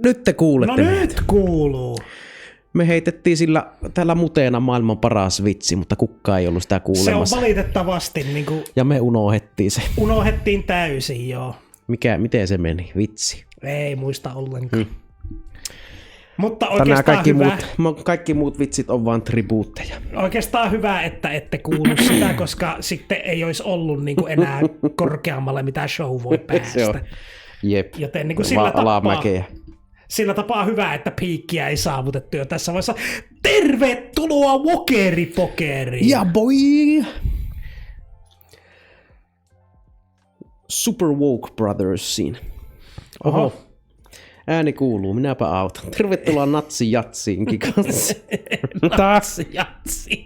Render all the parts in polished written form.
Nyt te kuulette. No nyt kuuluu. Me heitettiin sillä täällä muteena maailman paras vitsi, mutta kukaan ei ollut sitä kuulemassa. Se on valitettavasti niin kuin ja me unohdettiin se. Unohdettiin täysin, joo. Miten se meni? Vitsi. Ei muista ollenkaan. Mutta oikeastaan kaikki muut vitsit on vaan tribuutteja. Oikeastaan hyvä, että ette kuullut sitä, koska sitten ei olisi ollut niin kuin enää korkeammalle, mitä show voi päästä. Jep. Joten niin kuin sillä Sillä tapaa hyvä, että piikkiä ei saavutettu jo tässä vaiheessa. Tervetuloa wokeripokeriin! Ja boy! Super Woke Brothersiin. Oho. Ääni kuuluu, minäpä autan. Tervetuloa Natsi-jatsiinkin kanssa. Natsi-jatsi.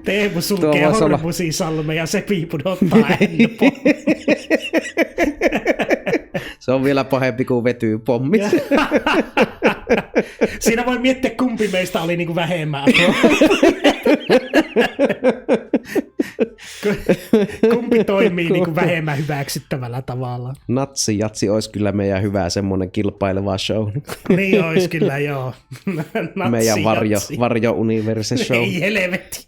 Teemu sulkee hormusiin salme ja Sepi pudottaa ennupon. Se on vielä pahempi kuin vetyy pommi. Siinä voi miettiä, kumpi meistä oli niinku vähemmän. Kumpi toimii niinku vähemmän hyväksyttävällä tavalla. Natsi-jatsi olisi kyllä meidän hyvä semmoinen kilpaileva show. Niin olisi kyllä, joo. Meidän varjo-universe show. Ei helvetti.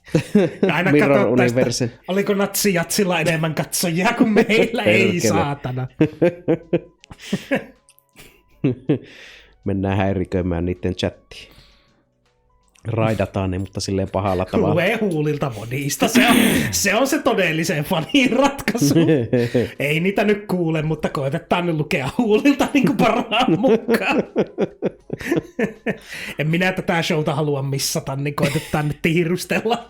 Aina Mirror Universe. Oliko Natsi-jatsilla enemmän katsojia kuin meillä? Ei saatana. Mennään häiriköimään niiden chattiin. Raidataan ne, mutta silleen pahalla tavalla. Lue huulilta monista. Se on se todellisen fanin ratkaisu. Ei niitä nyt kuule, mutta koetetaan nyt lukea huulilta niin kuin parhaan mukaan. En minä tätä showta halua missata, niin koetetaan nyt tiirustella.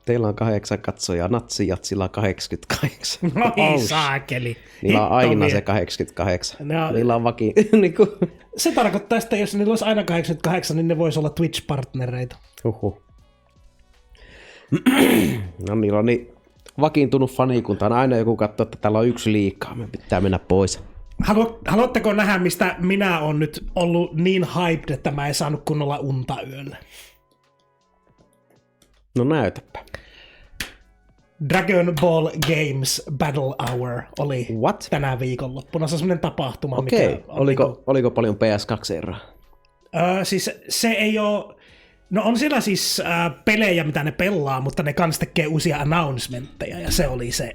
Teillä on 8 katsojaa, Natsi-jatsilla 88. No ei saakeli. Niillä on aina se 88. No, niillä on niin kuin... Se tarkoittaa, että jos niillä olisi aina 88, niin ne voisi olla Twitch-partnereita. No niillä on niin vakiintunut fanikunta. On aina joku katsoo, että täällä on yksi liikaa. Me pitää mennä pois. Haluatteko nähdä, mistä minä olen nyt ollut niin hyped, että mä en saanut kunnolla unta yöllä? No näytäpä. Dragon Ball Games Battle Hour oli tänä viikonloppuna. Se on semmoinen tapahtuma. Okei. Mikä Oliko paljon PS2-eroa? Siis se ei ole... No on siellä siis pelejä, mitä ne pelaa, mutta ne kans tekee uusia announcementteja, ja se oli se.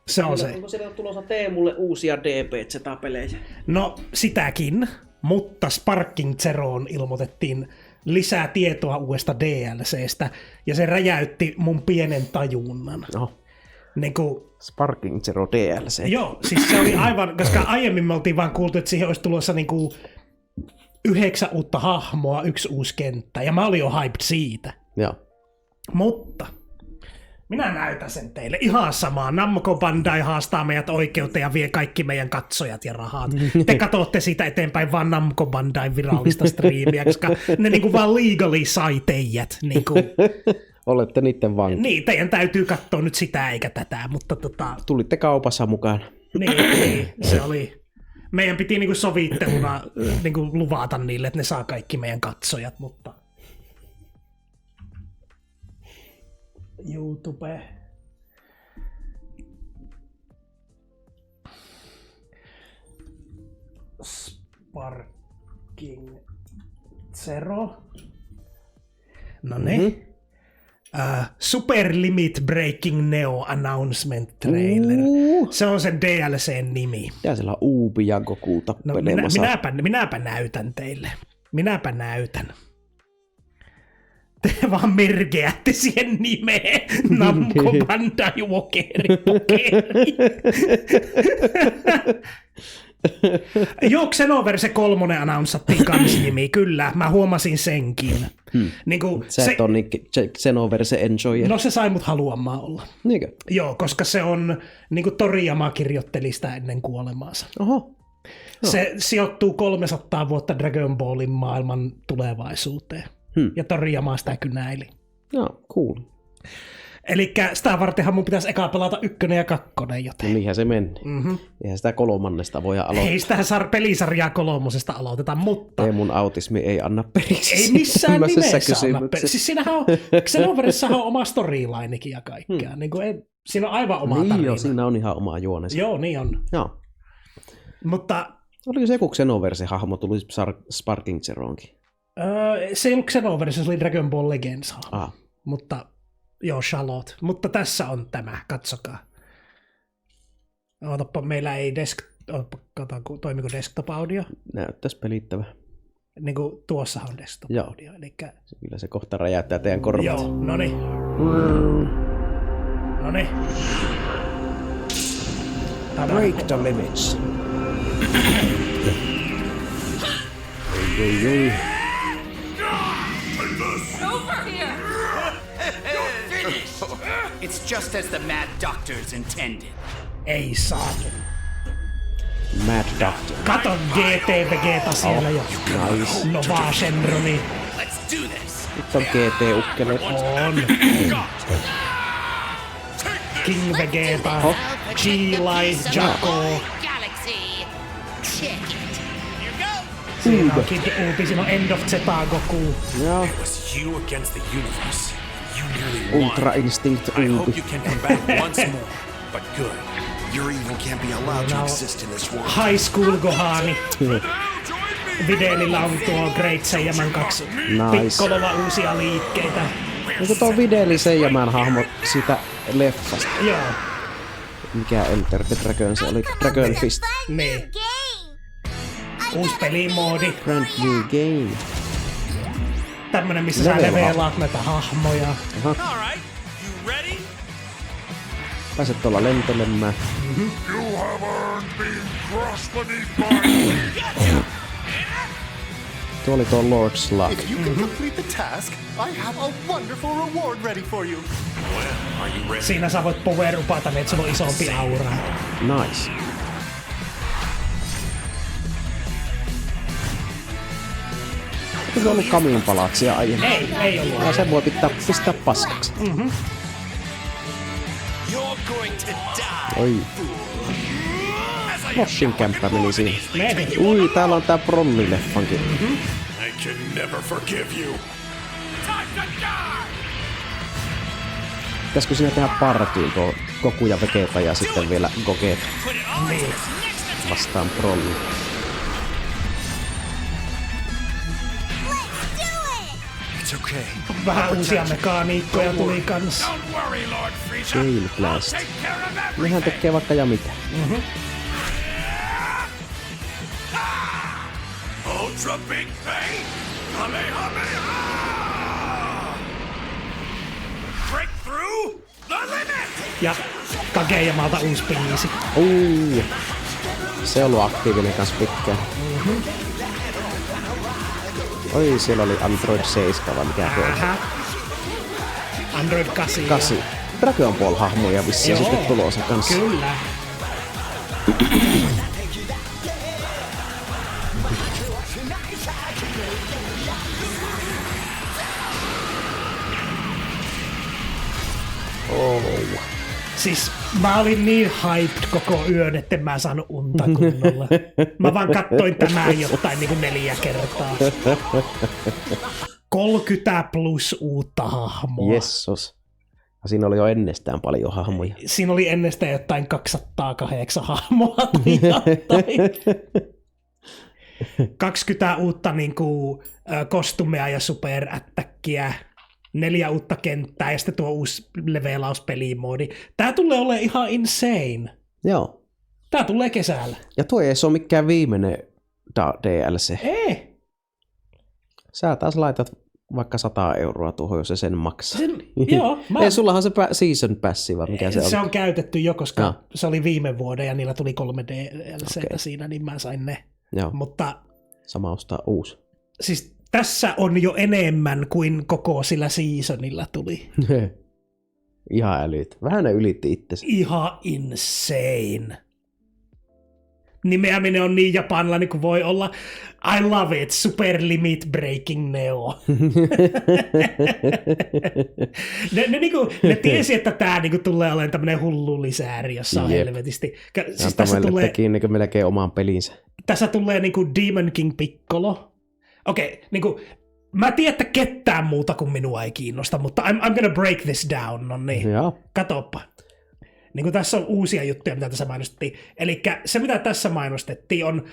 Se on se. Onko siellä tulossa Teemulle uusia DBZ-pelejä? No sitäkin, mutta Sparking Zeroon ilmoitettiin lisää tietoa uudesta DLCstä, ja se räjäytti mun pienen tajunnan. Niin kuin, Sparking Zero DLC. Joo, siis se oli aivan, koska aiemmin me oltiin vaan kuultu, että siihen olisi tulossa niin kuin 9 uutta hahmoa, 1 uusi kenttä, ja mä olin jo hyped siitä. Joo. Mutta minä näytän sen teille ihan samaa. Namco Bandai haastaa meidät oikeuteen ja vie kaikki meidän katsojat ja rahat. Te katsotte siitä eteenpäin vaan Namco Bandai virallista striimiä, koska ne niinku vaan legally sai teijät. Niinku. Olette niitten vanki. Niin, teidän täytyy katsoa nyt sitä eikä tätä, mutta Tulitte kaupassa mukaan. Niin, se oli. Meidän piti niinku sovitteluna niinku luvata niille, että ne saa kaikki meidän katsojat, mutta YouTube. Sparking Zero. No ne. Super Limit Breaking Neo Announcement Trailer. Se on sen DLCn nimi. Ja siellä on Uubi ja Goku tappelemassa. Minäpä näytän teille. Minäpä näytän. Te vaan merkeätte siihen nimeen. Namco Bandai wokeripokeri. Joo, Xenoverse 3 announcattiin kans nimi, kyllä. Mä huomasin senkin. Niin sä et ole niin Xenoverse enjoyer. No se sai mut haluamaan olla. Niinkö? Joo, koska se on, niin kuin Toriyama kirjoitteli sitä ennen kuolemaansa. Oho. Se sijoittuu 300 vuotta Dragon Ballin maailman tulevaisuuteen. Ja Toriyama sitä kynäili. Joo, cool. Elikkä sitä vartenhan mun pitäisi eka pelata 1 ja 2, joten. No niinhän se meni. Eihän sitä 3 voi aloittaa. Ei sitä pelisarjaa 3 aloiteta, mutta Ei mun autismi ei anna periksi. ei missään nimessä anna periksi. Siis siinähän on, Xenoverssahan on oma storylinekin ja kaikkea. Niin kuin siinä on aivan oma tarina. Joo, siinä on ihan oma juonensa. Joo, niin on. Joo. Mutta oliko se joku Xenoverse-hahmo tuli Sparking Zeroonkin? Se ei ollut Xenoverse, se oli Dragon Ball Legends. Mutta joo, Charlotte. Mutta tässä on tämä, katsokaa. Ootapa, meillä ei toimiko desktop-audio? Näyttäisi pelittävä. Niin kuin tuossahan on desktop-audio. Elikkä kyllä se kohta räjäyttää teidän korvat. Joo, noniin. Break the limits. Oi. Over here! You're finished! It's just as the mad doctors intended. Ei saatu. Mad Doctor. Kato GT-Vegeta siellä jo. Nice. Nova Shenroni. Let's do this! Nyt on GT-ukkeleet. On. King Vegeta. Chilai, Jaco. Galaxy! Check it! Siinä on Kid Uupi, siinä on End of Zeta Goku. Joo. It was you against the universe. You nearly won. Ultra Instinct I hope Uupi. you can come back once more, but good. Your evil can't be allowed to exist in this world. High School Gohani. Videlillä on tuo Great Saiyaman 2. Piccololla uusia liikkeitä. Onko tuo Videli Seijaman hahmo siitä leffasta? Joo, Mikä Enter the Dragon se oli? Dragon Fist. niin. Uusi pelimoodi. Brand new game. Tämmönen, missä sä levelaat näitä hahmoja. All right, you ready? Pääset tuolla lentelemään. You have earned being crushed beneath my feet. Tuo oli tuo Lord Slug. If you can complete the task, I have a wonderful reward ready for you. Well, are you ready? Siinä sä voit power-upata, niin että sulla on isompi aura. Nice. Eikö se ollut kamiinpalatsia aiemmin? Ei ollut. Ja sen voi pistää paskaksi. You're going to die. Oi. Noshin kämppä meni siinä. Meni. Ui, täällä on tää Bronni-leffankin. I can never forgive you. Pitäisikö siinä tehdä partiin tuo Goku ja Vegeta ja sitten vielä Gogeta vastaan Bronni? It's okay. Vähän uusia mekaniikkoja tuli kans. Don't worry, Lord Frieza. Gale Blast. Take care of everything. Nehän tekee vaikka ja mitä. Ultra Big Bang. Kamehameha! Break through the limit. Ja Kageyamalta uusi biisi. Se on ollut aktiivinen kans pitkään. Oi, siellä oli Android 7 vai mikä se on. Android 8. 8. Dragon Ball-hahmoja vissiin Joo. sitten tulossa kanssa. Kyllä. Oh. Siis mä olin niin hyped koko yön, etten mä saanut unta kunnolla. Mä vaan kattoin tämän jotain niinku 4 kertaa. 30 plus uutta hahmoa. Jessus. Ja siinä oli jo ennestään paljon hahmoja. Siinä oli ennestään jotain 208 hahmoa tai jotain. 20 uutta niinku, kostumea ja superättäkkiä. 4 uutta kenttää ja sitten tuo uusi levelauspelimoodi. Tää tulee olemaan ihan insane. Joo. Tää tulee kesällä. Ja tuo ei ole mikään viimeinen DLC. Ei. Sä taas laitat vaikka 100 euroa tuohon, jos se sen maksaa. Joo. Ei, sullahan se season passi, vai mikä se on? Se on käytetty jo, koska se oli viime vuoden ja niillä tuli 3 DLCtä siinä, niin mä sain ne. Joo. Mutta sama ostaa uusi. siis tässä on jo enemmän kuin koko sillä seasonilla tuli. Ihan älyt. Vähän ne ylitti itsensä. Ihan insane. Nimeäminen on niin japanilainen kuin voi olla. I love it. Super limit breaking Neo. ne tiesi, että tää niinku tulee olemaan tämmönen hullu lisääri, jossa on helvetisti. Siis tässä tulee, teki niinku melkein oman pelinsä. tässä tulee niinku Demon King Piccolo. Okei, niinku, mä tiedän, että ketään muuta kuin minua ei kiinnosta, mutta I'm gonna break this down. No niin, katoppa. Niin kuin tässä on uusia juttuja, mitä tässä mainostettiin. Eli se, mitä tässä mainostettiin, on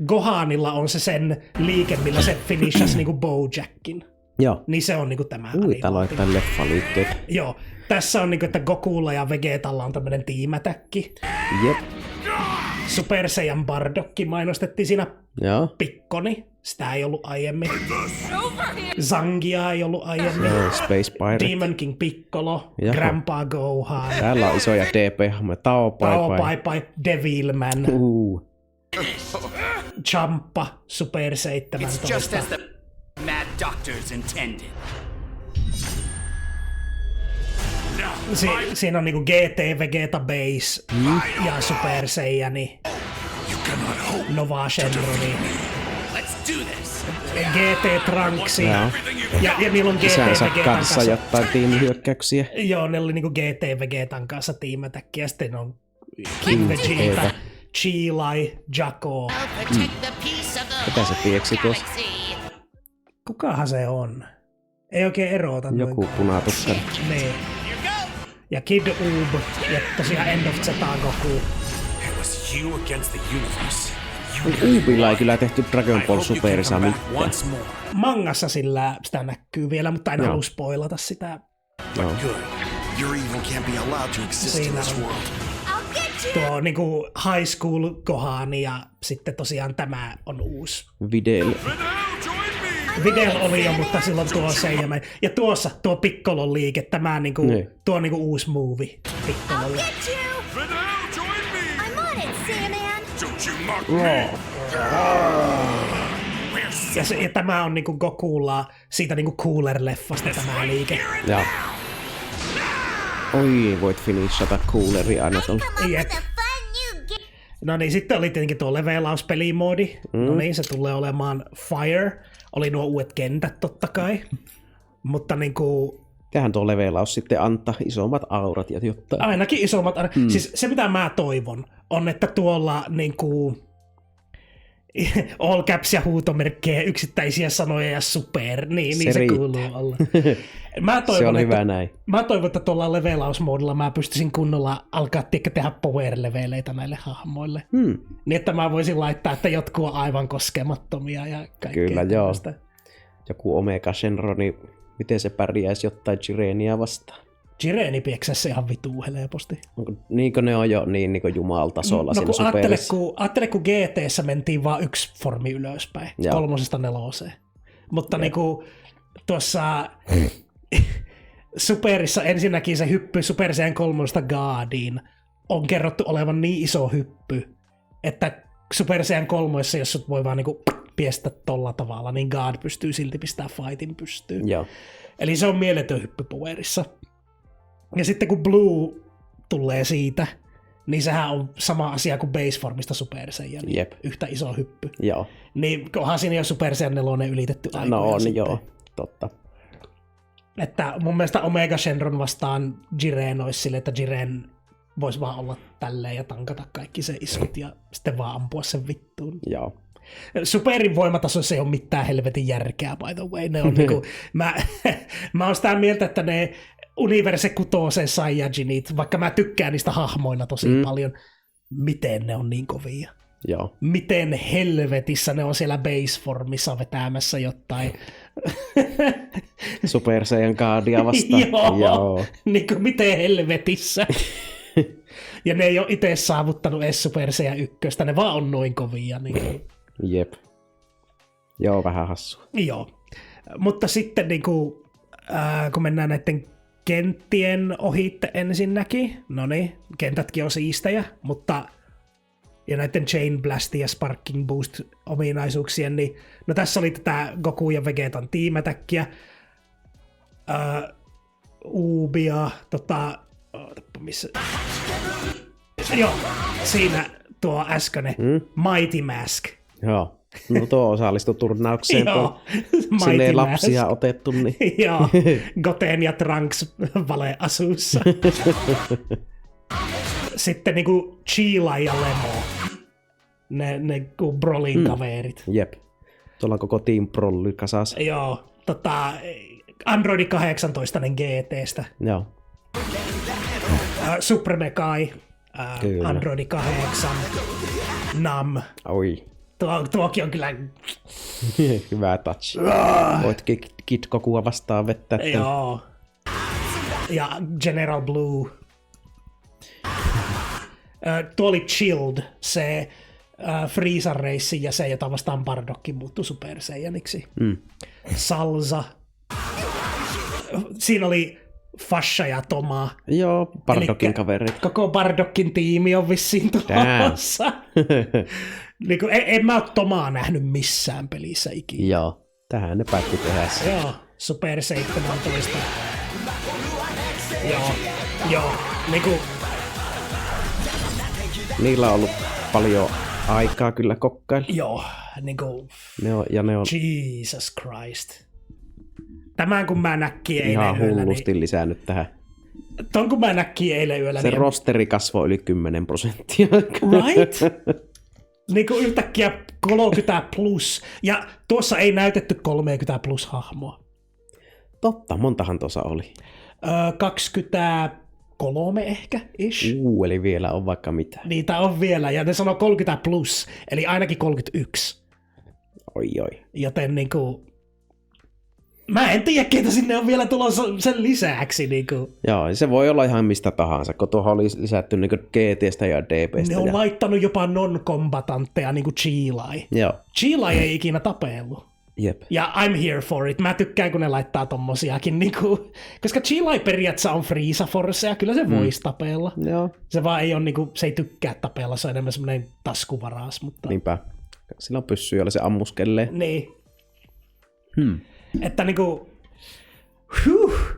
Gohanilla on se sen liike, millä se finishasi niinku Bojackin. Joo. Niin se on niinku tämä. Täällä on jotain leffaliikkeet. Joo. Tässä on niinku, että Gokulla ja Vegetalla on tämmönen tiimätäkki. Jep. Super Saiyan Bardokki mainostettiin. Siinä Joo. Pikkoni, sitä ei ollut aiemmin. Zangia ei ollut aiemmin. Space Pirate. Demon King Piccolo, Jaha. Grandpa Gohan, Täällä on isoja DP-hahmoja. Tao Pai Pai, Devilman, Champa, Super It's just 17. as the mad doctors intended. Siinä on niinku GT, Vegeta Base ja Super Saiyani, Nova Shenroni, Let's do this. GT Trunksi Joo. ja niillä on GT Isänsä Vegetan kanssa kanssa. jotain tiimihyökkäyksiä. Joo, ne oli niinku GT Vegetan kanssa tiimätäkki ja sitten on King Vegeta, Chilai, Jako. Mitä se pieksi tuossa? Kukahan se on? Ei oikein erota. Joku punatukka. Niin. Ja Kid Oob ja tosiaan End of Zeta Goku. It was you against the universe. Uubilla ei kyllä tehty Dragon Ball I hope you Superissa can come back mitään. once more. Mangassa sillä sitä näkyy vielä, mutta en Joo. halua spoilata sitä. Joo. Good. Your evil can't be allowed to exist in Siinä this on. world. Tuo niinku High School Gohan ja sitten tosiaan tämä on uusi. Videl. Videl oli jo, mutta silloin tuo Seijaman. Ja tuossa tuo Piccolon liike, tämä niinku, Niin. tuo niinku uusi movie Piccololle. I'm on it, Sandman. Don't you mock me! Ja tämä on niinku Gokulla siitä niinku Cooler-leffasta tämä liike. Joo. Oi, voit finishata Cooleri aina tuolla. Jep. No niin, sitten oli tietenkin tuo levelauspelimoodi. No niin, se tulee olemaan Fire. Oli nuo uudet kentät totta kai. Mutta niinku Tähän tuo levelaus sitten antaa isommat aurat ja jotain. ainakin isommat. Siis se mitä mä toivon on, että tuolla niinku all caps ja huutomerkkejä, yksittäisiä sanoja ja super, niin se riittää. kuuluu olla. Mä toivon, Se on että, hyvä näin. Mä toivon, että tuolla levelausmoodilla mä pystyisin kunnolla alkaa tehdä power-leveleitä näille hahmoille. Niin, että mä voisin laittaa, että jotkut on aivan koskemattomia ja kaikkea. Kyllä, joo. tämmöistä. Joku Omega Shenroni, miten se pärjäisi jotain Jirenia vastaan? Jireeni pieksessä ihan vituu helposti. Niinkö ne on jo niin jumaltasolla No siinä kun Superissa? ajattele, kun GT:ssä mentiin vaan yksi formi ylöspäin, Joo. 3-4. Mutta niinku tuossa Superissa ensinnäkin se hyppy Super Saiyan 3 Guardiin on kerrottu olevan niin iso hyppy, että Super Saiyan 3, jos sut voi vaan niinku piestä tolla tavalla, niin God pystyy silti pistää fightin pystyyn. Joo. Eli se on mieletön hyppy Powerissa. Ja sitten kun Blue tulee siitä, niin sehän on sama asia kuin Baseformista Super Saiyan. Jep. Yhtä iso hyppy. Joo. Niin onhan siinä jo Super Saiyan 4 ylitetty aikoja No on sitten. joo, totta. Että mun mielestä Omega Shenron vastaan Jiren olisi sille, että Jiren voisi vaan olla tälleen ja tankata kaikki se iskut ja sitten vaan ampua sen vittuun. Joo. Superin voimatasoissa ei ole mitään helvetin järkeä, by the way. Ne on niinku, mä oon sitä mieltä, että ne Universe 6 Saiyajinit, vaikka mä tykkään niistä hahmoina tosi paljon, miten ne on niin kovia. Joo. Miten helvetissä ne on siellä baseformissa vetämässä jotain. Super Saiyan Guardia vastaan. Joo. Niin kuin miten helvetissä. Ja ne ei ole itse saavuttanut edes Super Saiyan 1, ne vaan on noin kovia. Niin. Jep. Joo, vähän hassua. Joo. Mutta sitten niin kuin, kun mennään näiden kenttien ohitte ensinnäkin, no niin, kentätkin on siistejä, mutta ja näiden Chain Blast ja Sparking Boost ominaisuuksien, niin no tässä oli tätä Goku ja Vegetan tiimätäkkiä, Uubia, missä... Joo, siinä tuo äskeinen Mighty Mask. Joo. No tuo osallistui turnaukseen. Joo, Silleen Mighty lapsia Mask. otettu, niin Joo, Goten ja Trunks valeasussa. Sitten niinku Chila ja Lemo. Ne Brolin kaverit. jep. Tuolla on koko Team Prolly kasas. Joo, Android 18 GTstä. Joo. Supreme Kai, Kyllä. Android 8, Nam. Oi. Tuokin on kyllä... Hyvä touch. Voit Kid Gokua vastaan vettää. Joo. Ja General Blue. Tuo oli Chilled, se Freezan reissin ja se, jota vastaan Bardokkin muuttui Super Saiyaniksi. Salsa. Siinä oli Fasha ja Toma. Joo, Bardokkin kaverit. Koko Bardokkin tiimi on vissiin tulossa. Niin en mä ole Tomaa nähnyt missään pelissä ikinä. Joo, tähän ne päätti tehdä se. Joo, Super 17. Joo, niinku... Niillä on ollut paljon aikaa kyllä kokkailla. Joo, niinku... Ne on Jesus Christ. Tämän kun mä näkkiin eilen ihan yöllä, hullusti lisännyt tähän. Ton kun mä näkkiin eilen yöllä... Se niin rosteri kasvoi yli 10%. Right? Niinku yhtäkkiä 30 plus. Ja tuossa ei näytetty 30 plus hahmoa. Totta, montahan tuossa oli. 23 ehkä, ish. Eli vielä on vaikka mitä. Niitä on vielä, ja ne sanoo 30 plus, eli ainakin 31. Oi. Joten niinku... Mä en tiedä, ketä sinne on vielä tulossa sen lisäksi. Niinku. Joo, se voi olla ihan mistä tahansa, kun tuohon oli lisätty niinku GT:stä ja DP:stä. Ne on laittanut jopa non-kombatantteja, niinku Chilai. Joo. Chilai ei ikinä tapellut. Jep. Ja I'm here for it. Mä tykkään, kun ne laittaa tommosiakin. Niinku, koska Chilai periaatteessa on Frieza Force, ja kyllä se voisi tapella. Joo. Se vaan ei ole, niinku, se ei tykkää tapella, se on enemmän semmoinen taskuvaras. Mutta... Niinpä. Sillä on pyssy, jolla se ammuskelee. Niin. Että niinku...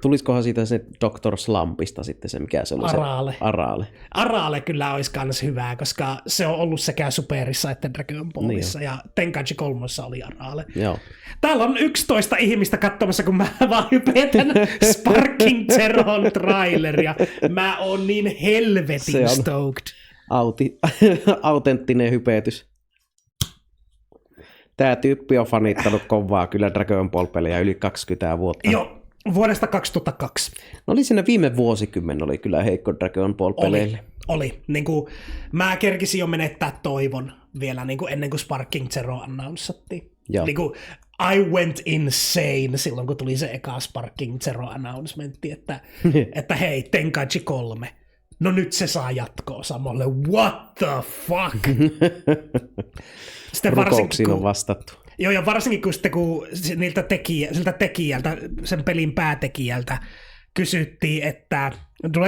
Tulisikohan siitä se Dr. Slumpista sitten se, mikä se oli Araale. se Araale. Araale kyllä olisi kans hyvää, koska se on ollut sekä Superissa että Dragon Ballissa, niin ja Tenkaichi 3 oli Araale. Joo. Täällä on 11 ihmistä katsomassa, kun mä vaan hypetän Sparking Zeron traileria. Mä oon niin helvetin stoked. Autenttinen hypetys. Tää tyyppi on fanittanut kovaa kyllä Dragon Ball-pelejä yli 20 vuotta. Joo, vuodesta 2002. No oli siinä viime vuosikymmen oli kyllä heikko Dragon Ball-peleille. Oli. Niin kuin, mä kerkisin jo menettää toivon vielä niin kuin ennen kuin Sparking Zero announcettiin. Niin kuin, I went insane silloin, kun tuli se eka Sparking Zero announcementti, että hei, Tenkaichi 3. No nyt se saa jatkoa samalle. What the fuck? Sitten rukouksiin on vastattu. Joo, ja varsinkin kun siltä tekijältä, sen pelin päätekijältä kysyttiin, että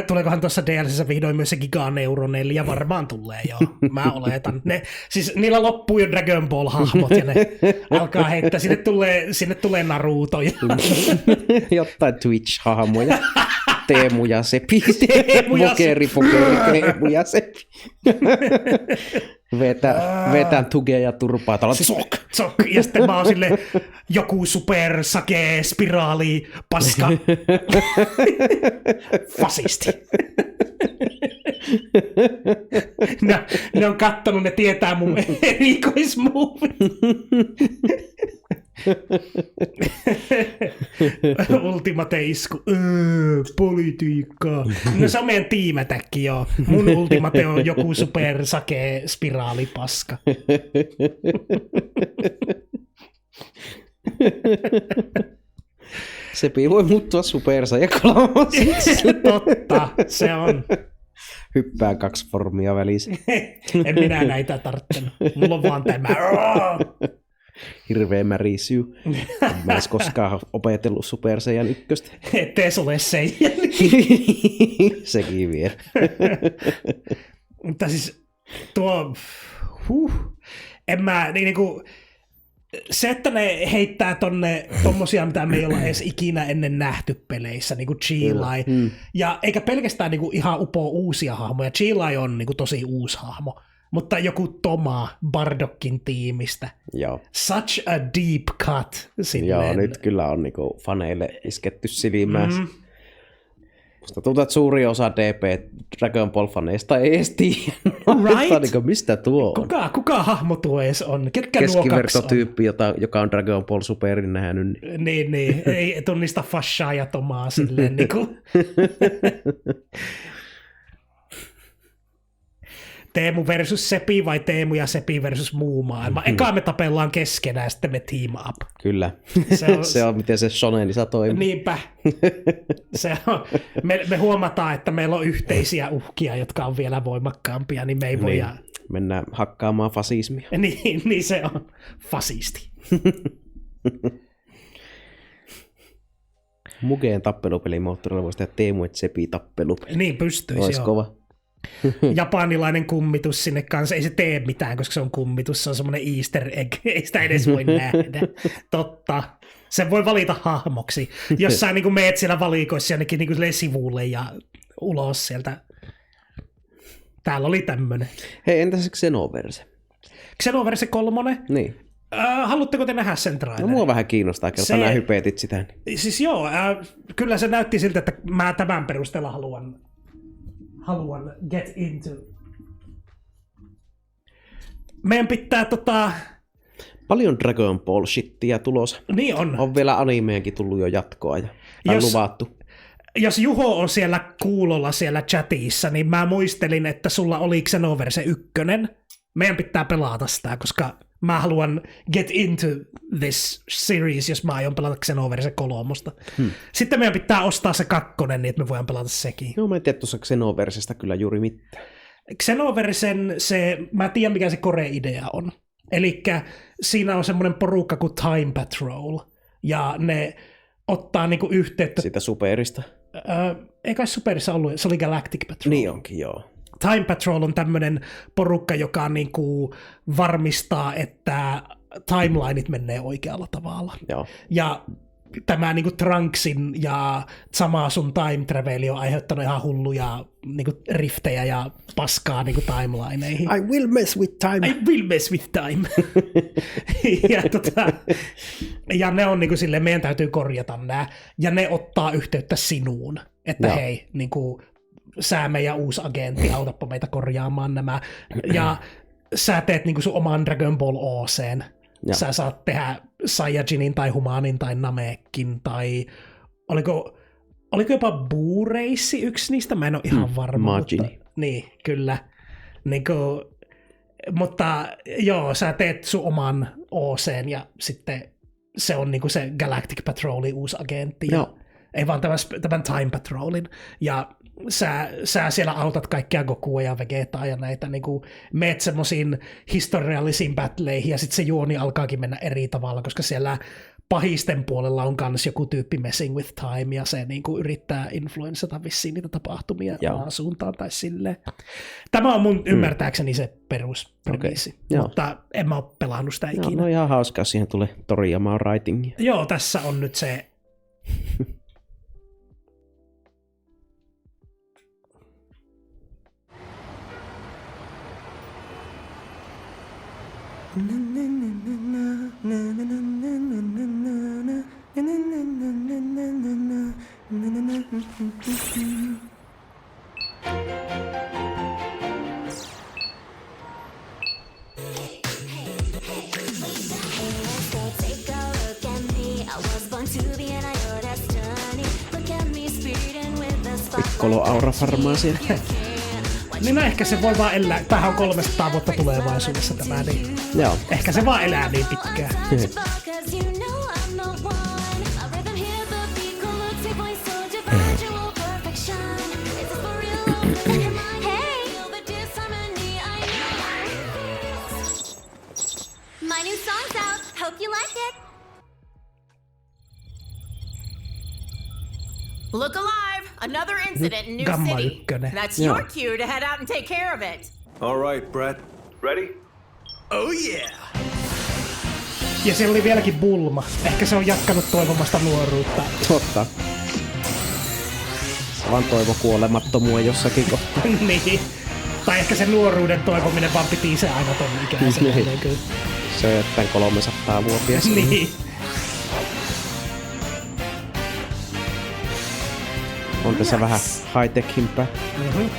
tuleekohan tuossa DLC:ssä vihdoin myös se Giganeuroneli, ja varmaan tulee jo, mä oletan. Siis niillä loppuu jo Dragon Ball-hahmot, ja ne alkaa heittää, sinne tulee Naruto. Jotain Twitch-hahmoja. Teemu ja Sepi. Pokeri, Teemu ja Sepi. Vetään tukea ja turpaa. Tsok. Ja sitten mä oon silleen joku super sake spiraali paska. Fasisti. Ne on kattonut, ne tietää mun erikoismuuvit. Ultimate isku. Politiikkaa. No se on meidän tiimätäkki, joo. Mun ultimate on joku super sake spiraalipaska. Sepi voi muuttua Super Saiyakolamaisiksi. Totta, se on. Hyppää 2 formia välissä. En minä näitä tarttenut. Mulla on vaan tämä. Hirveä märisyy. En mä edes koskaan opetellut Super Saiyan 1. Ettei se ole Saiyan. Sekin vielä. Mutta siis tuo... En mä... Niinku, se, että ne heittää tonne tommosia, mitä me ei olla edes ikinä ennen nähty peleissä, niinku Chilai. Ja eikä pelkästään niinku ihan uusia hahmoja. Chilai on niinku tosi uusi hahmo. Mutta joku Toma Bardokkin tiimistä. Joo. Such a deep cut. Silleen. Joo, nyt kyllä on niinku faneille isketty silmään. Musta tuntuu, että suuri osa DP Dragon Ball-faneista ei edes tiedä. Right? Niin mistä tuo on? Kuka hahmo tuo edes on? Ketkä nuo 2 on? Keskivertotyyppi, joka on Dragon Ball Superin nähnyt. Niin. Ei tunnista Fashaa ja Tomaa silleen. Niinku. Teemu versus Sepi vai Teemu ja Sepi versus muu maailma. Eka me tapellaan keskenään ja sitten me team up. Kyllä. Se on miten se shonenissa toimii. Niinpä. Me huomataan, että meillä on yhteisiä uhkia, jotka on vielä voimakkaampia, niin me ei voida Mennään hakkaamaan fasismia. Niin se on. Fasisti. Mugeen tappelupelimoottorilla voisi tehdä Teemu et Sepi tappelupeli. Niin pystyisi, Ois kova. Japanilainen kummitus sinne kanssa. Ei se tee mitään, koska se on kummitus. Se on semmoinen easter egg. Ei sitä edes voi nähdä. Totta. Sen voi valita hahmoksi. Jos sä niin meet siellä valikoissa jonnekin niin sivulle ja ulos sieltä. Täällä oli tämmönen. Hei, entä se Xenoverse? Xenoverse 3? Niin. Haluatteko te nähdä sen trailerin? No, mua vähän kiinnostaa, kerta nää hypeetit sitä. Siis joo, kyllä se näytti siltä, että mä tämän perusteella haluan get into. Meidän pitää Paljon Dragon Ball shittiä tulossa. Niin on. On vielä animeenkin tullut jo jatkoa ja luvattu. Jos Juho on siellä kuulolla siellä chatissa, niin mä muistelin, että sulla oli Xenoverse 1. Meidän pitää pelata sitä, koska mä haluan get into this series, jos mä aion pelata Xenoverse 3. Sitten meidän pitää ostaa se 2, niin että me voidaan pelata sekin. Joo, mä en tiedä tuossa Xenoversesta kyllä juuri mitään. Xenoversen mä tiedän mikä se core-idea on. Elikkä siinä on semmoinen porukka kuin Time Patrol, ja ne ottaa niinku yhteyttä. Sitä Superista? Ei kai Superissa ollut, se oli Galactic Patrol. Niin onkin, joo. Time Patrol on tämmöinen porukka, joka niinku varmistaa, että timelineit menee oikealla tavalla. Joo. Ja tämä niinku Trunksin ja Zamasun time traveli on aiheuttanut ihan hulluja niinku riftejä ja paskaa niinku timelineihin. I will mess with time. I will mess with time. ja ne on niinku silleen, meidän täytyy korjata nämä. Ja ne ottaa yhteyttä sinuun. Että hei, niinku, sä meidän uusi agentti, autappa meitä korjaamaan nämä. Ja sä teet niinku sun oman Dragon Ball OC:n. Sä saat tehdä Saiyajinin tai Humanin tai Namekin tai oliko jopa Buu-reissi yksi niistä? Mä en ole ihan varma. Mutta, niin, kyllä. Niinku, mutta joo, sä teet sun oman OC:n ja sitten se on niinku se Galactic Patrolin uusi agentti. Ei vaan tämän Time Patrolin. Ja sä siellä autat kaikkia Gokua ja Vegetaa ja näitä, niin kuin meet semmoisiin historiallisiin battleihin ja sitten se juoni alkaakin mennä eri tavalla, koska siellä pahisten puolella on kans joku tyyppi messing with time ja se niin kuin yrittää influenssata vissiin niitä tapahtumia omaan suuntaan tai silleen. Tämä on mun ymmärtääkseni se peruspremissi, mutta en mä ole pelannut sitä ikinä. No ihan hauskaa, siihen tulee Toriyama writingia. Joo, tässä on nyt se Piccolo Aura Farmasia. Niin ehkä se voi vaan elää. Tämähän on 300 vuotta tulevaisuudessa tämä, niin joo. Ehkä se vaan elää niin pitkään. My new song's out. Hope you like it. Look alive! Another incident in New Gamma City. ykkönen. That's your cue to head out and take care of it. All right, Brett. Ready? Oh yeah! Ja siellä oli vieläkin Bulma. Ehkä se on jatkanut toivomasta nuoruutta. Totta. Vaan toivo kuolemattomua jossakin kohtaa. Niin. Tai ehkä se nuoruuden toivominen vaan piti se aina ton ikäisen. Niin. Se on jotain 300-vuotias. Niin. On tässä vähän high-techimpää. Mm-hmm.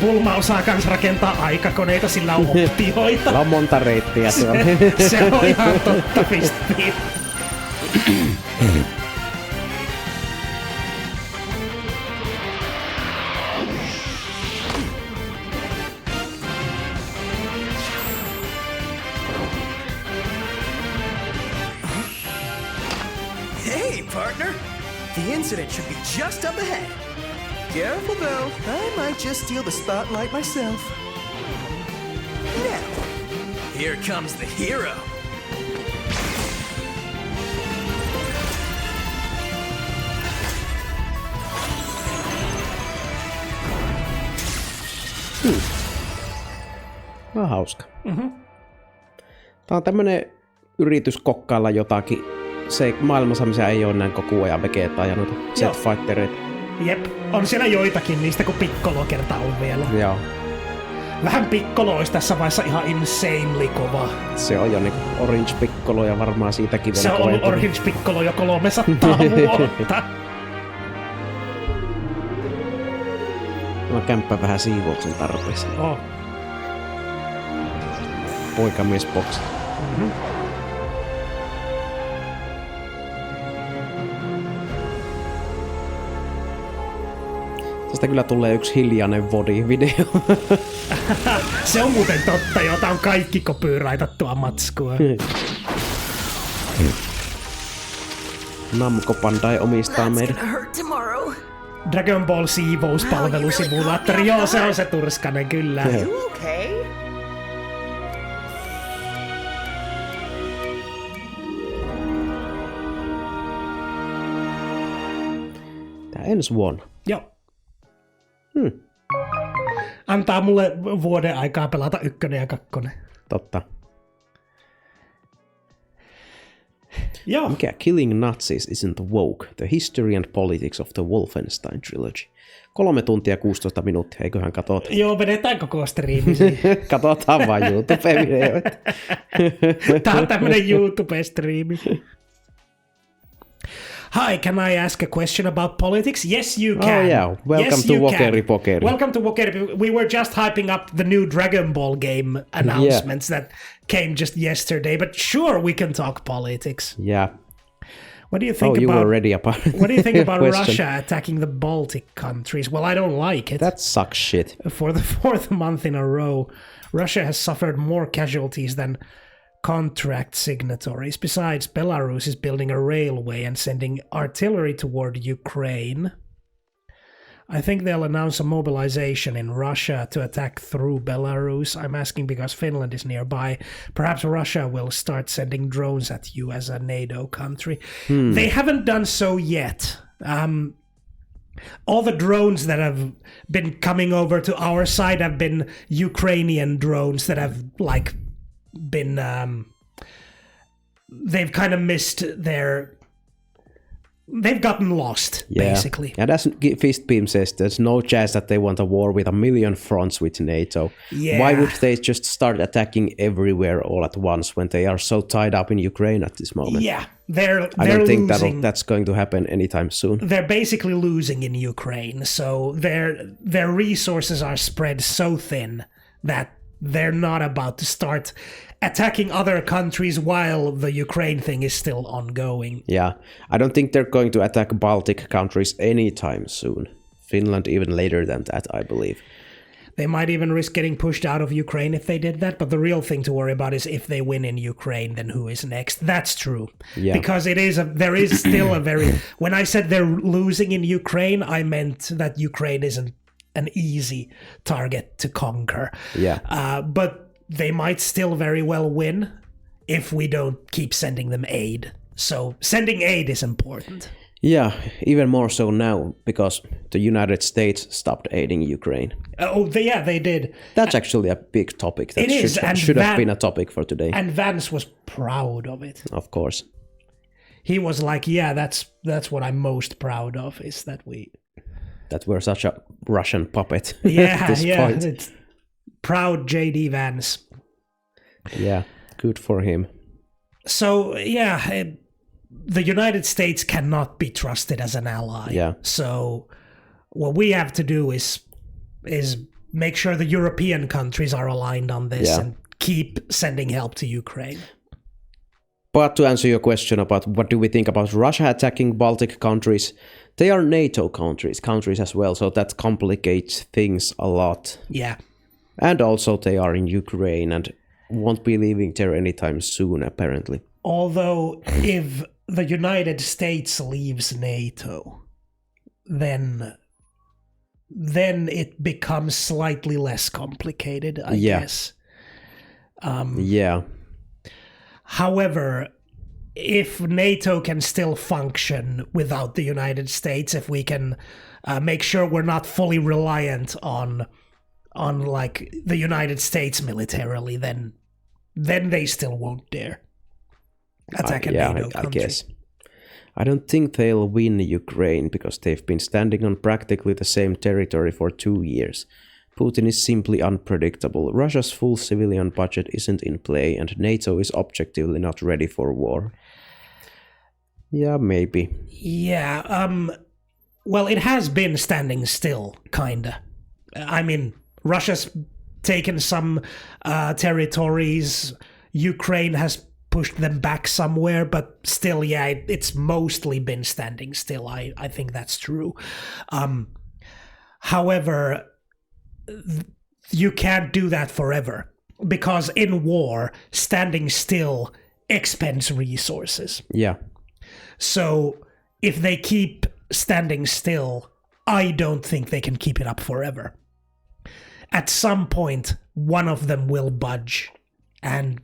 Bulma osaa kans rakentaa aikakoneita, sillä on optioita. Sillä on monta reittiä tuolla. Se on ihan totta, pistiin. incident should be just up ahead. Careful though, I might just steal the spotlight myself. Now, here comes the hero. No, hauska. Tämä on tämmönen yritys kokkailla jotakin. Se maailmassa, missä ei ole näin koko ajan vegetaa ja noita Jetfightereita. Jep, on siellä joitakin niistä, kun Piccolo kertaa on vielä. Joo. Vähän Piccolo olisi tässä vaiheessa ihan insanely kova. Se on jo niin Orange Piccolo ja varmaan siitäkin vielä Se on ollut koventunut. Orange Piccolo jo 300 vuotta. Tämä kämppä vähän siivouksen tarpeeseen. Oh. Poikamiesboksi. Tästä kyllä tulee yksi hiljainen body-video. Se on muuten totta, jota on kaikki copyrightattua matskua. Namco Bandai omistaa meidän. hurt tomorrow. Dragon Ball siivouspalvelusimulaattori, joo se on se turskanen kyllä. You okay? Tää ensi vuonna. Joo. Antaa mulle vuoden aikaa pelata 1 ja 2. Totta. Joo. Mikä? Killing Nazis isn't woke. The History and Politics of the Wolfenstein Trilogy. 3 tuntia 16 minuuttia, eiköhän katsota. Joo, vedetään koko striimi siihen. Katsotaan vaan YouTube-videoita. Tää on tämmönen YouTube-striimi. Hi, can I ask a question about politics? Yes, you can. Oh yeah, welcome yes, to you Wokeri can. Pokeri. Welcome to Wokeri. We were just hyping up the new Dragon Ball game announcements that came just yesterday, but sure, we can talk politics. Yeah. What do you think you about? were ready about What do you think about question. Russia attacking the Baltic countries? Well, I don't like it. That sucks shit. For the 4th month in a row, Russia has suffered more casualties than contract signatories. Besides, Belarus is building a railway and sending artillery toward Ukraine. I think they'll announce a mobilization in Russia to attack through Belarus. I'm asking because Finland is nearby. Perhaps Russia will start sending drones at you as a NATO country. They haven't done so yet. All the drones that have been coming over to our side have been Ukrainian drones that have been they've kind of missed they've gotten lost, basically. And as Fistbeam says, there's no chance that they want a war with 1 million fronts with NATO. Yeah. Why would they just start attacking everywhere all at once when they are so tied up in Ukraine at this moment? Yeah, they're I don't think losing. that's going to happen anytime soon. They're basically losing in Ukraine, so their resources are spread so thin that they're not about to start attacking other countries while the Ukraine thing is still ongoing. Yeah, I don't think they're going to attack Baltic countries anytime soon. Finland even later than that, I believe. They might even risk getting pushed out of Ukraine if they did that, but the real thing to worry about is if they win in Ukraine, then who is next? That's true. Yeah. Because there is still a very... When I said they're losing in Ukraine, I meant that Ukraine isn't an easy target to conquer. Yeah. But they might still very well win if we don't keep sending them aid. So sending aid is important. Yeah, even more so now because the United States stopped aiding Ukraine. They did. That's actually a big topic that It is, and should have been a topic for today. And Vance was proud of it. Of course. He was like, yeah, that's what I'm most proud of, is that we're such a Russian puppet yeah, at this point. It's proud JD Vance. Yeah, good for him. So, yeah, the United States cannot be trusted as an ally. Yeah. So what we have to do is make sure the European countries are aligned on this and keep sending help to Ukraine. But to answer your question about what do we think about Russia attacking Baltic countries, they are NATO countries as well, so that complicates things a lot. Yeah. And also they are in Ukraine and won't be leaving there anytime soon, apparently. Although if the United States leaves NATO, then it becomes slightly less complicated, I guess. Yeah. However, if NATO can still function without the United States, if we can make sure we're not fully reliant on like the United States militarily, then they still won't dare attack a NATO country. I guess. I don't think they'll win Ukraine because they've been standing on practically the same territory for 2 years. Putin is simply unpredictable. Russia's full civilian budget isn't in play, and NATO is objectively not ready for war. Yeah, maybe. Yeah, well, it has been standing still, kinda. I mean, Russia's taken some territories. Ukraine has pushed them back somewhere, but still, yeah, it's mostly been standing still. I think that's true. However, you can't do that forever, because in war, standing still expends resources. Yeah. So if they keep standing still, I don't think they can keep it up forever. At some point, one of them will budge, and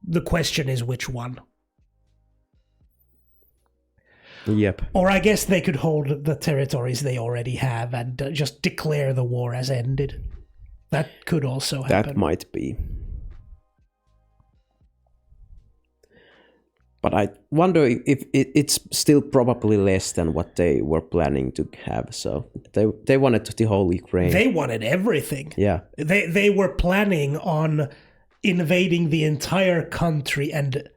the question is which one. Yep. Or I guess they could hold the territories they already have and just declare the war as ended. That could also happen. That might be. But I wonder if it's still probably less than what they were planning to have. So they wanted the whole Ukraine. They wanted everything. Yeah. They were planning on invading the entire country and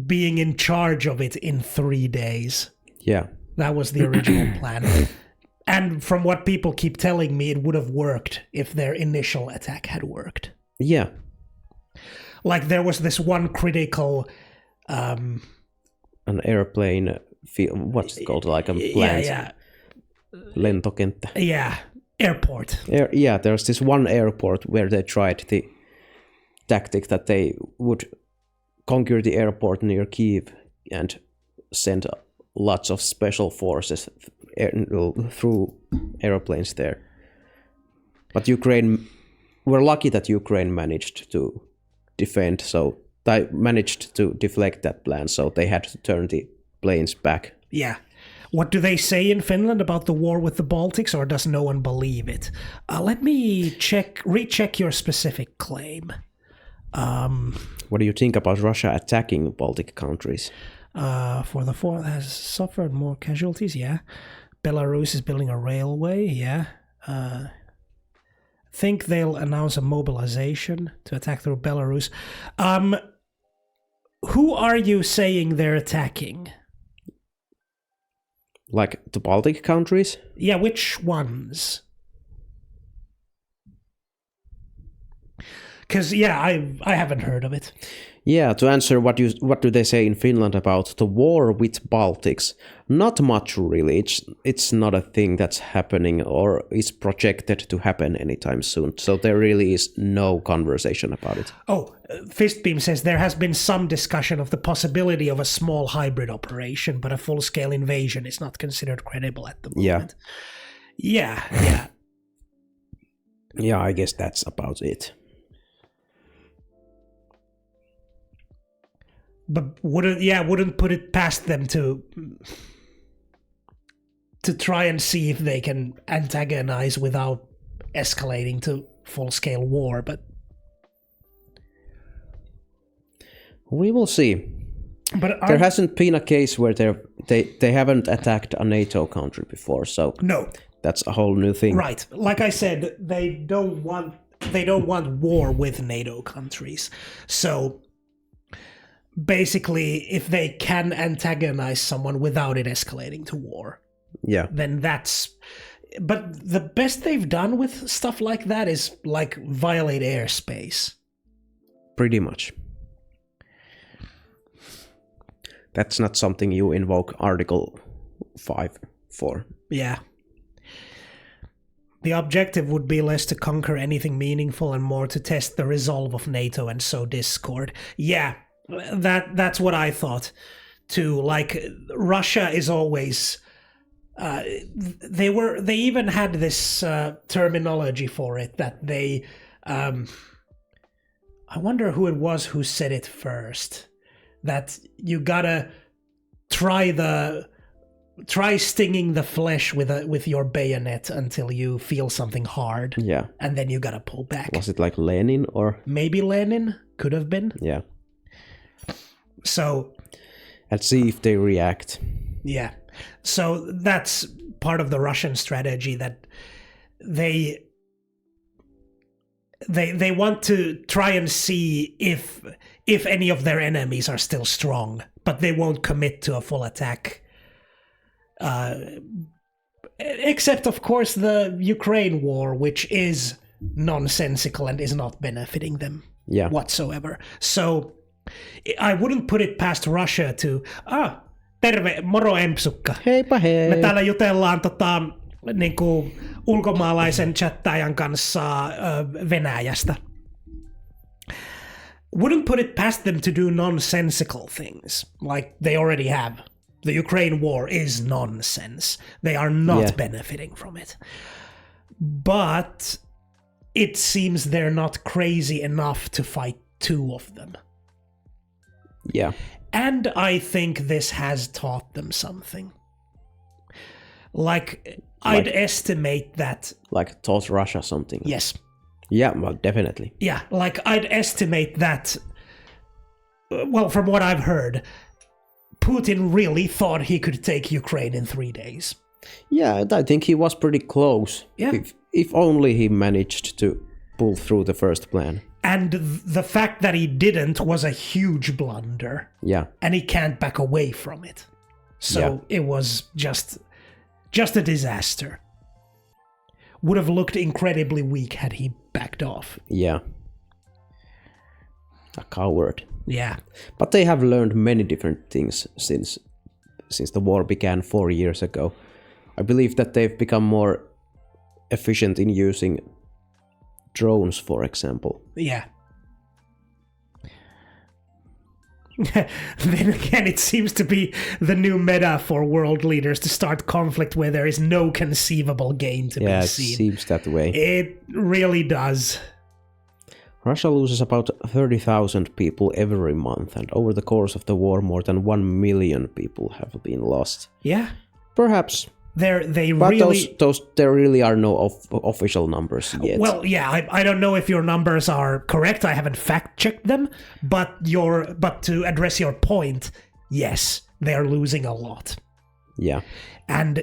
being in charge of it in 3 days. Yeah. That was the original plan. And from what people keep telling me, it would have worked if their initial attack had worked. Yeah. Like there was this one critical... an airplane, what's it called? Like a plant. Yeah. Lentokenttä. Yeah, airport. There's this one airport where they tried the tactic that they would conquer the airport near Kyiv and send lots of special forces through airplanes there. But we're lucky that Ukraine managed to defend, so they managed to deflect that plan, so they had to turn the planes back. Yeah. What do they say in Finland about the war with the Baltics, or does no one believe it? Let me recheck your specific claim. What do you think about Russia attacking Baltic countries? For the four has suffered more casualties, yeah. Belarus is building a railway, yeah. Think they'll announce a mobilization to attack through Belarus. Who are you saying they're attacking? Like the Baltic countries? Yeah, which ones? Because, yeah, I haven't heard of it. Yeah, to answer what do they say in Finland about the war with Baltics? Not much really. It's not a thing that's happening or is projected to happen anytime soon. So there really is no conversation about it. Oh, Fistbeam says there has been some discussion of the possibility of a small hybrid operation, but a full-scale invasion is not considered credible at the moment. Yeah. Yeah, I guess that's about it. But wouldn't put it past them to try and see if they can antagonize without escalating to full-scale war, but we will see. But there hasn't been a case where they haven't attacked a NATO country before, so no, that's a whole new thing. Right. Like I said, they don't want war with NATO countries. So basically, if they can antagonize someone without it escalating to war, then that's... But the best they've done with stuff like that is, like, violate airspace. Pretty much. That's not something you invoke Article 5 for. Yeah. The objective would be less to conquer anything meaningful and more to test the resolve of NATO and sow discord. Yeah. That's what I thought too. Like, Russia is always They even had this terminology for it that they. I wonder who it was who said it first. That you gotta try stinging the flesh with your bayonet until you feel something hard. Yeah. And then you gotta pull back. Was it like Lenin or? Maybe Lenin, could have been. Yeah. So. And see if they react. Yeah. So that's part of the Russian strategy, that they want to try and see if any of their enemies are still strong, but they won't commit to a full attack. Except, of course, the Ukraine war, which is nonsensical and is not benefiting them whatsoever. So I wouldn't put it past Russia to, terve, moro empsukka. Heipä hei. Me täällä jutellaan niinku ulkomaalaisen chattaajan kanssa Venäjästä. Wouldn't put it past them to do nonsensical things, like they already have. The Ukraine war is nonsense. They are not benefiting from it. But it seems they're not crazy enough to fight two of them. Yeah. And I think this has taught them something. Like I'd estimate that... Like taught Russia something. Yes. Yeah, well, definitely. Yeah, like I'd estimate that... Well, from what I've heard, Putin really thought he could take Ukraine in 3 days. Yeah, I think he was pretty close. Yeah. If only he managed to pull through the first plan. And the fact that he didn't was a huge blunder. Yeah. And he can't back away from it. So it was just a disaster. Would have looked incredibly weak had he backed off. Yeah. A coward. Yeah. But they have learned many different things since the war began 4 years ago. I believe that they've become more efficient in using drones, for example. Yeah. Then again, it seems to be the new meta for world leaders to start conflict where there is no conceivable gain to be seen. Yeah, it seems that way. It really does. Russia loses about 30,000 people every month, and over the course of the war, more than 1 million people have been lost. Yeah. Perhaps. But there really are no official numbers yet. Well, yeah, I don't know if your numbers are correct. I haven't fact-checked them, but to address your point, yes, they are losing a lot. Yeah. And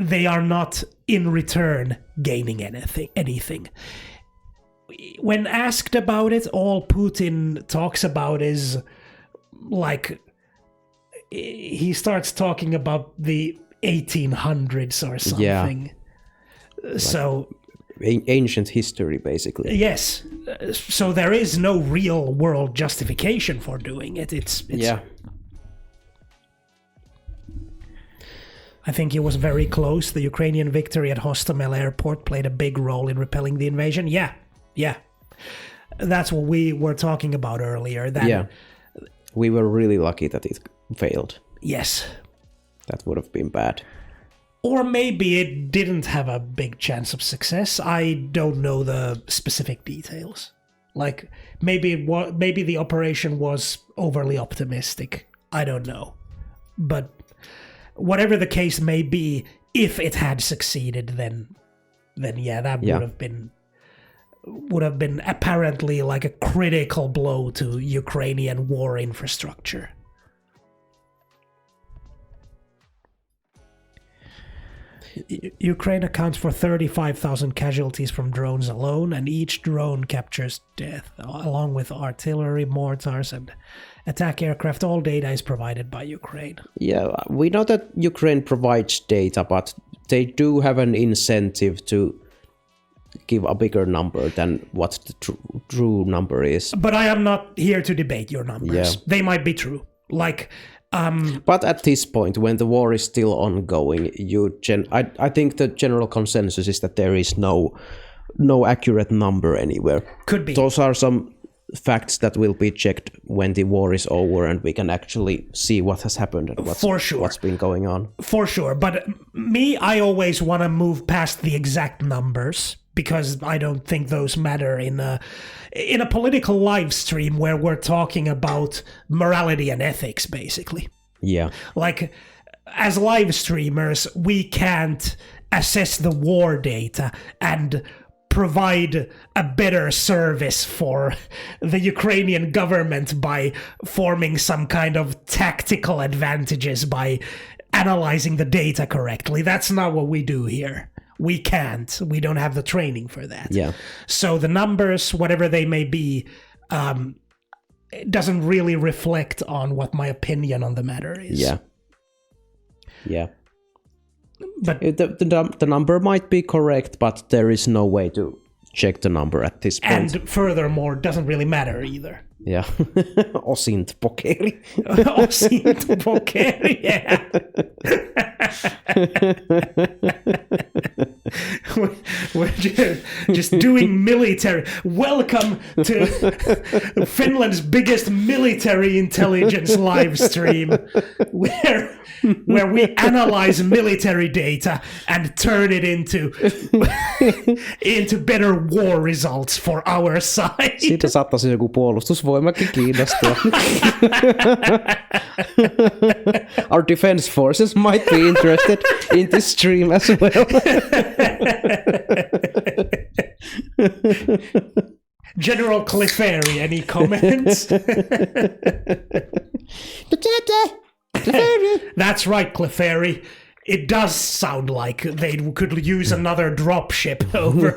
they are not in return gaining anything. When asked about it, all Putin talks about is like he starts talking about the 1800s or something. Yeah. So ancient history, basically. Yes. So there is no real world justification for doing it. It's yeah. I think he was very close. The Ukrainian victory at Hostomel airport played a big role in repelling the invasion. Yeah. That's what we were talking about earlier. We were really lucky that it failed. Yes. That would have been bad. Or maybe it didn't have a big chance of success. I don't know the specific details. Like, maybe the operation was overly optimistic. I don't know. But whatever the case may be, if it had succeeded, then yeah, that would have been apparently like a critical blow to Ukrainian war infrastructure. Ukraine accounts for 35,000 casualties from drones alone, and each drone captures death, along with artillery, mortars, and attack aircraft. All data is provided by Ukraine. Yeah, we know that Ukraine provides data, but they do have an incentive to give a bigger number than what the true number is. But I am not here to debate your numbers. Yeah. They might be true. Like... But at this point, when the war is still ongoing, I think the general consensus is that there is no accurate number anywhere. Could be. Those are some facts that will be checked when the war is over and we can actually see what has happened and what's been going on. For sure. But I always want to move past the exact numbers because I don't think those matter in a political live stream where we're talking about morality and ethics, basically. Yeah. Like, as live streamers, we can't assess the war data and provide a better service for the Ukrainian government by forming some kind of tactical advantages by analyzing the data correctly. That's not what we do here. We can't. We don't have the training for that. Yeah. So the numbers, whatever they may be, it doesn't really reflect on what my opinion on the matter is. Yeah. Yeah. But the number might be correct, but there is no way to check the number at this point. And furthermore, doesn't really matter either. Yeah. Osint pokeri. Osint pokeri, yeah. We're just doing military. Welcome to Finland's biggest military intelligence live stream, where we analyze military data and turn it into better war results for our side. Siitä saattaisi joku puolustusvoimakin kiinnostua. Our defense forces might be interested in this stream as well. General Clefairy, any comments? That's right, Clefairy. It does sound like they could use another dropship over.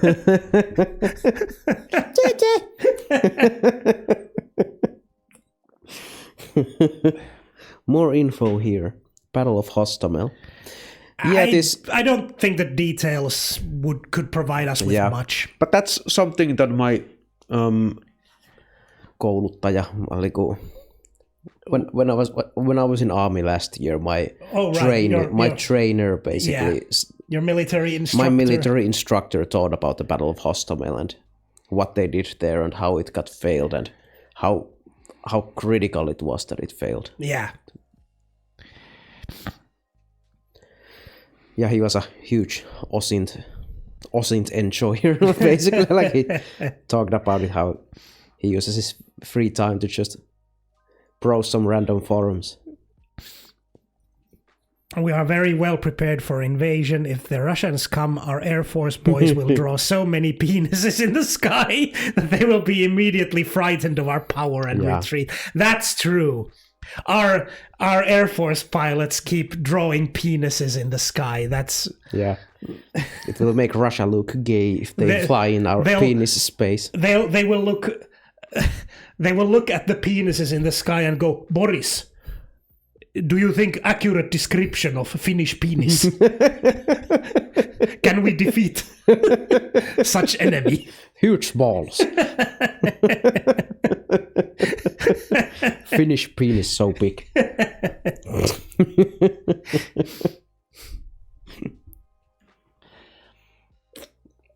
More info here. Battle of Hostomel. Yeah, I don't think the details could provide us with much. But that's something that my kouluttaja, when I was in army last year, my trainer basically, your military instructor. My military instructor taught about the Battle of Hostomel and what they did there and how it got failed and how critical it was that it failed. Yeah. Yeah, he was a huge Osint enjoyer, basically. Like he talked about it, how he uses his free time to just browse some random forums. We are very well prepared for invasion. If the Russians come, our Air Force boys will draw so many penises in the sky that they will be immediately frightened of our power and retreat. That's true. Our Air Force pilots keep drawing penises in the sky. It will make Russia look gay if they fly in our penis space. They will look at the penises in the sky and go, Boris, do you think accurate description of Finnish penis? Can we defeat such enemy? Huge balls. Finnish penis so big.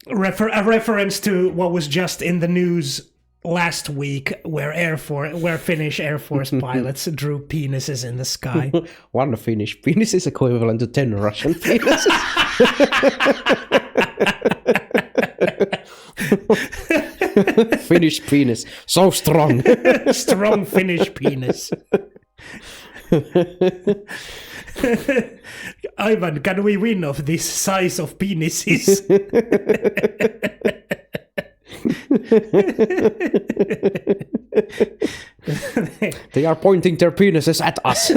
A reference to what was just in the news last week, where Finnish Air Force pilots drew penises in the sky. One Finnish penis is equivalent to 10 Russian penises. Finnish penis, so strong. Strong Finnish penis. Ivan, can we win of this size of penises? They are pointing their penises at us.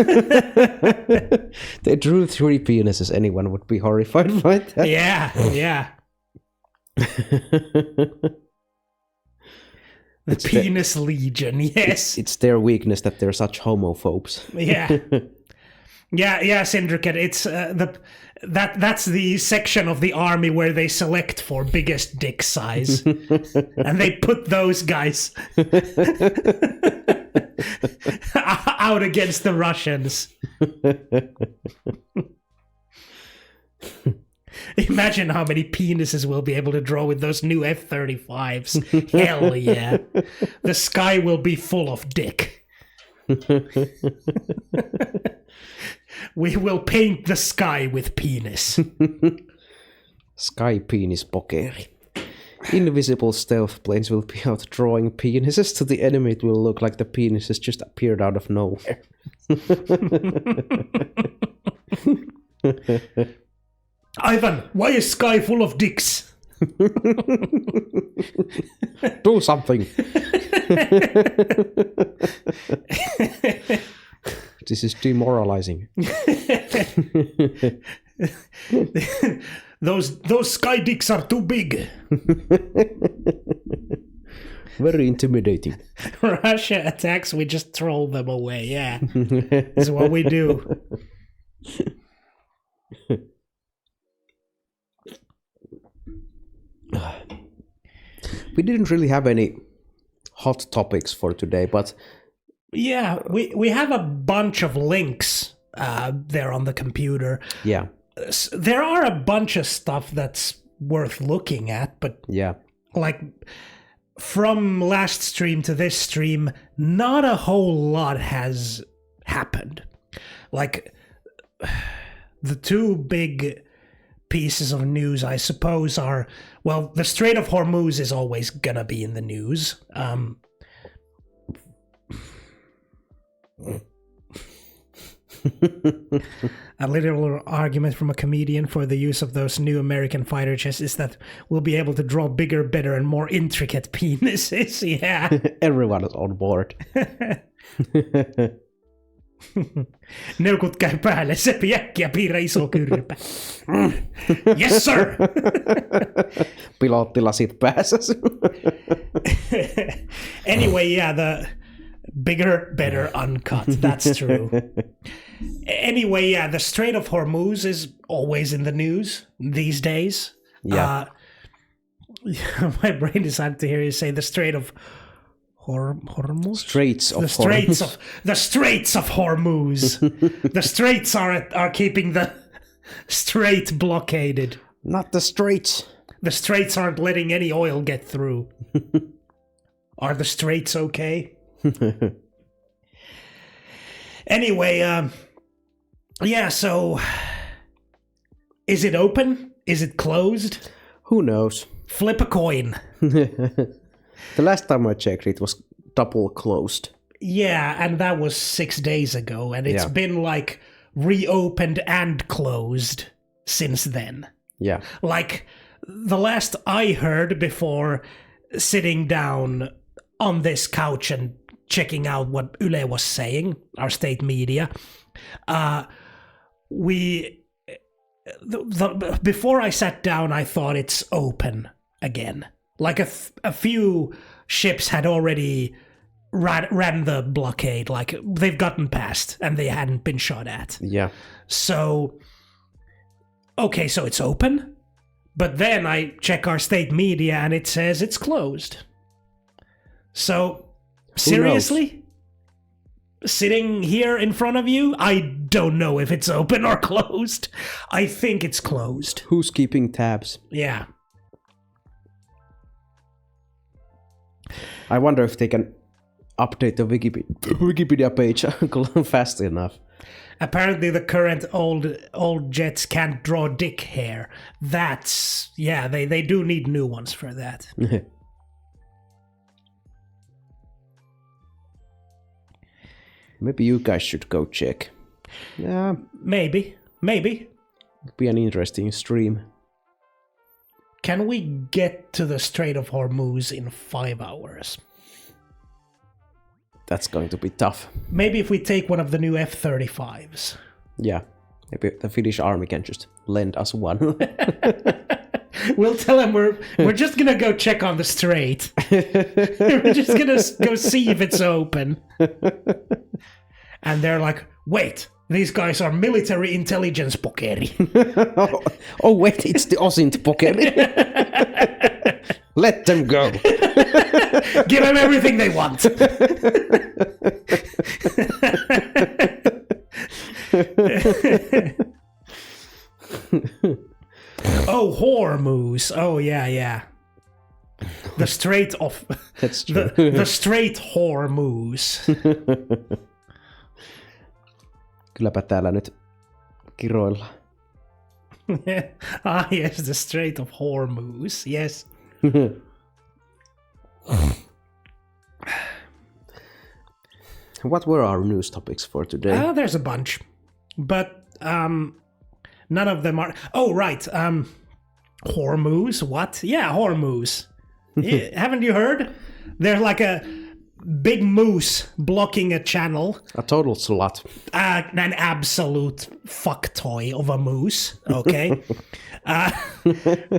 They drew 3 penises. Anyone would be horrified by that. Yeah. The penis legion, yes. It's their weakness that they're such homophobes. Yeah, Syndicate. It's that's the section of the army where they select for biggest dick size, and they put those guys out against the Russians. Imagine how many penises we'll be able to draw with those new F-35s. Hell yeah. The sky will be full of dick. We will paint the sky with penis. Sky penis pokeri. Invisible stealth planes will be out drawing penises to the enemy. It will look like the penises just appeared out of nowhere. Ivan, why is sky full of dicks? Do something. This is demoralizing. Those sky dicks are too big. Very intimidating. Russia attacks, we just throw them away. Yeah, that's what we do. We didn't really have any hot topics for today, but yeah, we have a bunch of links there on the computer. Yeah. There are a bunch of stuff that's worth looking at, but yeah, like from last stream to this stream, not a whole lot has happened. Like the two big pieces of news, I suppose, are, well, the Strait of Hormuz is always gonna be in the news. A literal argument from a comedian for the use of those new American fighter jets is that we'll be able to draw bigger, better, and more intricate penises. Yeah. Everyone is on board. Neukut käy päälle, sepi äkkiä piirrä iso kyrpä. Yes, sir! Pilottilasit päässä. Anyway, yeah, the bigger, better, uncut. That's true. Anyway, yeah, the Strait of Hormuz is always in the news these days. Yeah. My brain decided to hear you say the Strait of Hormuz? Straits of Hormuz. The Straits of Hormuz. The Straits are keeping the Strait blockaded. Not the Straits. The Straits aren't letting any oil get through. Are the Straits okay? Anyway, yeah, so is it open? Is it closed? Who knows? Flip a coin. The last time I checked, it was double closed. Yeah, and that was 6 days ago, and it's been like reopened and closed since then. Yeah. Like the last I heard before sitting down on this couch and checking out what Yle was saying, our state media, before I sat down, I thought it's open again. Like a few ships had already ran the blockade, like they've gotten past and they hadn't been shot at. Yeah. So, okay, so it's open, but then I check our state media and it says it's closed. So, seriously? Sitting here in front of you, I don't know if it's open or closed. I think it's closed. Who's keeping tabs? Yeah. I wonder if they can update the Wikipedia page fast enough. Apparently the current old jets can't draw dick hair. That's... yeah, they do need new ones for that. Maybe you guys should go check. Yeah. Maybe. It'd be an interesting stream. Can we get to the Strait of Hormuz in 5 hours? That's going to be tough. Maybe if we take one of the new F-35s. Yeah. Maybe the Finnish army can just lend us one. We'll tell them we're just gonna go check on the strait. We're just gonna go see if it's open. And they're like, wait, these guys are military intelligence pokeri. Oh wait, it's the OSINT pokeri. Let them go. Give them everything they want. Oh, Hormuz. Oh, yeah. The Strait of... That's true. the Strait Hormuz. Kylläpä täällä nyt kiroilla. Yes, the Strait of Hormuz. Yes. What were our news topics for today? There's a bunch. But none of them are... Oh, right. Hormuz? What? Yeah, Hormuz. Haven't you heard? There's like a big moose blocking a channel. A total slut. An absolute fuck toy of a moose, okay?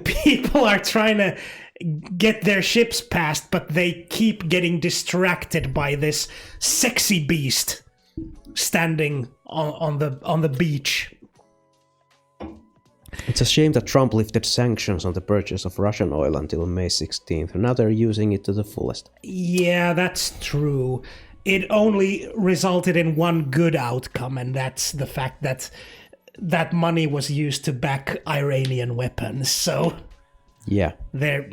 People are trying to get their ships past, but they keep getting distracted by this sexy beast standing on the beach. It's a shame that Trump lifted sanctions on the purchase of Russian oil until May 16th. Now they're using it to the fullest. Yeah, that's true. It only resulted in one good outcome, and that's the fact that that money was used to back Iranian weapons. So, yeah, there.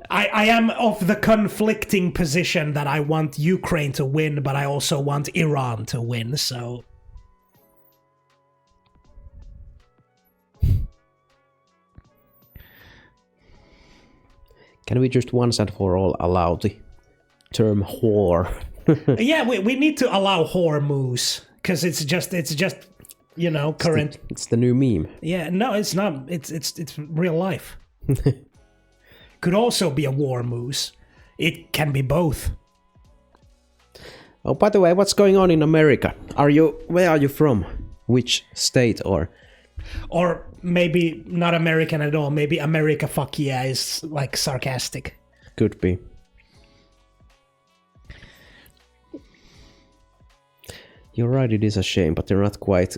I am of the conflicting position that I want Ukraine to win, but I also want Iran to win. So. Can we just once and for all allow the term whore? Yeah, we need to allow Hormuz because it's just current. It's the new meme. Yeah, no, it's not. It's real life. Could also be a war moose. It can be both. Oh, by the way, what's going on in America? Where are you from? Which state or maybe not American at all. Maybe America fuck yeah is like sarcastic. Could be. You're right, it is a shame, but they're not quite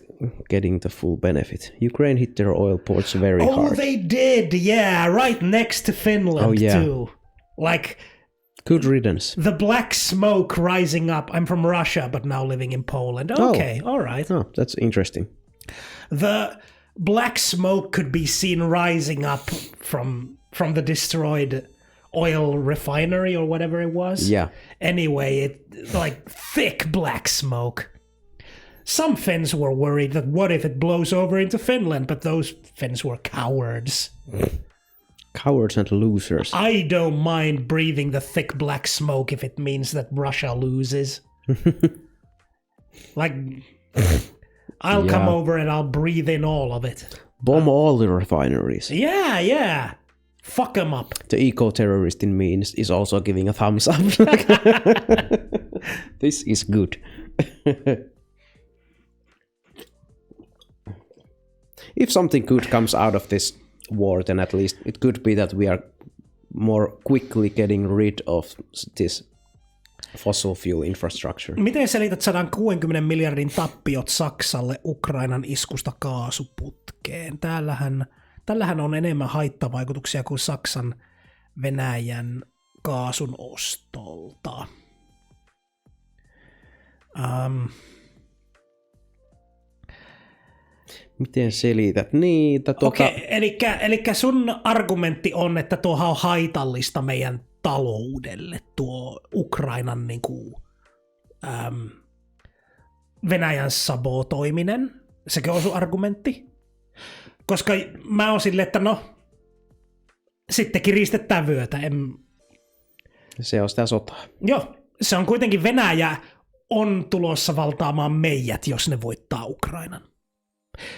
getting the full benefit. Ukraine hit their oil ports very hard. Oh, they did, yeah, right next to Finland, too. Like... Good riddance. The black smoke rising up. I'm from Russia, but now living in Poland. Okay, all right. Oh, that's interesting. The black smoke could be seen rising up from the destroyed oil refinery or whatever it was. Yeah. Anyway, it like thick black smoke. Some Finns were worried that what if it blows over into Finland, but those Finns were cowards. Cowards and losers. I don't mind breathing the thick black smoke if it means that Russia loses. Like, I'll come over and I'll breathe in all of it. Bomb all the refineries. Yeah. Fuck them up. The eco-terrorist in me is also giving a thumbs up. This is good. If something good comes out of this war, then at least it could be that we are more quickly getting rid of this fossil fuel infrastructure. Miten selität 160 miljardin tappiot Saksalle Ukrainan iskusta kaasuputkeen? Tällähän on enemmän haittavaikutuksia kuin Saksan Venäjän kaasun ostolta. Miten selität niitä? Okei, elikkä sun argumentti on, että tuohan on haitallista meidän taloudelle, tuo Ukrainan Venäjän sabotoiminen. Sekö on sun argumentti? Koska mä oon silleen, että no, sitten kiristetään vyötä. Se on sitä sotaa. Joo, se on kuitenkin Venäjä on tulossa valtaamaan meidät, jos ne voittaa Ukrainan.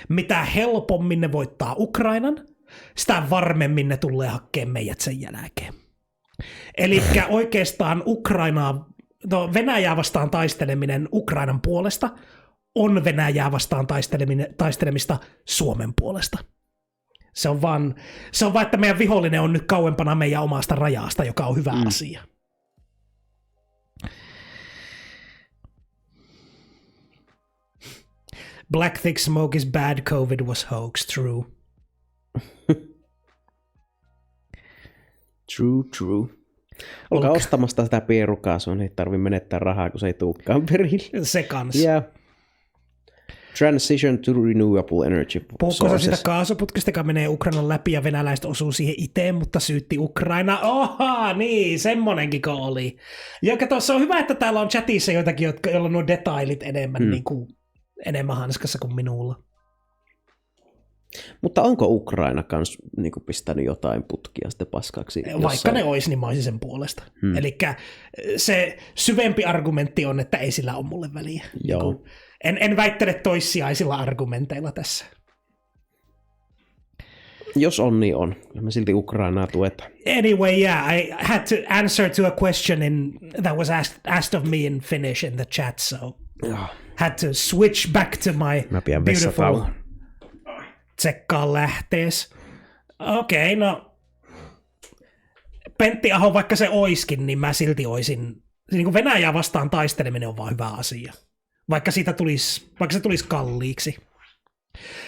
Mitä helpommin ne voittaa Ukrainan, sitä varmemmin ne tulee hakemaan meidät sen jälkeen. Elikkä oikeastaan Venäjää vastaan taisteleminen Ukrainan puolesta on Venäjää vastaan taistelemista Suomen puolesta. Se on vaan, että meidän vihollinen on nyt kauempana meidän omasta rajasta, joka on hyvä asia. Black thick smoke is bad, COVID was hoax, true. True. Olkaa ostamasta sitä pierukaa, sun ei tarvi menettää rahaa, kun se ei tulekaan perille. Se kans. Yeah. Transition to renewable energy Puhutko sä sitä sources. kaasuputkesta, joka menee Ukrainan läpi ja venäläiset osuu siihen itse, mutta syytti Ukraina? Oha, niin, semmonenkin oli. Ja kato, se on hyvä, että täällä on chatissa joitakin, joilla on nuo detailit enemmän, niin kuin, enemmän hanskassa kuin minulla. Mutta onko Ukraina kans niinku pistänyt jotain putkia sitten paskaksi? Vaikka ne olisi, niin mä olisin sen puolesta. Elikkä se syvempi argumentti on, että ei sillä ole mulle väliä. Joo. Niin en väittele toissijaisilla argumenteilla tässä. Jos on, niin on. Me silti Ukrainaa tuetaan. Anyway, yeah, I had to answer to a question that was asked of me in Finnish in the chat, so had to switch back to my Mä pidän beautiful vessatauon. tsekkaa lähtees. Okei, no Pentti Aho, vaikka se oiskin, niin mä silti oisin, niin kuin Venäjää vastaan taisteleminen on vaan hyvä asia. Vaikka se tulisi kalliiksi.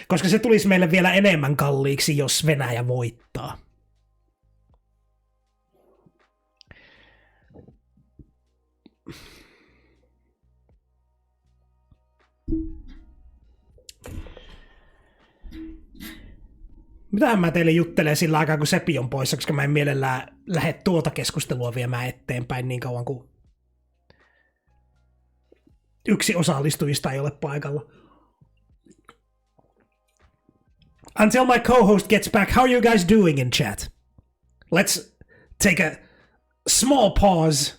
Koska se tulisi meille vielä enemmän kalliiksi, jos Venäjä voittaa. Mitähän mä teille juttelen sillä aikaa, kun Sepi on poissa, koska mä en mielellään lähde tuota keskustelua viemään eteenpäin niin kauan kuin yksi osallistujista ei ole paikalla. Until my co-host gets back, how are you guys doing in chat? Let's take a small pause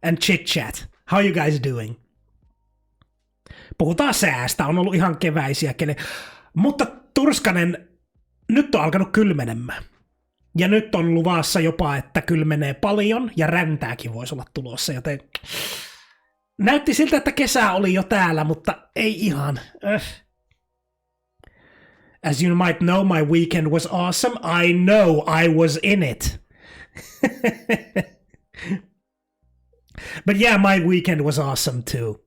and chit-chat. How are you guys doing? Puhutaan säästä, on ollut ihan keväisiä. Mutta Turskanen, nyt on alkanut kylmenemään. Ja nyt on luvassa jopa, että kylmenee paljon ja räntääkin voisi olla tulossa, joten näytti siltä, että kesä oli jo täällä, mutta ei ihan. As you might know, my weekend was awesome. I know I was in it. But yeah, my weekend was awesome too.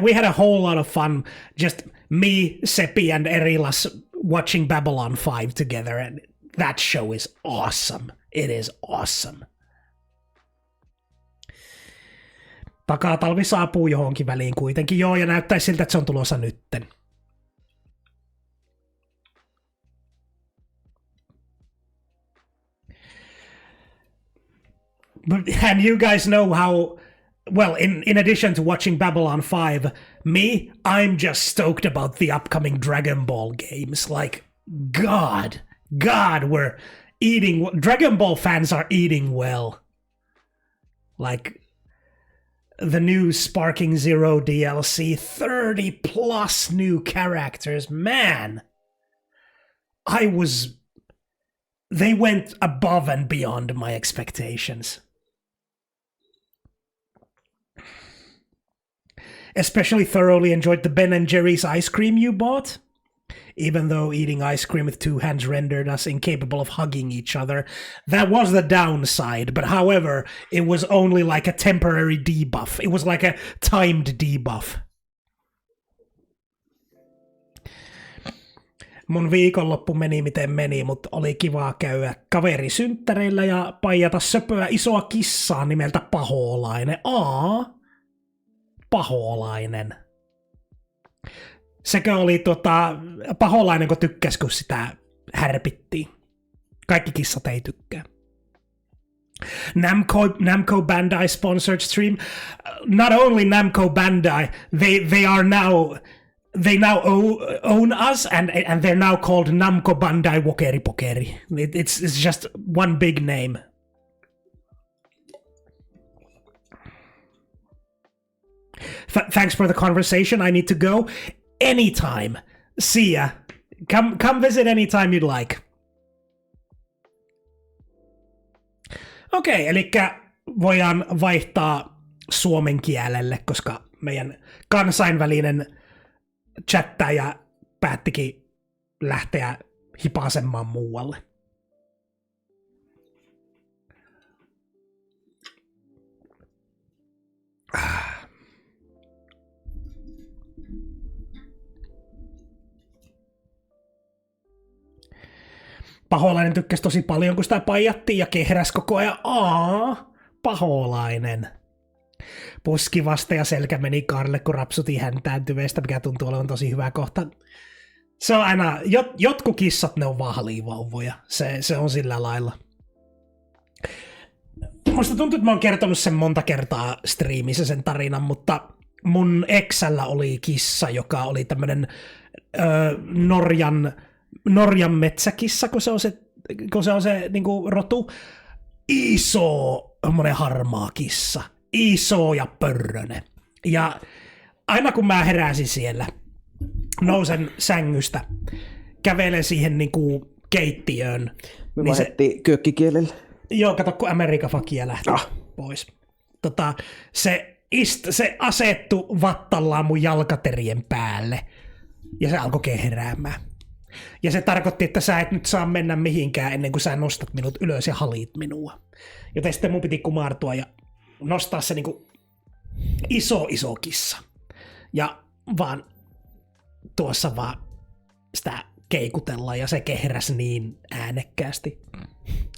We had a whole lot of fun. Just me, Seppi, and Erilas watching Babylon 5 together, and that show is awesome. It is awesome. Takatalvi saapuu johonkin väliin kuitenkin. Joo, ja näyttäisi siltä, että se on tulossa nytten. And you guys know how, well, in addition to watching Babylon 5, I'm just stoked about the upcoming Dragon Ball games. Like, God, we're eating, Dragon Ball fans are eating well. Like, the new Sparking Zero DLC, 30 plus new characters, man. They went above and beyond my expectations. Especially thoroughly enjoyed the Ben & Jerry's ice cream you bought. Even though eating ice cream with two hands rendered us incapable of hugging each other. That was the downside, but however, it was only like a temporary debuff. It was like a timed debuff. Mun viikonloppu meni miten meni, mutta oli kivaa käydä kaverisynttäreillä ja paijata söpöä isoa kissaa nimeltä Paholainen. Paholainen. Sekö oli Paholainen, kun tykkäs, kun sitä härpittiin. Kaikki kissat ei tykkää. Namco Bandai sponsored stream. Not only Namco Bandai, they now own us, and they're now called Namco Bandai Wokeripokeri. It's just one big name. Thanks for the conversation. I need to go. Anytime. See ya. Come visit anytime you'd like. Okei, eli voidaan vaihtaa suomen kielelle, koska meidän kansainvälinen chattaja päättikin lähteä hipasemaan muualle. Paholainen tykkäsi tosi paljon, kun sitä paijattiin ja kehräsi koko ajan. Paholainen. puski vasta ja selkä meni Karle, kun rapsutin häntään tyvestä, mikä tuntuu olevan tosi hyvä kohta. Se on aina, jotkut kissat, ne on vahliivauvoja. Se on sillä lailla. Musta tuntuu, että mä oon kertonut sen monta kertaa striimissä sen tarinan, mutta mun exällä oli kissa, joka oli tämmönen Norjan metsäkissa, kun se on se niinku rotu. Iso, monen harmaa kissa. Iso ja pörrönen. Ja aina kun mä heräsin siellä, nousen sängystä, kävelen siihen niinku keittiöön. Me niin vaihdettiin kökkikielelle. Joo, kato, kun Amerikan fakia lähti pois. Se asettu vattallaan mun jalkaterien päälle ja se alkoi kehräämään. Ja se tarkoitti, että sä et nyt saa mennä mihinkään ennen kuin sä nostat minut ylös ja halit minua. Joten sitten mun piti kumartua ja nostaa se niinku iso kissa. Ja vaan tuossa vaan sitä keikutella ja se kehräsi niin äänekkäästi.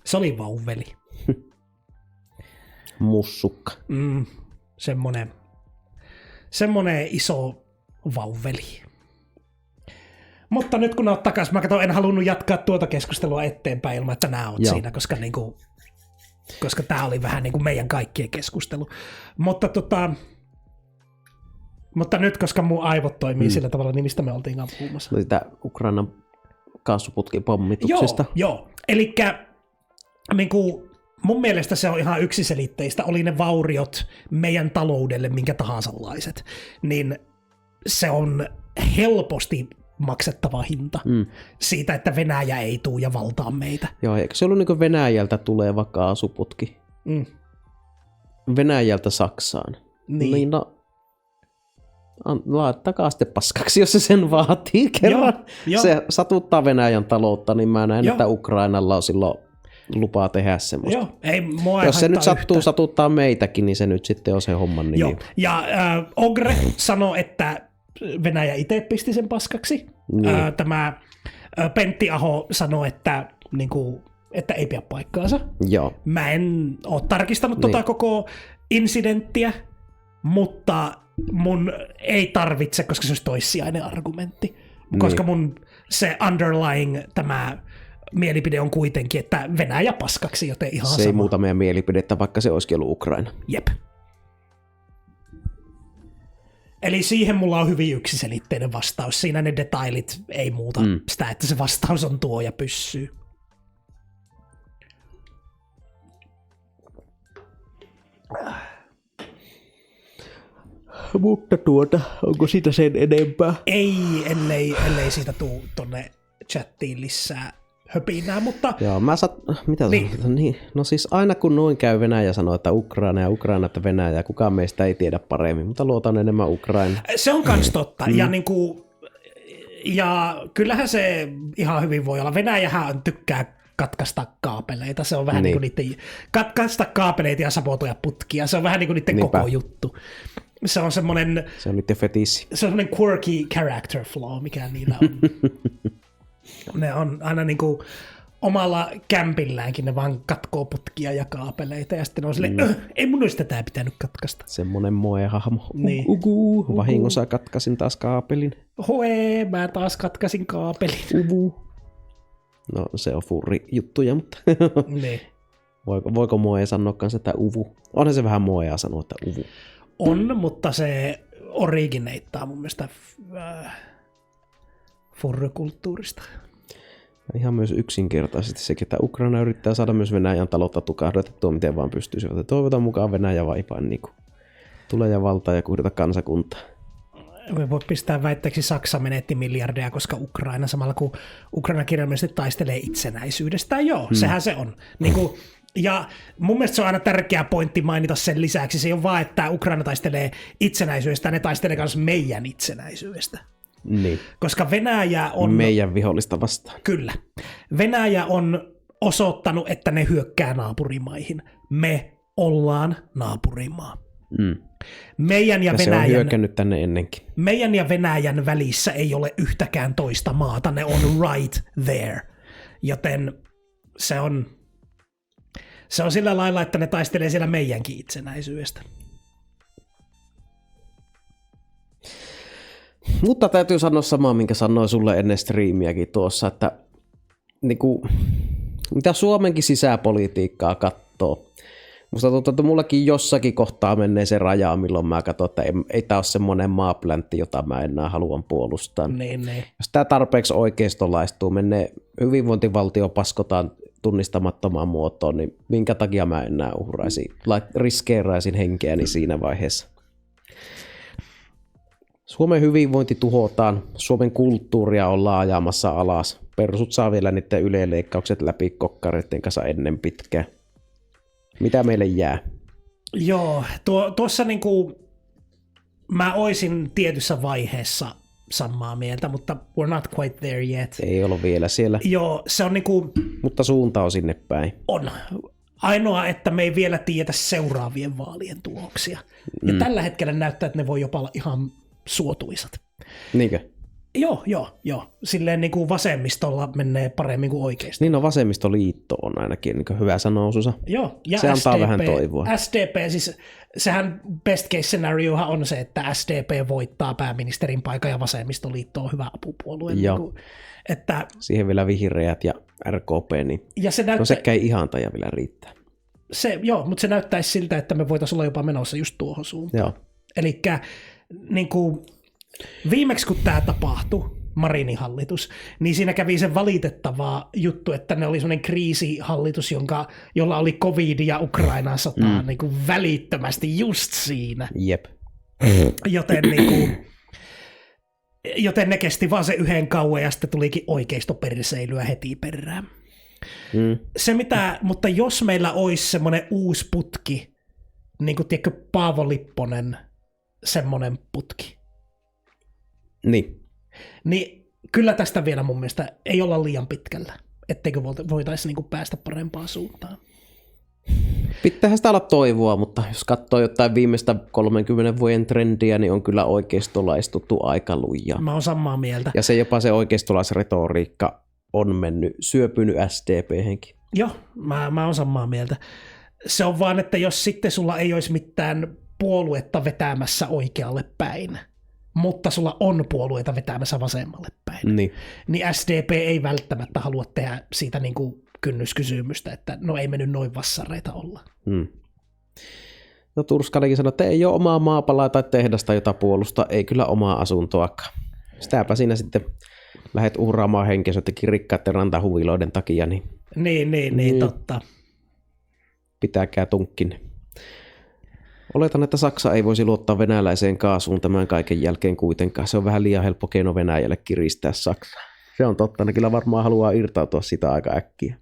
Se oli vauveli. Mussukka. Semmonen iso vauveli. Mutta nyt kun oot takas, mä en halunnut jatkaa tuota keskustelua eteenpäin ilman, että nää oot siinä, koska tää oli vähän niin kuin meidän kaikkien keskustelu. Mutta nyt, koska mun aivot toimii sillä tavalla, niin mistä me oltiinkaan puhumassa? Sitä Ukrainan kaasuputkipomituksesta. Joo. Elikkä niinku, mun mielestä se on ihan yksiselitteistä. Oli ne vauriot meidän taloudelle minkä tahansalaiset, niin se on helposti maksettava hinta siitä, että Venäjä ei tuu ja valtaa meitä. Joo, eikö se ollut niin kuin Venäjältä tuleva kaasuputki? Venäjältä Saksaan. Niin no, laittakaa sitten paskaksi, jos se sen vaatii kerran. Joo. Se satuttaa Venäjän taloutta, niin mä näen, että Ukrainalla on silloin lupaa tehdä semmoista. Joo, ei mua jos se nyt satuttaa meitäkin, niin se nyt sitten on se homman nimi. Joo, ja Ogre sanoi, että Venäjä itse pisti sen paskaksi. Tämä Pentti Aho sanoi, että, että ei pidä paikkaansa. Joo. Mä en ole tarkistanut tota koko incidenttiä, mutta mun ei tarvitse, koska se olisi toissijainen argumentti. Koska mun se underlying tämä mielipide on kuitenkin, että Venäjä paskaksi, joten ihan se sama. ei muuta meidän mielipidettä, vaikka se olisikin ollut Ukraina. Jep. Eli siihen mulla on hyvin yksiselitteinen vastaus. Siinä ne detailit ei muuta sitä, että se vastaus on tuo ja pyssyy. Mutta onko siitä sen enempää? Ei, ellei siitä tuu tonne chattiin lisää höpinää, mutta... Joo, niin. No siis aina kun noin käy, Venäjä sanoo, että Ukraina ja Ukraina, että Venäjä, kukaan meistä ei tiedä paremmin, mutta luotan enemmän Ukraina. Se on kans totta, ja kyllähän se ihan hyvin voi olla. Venäjähän tykkää katkaista kaapeleita, se on vähän niin kuin niiden... Katkaista kaapeleita ja sabotoja putkia, se on vähän niin kuin niiden koko juttu. Se on semmoinen... Se on niiden fetissi. Se on semmoinen quirky character flaw, mikä niillä on. Ne on aina niinku omalla kämpilläänkin, ne vaan katkoo putkia ja kaapeleita, ja sitten on silleen, ei mun olisi tätä pitänyt katkaista. Semmonen moe-hahmo. Niin. Vahingossa katkasin taas kaapelin. Hoe, mä taas katkasin kaapelin. No se on furri juttuja, mutta niin. Voiko moe sanoa kanssa, että uvu? Onhan se vähän moea sanoa, että uvu. On, mutta se originateaa mun mielestä furrykulttuurista. Ihan myös yksinkertaisesti sekin, että Ukraina yrittää saada myös Venäjän taloutta tukahdutettua, miten vaan pystyisi. Toivotaan mukaan Venäjä vaipaan niin tulee ja valtaa ja kuhdata kansakuntaa. Me voi pistää väitteeksi Saksa menetti miljardeja, koska Ukraina samalla kun Ukraina kirjallisesti taistelee itsenäisyydestään. Joo, sehän se on. Ja mun mielestä se on aina tärkeä pointti mainita sen lisäksi. Se ei ole vaan, että Ukraina taistelee itsenäisyydestä, ne taistelee myös meidän itsenäisyydestä. Niin. Koska Venäjä on... Meidän vihollista vastaan. Kyllä. Venäjä on osoittanut, että ne hyökkää naapurimaihin. Me ollaan naapurimaa. Meidän ja Venäjän, se on hyökännyt tänne ennenkin. Meidän ja Venäjän välissä ei ole yhtäkään toista maata. Ne on right there. Joten se on sillä lailla, että ne taistelee siellä meidänkin itsenäisyydestä. Mutta täytyy sanoa samaa, minkä sanoin sulle ennen striimiäkin tuossa, että niinku, mitä Suomenkin sisäpolitiikkaa katsoo. Musta tuntuu, että mullakin jossakin kohtaa menee se raja, milloin mä katson, että ei tää ole semmoinen maapläntti, jota mä enää haluan puolustaa. Niin. Jos tää tarpeeksi oikeistolaistuu, menee hyvinvointivaltio paskotaan tunnistamattomaan muotoon, niin minkä takia mä enää riskeeraisin henkeäni siinä vaiheessa. Suomen hyvinvointi tuhotaan, Suomen kulttuuria ollaan ajamassa alas. Persut saa vielä niiden yleleikkaukset läpi kokkareiden kanssa ennen pitkään. Mitä meille jää? Joo, tuossa niinku mä oisin tietyssä vaiheessa samaa mieltä, mutta we're not quite there yet. Ei ollut vielä siellä. Joo, se on niinku... Mutta suunta on sinne päin. On. Ainoa, että me ei vielä tiedä seuraavien vaalien tuloksia. Ja tällä hetkellä näyttää, että ne voi jopa olla ihan suotuisat. Niinkö? Joo. Silleen niin kuin vasemmistolla menee paremmin kuin oikeisto. Niin vasemmistoliitto on ainakin niin hyvä sanoususa. Joo, ja se antaa SDP, vähän toivoa. SDP, siis sehän best case scenariohan on se, että SDP voittaa pääministerin paikan ja vasemmistoliitto on hyvä apupuolue. Joo. Niin kuin, että... Siihen vielä vihreät ja RKP, niin ja se no sekä ei ihan taja vielä riittää. Joo, mutta se näyttäisi siltä, että me voitaisiin olla jopa menossa just tuohon suuntaan. Joo. Elikkä niin kuin, viimeksi kun tämä tapahtui, Marinin hallitus, niin siinä kävi se valitettava juttu, että ne oli semmoinen kriisihallitus, jolla oli covid ja Ukrainan sotaa niin kuin välittömästi just siinä. Jep. Joten ne kesti vaan se yhden kauan ja sitten tulikin oikeistoperseilyä heti perään. Mutta jos meillä olisi semmoinen uusi putki, niin kuin tiedätkö Paavo Lipponen, semmoinen putki, niin kyllä tästä vielä mun mielestä ei olla liian pitkällä, etteikö voitaisiin niin kuin päästä parempaan suuntaan. Pitäähän sitä olla toivoa, mutta jos katsoo jotain viimeistä 30 vuoden trendiä, niin on kyllä oikeistolaistuttu aika lujaa. Mä oon samaa mieltä. Ja se jopa se oikeistolaisretoriikka on syöpynyt SDP-henkin. Joo, mä oon samaa mieltä. Se on vaan, että jos sitten sulla ei olisi mitään puoluetta vetämässä oikealle päin, mutta sulla on puolueita vetämässä vasemmalle päin, niin SDP ei välttämättä halua tehdä siitä niin kuin kynnyskysymystä, että no ei me nyt noin vassareita olla. No Turskanakin sanoi, että ei ole omaa maapalaa tai tehdasta, jota puolustaa, ei kyllä omaa asuntoakaan. Sitäpä siinä sitten lähdet uhraamaan henkeä jotenkin rikkaiden rantahuviloiden takia. Niin, totta. Pitäkää tunkkin. Oletan, että Saksa ei voisi luottaa venäläiseen kaasuun tämän kaiken jälkeen kuitenkaan. Se on vähän liian helppo keino Venäjälle kiristää Saksaa. Se on totta, ne kyllä varmaan haluaa irtautua sitä aika äkkiä.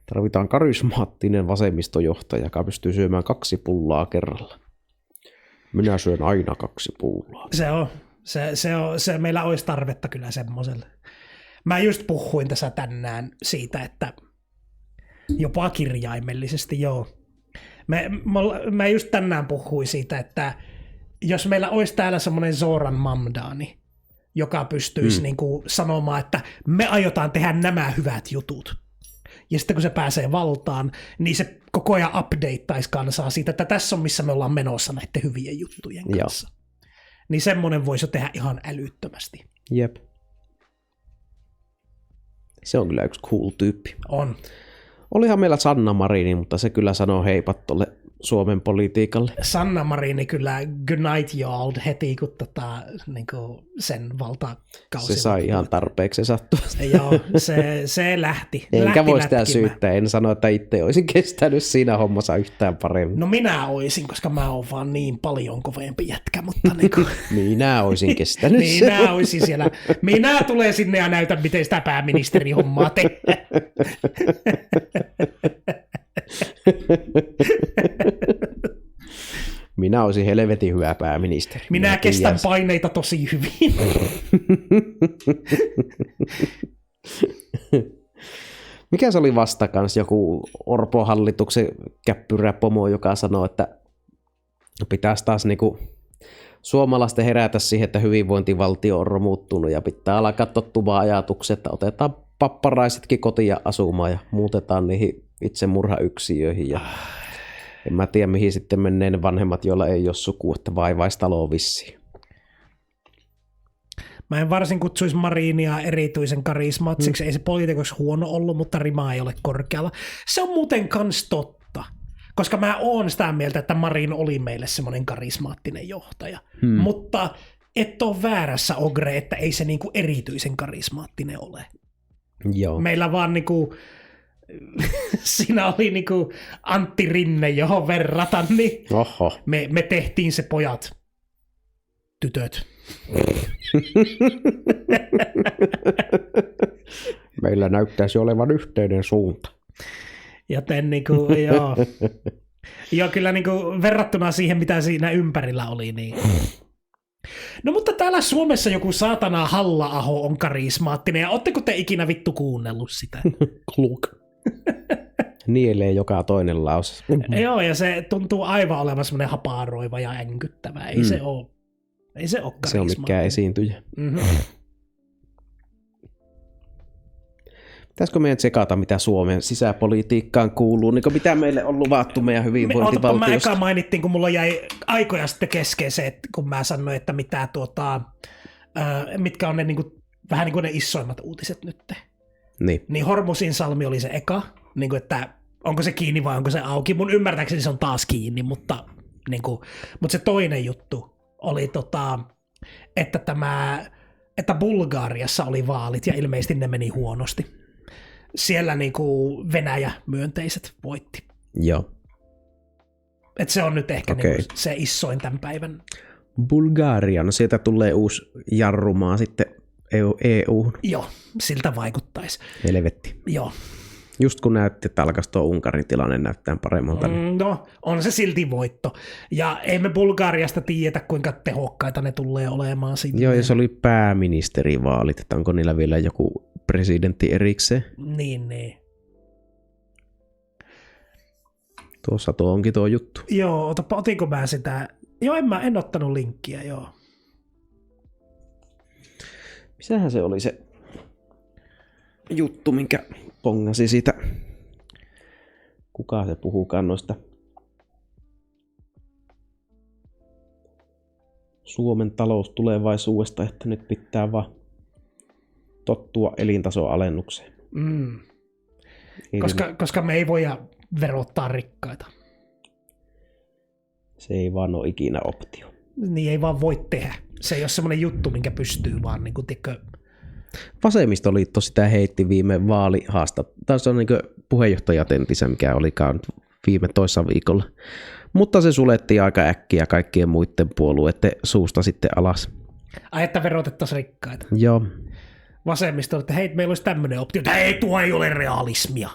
Tarvitaan karismaattinen vasemmistojohtaja, joka pystyy syömään 2 pullaa kerralla. Minä syön aina 2 pullaa. Se meillä olisi tarvetta kyllä semmoiselle. Mä just puhuin tässä tänään siitä, että jopa kirjaimellisesti joo. Mä just tänään puhuin siitä, että jos meillä olisi täällä semmoinen Zoran Mamdani, joka pystyisi niinku sanomaan, että me aiotaan tehdä nämä hyvät jutut. Ja sitten kun se pääsee valtaan, niin se koko ajan updateaisi kansaa siitä, että tässä on missä me ollaan menossa näiden hyvien juttujen kanssa. Joo. Niin semmoinen voisi jo tehdä ihan älyttömästi. Jep. Se on kyllä yksi cool tyyppi. On. Olihan meillä Sanna Marini, mutta se kyllä sanoo heipat tolle Suomen politiikalle. Sanna Marini kyllä good night y'all heti, kun niin sen valtakausi. Se sai ihan tarpeeksi sattua. Joo, se lähti. Enkä voi sitä syyttää. En sano, että itse olisin kestänyt siinä hommassa yhtään paremmin. No minä olisin, koska mä oon vaan niin paljon kovempi jätkä, mutta niin kuin... Minä olisin kestänyt minä olisin siellä. Minä tulen sinne ja näytän, miten sitä pääministerihommaa tehdään. Minä olisin helvetin hyvä pääministeri. Minä kestän paineita tosi hyvin. Mikä se oli vasta kans joku Orpo-hallituksen käppyräpomo, joka sanoi, että pitäisi taas niinku suomalaisten herätä siihen, että hyvinvointivaltio on romuttunut ja pitää alkaa tottumaan ajatukset, että otetaan papparaisetkin kotiin asumaan ja muutetaan niihin itsemurhayksiöihin. Ja en mä tiedä, mihin sitten menee ne vanhemmat, joilla ei ole sukua, että vaivaistalo vissiin. Mä en varsin kutsuisi Marinia erityisen karismaattisesti. Ei se poliitikoksi huono ollut, mutta rima ei ole korkealla. Se on muuten kans totta. Koska mä oon sitä mieltä, että Marin oli meille semmoinen karismaattinen johtaja. Mutta et ole väärässä, Ogre, että ei se niinku erityisen karismaattinen ole. Joo. Meillä vaan niinku, siinä oli niinku Antti Rinne, johon verrata, niin Oho. me tehtiin se pojat, tytöt. Meillä näyttäisi olevan yhteinen suunta. Joten niinku, joo. Joo, kyllä niinku verrattuna siihen, mitä siinä ympärillä oli, niin. No mutta täällä Suomessa joku saatana Halla-aho on karismaattinen, ja ootteko te ikinä vittu kuunnellut sitä? Kluk. Nielee joka toinen lause. Joo, ja se tuntuu aivan olevan semmoinen haparoiva ja änkyttävä. Ei se ole. Ei se ole karismaattinen. Se on mikään esiintyjä. Pitäisikö meidän tsekata, mitä Suomen sisäpolitiikkaan kuuluu, niin mitä meille on luvattu meidän hyvinvointivaltiosta? Mä eka mainittiin, kun mulla jäi aikoja sitten kesken se, että kun mä sanoin, että mitä mitkä on ne niinku, vähän niin kuin ne isoimmat uutiset nyt. Niin Hormusin salmi oli se eka, niin kuin, että onko se kiinni vai onko se auki. Mun ymmärtääkseni se on taas kiinni, mutta se toinen juttu oli, että Bulgariassa oli vaalit ja ilmeisesti ne meni huonosti. Siellä niinku Venäjä-myönteiset voitti. Joo. Et se on nyt ehkä niinku se isoin tämän päivän. Bulgaria, no sieltä tulee uusi jarrumaa sitten EU. Joo, siltä vaikuttaisi. Helvetti. Joo. Just kun näytti, että alkaisi tuo Unkarin tilanne näyttää paremmalta. No, on se silti voitto. Ja ei me Bulgariasta tiedetä, kuinka tehokkaita ne tulee olemaan sinne. Joo, ja se oli pääministerivaalit, että onko niillä vielä joku presidentti erikseen. Niin. Tuossa tuo onkin tuo juttu. Joo, otinko mä sitä? Joo, en ottanut linkkiä, joo. Missähän se oli se juttu, minkä pongasi siitä, kuka se puhukaan noista Suomen taloustulevaisuudesta, että nyt pitää vaan tottua elintason alennukseen. Koska me ei voida verottaa rikkaita. Se ei vaan ole ikinä optio. Niin ei vaan voi tehdä. Se ei ole semmoinen juttu, minkä pystyy vaan niin kuin Vasemmistoliitto sitä heitti viime taas on niin puheenjohtajatentissä, mikä olikaan viime toissa viikolla. Mutta se sulettiin aika äkkiä kaikkien muiden puolueiden suusta sitten alas. Ai, että verotettaisiin rikkaita. Joo. Vasemmisto, että hei, meillä olisi tämmöinen optio, että hei, tuo ei ole realismia.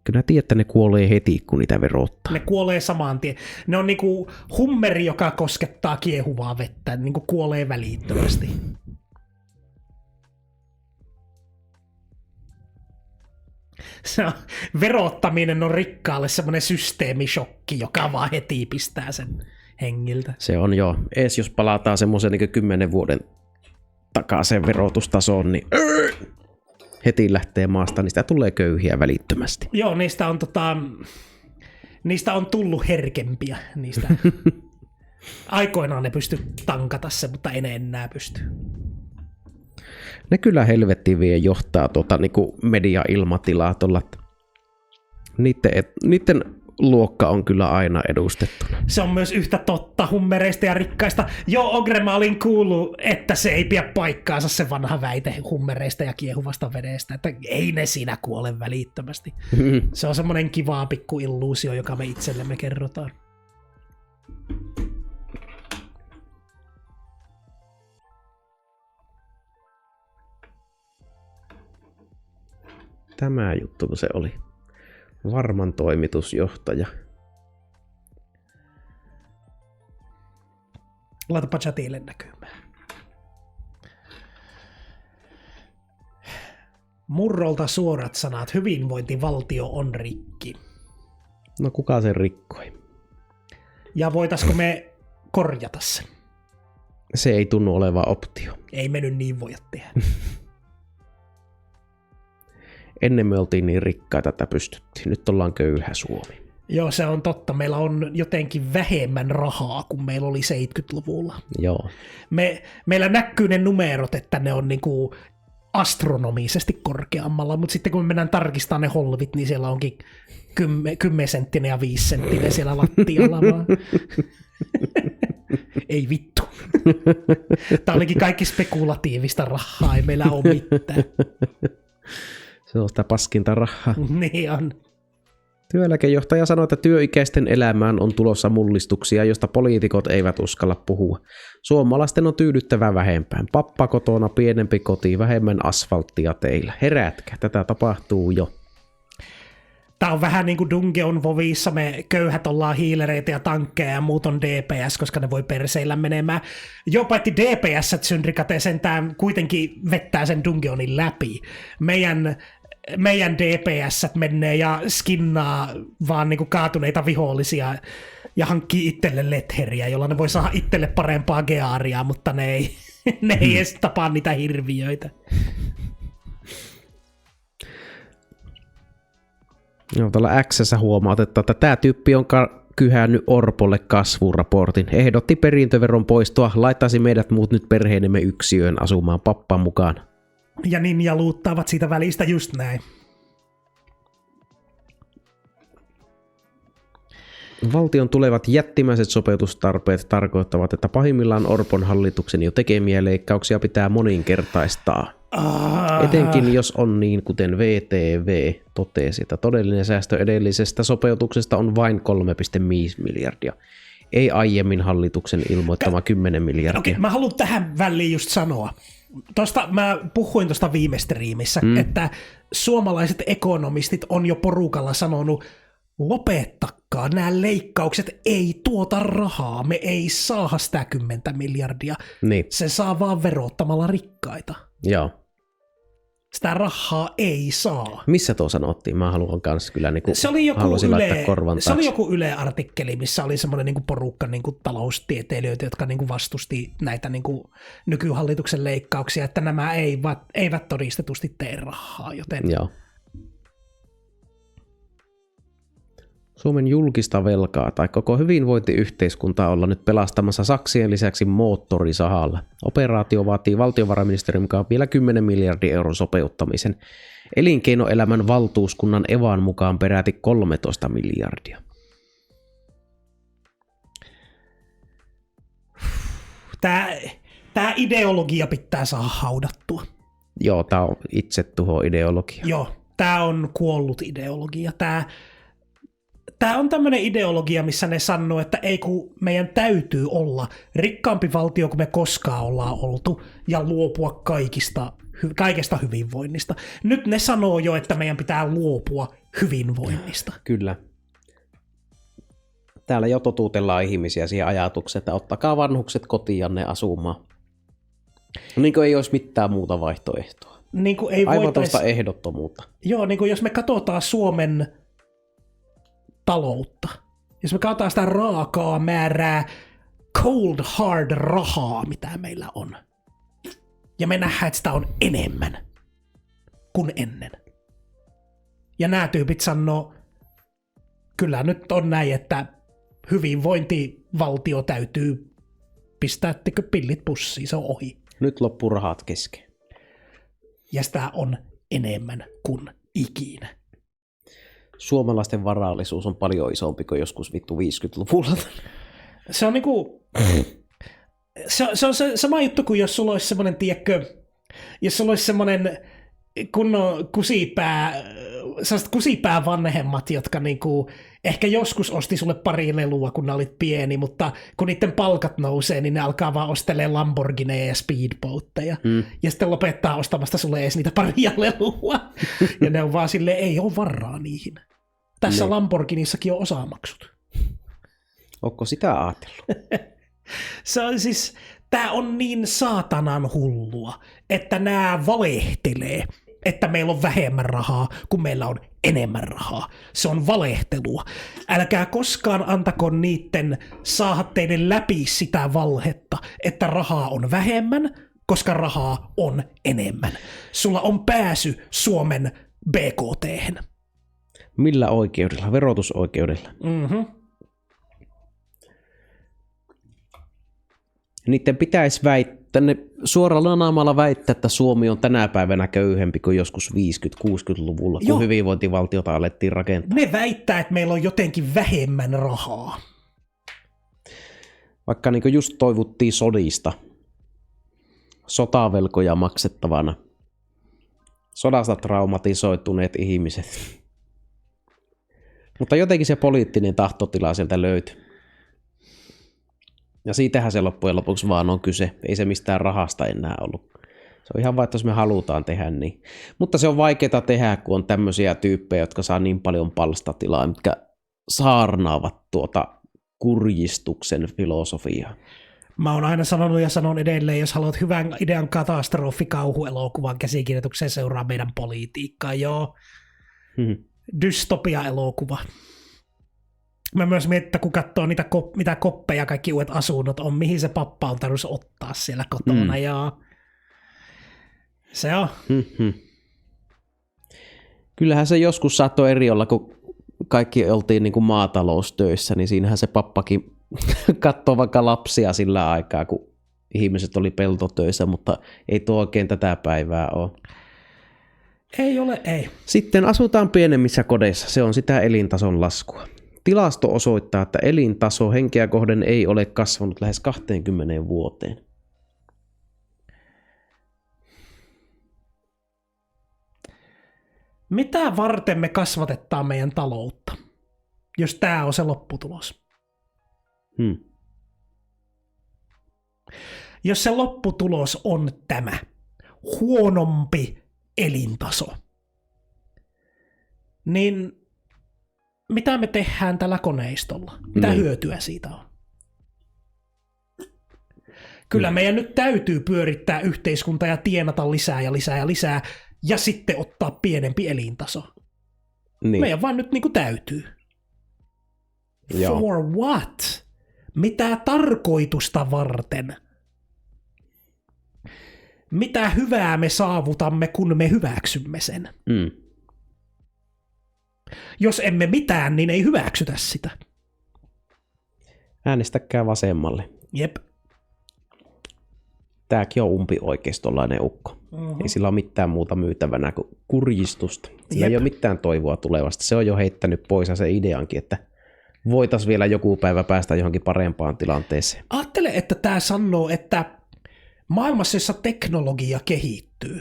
Kyllä tiedät, että ne kuolee heti, kun niitä verottaa. Ne kuolee saman tien. Ne on niinku hummeri, joka koskettaa kiehuvaa vettä, niinku kuolee välittömästi. Verottaminen on rikkaalle semmoinen systeemishokki, joka vaan heti pistää sen hengiltä. Se on joo. Ees jos palataan semmoisen niin 10 vuoden takaisin verotustasoon, niin heti lähtee maasta, niin sitä tulee köyhiä välittömästi. Joo, niistä on tullut herkempiä. Niistä. Aikoinaan ne pysty tankata se, mutta ei ne enää pysty. Ne kyllä helvettiin vie johtaa niinku media-ilmatilaa tuolla. Niiden luokka on kyllä aina edustettuna. Se on myös yhtä totta hummereista ja rikkaista. Joo, Ogre, mä olin kuullut, että se ei pidä paikkaansa se vanha väite hummereista ja kiehuvasta vedestä, että ei ne siinä kuole välittömästi. Se on semmoinen kivaa pikku illuusio, joka me itsellemme kerrotaan. Tämä juttu, kun se oli Varman toimitusjohtaja. Laitapa chatille näkymään. Murrolta suorat sanat. Hyvinvointivaltio on rikki. No kuka sen rikkoi? Ja voitaisiko me korjata sen? Se ei tunnu olevan optio. Ei me nyt niin voida tehdä. Ennen me oltiin niin rikkaita, että pystyttiin. Nyt ollaan köyhä Suomi. Joo, se on totta. Meillä on jotenkin vähemmän rahaa kuin meillä oli 70-luvulla. Joo. Meillä näkyy ne numerot, että ne on niinku astronomisesti korkeammalla, mutta sitten kun me mennään tarkistamaan ne holvit, niin siellä onkin 10 senttinen ja 5 senttinen siellä lattialla vaan. Ei vittu. Tämä olikin kaikki spekulatiivista rahaa, ei meillä ole mitään. Se on sitä paskinta rahaa. Niin on. Työeläkejohtaja sanoi, että työikäisten elämään on tulossa mullistuksia, josta poliitikot eivät uskalla puhua. Suomalaisten on tyydyttävä vähempään. Pappa kotona, pienempi koti, vähemmän asfalttia teillä. Herätkä, tätä tapahtuu jo. Tämä on vähän niin kuin Dungeon Vovissa, me köyhät ollaan hiilereitä ja tankkeja ja muut on DPS, koska ne voi perseillä menemään. Jopa että DPS-syndikate sentään kuitenkin vettää sen Dungeonin läpi. Meidän DPS menee ja skinnaa vaan niinku kaatuneita vihollisia ja hankkii itselle letheriä, jolla ne voi saada itselle parempaa gearia, mutta ne ei edes tapaa niitä hirviöitä. Joo, tuolla X:ssä huomaat, että tämä tyyppi on kyhännyt Orpolle kasvuraportin. Ehdotti perintöveron poistoa, laittaisi meidät muut nyt perheenemme yksiöön asumaan pappan mukaan. Ja ninja luuttaavat siitä välistä just näin. Valtion tulevat jättimäiset sopeutustarpeet tarkoittavat, että pahimmillaan Orpon hallituksen jo tekemiä leikkauksia pitää moninkertaistaa. Etenkin jos on niin, kuten VTV totesi, että todellinen säästö edellisestä sopeutuksesta on vain 3,5 miljardia. Ei aiemmin hallituksen ilmoittama 10 miljardia. Okei, mä haluan tähän väliin just sanoa. Mä puhuin tuosta viime striimissä, että suomalaiset ekonomistit on jo porukalla sanonut, lopettakaa, nämä leikkaukset ei tuota rahaa, me ei saa sitä 10 miljardia. Niin. Se saa vaan verottamalla rikkaita. Joo. Sitä rahaa ei saa. Missä tuo sanottiin? Mä haluan kanssa kyllä se oli joku laittaa korvan taakse. Se oli joku Yle-artikkeli, missä oli semmoinen niinku porukka niinku taloustieteilijöitä, jotka niinku vastusti näitä niinku nykyhallituksen leikkauksia, että nämä eivät todistetusti tee rahaa, joten... Joo. Suomen julkista velkaa tai koko hyvinvointiyhteiskuntaa olla nyt pelastamassa saksien lisäksi moottorisahalla. Operaatio vaatii valtiovarainministeriön mukaan vielä 10 miljardin euron sopeuttamisen. Elinkeinoelämän valtuuskunnan Evan mukaan peräti 13 miljardia. Tämä ideologia pitää saada haudattua. Joo, tämä on itsetuho-ideologia. Joo, tämä on kuollut ideologia. Tämä on tämmöinen ideologia, missä ne sanoo, että ei kun meidän täytyy olla rikkaampi valtio kuin me koskaan ollaan oltu ja luopua kaikesta hyvinvoinnista. Nyt ne sanoo jo, että meidän pitää luopua hyvinvoinnista. Kyllä. Täällä jo totuutellaan ihmisiä siihen ajatukseen, että ottakaa vanhukset kotianne asumaan. Niin kuin ei olisi mitään muuta vaihtoehtoa. Niin kuin ei aivan tuosta ehdottomuutta. Joo, niin kuin jos me katsotaan Suomen taloutta, jos me katsotaan sitä raakaa määrää cold hard rahaa, mitä meillä on, ja me nähdään, että sitä on enemmän kuin ennen. Ja nämä tyypit sanoo, kyllä nyt on näin, että hyvinvointivaltio täytyy pistää pillit pussiin, se on ohi. Nyt loppuu rahat kesken. Ja sitä on enemmän kuin ikinä. Suomalaisten varallisuus on paljon isompi kuin joskus vittu 50-luvulla. Se on niinku... Se on se sama juttu kuin jos sulla olisi semmoinen, tiedätkö, jos sulla olisi semmoinen kunnon kusipää vanhemmat, jotka niinku ehkä joskus osti sulle pari lelua, kun ne olit pieni, mutta kun niiden palkat nousee, niin ne alkaa vaan ostelemaan Lamborghineja ja speedboatteja. Ja sitten lopettaa ostamasta sulle edes niitä paria lelua. Ja ne on vaan silleen, ei ole varaa niihin. Tässä Lamborghinissakin on osamaksut. Onko sitä ajatellut? Se on siis, tää on niin saatanan hullua, että nämä valehtelee, että meillä on vähemmän rahaa, kun meillä on enemmän rahaa. Se on valehtelua. Älkää koskaan antako niitten saada teille läpi sitä valhetta, että rahaa on vähemmän, koska rahaa on enemmän. Sulla on pääsy Suomen BKT:hen. Millä oikeudella? Verotusoikeudella. Mm-hmm. Niiden pitäisi väittää, ne suoralla naamalla väittää, että Suomi on tänä päivänä köyhempi kuin joskus 50-60-luvulla, kun hyvinvointivaltiota alettiin rakentaa. Ne väittää, että meillä on jotenkin vähemmän rahaa. Vaikka niin just toivuttiin sodista, sotavelkoja maksettavana, sodasta traumatisoituneet ihmiset. Mutta jotenkin se poliittinen tahtotila sieltä löytyy. Ja siitähän se loppujen lopuksi vaan on kyse. Ei se mistään rahasta enää ollut. Se on ihan vain, että jos me halutaan tehdä niin. Mutta se on vaikeaa tehdä, kun on tämmöisiä tyyppejä, jotka saa niin paljon palstatilaa, mitkä saarnaavat tuota kurjistuksen filosofiaa. Mä oon aina sanonut ja sanon edelleen, jos haluat hyvän idean katastrofikauhuelokuvan käsikirjoitukseen, seuraa meidän politiikkaa. Joo. Dystopia-elokuva. Mä myös mietin, että kun katsoo niitä mitä koppeja kaikki uudet asunnot on, mihin se pappa on tarvitse ottaa siellä kotona. Ja se on. Kyllähän se joskus saattoi eri olla, kun kaikki oltiin niin kuin maataloustöissä, niin siinähän se pappakin katsoo vaikka lapsia sillä aikaa, kun ihmiset oli peltotöissä, mutta ei tuo oikein tätä päivää ole. Ei ole, ei. Sitten asutaan pienemmissä kodeissa, se on sitä elintason laskua. Tilasto osoittaa, että elintaso henkeä kohden ei ole kasvanut lähes 20 vuoteen. Mitä varten me kasvatetaan meidän taloutta, jos tämä on se lopputulos? Jos se lopputulos on tämä huonompi elintaso, niin mitä me tehdään tällä koneistolla? Mitä hyötyä siitä on? Kyllä meidän nyt täytyy pyörittää yhteiskuntaa ja tienata lisää ja lisää ja lisää, ja sitten ottaa pienempi elintaso. Niin. Meidän vaan nyt niinku täytyy. Joo. For what? Mitä tarkoitusta varten? Mitä hyvää me saavutamme, kun me hyväksymme sen? Jos emme mitään, niin ei hyväksytä sitä. Äänestäkää vasemmalle. Jep. Tääkin on umpioikeistolainen ukko. Ei sillä ole mitään muuta myytävänä kuin kurjistusta. Sillä ei ole mitään toivoa tulevasta. Se on jo heittänyt pois se ideankin, että voitaisiin vielä joku päivä päästä johonkin parempaan tilanteeseen. Ajattele, että tämä sanoo, että maailmassa, jossa teknologia kehittyy,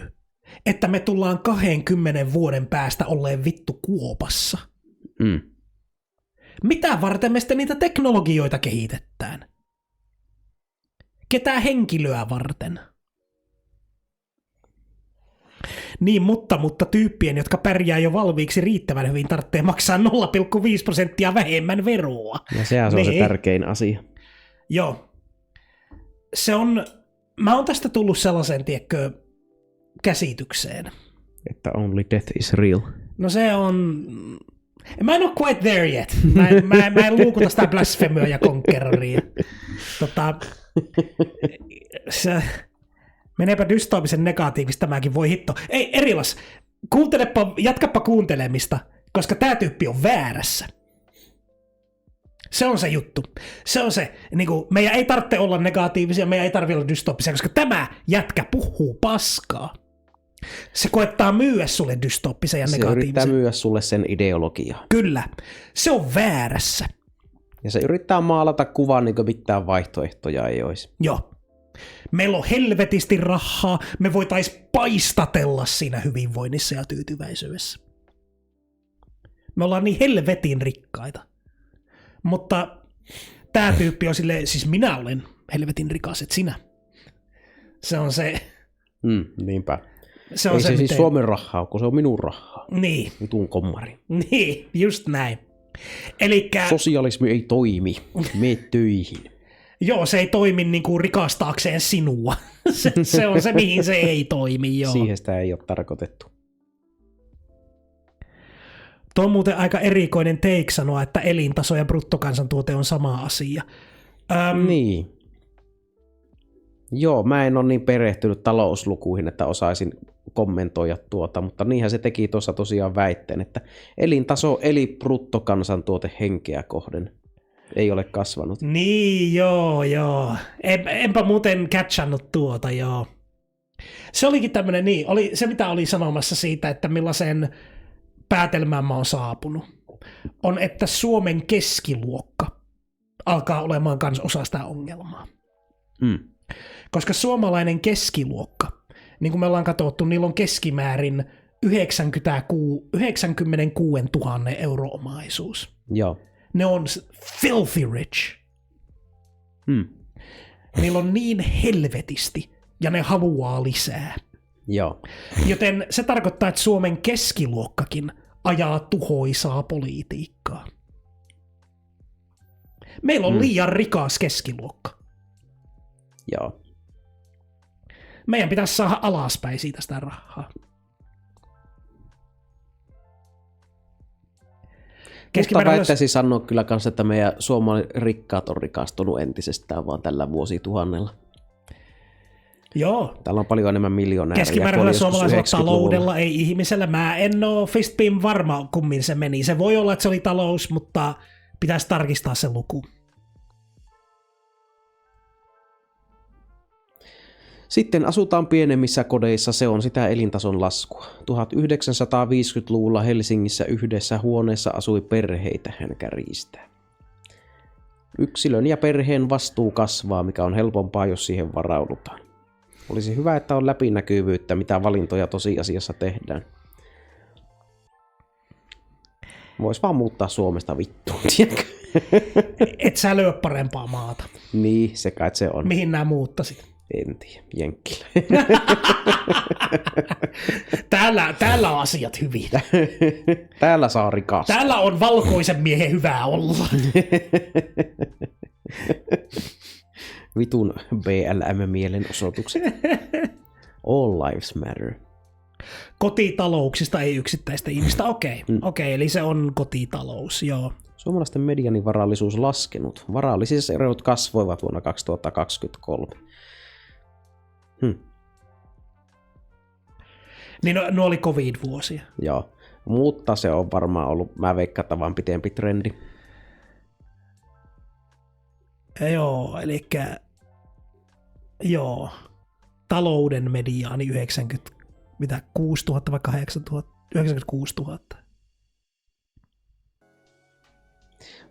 että me tullaan 20 vuoden päästä olleen vittu kuopassa. Mitä varten me sitten niitä teknologioita kehitetään? Ketään henkilöä varten? Niin, mutta tyyppien, jotka pärjää jo valmiiksi riittävän hyvin, tarvitsee maksaa 0,5% vähemmän veroa. Ja sehän on se tärkein asia. Joo. Se on, mä oon tästä tullut sellaisen, tiedätkö, käsitykseen. Että only death is real. No se on... Mä en ole quite there yet. Mä en luukuta sitä blasfemyä ja conqueroria. Meneepä dystoopisen negatiivista tämäkin, voi hitto. Ei, Erilas, jatkappa kuuntelemista, koska tää tyyppi on väärässä. Se on se juttu. Se on se, niin kuin, meidän ei tarvitse olla negatiivisia, meidän ei tarvitse olla dystooppisia, koska tämä jätkä puhuu paskaa. Se koettaa myyä sulle dystooppisen ja negatiivisen. Se yrittää myyä sulle sen ideologiaa. Kyllä. Se on väärässä. Ja se yrittää maalata kuvaa niin kuin mitään vaihtoehtoja ei olisi. Joo. Meillä on helvetisti rahaa, me voitaisiin paistatella siinä hyvinvoinnissa ja tyytyväisyydessä. Me ollaan niin helvetin rikkaita. Mutta tää tyyppi on silleen, siis minä olen helvetin rikas, et sinä. Se on se... Niinpä. Se on ei se miten... siis Suomen rahaa, kun se on minun rahaa. Niin. Vitun kommari. Niin, just näin. Elikkä... Sosialismi ei toimi. Mene töihin. Joo, se ei toimi niin kuin rikastaakseen sinua. se on se, mihin se ei toimi, joo. Siihen sitä ei ole tarkoitettu. Tuo on muuten aika erikoinen take sanoa, että elintaso ja bruttokansantuote on sama asia. Niin. Joo, mä en ole niin perehtynyt talouslukuihin, että osaisin kommentoida tuota, mutta niinhän se teki tuossa tosiaan väitteen, että elintaso eli bruttokansantuote henkeä kohden ei ole kasvanut. Niin, joo. Enpä muuten catchannut tuota, joo. Se olikin tämmöinen, niin, oli se mitä oli sanomassa siitä, että millaiseen päätelmään mä oon saapunut, on, että Suomen keskiluokka alkaa olemaan kans osa sitä ongelmaa. Koska suomalainen keskiluokka, niin kuin me ollaan katsottu, niillä on keskimäärin 96 000 euro omaisuus. Joo. Ne on filthy rich. Niillä on niin helvetisti, ja ne haluaa lisää. Joo. Joten se tarkoittaa, että Suomen keskiluokkakin ajaa tuhoisaa politiikkaa. Meillä on liian rikas keskiluokka. Joo. Meidän pitäisi saada alaspäin siitä sitä rahaa. Mutta väittäisin sanoa kyllä kanssa, että meidän suomalaiset rikkaat on rikastunut entisestään vaan tällä vuosituhannella. Joo. Täällä on paljon enemmän miljonäärejä. Keskimääräisellä suomalaisella taloudella, ei ihmisellä. Mä en ole fistbeam varma, kummin se meni. Se voi olla, että se oli talous, mutta pitäisi tarkistaa se luku. Sitten asutaan pienemmissä kodeissa, se on sitä elintason laskua. 1950-luvulla Helsingissä yhdessä huoneessa asui perheitä, hän kärjistää. Yksilön ja perheen vastuu kasvaa, mikä on helpompaa, jos siihen varaudutaan. Olisi hyvä, että on läpinäkyvyyttä, mitä valintoja tosiasiassa tehdään. Vois vaan muuttaa Suomesta vittuun, tiedätkö? Et sä lyö parempaa maata. Niin, se kai se on. Mihin nää muuttasit? En tiedä, Jenkkilä. Täällä on asiat hyvin. Täällä saa rikastua. Täällä on valkoisen miehen hyvää olla. Vitun BLM-mielenosoitukset. All lives matter. Kotitalouksista, ei yksittäistä ihmistä. Okei, eli se on kotitalous, joo. Suomalaisten medianivarallisuus laskenut. Varallisuuserot kasvoivat vuonna 2023. Niin no oli covid-vuosia. Joo, mutta se on varmaan ollut, mä veikkaan, että vaan pitempi trendi. Joo, eli talouden mediaani 96 000 vai 96 000.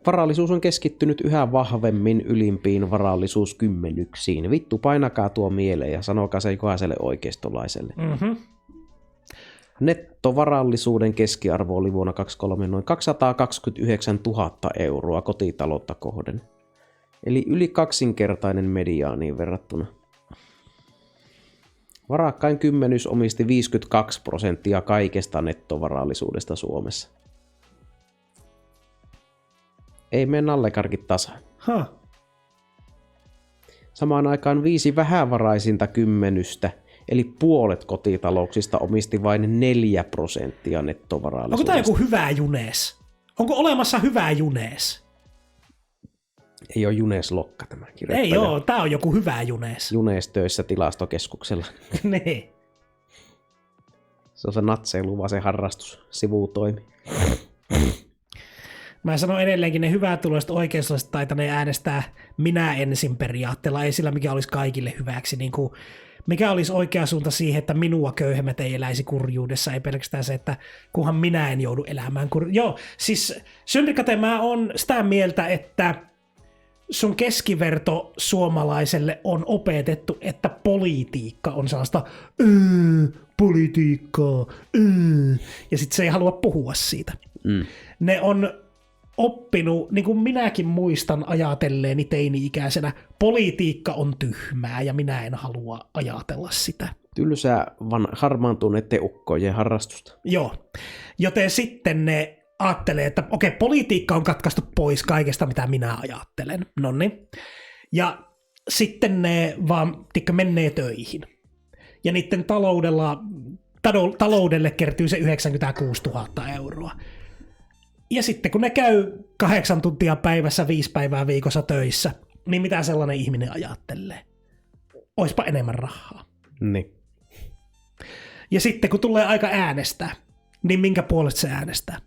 Varallisuus on keskittynyt yhä vahvemmin ylimpiin varallisuuskymmenyksiin. Vittu, painakaa tuo mieleen ja sanokaa se jokaiselle oikeistolaiselle. Nettovarallisuuden keskiarvo oli vuonna 2023 noin 229 000 euroa kotitaloutta kohden. Eli yli kaksinkertainen mediaaniin verrattuna. Varakkain kymmenys omisti 52% kaikesta nettovarallisuudesta Suomessa. Ei mene nallekarkit tasaan. Samaan aikaan 5 vähävaraisinta kymmenystä, eli puolet kotitalouksista omisti vain 4% nettovarallisuudesta. Onko tämä joku hyvä Junes? Onko olemassa hyvä Junes? Ei ole Junes Lokka tämä kirjoittaja. Ei ole, tämä on joku hyvä Junes. Junes töissä tilastokeskuksella. Niin. Se on se natseilu, vaan se harrastus, sivutoimi. Mä sanon edelleenkin, ne hyvätuloiset oikeistolaiset taitaneen äänestää minä ensin periaatteella, ei sillä mikä olisi kaikille hyväksi. Niin kuin, mikä olisi oikea suunta siihen, että minua köyhemmät ei eläisi kurjuudessa, ei pelkästään se, että kunhan minä en joudu elämään Joo, siis Syndikate, mä oon sitä mieltä, että sun keskiverto suomalaiselle on opetettu, että politiikka on sellaista politiikkaa, ja sit se ei halua puhua siitä. Ne on oppinut, niin kuin minäkin muistan ajatelleeni teini-ikäisenä, politiikka on tyhmää ja minä en halua ajatella sitä. Tylsää harmaantuneiden ukkojen harrastusta. Joo, joten sitten ne ajattelee, että okei, politiikka on katkaistu pois kaikesta, mitä minä ajattelen. Noniin. Ja sitten ne vaan menee töihin. Ja niiden taloudelle kertyy se 96 000 euroa. Ja sitten kun ne käy 8 tuntia päivässä, 5 päivää viikossa töissä, niin mitä sellainen ihminen ajattelee? Oispa enemmän rahaa. Niin. Ja sitten kun tulee aika äänestää, niin minkä puolesta se äänestää?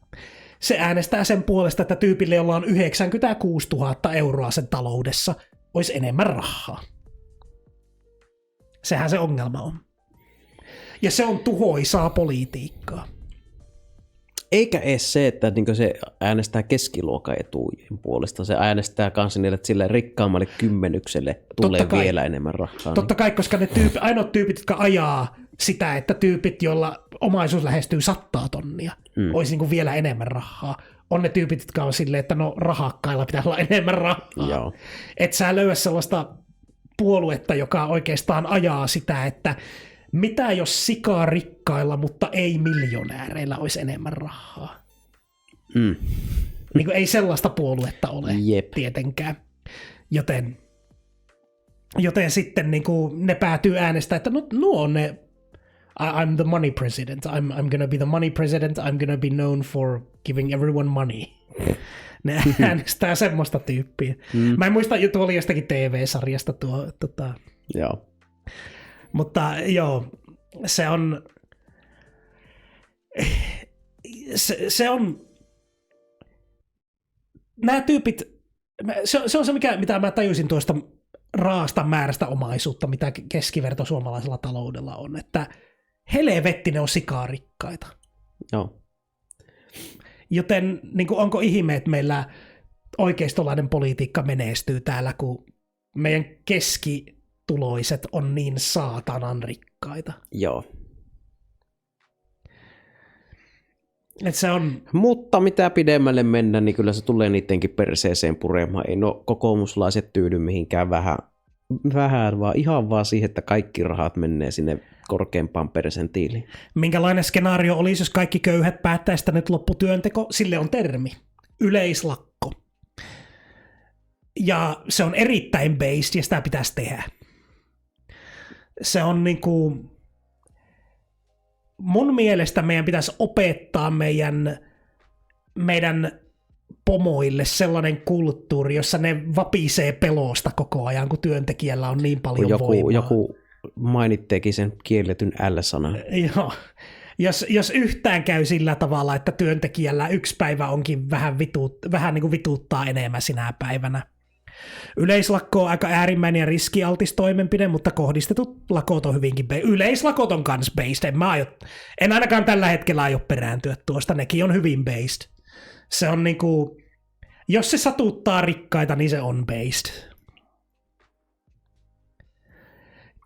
Se äänestää sen puolesta, että tyypille, jolla on 96 000 euroa sen taloudessa, olisi enemmän rahaa. Sehän se ongelma on. Ja se on tuhoisaa politiikkaa. Eikä edes se, että niin se äänestää keskiluokan etujen puolesta. Se äänestää kanssa niille, että sille rikkaammalle kymmenykselle tulee vielä enemmän rahaa. Totta kai, koska ne ainoat tyypit, jotka ajaa sitä, että tyypit, joilla omaisuus lähestyy 100 tonnia, olisi niin kuin vielä enemmän rahaa. On ne tyypit, jotka on silleen, että no rahakkailla pitää olla enemmän rahaa. Et sä löyä sellaista puoluetta, joka oikeastaan ajaa sitä, että mitä jos sikaa rikkailla, mutta ei miljonääreillä olisi enemmän rahaa. Niin kuin ei sellaista puoluetta ole tietenkään. Joten sitten niin kuin ne päätyy äänestämään, että nuo on ne I'm the money president. I'm gonna be the money president. I'm gonna be known for giving everyone money. Ne äänestää semmoista tyyppiä. Mä en muista, tuo oli jostakin TV-sarjasta tuo. Joo. Mutta joo, se on... Se on... Nämä tyypit... Se on se, mitä mä tajusin tuosta raasta määrästä omaisuutta, mitä keskiverto suomalaisella taloudella on, että helvetti ne on sikarikkaita. Joo. Joten niin kuin, onko ihme, että meillä oikeistolainen politiikka menestyy täällä, kun meidän keskituloiset on niin saatanan rikkaita. Joo. Et se on... Mutta mitä pidemmälle mennään, niin kyllä se tulee niidenkin perseeseen puremaan. Ei no kokoomuslaiset tyydy mihinkään vähän, vaan ihan vaan siihen, että kaikki rahat menee sinne korkeampaan persentiiliin. Minkälainen skenaario olisi, jos kaikki köyhät päättäisi, että nyt lopputyönteko? Sille on termi. Yleislakko. Ja se on erittäin based ja sitä pitäisi tehdä. Se on niinku... Mun mielestä meidän pitäisi opettaa meidän pomoille sellainen kulttuuri, jossa ne vapisee pelosta koko ajan, kun työntekijällä on niin paljon voimaa. Joku mainitteekin sen kielletyn L-sanan. Joo. Jos yhtään käy sillä tavalla, että työntekijällä yksi päivä onkin vähän niin kuin vituuttaa enemmän sinä päivänä. Yleislakko on aika äärimmäinen ja riskialtis toimenpide, mutta kohdistetut lakot on hyvinkin yleislakot on kans based. En ainakaan tällä hetkellä aio perääntyä tuosta, nekin on hyvin based. Se on niinku, jos se satuttaa rikkaita, niin se on based.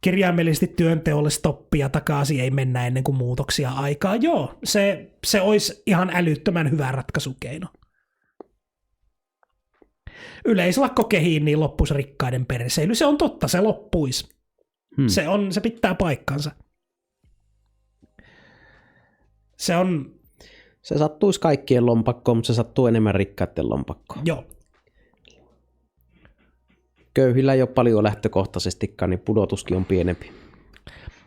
Kirjaimellisesti työnteolle stoppia takaisin ei mennä ennen kuin muutoksia aikaa. Joo, se olisi ihan älyttömän hyvä ratkaisukeino. Yleislakko kehiin, niin loppuisi rikkaiden perseily. Se on totta, se loppuisi. Se pitää paikkansa. Se sattuisi kaikkien lompakkoon, mutta se sattuu enemmän rikkaiden lompakkoon. Joo. Köyhillä ei ole paljon lähtökohtaisestikaan, niin pudotuskin on pienempi.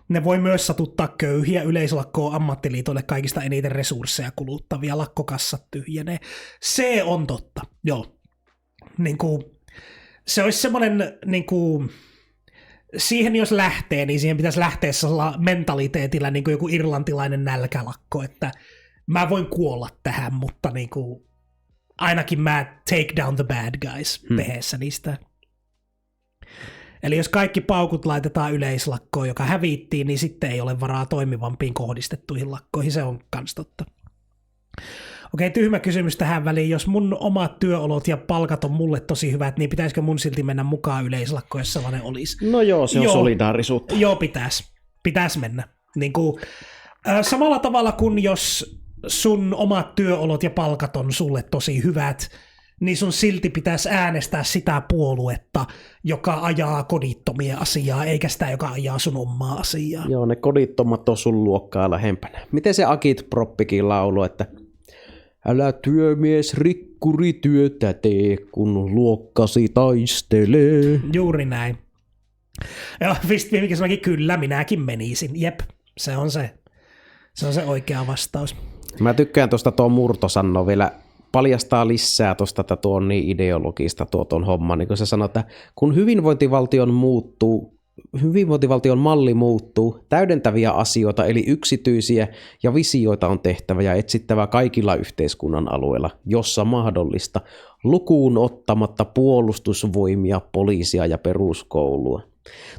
Ne voi myös satuttaa köyhiä. Yleislakko on ammattiliitoille kaikista eniten resursseja kuluttavia. Lakkokassat tyhjenee. Se on totta, joo. Se olisi semmoinen, siihen jos lähtee, niin siihen pitäisi lähteä sellaisella mentaliteetillä niin kuin joku irlantilainen nälkälakko, että mä voin kuolla tähän, mutta ainakin mä take down the bad guys tehdessä niistä. Eli jos kaikki paukut laitetaan yleislakkoon, joka hävittiin, niin sitten ei ole varaa toimivampiin kohdistettuihin lakkoihin, se on kans totta. Okei, tyhmä kysymys tähän väliin. Jos mun omat työolot ja palkat on mulle tosi hyvät, niin pitäisikö mun silti mennä mukaan yleislakkoon, jos sellainen olisi? No joo, se on solidaarisuutta. Joo, pitäisi mennä. Samalla tavalla kuin jos sun omat työolot ja palkat on sulle tosi hyvät, niin sun silti pitäisi äänestää sitä puoluetta, joka ajaa kodittomien asiaa, eikä sitä, joka ajaa sun omaa asiaa. Joo, ne kodittomat on sun luokkaa lähempänä. Miten se Akit Proppikin laulu, että älä työmies rikkuri työtä tee, kun luokkasi taistelee. Juuri näin. Ja Fistviimikin sanoikin, kyllä minäkin menisin. Jep, se on se oikea vastaus. Mä tykkään tuosta tuo Murto sanoo vielä, paljastaa lisää tuosta, että tuo on niin ideologista tuon homma, niin kun se sanoo, että kun hyvinvointivaltion muuttuu hyvinvointivaltion malli muuttuu, täydentäviä asioita eli yksityisiä ja visioita on tehtävä ja etsittävä kaikilla yhteiskunnan alueilla, jossa mahdollista, lukuun ottamatta puolustusvoimia, poliisia ja peruskoulua.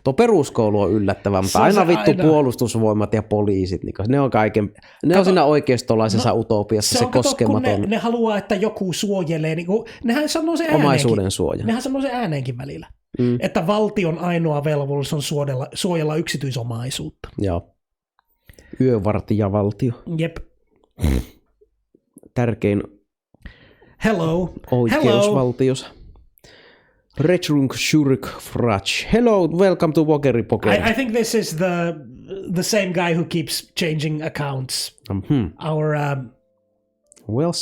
Tuo peruskoulu on yllättävää, mutta aina vittu puolustusvoimat ja poliisit, niin ne on siinä oikeistolaisessa utopiassa se koskematon. Ne haluaa, että joku suojelee, niin kuin, nehän sanoo se omaisuuden suoja. Nehän sanoo se ääneenkin välillä, että valtion ainoa velvollisuus on suojella yksityisomaisuutta. Joo. Yövartijavaltio. Jep. Tärkein oikeusvaltiossa. Retrunk Shurk Frach. Hello, welcome to wokepoikien. I think this is the same guy who keeps changing accounts. Our We'll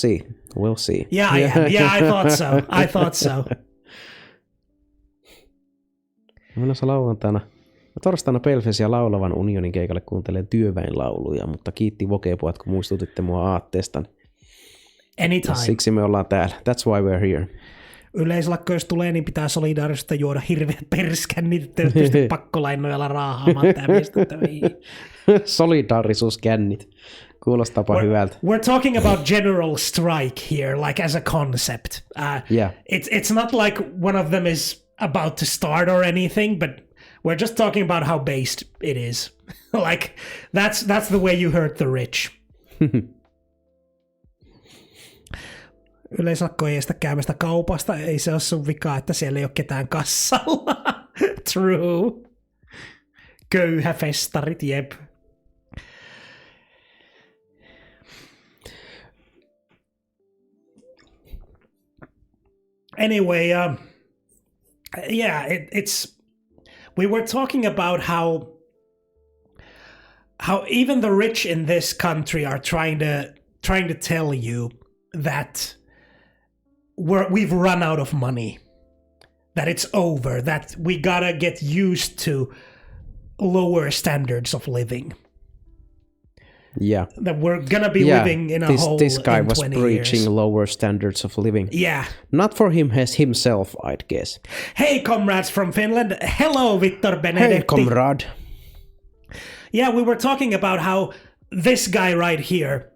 see. Yeah, I thought so. Menossa torstaina Pelfesiä laulavan unionin keikalle kuuntelee työväenlauluja, mutta kiitti wokepojat, kun muistutitte mua aatteestani. Anytime. Siksi me ollaan täällä. That's why we're here. Yleislakko, jos tulee, niin pitää solidaarisesti juoda hirveät perskännit, että ei pysty pakkolainojalla raahaamaan tämmöistä töihin. Solidaarisuuskännit. Kuulostaapa hyvältä. We're talking about general strike here, like as a concept. Yeah. It's not like one of them is about to start or anything, but we're just talking about how based it is. Like, that's the way you hurt the rich. Yleislakko ei estä käymästä kaupasta, ei se ole sun vika, että siellä ei ole ketään kassalla. True. Köyhäfestarit, jep. Anyway, we were talking about how even the rich in this country are trying to tell you that we've run out of money, that it's over, that we gotta get used to lower standards of living. Yeah. That we're gonna be living in a hole this guy in was 20 preaching years. lower standards of living. Yeah. Not for him as himself, I'd guess. Hey, comrades from Finland. Hello, Victor Benedetti. Hey, comrade. Yeah, we were talking about how this guy right here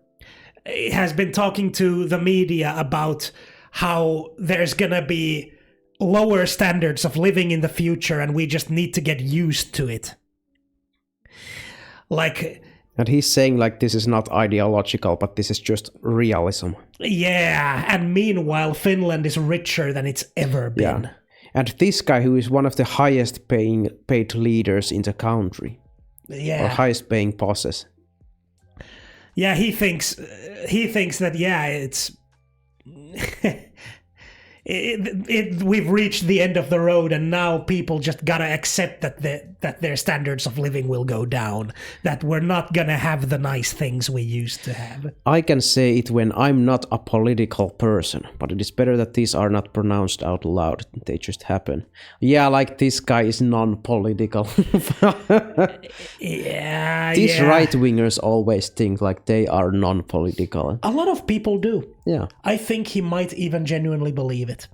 has been talking to the media about how there's gonna be lower standards of living in the future and we just need to get used to it. Like... And he's saying like this is not ideological, but this is just realism. Yeah, and meanwhile Finland is richer than it's ever been. Yeah. And this guy who is one of the highest paid leaders in the country. Yeah. Or highest paying bosses. Yeah, he thinks that, yeah, it's... we've reached the end of the road and now people just gotta accept that their standards of living will go down, that we're not gonna have the nice things we used to have. I can say it when I'm not a political person, but it is better that these are not pronounced out loud. They just happen. Yeah, like this guy is non-political. These right-wingers always think like they are non-political. A lot of people do. Yeah. I think he might even genuinely believe it.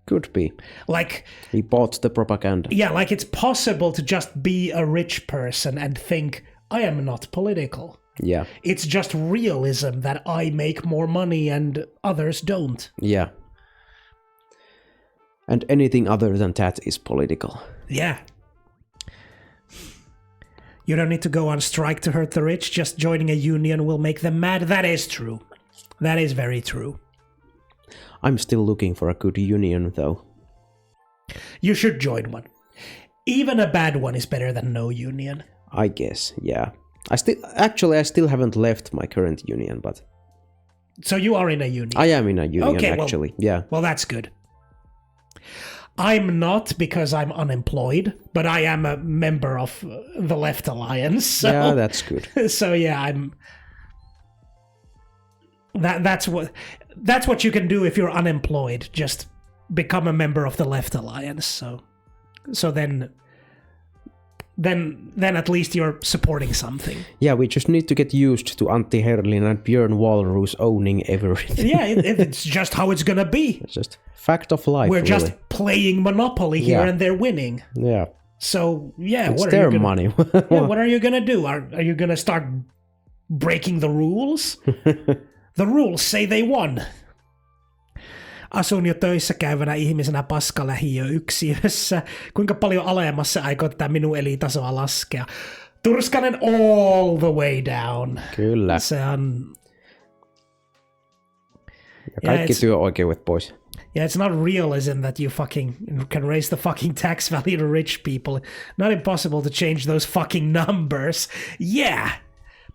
Could be. Like... He bought the propaganda. Yeah, like it's possible to just be a rich person and think, I am not political. Yeah. It's just realism that I make more money and others don't. Yeah. And anything other than that is political. Yeah. You don't need to go on strike to hurt the rich. Just joining a union will make them mad. That is true. That is very true. I'm still looking for a good union, though. You should join one. Even a bad one is better than no union. I guess, yeah. I still haven't left my current union, but... So you are in a union? I am in a union, actually, well, yeah. Well, that's good. I'm not because I'm unemployed, but I am a member of the Left Alliance. So, yeah, that's good. So yeah, I'm... That's what you can do if you're unemployed. Just become a member of the Left Alliance. So then at least you're supporting something. Yeah, we just need to get used to Antti Herlin and Björn Wahlroos owning everything. Yeah, it's just how it's gonna be. It's just fact of life. We're really. just playing Monopoly here and they're winning. Yeah. So yeah, It's what are their you gonna, money. yeah, what are you gonna do? Are you gonna start breaking the rules? The rules say they won. Asun jo töissä käyvänä ihmisenä paskalähiöyksiössä. Kuinka paljon alemmassa aikoo tätä minun elintasoa laskea? Turskanen all the way down. Kyllä. Se on... Ja kaikki työoikeudet pois. Yeah, it's not realism that you fucking can raise the fucking tax value to rich people. Not impossible to change those fucking numbers. Yeah.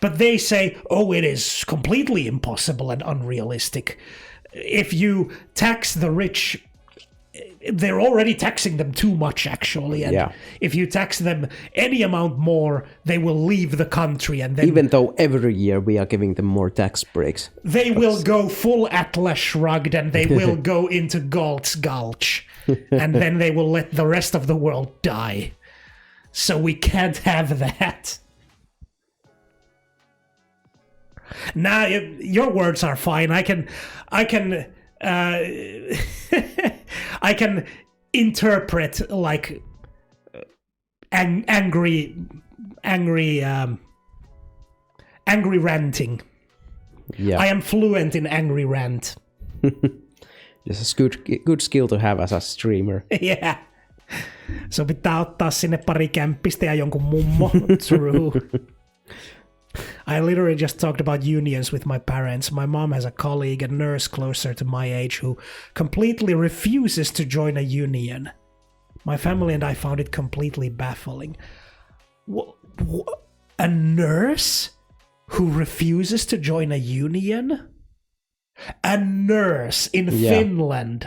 But they say, oh, it is completely impossible and unrealistic. If you tax the rich, they're already taxing them too much, actually. And if you tax them any amount more, they will leave the country. And then even though every year we are giving them more tax breaks. They will go full Atlas Shrugged and they will go into Galt's Gulch. And then they will let the rest of the world die. So we can't have that. Nah, your words are fine. I can I can interpret like angry ranting. Yeah. I am fluent in angry rant. This is good skill to have as a streamer. Yeah. So pitää ottaa sinne pari kämppistä ja jonkun mummo. True. I literally just talked about unions with my parents. My mom has a colleague, a nurse closer to my age, who completely refuses to join a union. My family and I found it completely baffling. A nurse who refuses to join a union? A nurse in Finland?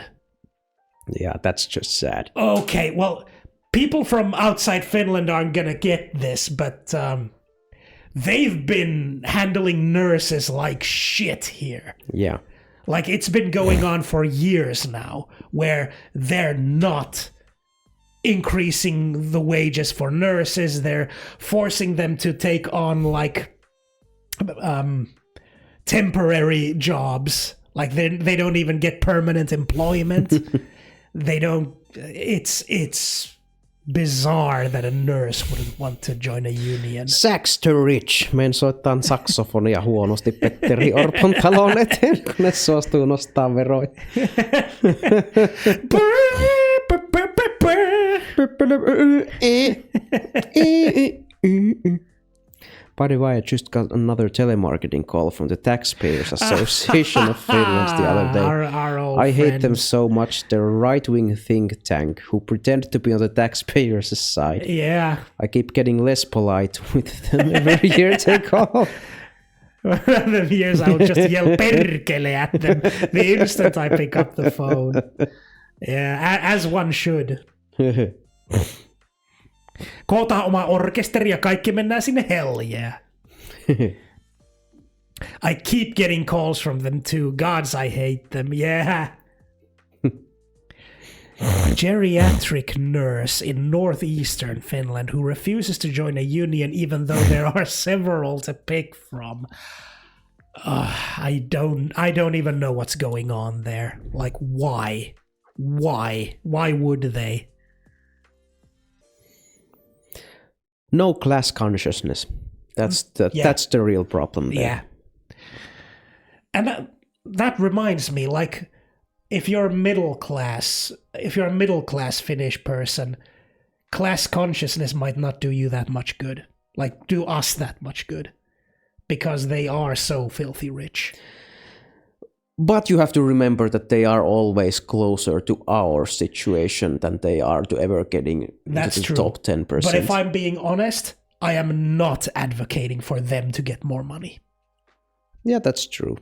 Yeah, that's just sad. Okay, well, people from outside Finland aren't gonna get this, but they've been handling nurses like shit here. Yeah. Like, it's been going on for years now, where they're not increasing the wages for nurses. They're forcing them to take on, like, temporary jobs. Like, they don't even get permanent employment. They don't... It's bizarre that a nurse wouldn't want to join a union. Sax to rich. Men soittaa saksofonia huonosti Petteri Orpon talon eteen, kun ne suostuu nostaa veroja. By the way, I just got another telemarketing call from the Taxpayers Association of Finland the other day. Our old I hate them friends. so much. They're a right-wing think tank who pretend to be on the taxpayers' side. Yeah. I keep getting less polite with them every year they call. One of the years I would just yell perkele at them the instant I pick up the phone. Yeah, as one should. Kootaan oma orkesteri ja kaikki mennään sinne, hell yeah. I keep getting calls from them too. Gods, I hate them, yeah. Geriatric nurse in northeastern Finland who refuses to join a union even though there are several to pick from. I don't even know what's going on there. Like, why? Why would they? No class consciousness. That's the real problem there. Yeah. And that reminds me, like, if you're a middle class Finnish person, class consciousness might not do you that much good. Like, do us that much good. Because they are so filthy rich. But you have to remember that they are always closer to our situation than they are to ever getting That's into the true. top 10%. But if I'm being honest, I am not advocating for them to get more money. Yeah, that's true.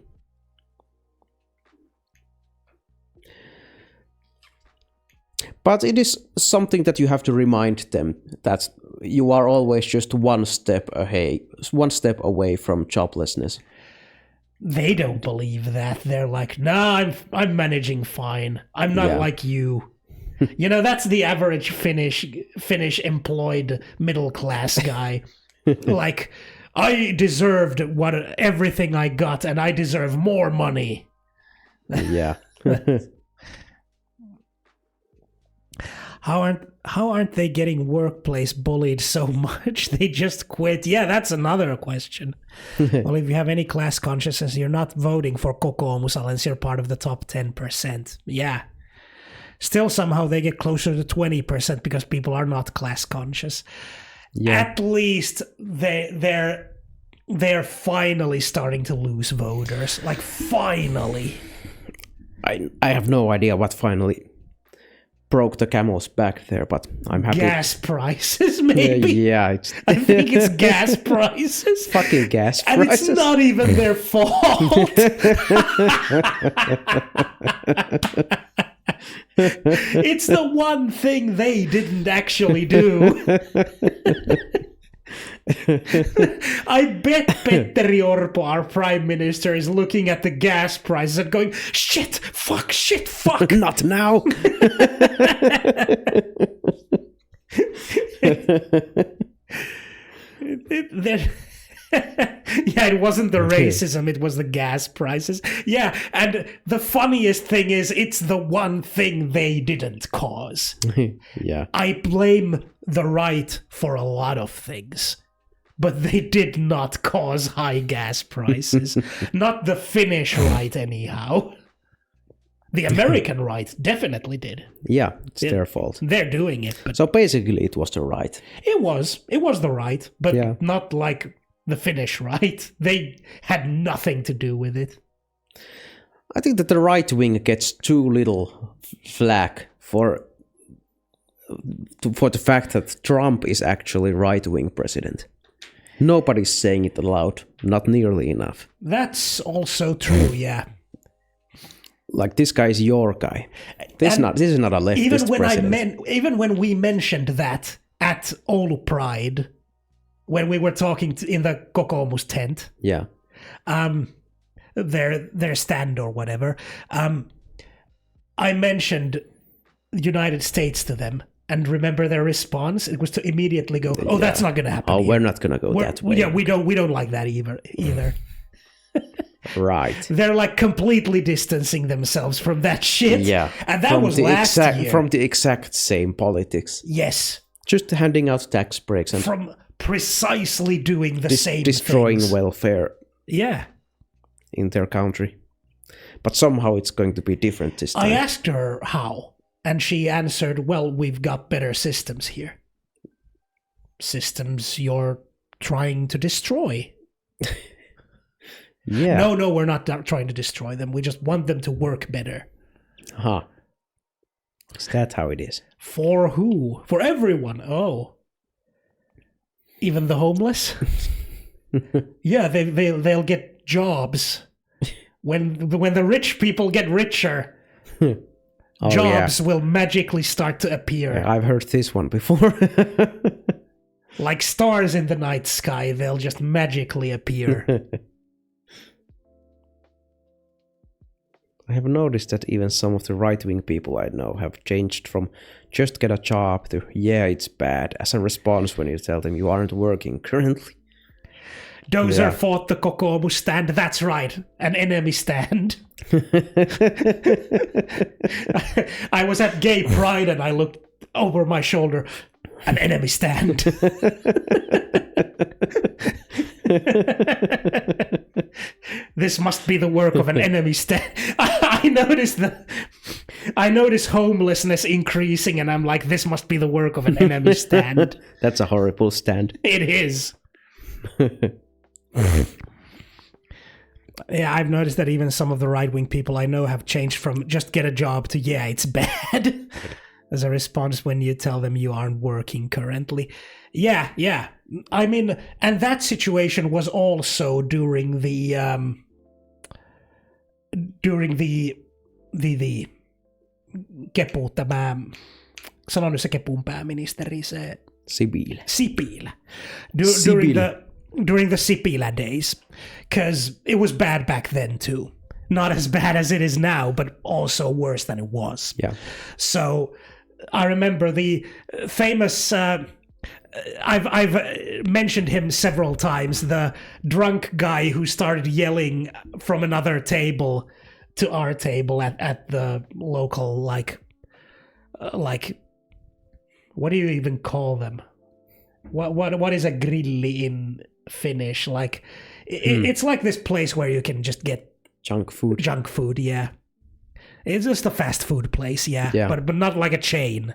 But it is something that you have to remind them that you are always just one step away from joblessness. They don't believe that. They're like, nah, I'm managing fine. I'm not like you. You know, that's the average Finnish employed middle class guy. Like, I deserved everything I got, and I deserve more money. Yeah. How aren't they getting workplace bullied so much? They just quit. Yeah, that's another question. Well, if you have any class consciousness, you're not voting for kokoomus unless you're part of the top 10%. Yeah. Still, somehow they get closer to 20% because people are not class conscious. Yeah. At least they're finally starting to lose voters. Like, finally. I have no idea what finally broke the camel's back there, but I'm happy. Gas prices, maybe. Yeah, I think it's gas prices. Fucking gas and prices. And it's not even their fault. It's the one thing they didn't actually do. I bet Petteri Orpo, our prime minister, is looking at the gas prices and going, shit, fuck. Not now. Yeah, it wasn't the racism, it was the gas prices. Yeah, and the funniest thing is it's the one thing they didn't cause. Yeah. I blame the right for a lot of things, but they did not cause high gas prices. Not the Finnish right, anyhow. The American right definitely did. Yeah, it's their fault. They're doing it. But so basically it was the right. It was the right, but Yeah. not like the Finnish right. They had nothing to do with it. I think that the right wing gets too little flack for the fact that Trump is actually right-wing president. Nobody's saying it aloud, not nearly enough. That's also true, yeah. Like, this guy is your guy. This is not a leftist president. Even when we mentioned that at Oulu Pride, when we were talking in the Kokoomus tent, Yeah. their stand or whatever, I mentioned United States to them. And remember their response? It was to immediately go, "Oh, that's not going to happen." Oh, here. we're not going to go that way. Yeah, we don't like that either. Right. They're like completely distancing themselves from that shit. Yeah. And that was last year. From the exact same politics. Yes. Just handing out tax breaks and From precisely doing the same destroying things. welfare Yeah. in their country. But somehow it's going to be different this time. I asked her how, and she answered, well, we've got better systems here. Systems you're trying to destroy. Yeah. No, we're not trying to destroy them. We just want them to work better. Huh. Is that how it is? For who? For everyone. Oh. Even the homeless? Yeah, they'll get jobs. When the rich people get richer, jobs will magically start to appear. Yeah, I've heard this one before. Like stars in the night sky, they'll just magically appear. I have noticed that even some of the right-wing people I know have changed from just get a job to yeah, it's bad as a response when you tell them you aren't working currently. Dozer fought the Kokoomus stand. That's right. An enemy stand. I was at Gay Pride and I looked over my shoulder. An enemy stand. This must be the work of an enemy stand. I noticed homelessness increasing and I'm like, this must be the work of an enemy stand. That's a horrible stand. It is. Yeah, I've noticed that even some of the right-wing people I know have changed from just get a job to yeah, it's bad as a response when you tell them you aren't working currently. Yeah. I mean, and that situation was also during the Kepu, tämä, sano nyt se Kepun pääministeri, se Sipilä. During the Sipilä days, because it was bad back then too. Not as bad as it is now, but also worse than it was. Yeah. So I remember the famous, I've mentioned him several times, the drunk guy who started yelling from another table to our table at the local like what do you even call them? What is a grilli in Finnish? Like, it's like this place where you can just get Junk food. junk food. Yeah, it's just a fast food place. Yeah, Yeah. but not like a chain.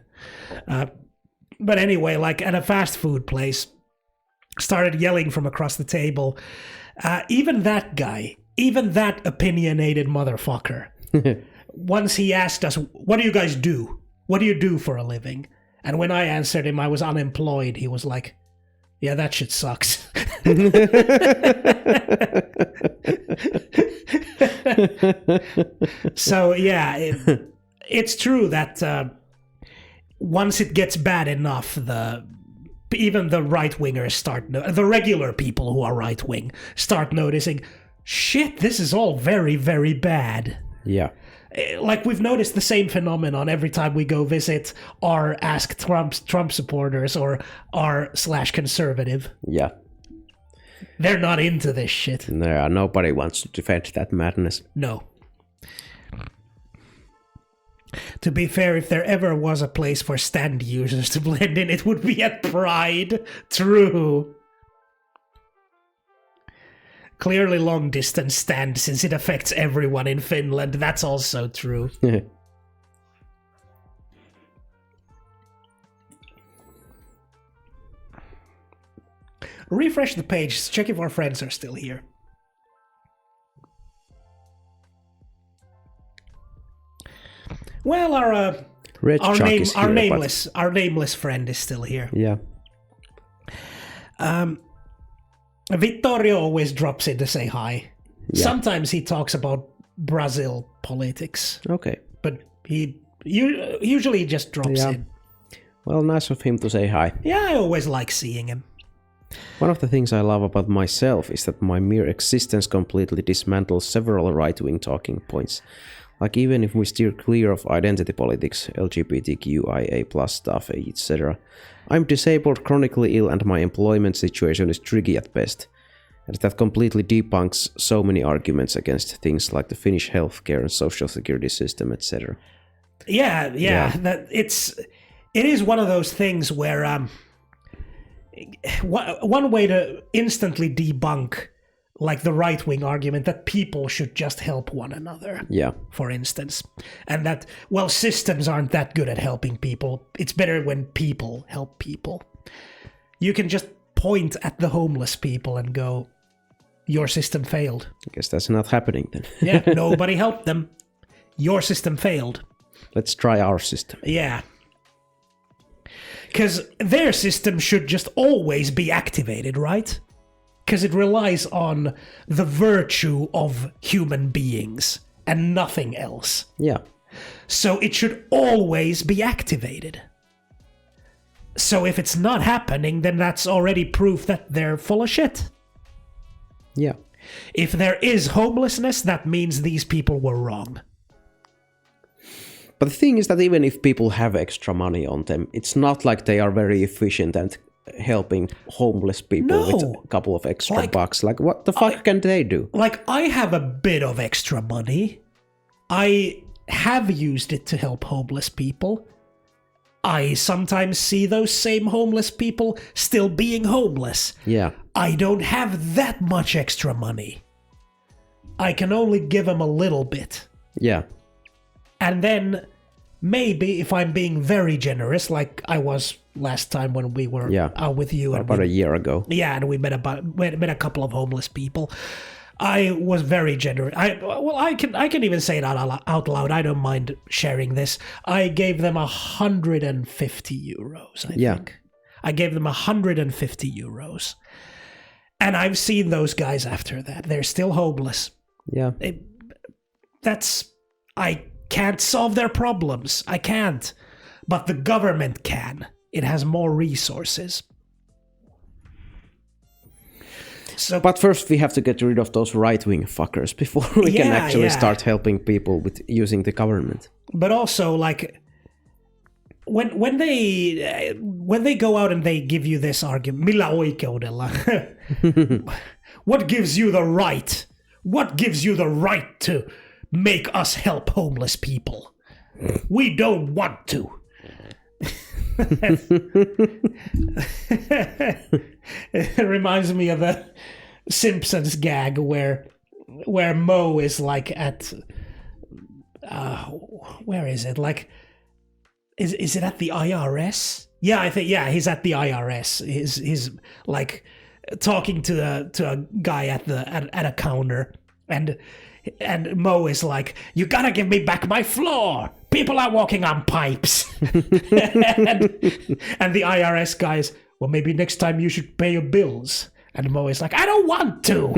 But anyway, like at a fast food place, started yelling from across the table. Even that guy, even that opinionated motherfucker. Once he asked us, "What do you guys do? What do you do for a living?" And when I answered him I was unemployed, he was like, "Yeah, that shit sucks." So yeah, it's true that once it gets bad enough, even the right-wingers the regular people who are right-wing start noticing, shit, this is all very, very bad. Yeah. Like, we've noticed the same phenomenon every time we go visit our Ask Trump supporters or r/conservative. Yeah. They're not into this shit. Nobody wants to defend that madness. No. To be fair, if there ever was a place for stand users to blend in, it would be at Pride. True. Clearly long distance stand, since it affects everyone in Finland. That's also true. Refresh the page, check if our friends are still here. Well, our nameless friend is still here. Yeah. Vittorio always drops in to say hi. Yeah. Sometimes he talks about Brazil politics, Okay. but he usually just drops Yeah. in. Well, nice of him to say hi. Yeah, I always like seeing him. One of the things I love about myself is that my mere existence completely dismantles several right-wing talking points. Like, even if we steer clear of identity politics, LGBTQIA+ stuff, etc., I'm disabled, chronically ill, and my employment situation is tricky at best. And that completely debunks so many arguments against things like the Finnish healthcare and social security system, etc. Yeah. That it is one of those things where one way to instantly debunk, like, the right-wing argument that people should just help one another. Yeah. For instance. And that, well, systems aren't that good at helping people. It's better when people help people. You can just point at the homeless people and go, your system failed. I guess that's not happening then. Yeah, nobody helped them. Your system failed. Let's try our system. Yeah. Because their system should just always be activated, right? Because it relies on the virtue of human beings and nothing else. Yeah. So it should always be activated. So if it's not happening, then that's already proof that they're full of shit. Yeah. If there is homelessness, that means these people were wrong. But the thing is that even if people have extra money on them, it's not like they are very efficient at helping homeless people with a couple of extra bucks. Like, what the fuck can they do? Like, I have a bit of extra money. I have used it to help homeless people. I sometimes see those same homeless people still being homeless. Yeah. I don't have that much extra money. I can only give them a little bit. Yeah. And then maybe if I'm being very generous, like I was last time when we were out with you. About a year ago. Yeah, and we met a couple of homeless people. I was very generous. I can even say it out loud. I don't mind sharing this. I gave them 150 euros, I think. I gave them 150 euros. And I've seen those guys after that. They're still homeless. Yeah. I can't solve their problems. I can't. But the government can. It has more resources. So, but first we have to get rid of those right-wing fuckers before we can actually start helping people with using the government. But also, like, when they go out and they give you this argument, millä oikeudella? What gives you the right? What gives you the right to make us help homeless people? We don't want to. It reminds me of a Simpsons gag where Moe is like at where is it? Like, is it at the IRS? Yeah, I think he's at the IRS. He's like talking to a guy at a counter, and Moe is like, "You gotta give me back my floor. People are walking on pipes." and the IRS guys, "Well, maybe next time you should pay your bills." And Moe is like, "I don't want to."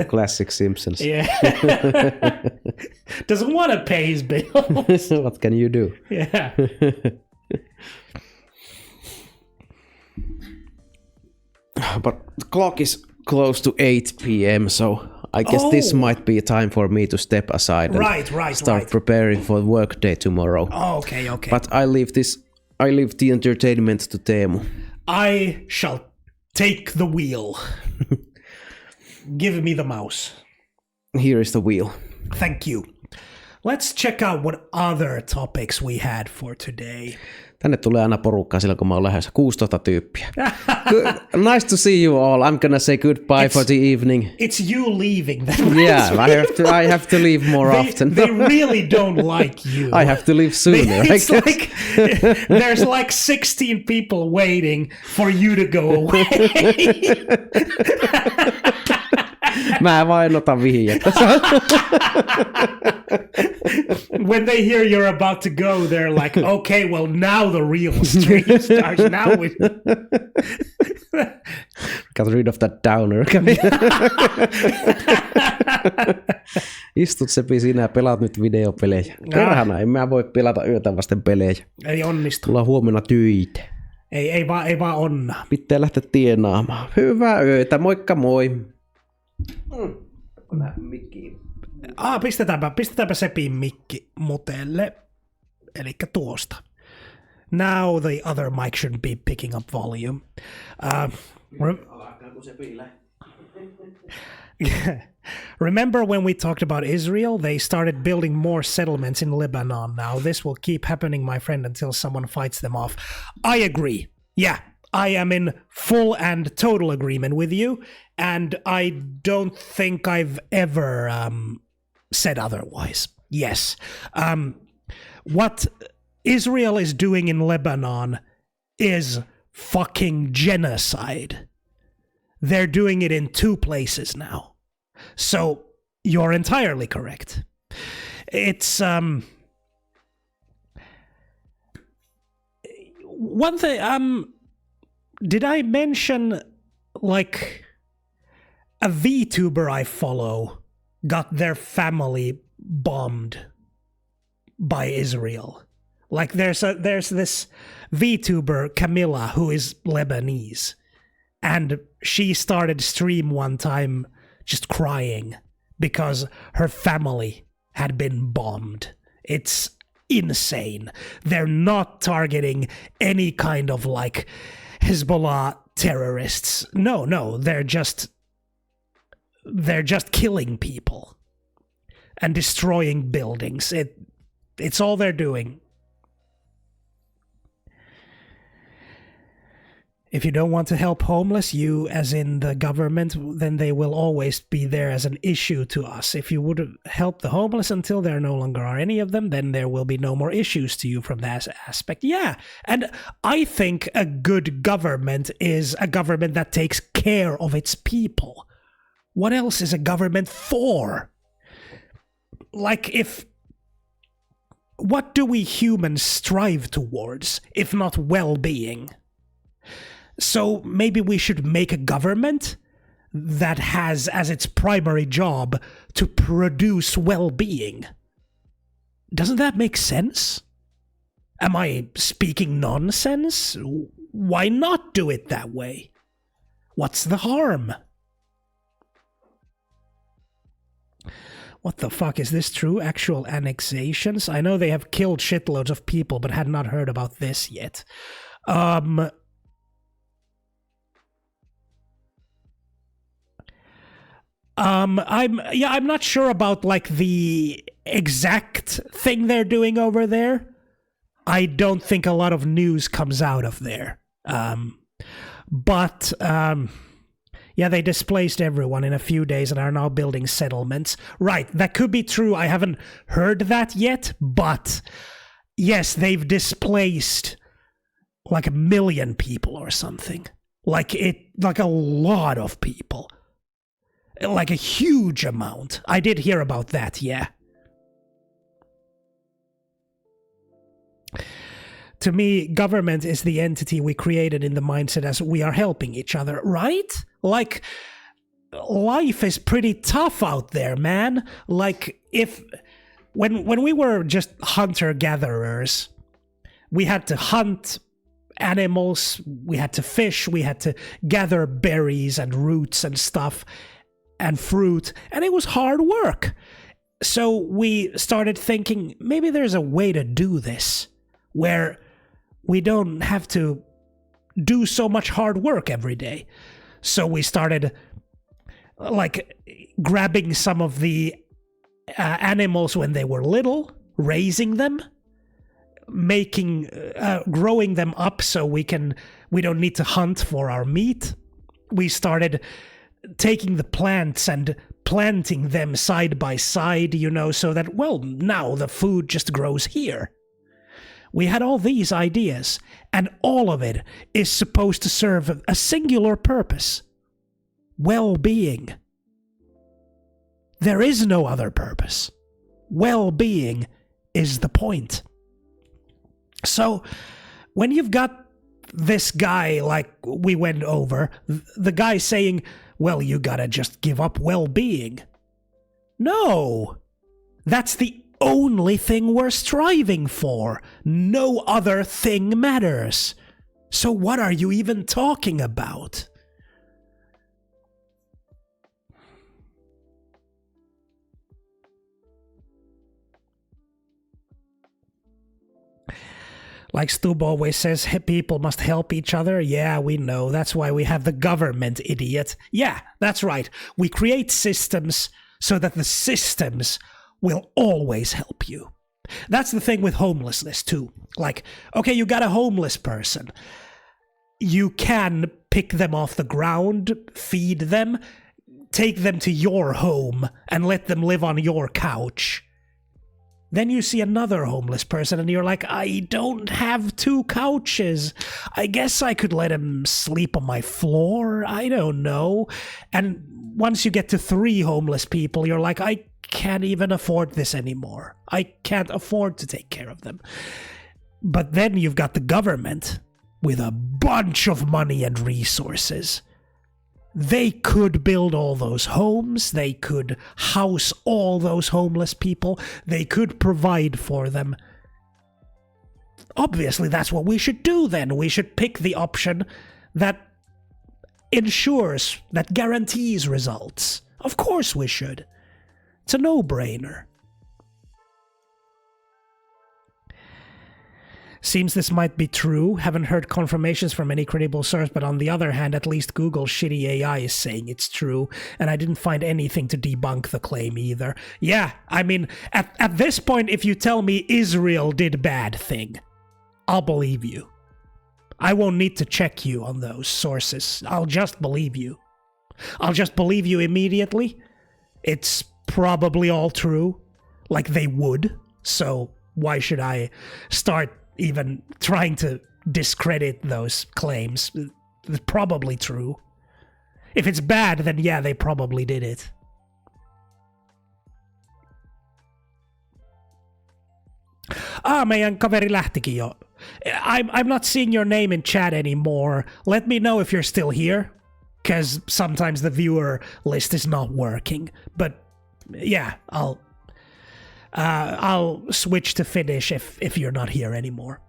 Classic Simpsons. Yeah. Doesn't want to pay his bills. What can you do? Yeah. But the clock is close to 8 p.m., so I guess this might be a time for me to step aside and start preparing for work day tomorrow. Oh, okay. But I leave the entertainment to Teemu. I shall take the wheel. Give me the mouse. Here is the wheel. Thank you. Let's check out what other topics we had for today. Tänne tulee aina porukkaa silloin, kun mä oon lähdössä. 16 tyyppiä. Nice to see you all. I'm gonna say goodbye for the evening. It's you leaving them. Yeah, I have to leave more often. They really don't like you. I have to leave sooner. It's like there's like 16 people waiting for you to go away. Mä vain otan vihjettä. When they hear you're about to go, they're like, okay, well, now the real stream starts. Now we... Got rid of that downer. Istut Sepi sinä ja pelaat nyt videopelejä. Perhana, en mä voi pelata yötä vasten pelejä. Ei onnistu. Tullaan huomenna töitä. Ei vaan onna. Pitää lähteä tienaamaan. Hyvää yötä, moikka moi. Pistetäänpä Sepin mikki mutelle. Elikkä tuosta. Now the other mic should be picking up volume. Remember when we talked about Israel? They started building more settlements in Lebanon now. This will keep happening, my friend, until someone fights them off. I agree. Yeah, I am in full and total agreement with you, and I don't think I've ever said otherwise. Yes. What Israel is doing in Lebanon is fucking genocide. They're doing it in 2 places now. So you're entirely correct. It's one thing. Did I mention like a VTuber I follow got their family bombed by Israel? Like there's this VTuber Camilla who is Lebanese, and she started stream one time just crying because her family had been bombed. It's insane. They're not targeting any kind of like Hezbollah terrorists. No, they're just killing people and destroying buildings. It's all they're doing. If you don't want to help homeless, you as in the government, then they will always be there as an issue to us. If you would help the homeless until there no longer are any of them, then there will be no more issues to you from that aspect. Yeah, and I think a good government is a government that takes care of its people. What else is a government for? Like what do we humans strive towards, if not well-being? So maybe we should make a government that has as its primary job to produce well-being. Doesn't that make sense? Am I speaking nonsense? Why not do it that way? What's the harm? What the fuck, is this true? Actual annexations? I know they have killed shitloads of people, but had not heard about this yet. I'm not sure about like the exact thing they're doing over there. I don't think a lot of news comes out of there. But they displaced everyone in a few days and are now building settlements. Right, that could be true. I haven't heard that yet, but yes, they've displaced like 1 million people or something. Like a lot of people. Like a huge amount. I did hear about that, yeah. To me, government is the entity we created in the mindset as we are helping each other, right? Like, life is pretty tough out there, man. Like, when we were just hunter-gatherers, we had to hunt animals, we had to fish, we had to gather berries and roots and stuff and fruit, and it was hard work. So we started thinking, maybe there's a way to do this, where we don't have to do so much hard work every day. So we started like grabbing some of the animals when they were little, raising them, growing them up so we don't need to hunt for our meat. We started taking the plants and planting them side by side, so that, well, now the food just grows here. We had all these ideas, and all of it is supposed to serve a singular purpose: well-being. There is no other purpose. Well-being is the point. So, when you've got this guy, like we went over, the guy saying, well, you gotta just give up well-being. No! That's the only thing we're striving for. No other thing matters. So what are you even talking about? Like Stub always says, people must help each other. Yeah, we know. That's why we have the government, idiot. Yeah, that's right. We create systems so that the systems will always help you. That's the thing with homelessness, too. Like, okay, you got a homeless person. You can pick them off the ground, feed them, take them to your home, and let them live on your couch. Then you see another homeless person and you're like, I don't have 2 couches. I guess I could let him sleep on my floor. I don't know. And once you get to 3 homeless people, you're like, I can't even afford this anymore. I can't afford to take care of them. But then you've got the government with a bunch of money and resources. They could build all those homes, they could house all those homeless people, they could provide for them. Obviously, that's what we should do then. We should pick the option that ensures, that guarantees results. Of course we should. It's a no-brainer. Seems this might be true. Haven't heard confirmations from any credible source, but on the other hand, at least Google's shitty AI is saying it's true, and I didn't find anything to debunk the claim either. Yeah, I mean, at this point, if you tell me Israel did bad thing, I'll believe you. I won't need to check you on those sources. I'll just believe you. I'll just believe you immediately. It's probably all true, like they would, so why should I start even trying to discredit those claims? It's probably true. If it's bad, then yeah, they probably did it. Meidän kaveri lähtikin jo. I'm not seeing your name in chat anymore. Let me know if you're still here, because sometimes the viewer list is not working. But yeah, I'll switch to Finnish if you're not here anymore.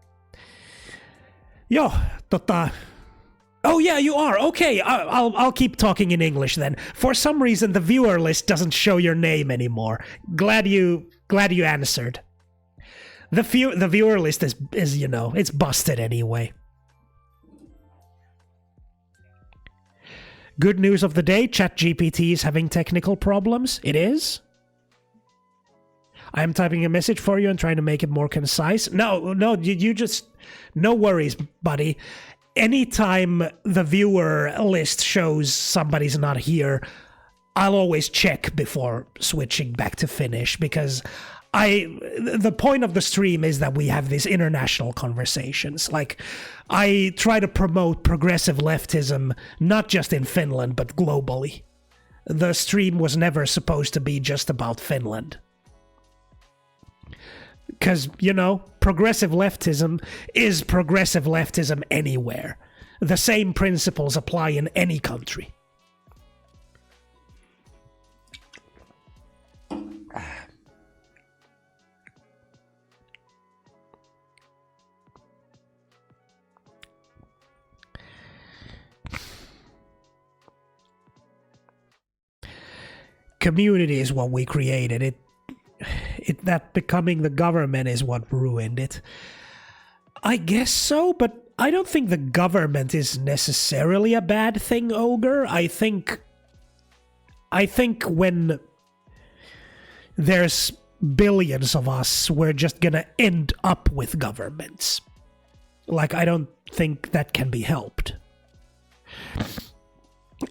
Oh yeah, you are. Okay, I'll keep talking in English then. For some reason, the viewer list doesn't show your name anymore. Glad you answered. The viewer list is it's busted anyway. Good news of the day, ChatGPT is having technical problems. It is? I'm typing a message for you and trying to make it more concise. No, you just... No worries, buddy. Anytime the viewer list shows somebody's not here, I'll always check before switching back to Finnish, because the point of the stream is that we have these international conversations. Like, I try to promote progressive leftism, not just in Finland, but globally. The stream was never supposed to be just about Finland. Because, progressive leftism is progressive leftism anywhere. The same principles apply in any country. Community is what we created. That becoming the government is what ruined it. I guess so, but I don't think the government is necessarily a bad thing, Ogre. I think when there's billions of us, we're just gonna end up with governments. Like, I don't think that can be helped.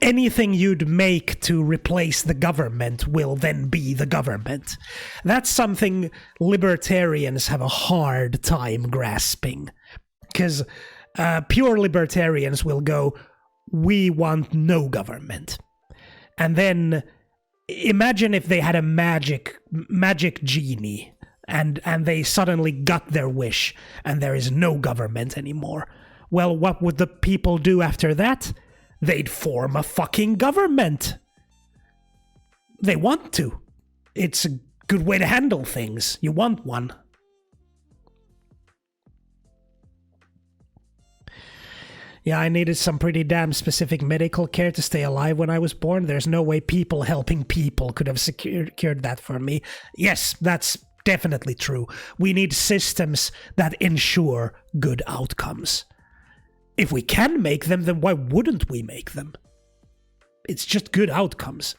Anything you'd make to replace the government will then be the government. That's something libertarians have a hard time grasping. Because pure libertarians will go, we want no government. And then imagine if they had a magic genie and they suddenly got their wish and there is no government anymore. Well, what would the people do after that? They'd form a fucking government. They want to. It's a good way to handle things. You want one. Yeah, I needed some pretty damn specific medical care to stay alive when I was born. There's no way people helping people could have secured that for me. Yes, that's definitely true. We need systems that ensure good outcomes. If we can make them, then why wouldn't we make them? It's just good outcomes.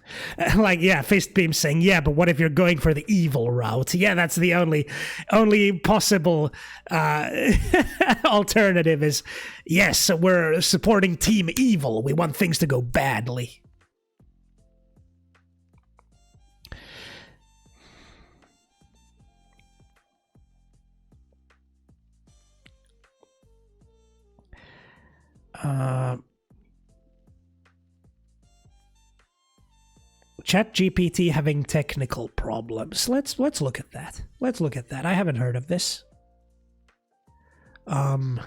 Like, yeah, Fistbeam saying, yeah, but what if you're going for the evil route? Yeah, that's the only possible alternative is, yes, we're supporting Team Evil. We want things to go badly. ChatGPT having technical problems. Let's look at that. Let's look at that. I haven't heard of this. About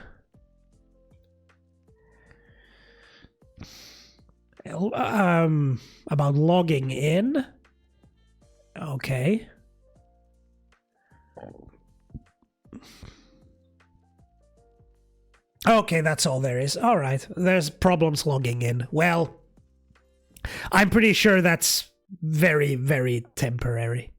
logging in. Okay. Okay, that's all there is. All right, there's problems logging in. Well, I'm pretty sure that's very, very temporary.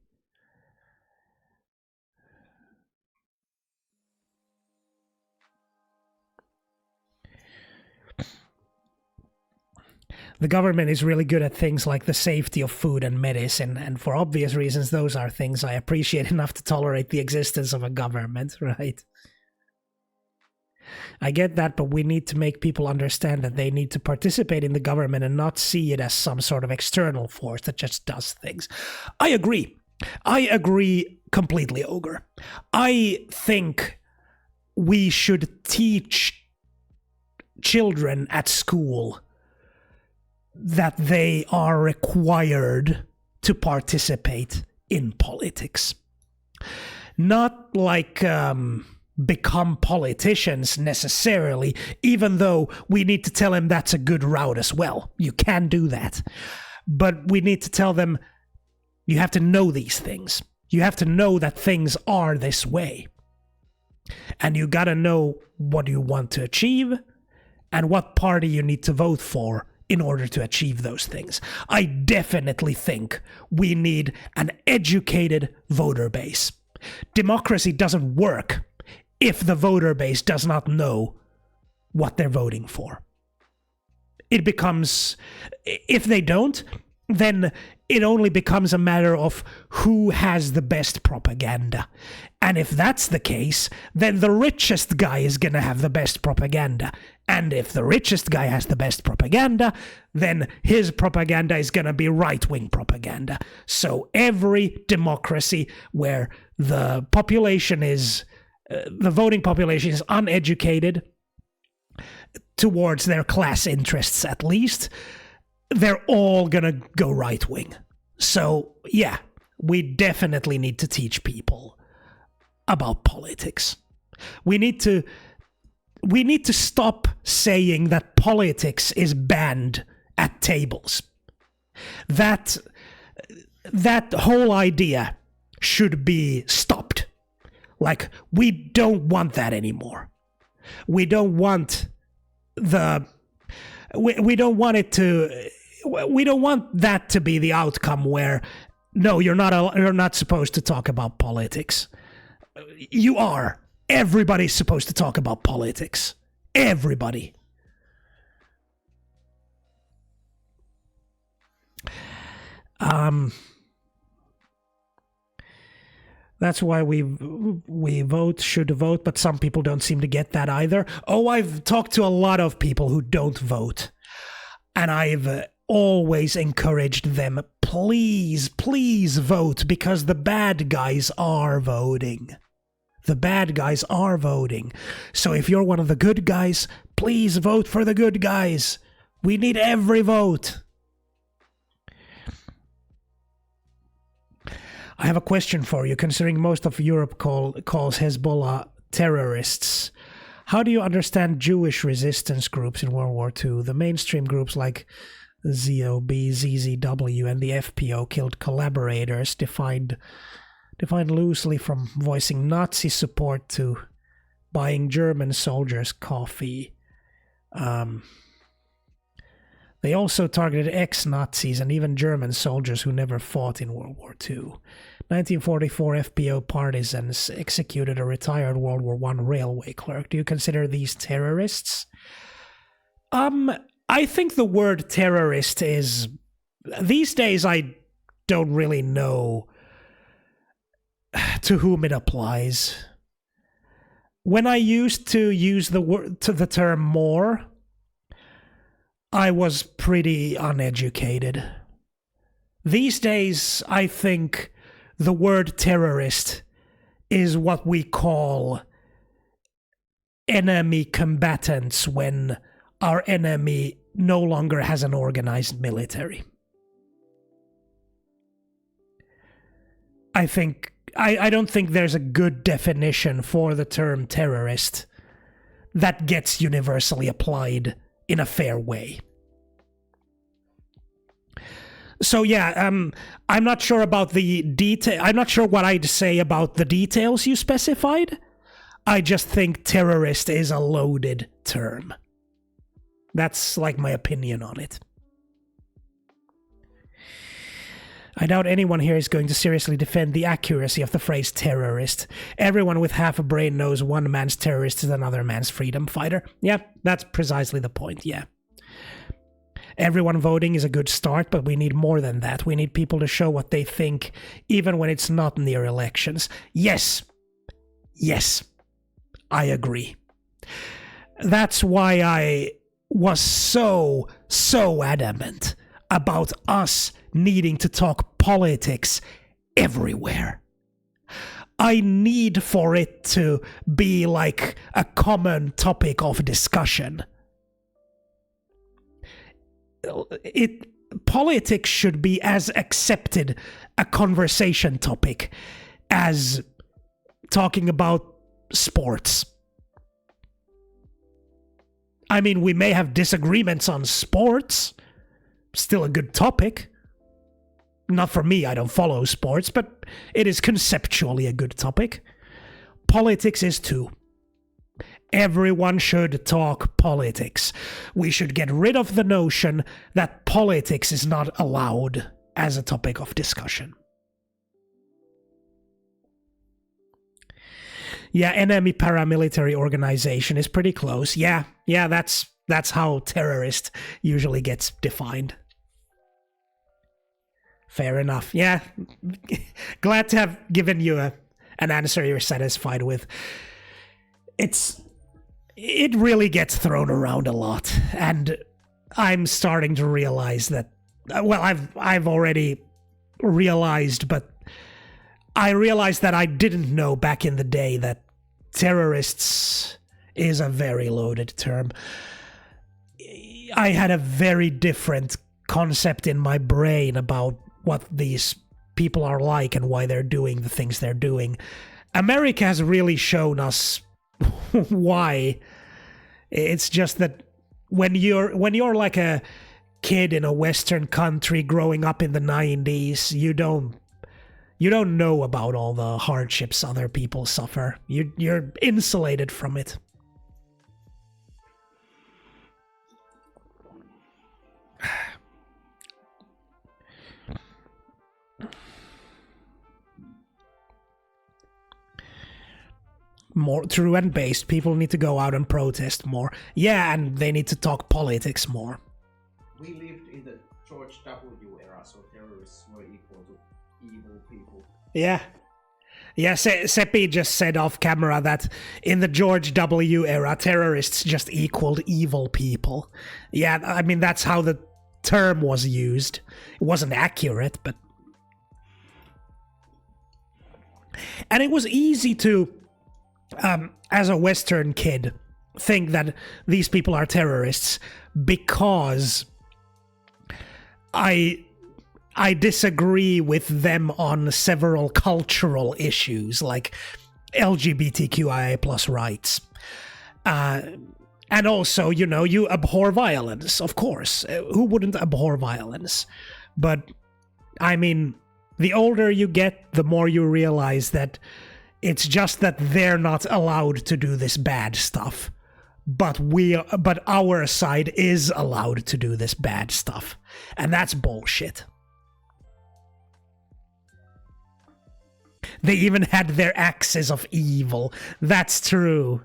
The government is really good at things like the safety of food and medicine, and for obvious reasons, those are things I appreciate enough to tolerate the existence of a government, right? I get that, but we need to make people understand that they need to participate in the government and not see it as some sort of external force that just does things. I agree. I agree completely, Ogre. I think we should teach children at school that they are required to participate in politics. Not like become politicians necessarily, even though we need to tell them that's a good route as well. You can do that. But we need to tell them, you have to know these things. You have to know that things are this way. And you gotta know what you want to achieve and what party you need to vote for in order to achieve those things. I definitely think we need an educated voter base. Democracy doesn't work if the voter base does not know what they're voting for. it becomes, if they don't, then it only becomes a matter of who has the best propaganda. And if that's the case, then the richest guy is going to have the best propaganda. And if the richest guy has the best propaganda, then his propaganda is going to be right-wing propaganda. So every democracy where the population is, the voting population is uneducated, towards their class interests at least, they're all gonna go right-wing. So yeah, we definitely need to teach people about politics. We need to stop saying that politics is banned at tables. That whole idea should be stopped. Like, we don't want that anymore. We don't want we don't want that to be the outcome where, no, you're not supposed to talk about politics. You are. Everybody's supposed to talk about politics. Everybody. That's why we should vote, but some people don't seem to get that either. Oh, I've talked to a lot of people who don't vote, and I've always encouraged them, please vote, because the bad guys are voting. The bad guys are voting. So if you're one of the good guys, please vote for the good guys. We need every vote. I have a question for you. Considering most of Europe calls Hezbollah terrorists, how do you understand Jewish resistance groups in World War II? The mainstream groups like ZOB, ZZW, and the FPO killed collaborators, defined loosely from voicing Nazi support to buying German soldiers coffee. They also targeted ex-Nazis and even German soldiers who never fought in World War II. 1944 FPO partisans executed a retired World War I railway clerk. Do you consider these terrorists? I think the word terrorist is... These days I don't really know to whom it applies. When I used to use the term more, I was pretty uneducated. These days, I think the word terrorist is what we call enemy combatants when our enemy no longer has an organized military. I don't think there's a good definition for the term terrorist that gets universally applied in a fair way. So yeah, I'm not sure about the detail. I'm not sure what I'd say about the details you specified. I just think terrorist is a loaded term. That's like my opinion on it. I doubt anyone here is going to seriously defend the accuracy of the phrase terrorist. Everyone with half a brain knows one man's terrorist is another man's freedom fighter. Yeah, that's precisely the point, yeah. Everyone voting is a good start, but we need more than that. We need people to show what they think, even when it's not near elections. Yes, I agree. That's why I was so adamant about us needing to talk politics everywhere. I need for it to be like a common topic of discussion. Politics should be as accepted a conversation topic as talking about sports. I mean, we may have disagreements on sports. Still a good topic. Not for me, I don't follow sports, but it is conceptually a good topic. Politics is too. Everyone should talk politics. We should get rid of the notion that politics is not allowed as a topic of discussion. Yeah, enemy paramilitary organization is pretty close. Yeah, that's That's how terrorist usually gets defined. Fair enough. Yeah. Glad to have given you an answer you're satisfied with. It really gets thrown around a lot, and I'm starting to realize that, well, I've already realized, but I realized that I didn't know back in the day that terrorists is a very loaded term. I had a very different concept in my brain about what these people are like and why they're doing the things they're doing. America has really shown us why. It's just that when you're like a kid in a Western country growing up in the 90s, you don't know about all the hardships other people suffer. You're insulated from it. More true and based. People need to go out and protest more. Yeah, and they need to talk politics more. We lived in the George W. era, so terrorists were equal to evil people. Yeah. Yeah, Seppi just said off camera that in the George W. era, terrorists just equaled evil people. Yeah, I mean, that's how the term was used. It wasn't accurate, but... And it was easy to, as a Western kid, think that these people are terrorists because I disagree with them on several cultural issues, like LGBTQIA plus rights. And also, you know, you abhor violence, of course. Who wouldn't abhor violence? But, I mean, the older you get, the more you realize that it's just that they're not allowed to do this bad stuff. But our side is allowed to do this bad stuff. And that's bullshit. They even had their axes of evil. That's true.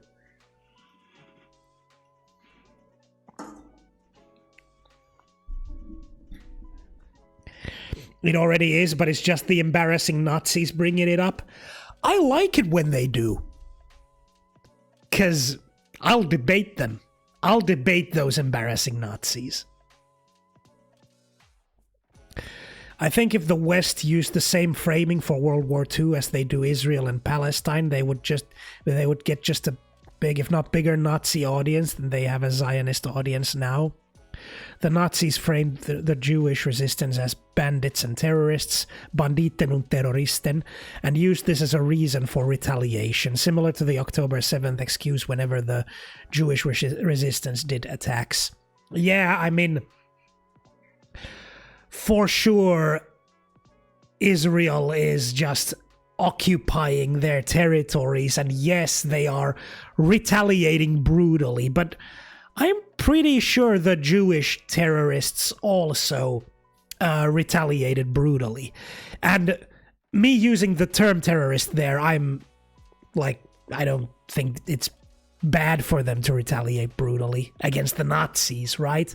It already is, but it's just the embarrassing Nazis bringing it up. I like it when they do. 'Cause I'll debate them. I'll debate those embarrassing Nazis. I think if the West used the same framing for World War II as they do Israel and Palestine, they would get just a big, if not bigger, Nazi audience than they have a Zionist audience now. The Nazis framed the Jewish resistance as bandits and terrorists, banditen und terroristen, and used this as a reason for retaliation, similar to the October 7th excuse whenever the Jewish resistance did attacks. Yeah, I mean, for sure, Israel is just occupying their territories, and yes, they are retaliating brutally, but I'm pretty sure the Jewish terrorists also retaliated brutally. And me using the term terrorist there, I'm like, I don't think it's bad for them to retaliate brutally against the Nazis, right?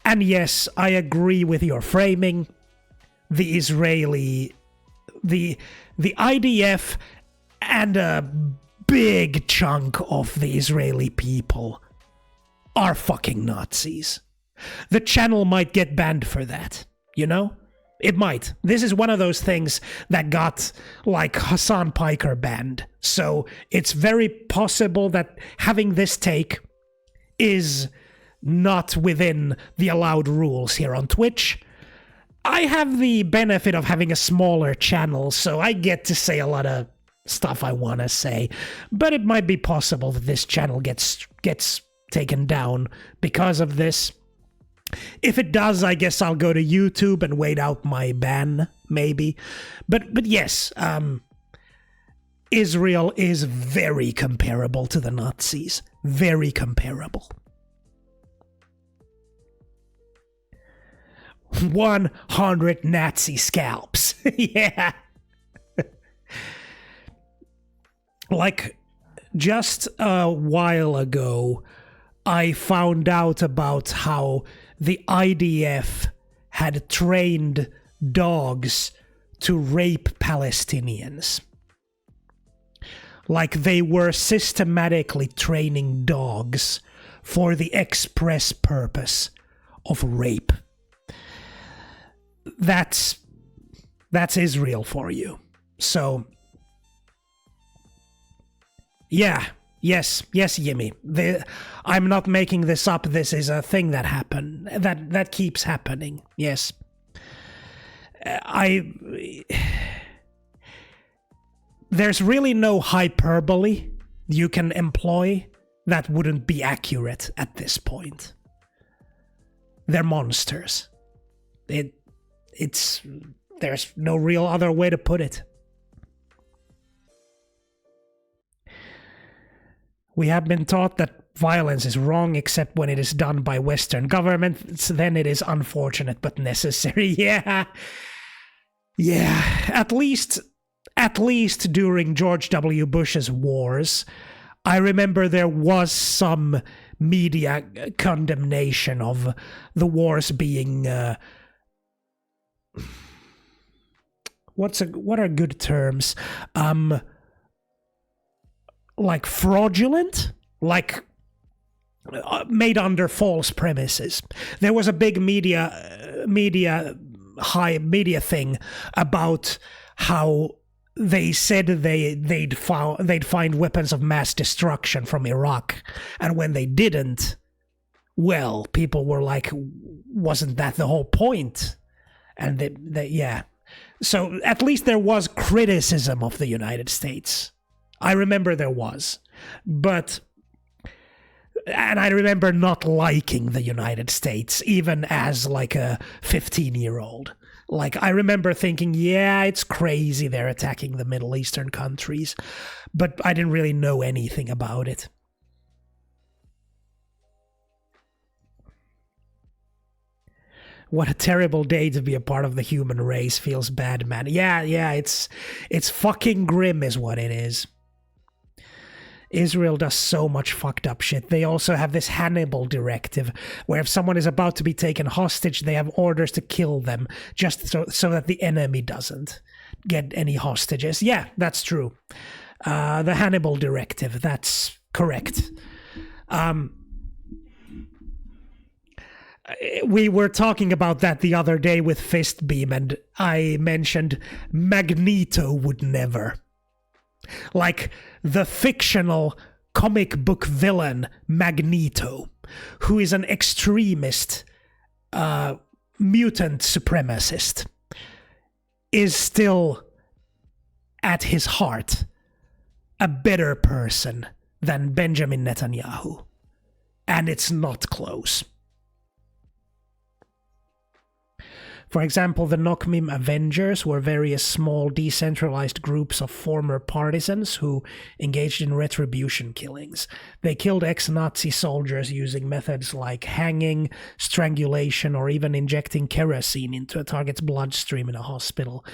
And yes, I agree with your framing. The IDF and a big chunk of the Israeli people are fucking Nazis. The channel might get banned for that, you know? It might. This is one of those things that got, like, Hassan Piker banned. So it's very possible that having this take is not within the allowed rules here on Twitch. I have the benefit of having a smaller channel, so I get to say a lot of stuff I want to say. But it might be possible that this channel gets taken down because of this. If it does, I guess I'll go to YouTube and wait out my ban, maybe. But yes, Israel is very comparable to the Nazis. Very comparable. 100 Nazi scalps. Yeah. Like, just a while ago, I found out about how the IDF had trained dogs to rape Palestinians. Like they were systematically training dogs for the express purpose of rape. That's Israel for you. So, yeah, yes, Jimmy. I'm not making this up. This is a thing that happened. That keeps happening. Yes. There's really no hyperbole you can employ that wouldn't be accurate at this point. They're monsters. There's no real other way to put it. We have been taught that violence is wrong except when it is done by Western governments. Then it is unfortunate but necessary. Yeah. At least during George W. Bush's wars, I remember there was some media condemnation of the wars being what are good terms? Like fraudulent, like made under false premises. There was a big media thing about how they said they'd find weapons of mass destruction from Iraq, and when they didn't, well, people were like, wasn't that the whole point? And yeah. So at least there was criticism of the United States. I remember there was. And I remember not liking the United States, even as like a 15-year-old. Like, I remember thinking, yeah, it's crazy they're attacking the Middle Eastern countries, but I didn't really know anything about it. What a terrible day to be a part of the human race. Feels bad, man. Yeah, it's fucking grim is what it is. Israel does so much fucked up shit. They also have this Hannibal directive, where if someone is about to be taken hostage, they have orders to kill them, just so that the enemy doesn't get any hostages. Yeah, that's true. The Hannibal directive, that's correct. We were talking about that the other day with Fistbeam, and I mentioned Magneto would never. Like the fictional comic book villain Magneto, who is an extremist mutant supremacist, is still at his heart a better person than Benjamin Netanyahu. And it's not close. For example, the Nokmim Avengers were various small decentralized groups of former partisans who engaged in retribution killings. They killed ex-Nazi soldiers using methods like hanging, strangulation, or even injecting kerosene into a target's bloodstream in a hospital.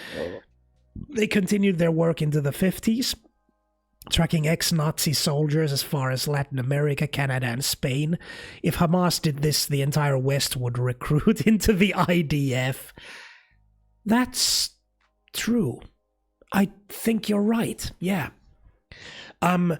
They continued their work into the 50s, tracking ex-Nazi soldiers as far as Latin America, Canada, and Spain. If Hamas did this, the entire West would recruit into the IDF. That's true. I think you're right, yeah. And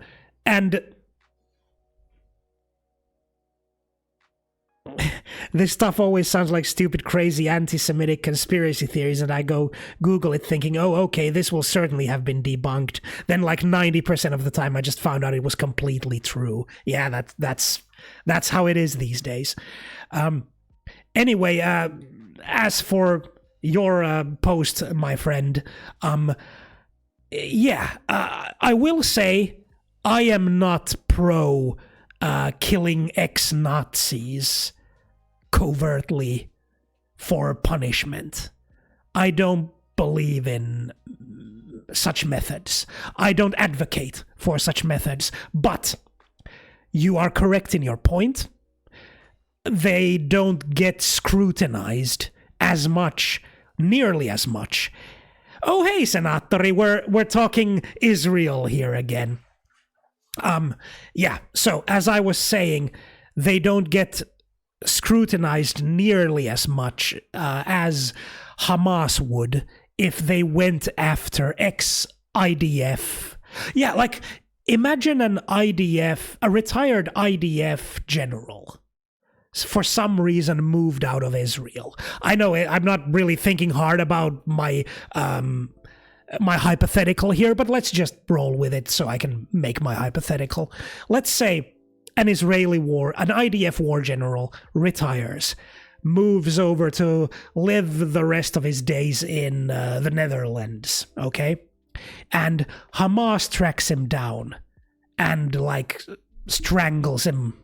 this stuff always sounds like stupid, crazy, anti-Semitic conspiracy theories, and I go Google it thinking, oh, okay, this will certainly have been debunked. Then like 90% of the time I just found out it was completely true. Yeah, that's how it is these days. Anyway, as for your post, my friend, I will say I am not pro killing ex-Nazis covertly for punishment. I don't believe in such methods. I don't advocate for such methods, but you are correct in your point. They don't get scrutinized as much, nearly as much. Oh, hey, Senatori, we're talking Israel here again. So as I was saying, they don't get scrutinized nearly as much as Hamas would if they went after ex-IDF. Yeah, like, imagine a retired IDF general for some reason moved out of Israel. I know I'm not really thinking hard about my my hypothetical here, but let's just roll with it so I can make my hypothetical. Let's say an IDF war general retires, moves over to live the rest of his days in the Netherlands, okay? And Hamas tracks him down and, like, strangles him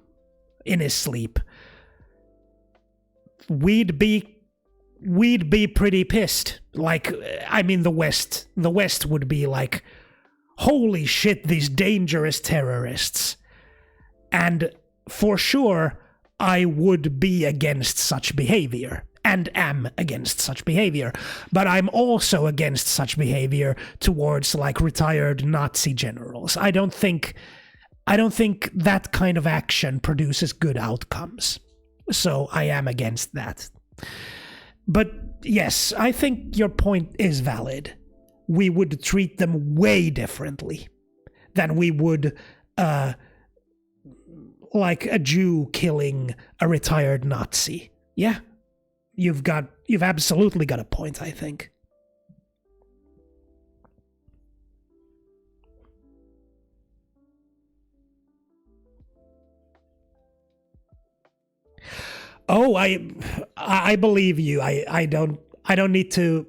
in his sleep. We'd be pretty pissed. Like, I mean, the West would be like, holy shit, these dangerous terrorists. And for sure, I would be against such behavior, and am against such behavior. But I'm also against such behavior towards, like, retired Nazi generals. I don't think that kind of action produces good outcomes. So I am against that. But yes, I think your point is valid. We would treat them way differently than we would like a Jew killing a retired Nazi. Yeah, you've absolutely got a point, I think. Oh, I believe you. I don't need to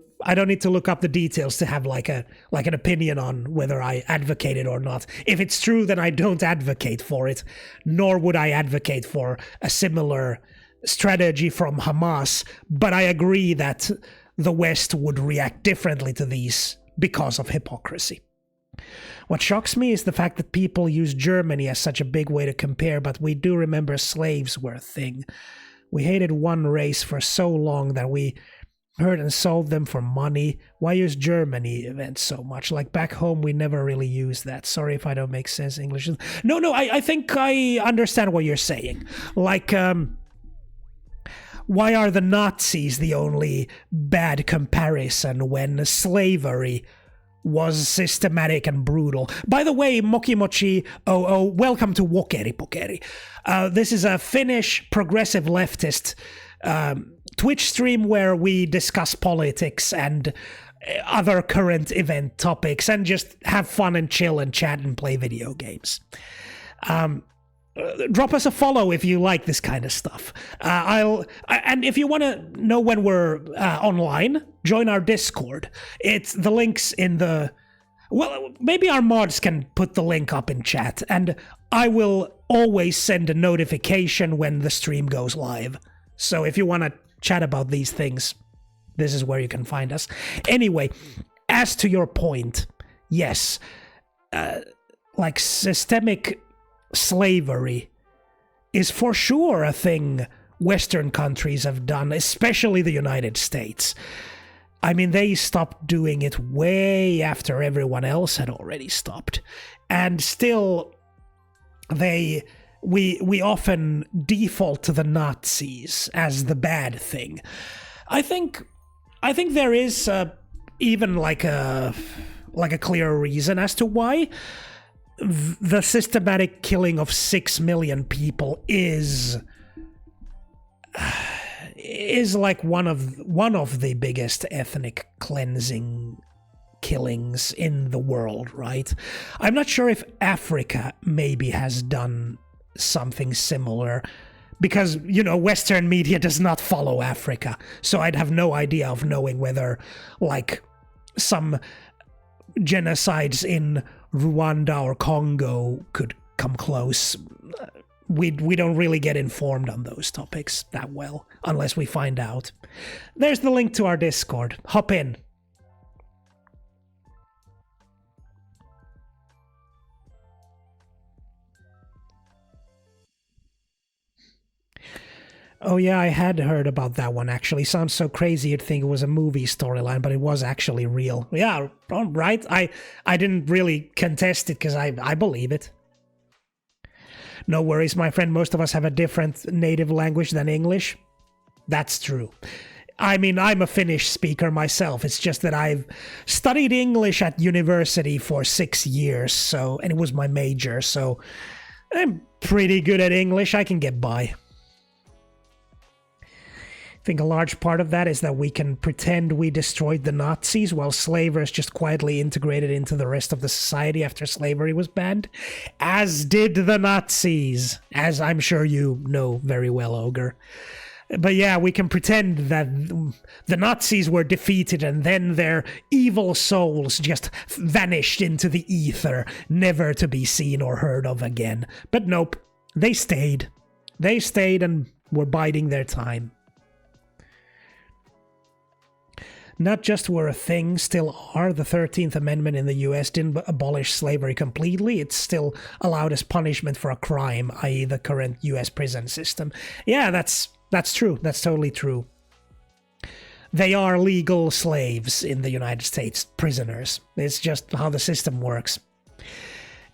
look up the details to have like an opinion on whether I advocate it or not. If it's true, then I don't advocate for it, nor would I advocate for a similar strategy from Hamas. But I agree that the West would react differently to these because of hypocrisy. What shocks me is the fact that people use Germany as such a big way to compare, but we do remember slaves were a thing. We hated one race for so long that we hurt and sold them for money. Why use Germany events so much? Like, back home, we never really use that. Sorry if I don't make sense English. No, I think I understand what you're saying. Like, why are the Nazis the only bad comparison when slavery was systematic and brutal? By the way, Mokimochi, welcome to wokepoikien. This is a Finnish progressive leftist Twitch stream where we discuss politics and other current event topics and just have fun and chill and chat and play video games. Drop us a follow if you like this kind of stuff. And if you want to know when we're online, join our Discord. It's the links in the... Well, maybe our mods can put the link up in chat, and I will always send a notification when the stream goes live. So if you want to chat about these things, this is where you can find us. Anyway, as to your point, yes, like systemic slavery is for sure a thing Western countries have done, especially the United States. I mean, they stopped doing it way after everyone else had already stopped. And still, we often default to the Nazis as the bad thing. I think there is even like a clear reason as to why the systematic killing of 6 million people is like one of the biggest ethnic cleansing killings in the world, right? I'm not sure if Africa maybe has done something similar, because, you know, Western media does not follow Africa, so I'd have no idea of knowing whether, like, some genocides in Rwanda or Congo could come close. We don't really get informed on those topics that well, unless we find out. There's the link to our Discord. Hop in. Oh yeah, I had heard about that one actually. Sounds so crazy you'd think it was a movie storyline, but it was actually real. Yeah, right? I didn't really contest it because I believe it. No worries, my friend, most of us have a different native language than English. That's true. I mean, I'm a Finnish speaker myself. It's just that I've studied English at university for 6 years, and it was my major, so I'm pretty good at English. I can get by. I think a large part of that is that we can pretend we destroyed the Nazis while slavers just quietly integrated into the rest of the society after slavery was banned, as did the Nazis, as I'm sure you know very well, Ogre. But yeah, we can pretend that the Nazis were defeated and then their evil souls just vanished into the ether, never to be seen or heard of again. But nope, they stayed. They stayed and were biding their time. Not just were a thing, still are. The 13th Amendment in the US didn't abolish slavery completely. It's still allowed as punishment for a crime, i.e. the current US prison system. Yeah, that's true. That's totally true. They are legal slaves in the United States, prisoners. It's just how the system works.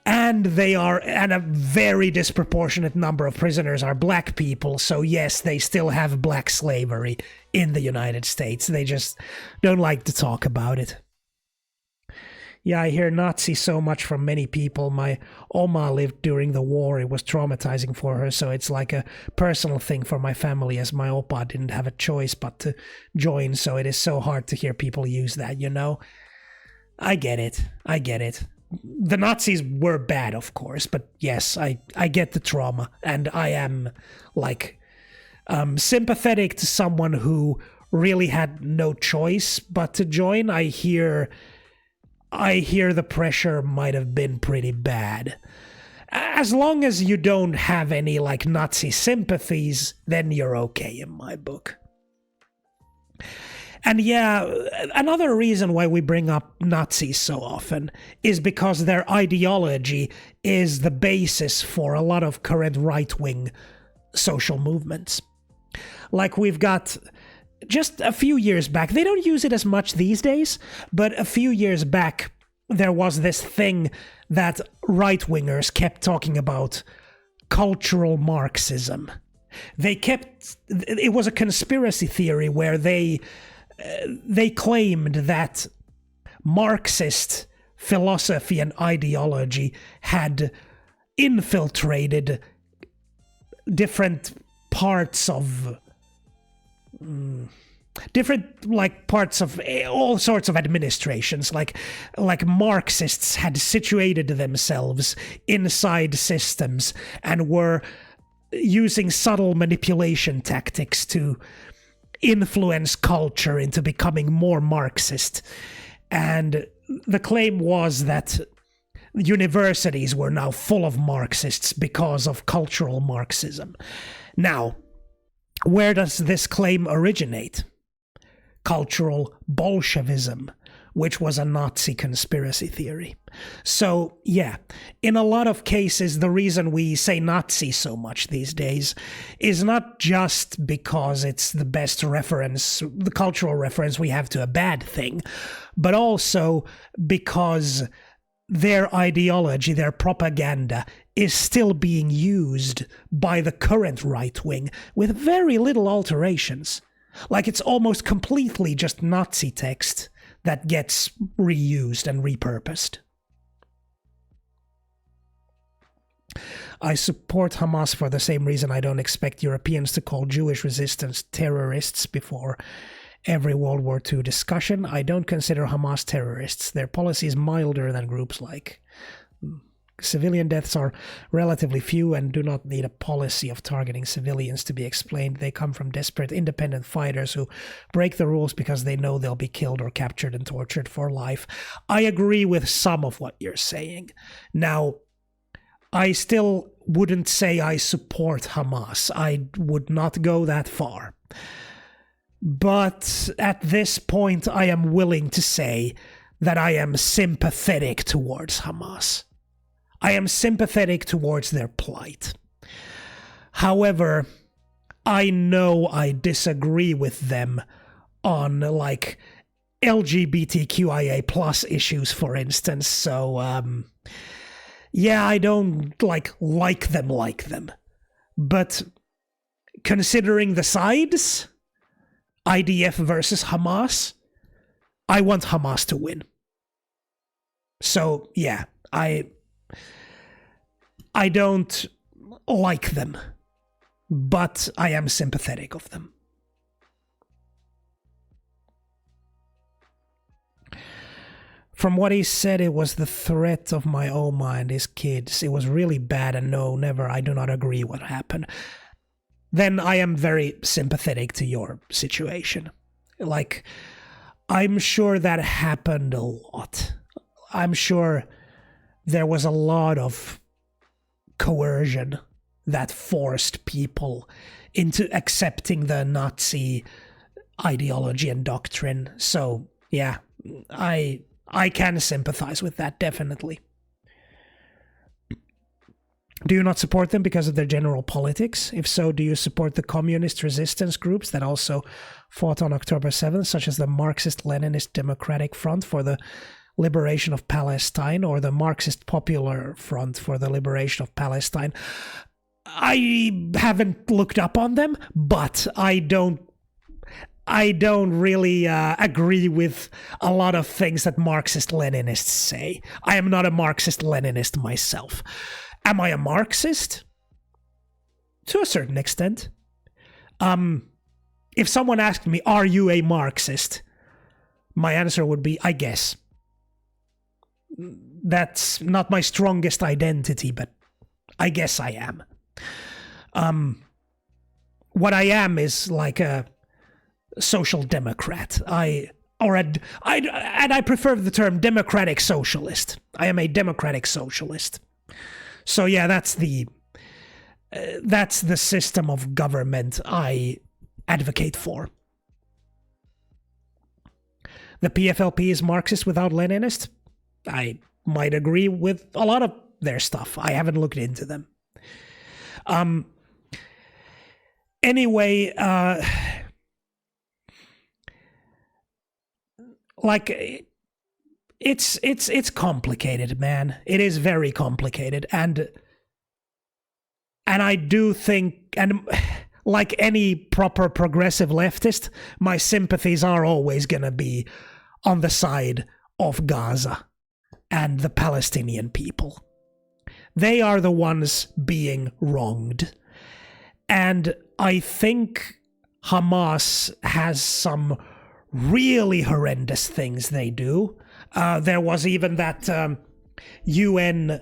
And a very disproportionate number of prisoners are black people, so yes, they still have black slavery in the United States. They just don't like to talk about it. Yeah, I hear Nazi so much from many people. My Oma lived during the war. It was traumatizing for her, so it's like a personal thing for my family, as my Opa didn't have a choice but to join, so it is so hard to hear people use that, you know? I get it. The Nazis were bad, of course, but yes, I get the trauma, and I am, sympathetic to someone who really had no choice but to join. I hear the pressure might have been pretty bad. As long as you don't have any, Nazi sympathies, then you're okay in my book. And yeah, another reason why we bring up Nazis so often is because their ideology is the basis for a lot of current right-wing social movements. Like we've got just a few years back, they don't use it as much these days, but a few years back there was this thing that right-wingers kept talking about, cultural Marxism. It was a conspiracy theory where they claimed that Marxist philosophy and ideology had infiltrated different parts of parts of all sorts of administrations, like Marxists had situated themselves inside systems and were using subtle manipulation tactics to influence culture into becoming more Marxist. And the claim was that universities were now full of Marxists because of cultural Marxism. Now, where does this claim originate? Cultural Bolshevism, which was a Nazi conspiracy theory. So, yeah, in a lot of cases, the reason we say Nazi so much these days is not just because it's the best reference, the cultural reference we have to a bad thing, but also because their ideology, their propaganda, is still being used by the current right wing with very little alterations. Like it's almost completely just Nazi text that gets reused and repurposed. I support Hamas for the same reason I don't expect Europeans to call Jewish resistance terrorists before every World War II discussion. I don't consider Hamas terrorists. Their policy is milder than groups like. Civilian deaths are relatively few and do not need a policy of targeting civilians to be explained. They come from desperate independent fighters who break the rules because they know they'll be killed or captured and tortured for life. I agree with some of what you're saying. Now, I still wouldn't say I support Hamas. I would not go that far. But at this point, I am willing to say that I am sympathetic towards Hamas. I am sympathetic towards their plight. However, I know I disagree with them on, like, LGBTQIA+ issues, for instance, so, yeah, I don't like them. But considering the sides, IDF versus Hamas, I want Hamas to win. So, yeah, I don't like them, but I am sympathetic of them. From what he said, it was the threat of my Oma and his kids. It was really bad, and no, never, I do not agree what happened. Then I am very sympathetic to your situation. Like, I'm sure that happened a lot. I'm sure there was a lot of coercion that forced people into accepting the Nazi ideology and doctrine. So, yeah, I can sympathize with that, definitely. Do you not support them because of their general politics? If so, do you support the communist resistance groups that also fought on October 7th, such as the Marxist-Leninist Democratic Front for the Liberation of Palestine or the Marxist Popular Front for the Liberation of Palestine? I haven't looked up on them, but I don't really agree with a lot of things that Marxist-Leninists say. I am not a Marxist-Leninist myself. Am I a Marxist? To a certain extent. If someone asked me, are you a Marxist? My answer would be, I guess. That's not my strongest identity, but I guess I am. What I am is like a social democrat. I prefer the term democratic socialist. I am a democratic socialist. So yeah, that's the system of government I advocate for. The PFLP is Marxist without Leninist. I might agree with a lot of their stuff. I haven't looked into them. Anyway, like it's complicated, man. It is very complicated, and I do think, and like any proper progressive leftist, my sympathies are always gonna be on the side of Gaza and the Palestinian people. They are the ones being wronged, and I think Hamas has some really horrendous things they do. There was even that UN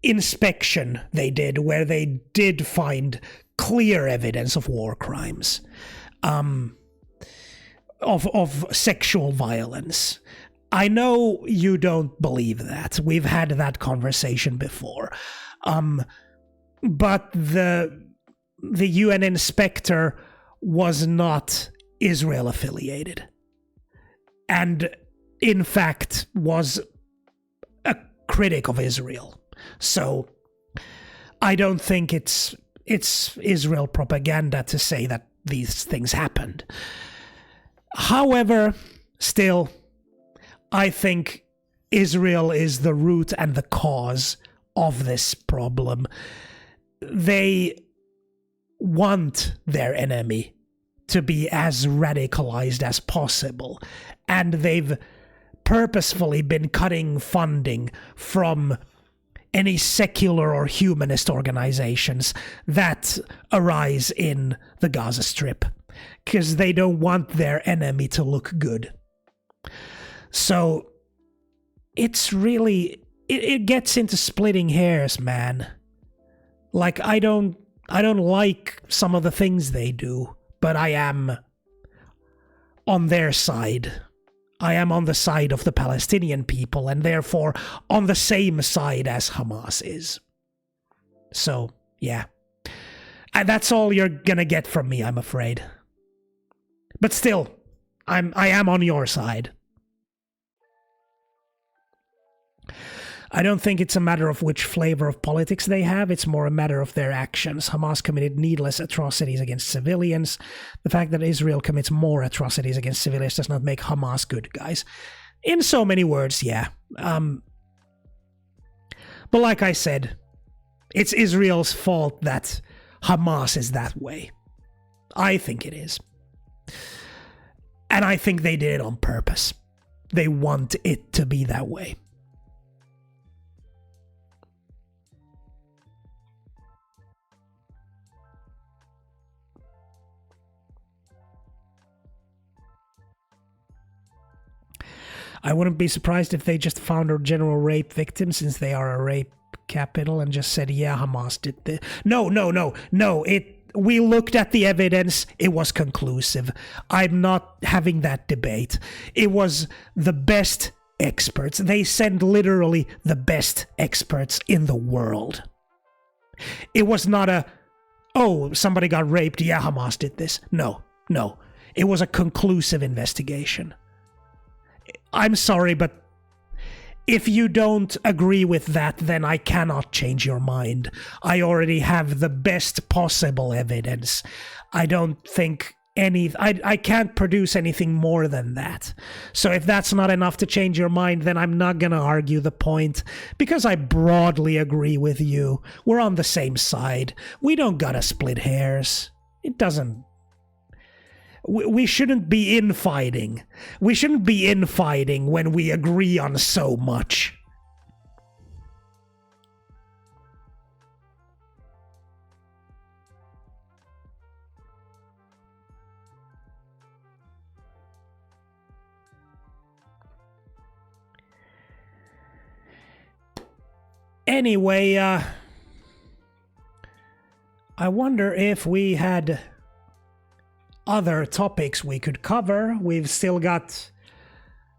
inspection they did, where they did find clear evidence of war crimes, of sexual violence. I know you don't believe that. We've had that conversation before. But the UN inspector was not Israel affiliated, and in fact was a critic of Israel. So I don't think it's Israel propaganda to say that these things happened. However, still, I think Israel is the root and the cause of this problem. They want their enemy to be as radicalized as possible, and they've purposefully been cutting funding from any secular or humanist organizations that arise in the Gaza Strip, because they don't want their enemy to look good. So it's really, it gets into splitting hairs, man. Like, I don't like some of the things they do, but I am on their side. I am on the side of the Palestinian people, and therefore on the same side as Hamas is. So, yeah. And that's all you're gonna get from me, I'm afraid. But still, I am on your side. I don't think it's a matter of which flavor of politics they have, it's more a matter of their actions. Hamas committed needless atrocities against civilians. The fact that Israel commits more atrocities against civilians does not make Hamas good guys. In so many words, yeah. But like I said, it's Israel's fault that Hamas is that way. I think it is. And I think they did it on purpose. They want it to be that way. I wouldn't be surprised if they just found a general rape victim, since they are a rape capital, and just said, yeah, Hamas did this. No. We looked at the evidence. It was conclusive. I'm not having that debate. It was the best experts. They sent literally the best experts in the world. It was not a, oh, somebody got raped. Yeah, Hamas did this. No. It was a conclusive investigation. I'm sorry, but if you don't agree with that, then I cannot change your mind. I already have the best possible evidence. I don't think I can't produce anything more than that. So if that's not enough to change your mind, then I'm not going to argue the point, because I broadly agree with you. We're on the same side. We don't gotta split hairs. It doesn't. We shouldn't be infighting. We shouldn't be infighting when we agree on so much. Anyway, I wonder if we had other topics we could cover. We've still got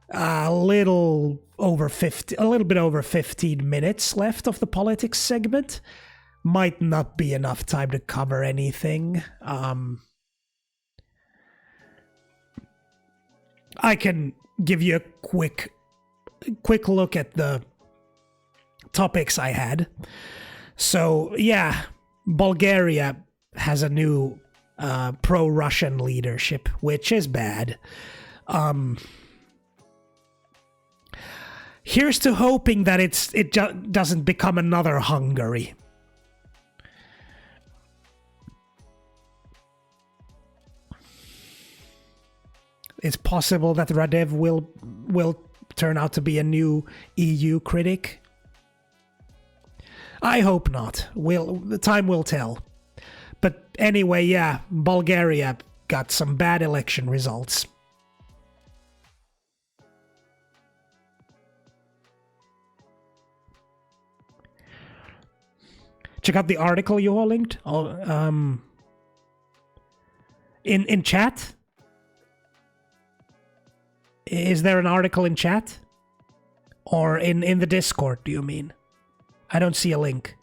a little bit over 15 minutes left of the politics segment. Might not be enough time to cover anything. I can give you a quick look at the topics I had. So yeah, Bulgaria has a new pro-Russian leadership, which is bad. Here's to hoping that it doesn't become another Hungary. It's possible that Radev will turn out to be a new EU critic. I hope not. The time will tell. But anyway, yeah, Bulgaria got some bad election results. Check out the article you all linked. In chat. Is there an article in chat? Or in the Discord, do you mean? I don't see a link.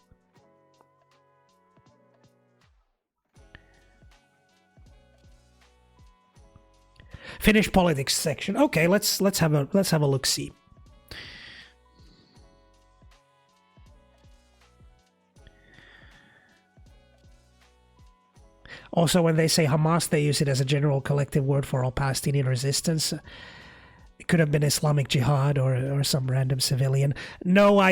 Finnish politics section. Okay, let's have a look see. Also, when they say Hamas, they use it as a general collective word for all Palestinian resistance. It could have been Islamic Jihad or some random civilian. No,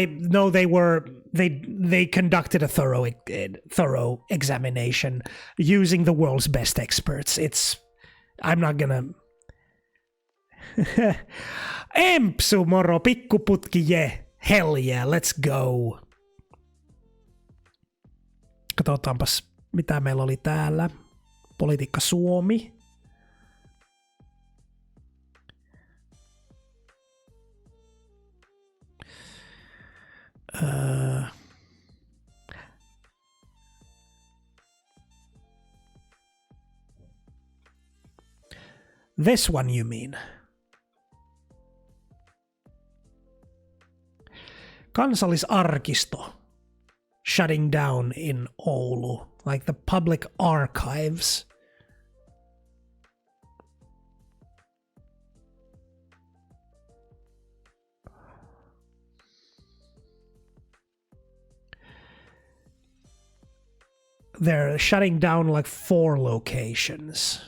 they conducted a thorough examination using the world's best experts. I'm not gonna. Empsu moro pikkuputki je. Hell yeah, let's go. Katsotaanpas, mitä meillä oli täällä. Politiikka Suomi. This one you mean? Kansallisarkisto shutting down in Oulu, like the public archives. They're shutting down like 4 locations.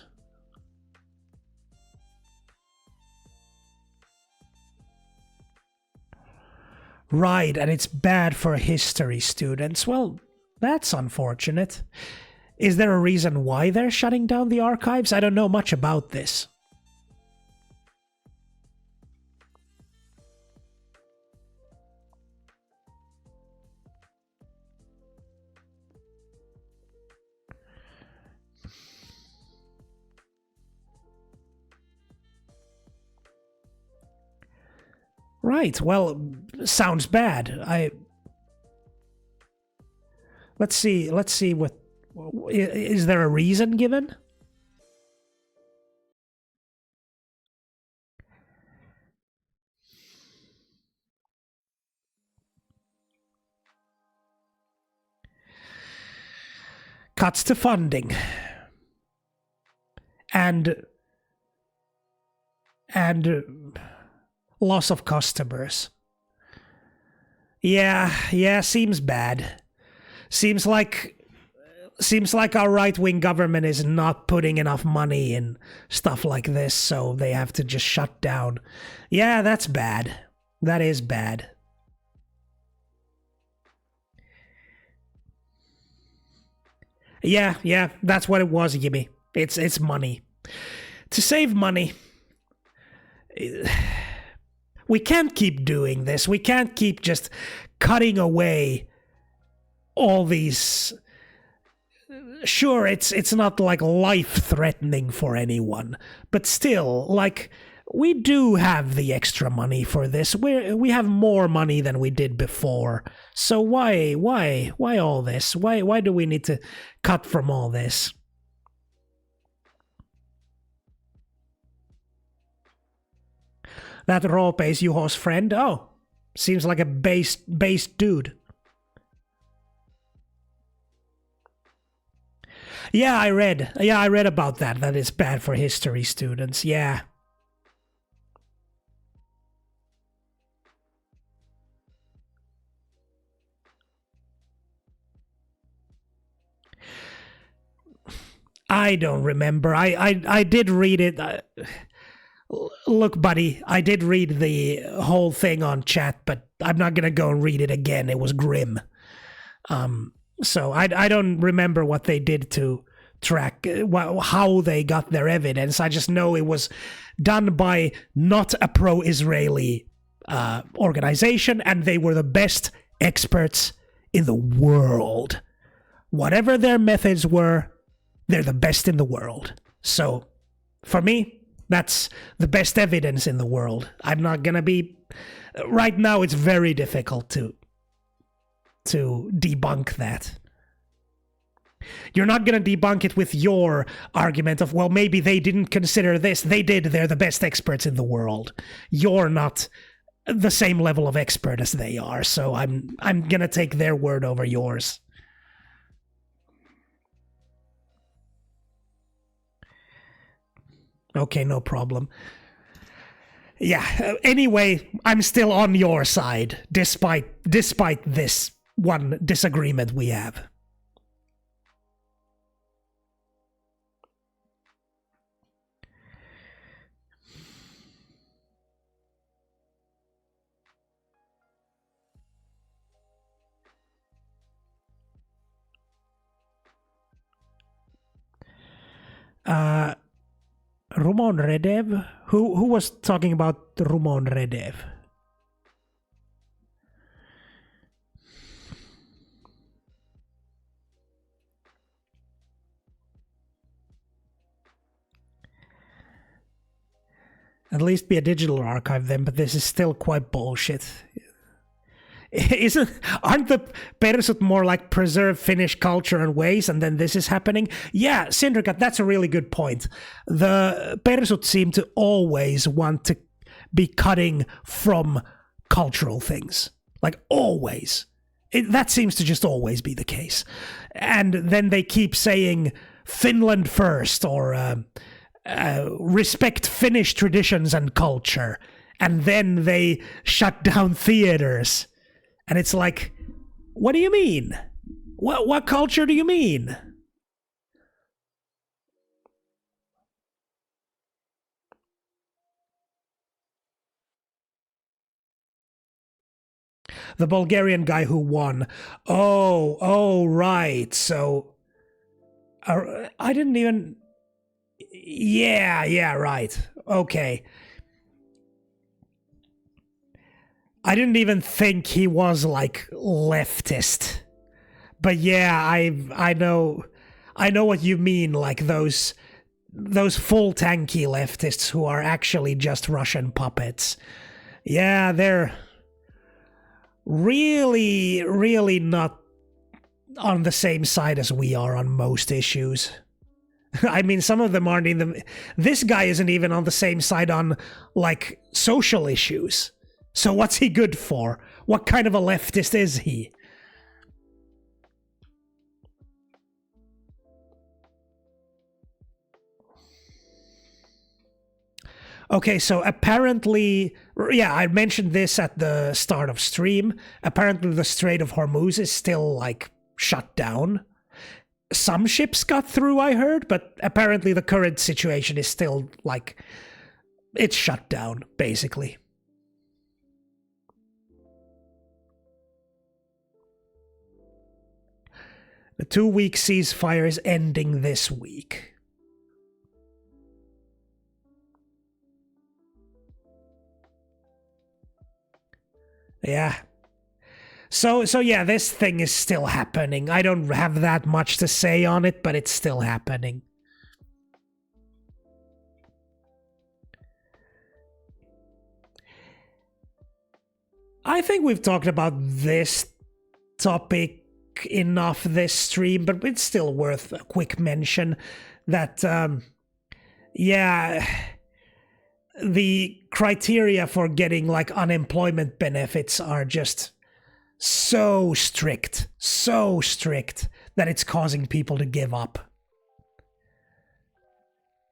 Right, and it's bad for history students. Well, that's unfortunate. Is there a reason why they're shutting down the archives? I don't know much about this. Right, well, sounds bad. Let's see what... Is there a reason given? Cuts to funding. And loss of customers. Yeah, seems bad. Seems like our right-wing government is not putting enough money in stuff like this, so they have to just shut down. Yeah, that's bad. That is bad. Yeah, that's what it was, Jimmy. It's money. To save money, we can't keep doing this. We can't keep just cutting away all these... Sure, it's not like life-threatening for anyone, but still, like, we do have the extra money for this. We have more money than we did before. So why all this? Why do we need to cut from all this? That Roope is Juho's friend? Oh, seems like a base dude. Yeah, I read about that. That it's bad for history students. Yeah. I don't remember. I did read it. Look, buddy, I did read the whole thing on chat, but I'm not gonna go and read it again. It was grim. So I don't remember what they did to track, how they got their evidence. I just know it was done by not a pro-Israeli organization, and they were the best experts in the world. Whatever their methods were, they're the best in the world. So, for me, that's the best evidence in the world. I'm not gonna be... Right now, it's very difficult to debunk that. You're not going to debunk it with your argument of, well, maybe they didn't consider this. They did. They're the best experts in the world. You're not the same level of expert as they are, so I'm going to take their word over yours. Okay, no problem. Yeah, anyway, I'm still on your side, despite this one disagreement we have. Rumon Redev? Who was talking about Rumon Redev? At least be a digital archive then, but this is still quite bullshit. Aren't the persut more like preserve Finnish culture and ways, and then this is happening? Yeah, Syndicate, that's a really good point. The persut seem to always want to be cutting from cultural things. Like, always. That seems to just always be the case. And then they keep saying Finland first, or respect Finnish traditions and culture. And then they shut down theaters. And it's like, what do you mean? What culture do you mean? the Bulgarian guy who won. Oh, right. So I didn't even. Yeah, right. Okay. I didn't even think he was like leftist. But yeah, I know what you mean, like those full tanky leftists who are actually just Russian puppets. Yeah, they're really, really not on the same side as we are on most issues. I mean, some of them aren't even. This guy isn't even on the same side on, like, social issues. So what's he good for? What kind of a leftist is he? Okay, so apparently, yeah, I mentioned this at the start of stream. Apparently the Strait of Hormuz is still, like, shut down. Some ships got through, I heard, but apparently the current situation is still, like, it's shut down, basically. The 2-week ceasefire is ending this week. Yeah. So yeah, this thing is still happening. I don't have that much to say on it, but it's still happening. I think we've talked about this topic enough this stream, but it's still worth a quick mention that, yeah, the criteria for getting, like, unemployment benefits are just so strict that it's causing people to give up.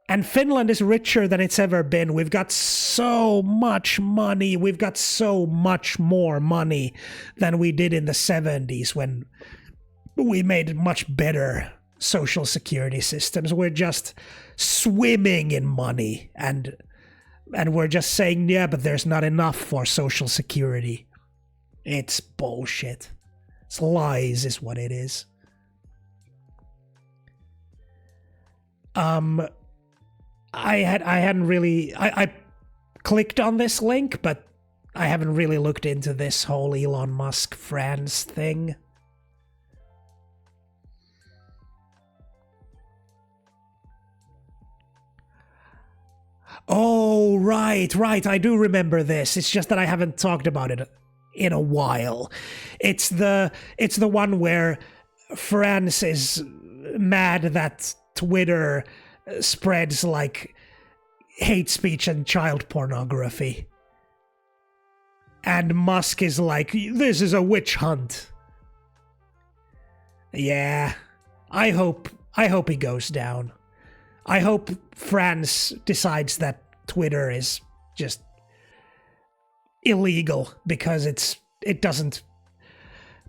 And Finland is richer than it's ever been. We've got so much money. We've got so much more money than we did in the 70s when we made much better social security systems. We're just swimming in money, and we're just saying, yeah, but there's not enough for social security. It's bullshit. It's lies is what it is. I clicked on this link, but I haven't really looked into this whole Elon Musk France thing. Oh, right. I do remember this. It's just that I haven't talked about it in a while. It's the one where France is mad that Twitter spreads, like, hate speech and child pornography. And Musk is like, this is a witch hunt. Yeah. I hope he goes down. I hope France decides that Twitter is just illegal because it doesn't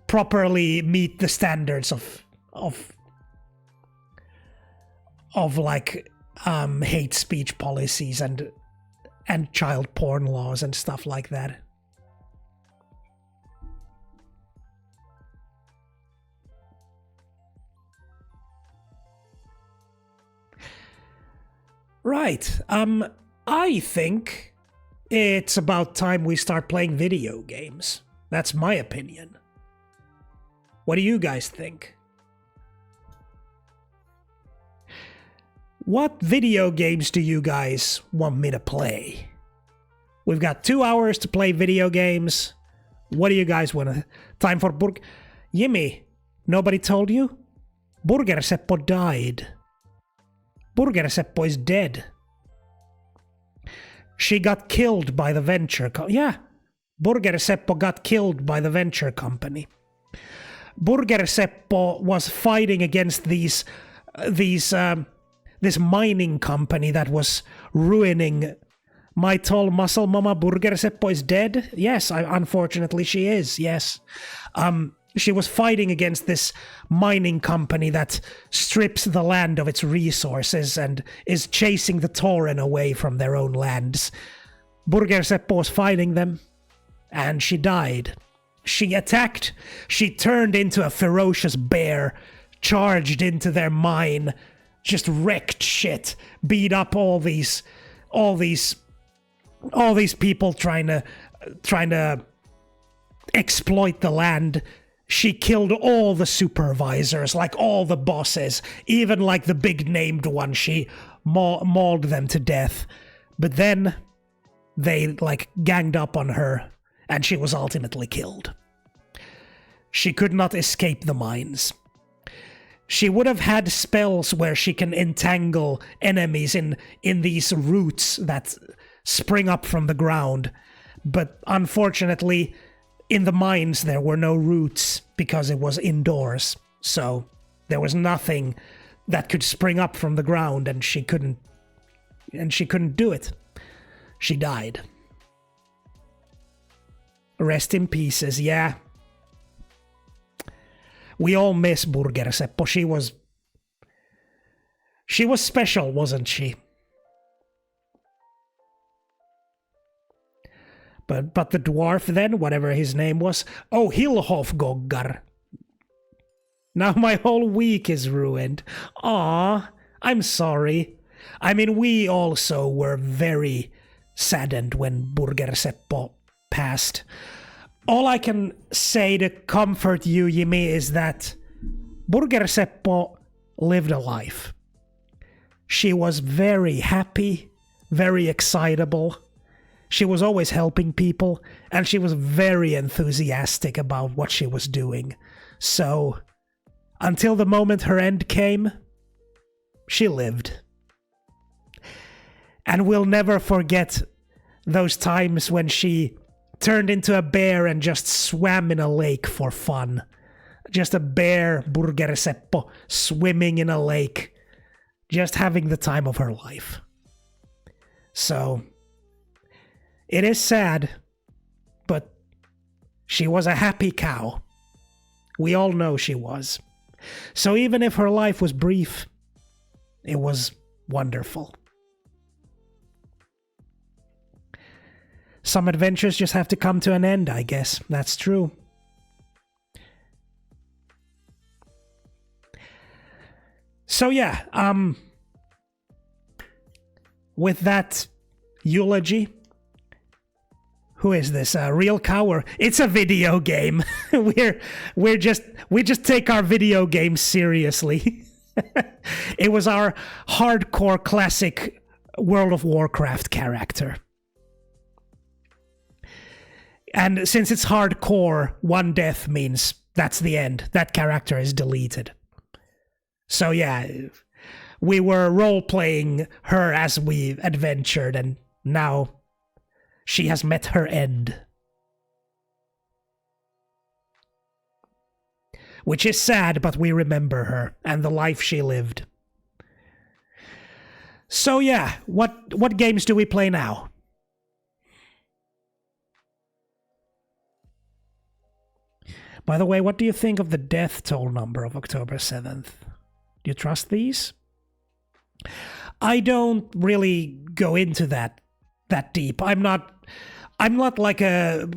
properly meet the standards of like hate speech policies and child porn laws and stuff like that. Right. I think it's about time we start playing video games. That's my opinion. What do you guys think? What video games do you guys want me to play? We've got 2 hours to play video games. What do you guys want to... Time for Jimmy, nobody told you? Burger Seppo died. Burger Seppo is dead. She got killed by the venture yeah, Burger Seppo got killed by the venture company. Burger Seppo was fighting against this mining company that was ruining my tall muscle mama. Burger Seppo is dead. Yes, unfortunately she is. Yes. She was fighting against this mining company that strips the land of its resources and is chasing the Tauren away from their own lands. Burger Seppo was fighting them, and she died. She attacked. She turned into a ferocious bear, charged into their mine, just wrecked shit, beat up all these people trying to exploit the land. She killed all the supervisors, like all the bosses, even like the big named one. She mauled them to death. But then they like ganged up on her, and she was ultimately killed. She could not escape the mines. She would have had spells where she can entangle enemies in these roots that spring up from the ground, but unfortunately, in the mines there were no roots because it was indoors, so there was nothing that could spring up from the ground, and she couldn't do it. She died. Rest in pieces, yeah. We all miss Burger Seppo. She was special, wasn't she? But the dwarf then, whatever his name was, Hillhofgoggar. Now my whole week is ruined. Aw, I'm sorry. I mean, we also were very saddened when Burger Seppo passed. All I can say to comfort you, Jimmy, is that Burger Seppo lived a life. She was very happy, very excitable. She was always helping people, and she was very enthusiastic about what she was doing. So, until the moment her end came, she lived. And we'll never forget those times when she turned into a bear and just swam in a lake for fun. Just a bear, Burger Seppo, swimming in a lake, just having the time of her life. So, it is sad, but she was a happy cow. We all know she was. So even if her life was brief, it was wonderful. Some adventures just have to come to an end, I guess. That's true. So yeah, with that eulogy, who is this? Real Cower? It's a video game. we just take our video games seriously. It was our hardcore classic World of Warcraft character. And since it's hardcore, one death means that's the end. That character is deleted. So yeah, we were role-playing her as we adventured, and now she has met her end. Which is sad, but we remember her and the life she lived. So yeah, what games do we play now? By the way, what do you think of the death toll number of October 7th? Do you trust these? I don't really go into that deep. I'm not like a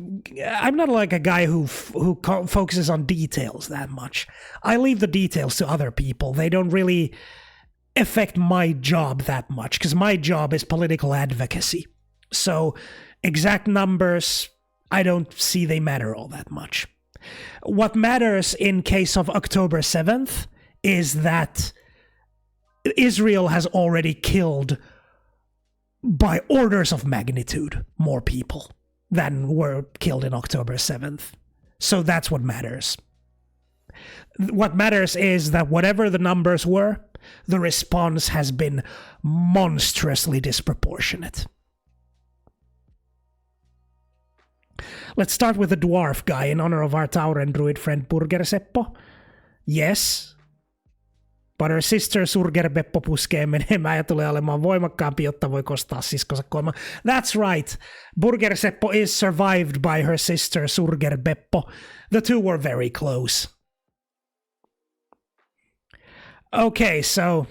guy who focuses on details that much. I leave the details to other people. They don't really affect my job that much because my job is political advocacy. So exact numbers, I don't see they matter all that much. What matters in case of October 7th is that Israel has already killed by orders of magnitude more people than were killed in October 7th. So that's what matters. What matters is that whatever the numbers were, the response has been monstrously disproportionate. Let's start with the dwarf guy in honor of our Tauren druid friend Burger Seppo. Yes. But her sister Surger Beppo puskee menemään ja tulee olemaan voimakkaampi, jotta voi kostaa siskonsa kuolemaan. That's right. Burger Seppo is survived by her sister Surger Beppo. The two were very close. Okay, so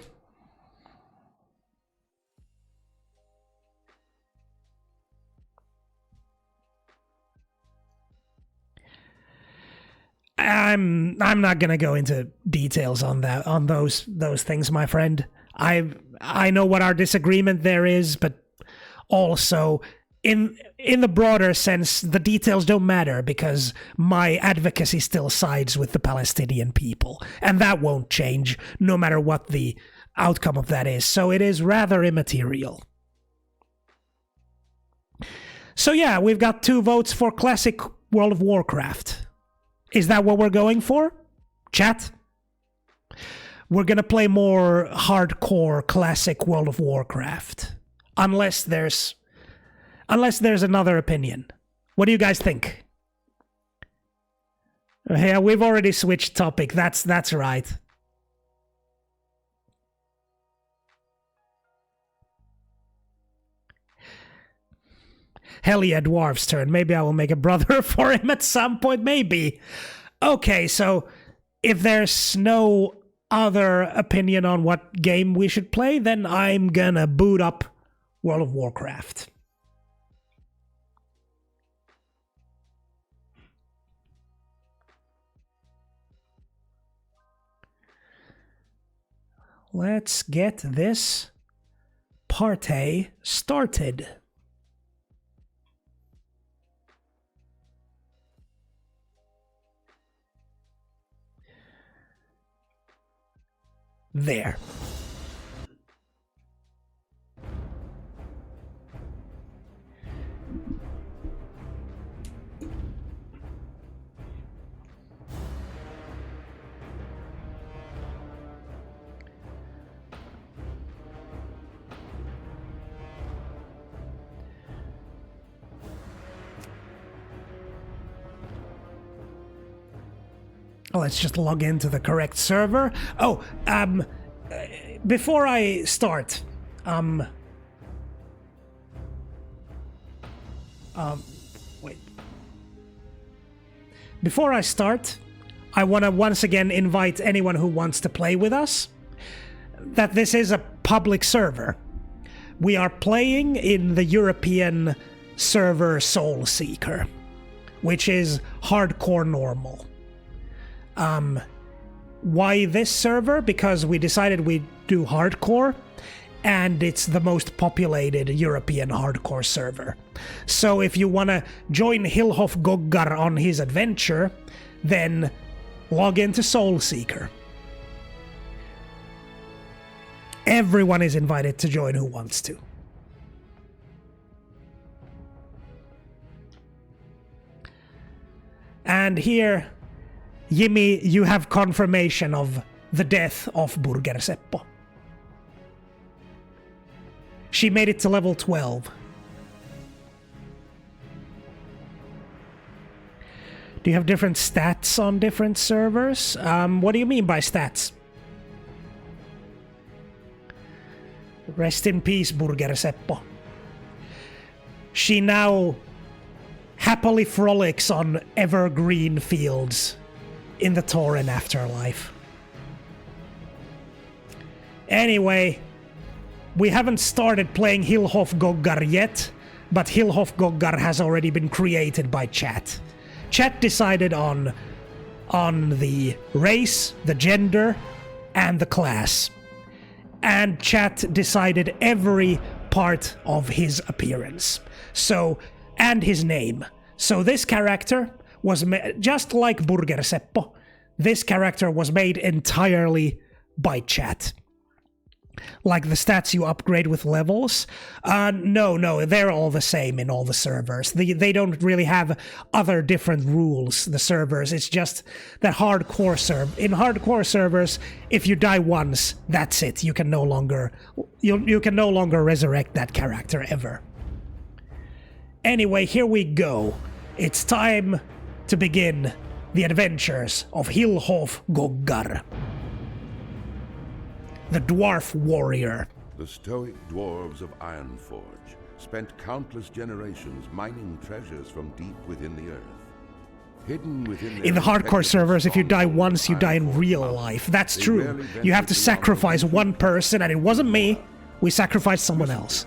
I'm not gonna go into details on that, on those things, my friend. I know what our disagreement there is, but also in the broader sense, the details don't matter because my advocacy still sides with the Palestinian people, and that won't change no matter what the outcome of that is. So it is rather immaterial. So yeah, we've got 2 votes for classic World of Warcraft. Is that what we're going for? Chat? We're gonna play more hardcore classic World of Warcraft. Unless there's another opinion. What do you guys think? Yeah, we've already switched topic. That's right. Hell yeah, Dwarf's turn. Maybe I will make a brother for him at some point, maybe. Okay, so if there's no other opinion on what game we should play, then I'm gonna boot up World of Warcraft. Let's get this party started. There. Let's just log into the correct server. Oh, before I start, wait. Before I start, I want to once again invite anyone who wants to play with us that this is a public server. We are playing in the European server Soul Seeker, which is hardcore normal. Why this server? Because we decided we'd do hardcore, and it's the most populated European hardcore server. So if you want to join Hilhof Goggar on his adventure, then log into Soul Seeker. Everyone is invited to join who wants to. And here, Jimmy, you have confirmation of the death of Burger Seppo. She made it to level 12. Do you have different stats on different servers? What do you mean by stats? Rest in peace, Burger Seppo. She now happily frolics on evergreen fields in the Tauren afterlife. Anyway, we haven't started playing Hilhof Goggar yet, but Hilhof Goggar has already been created by chat. Chat decided on the race, the gender, and the class. And chat decided every part of his appearance. So, and his name. So this character was just like Burger Seppo. This character was made entirely by chat. Like the stats you upgrade with levels? No, they're all the same in all the servers. They don't really have other different rules, the servers. It's just that in hardcore servers, if you die once, that's it. You can no longer resurrect that character ever. Anyway, here we go. It's time to begin the adventures of Hilhof Goggar, the dwarf warrior. The stoic dwarves of Ironforge spent countless generations mining treasures from deep within the earth. Hidden within in the hardcore servers, if you die once, you die in real life. That's true. You have to sacrifice one person, and it wasn't me. We sacrificed someone else.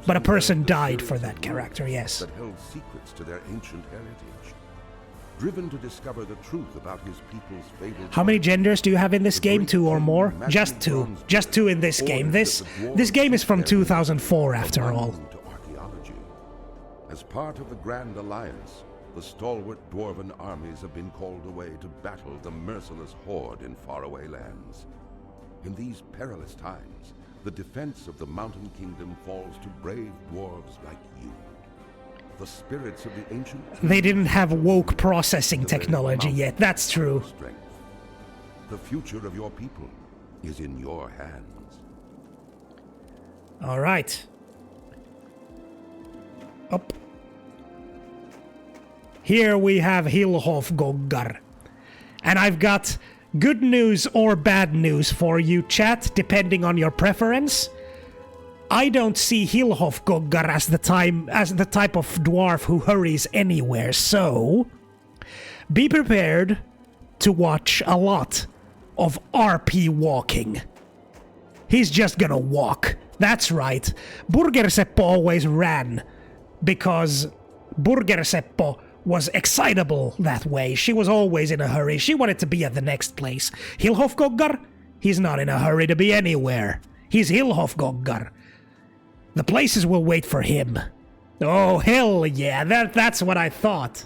But a person died for that character, yes. That held secrets to their ancient heritage. driven to discover the truth about his people's fabled... How many genders do you have in this game? 2 or more? Just 2. Just 2 in this game. This game is from 2004 after all. To archaeology. As part of the Grand Alliance, the stalwart dwarven armies have been called away to battle the merciless horde in faraway lands. In these perilous times, the defense of the Mountain Kingdom falls to brave dwarves like you. The spirits of the ancient... They didn't have woke processing technology yet, that's true. Strength. The future of your people is in your hands. Alright. Up. Here we have Hillhofgoggar. And I've got good news or bad news for you, chat, depending on your preference. I don't see Hillhofgoggar as the type of dwarf who hurries anywhere, so be prepared to watch a lot of RP walking. He's just gonna walk. That's right. Burger Seppo always ran because Burger Seppo was excitable that way. She was always in a hurry. She wanted to be at the next place. Hillhofgoggar? He's not in a hurry to be anywhere. He's Hillhofgoggar. The places will wait for him. Oh, hell yeah, that's what I thought.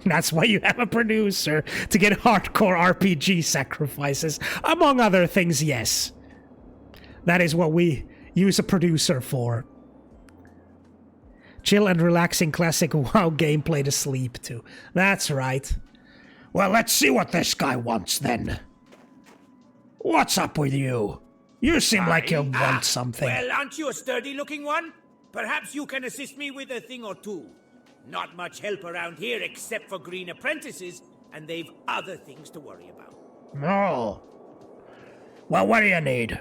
That's why you have a producer, to get hardcore RPG sacrifices. Among other things, yes. That is what we use a producer for. Chill and relaxing classic WoW gameplay to sleep to. That's right. Well, let's see what this guy wants then. What's up with you? You seem like you want something. Well, aren't you a sturdy-looking one? Perhaps you can assist me with a thing or two. Not much help around here except for green apprentices, and they've other things to worry about. No. Well, what do you need?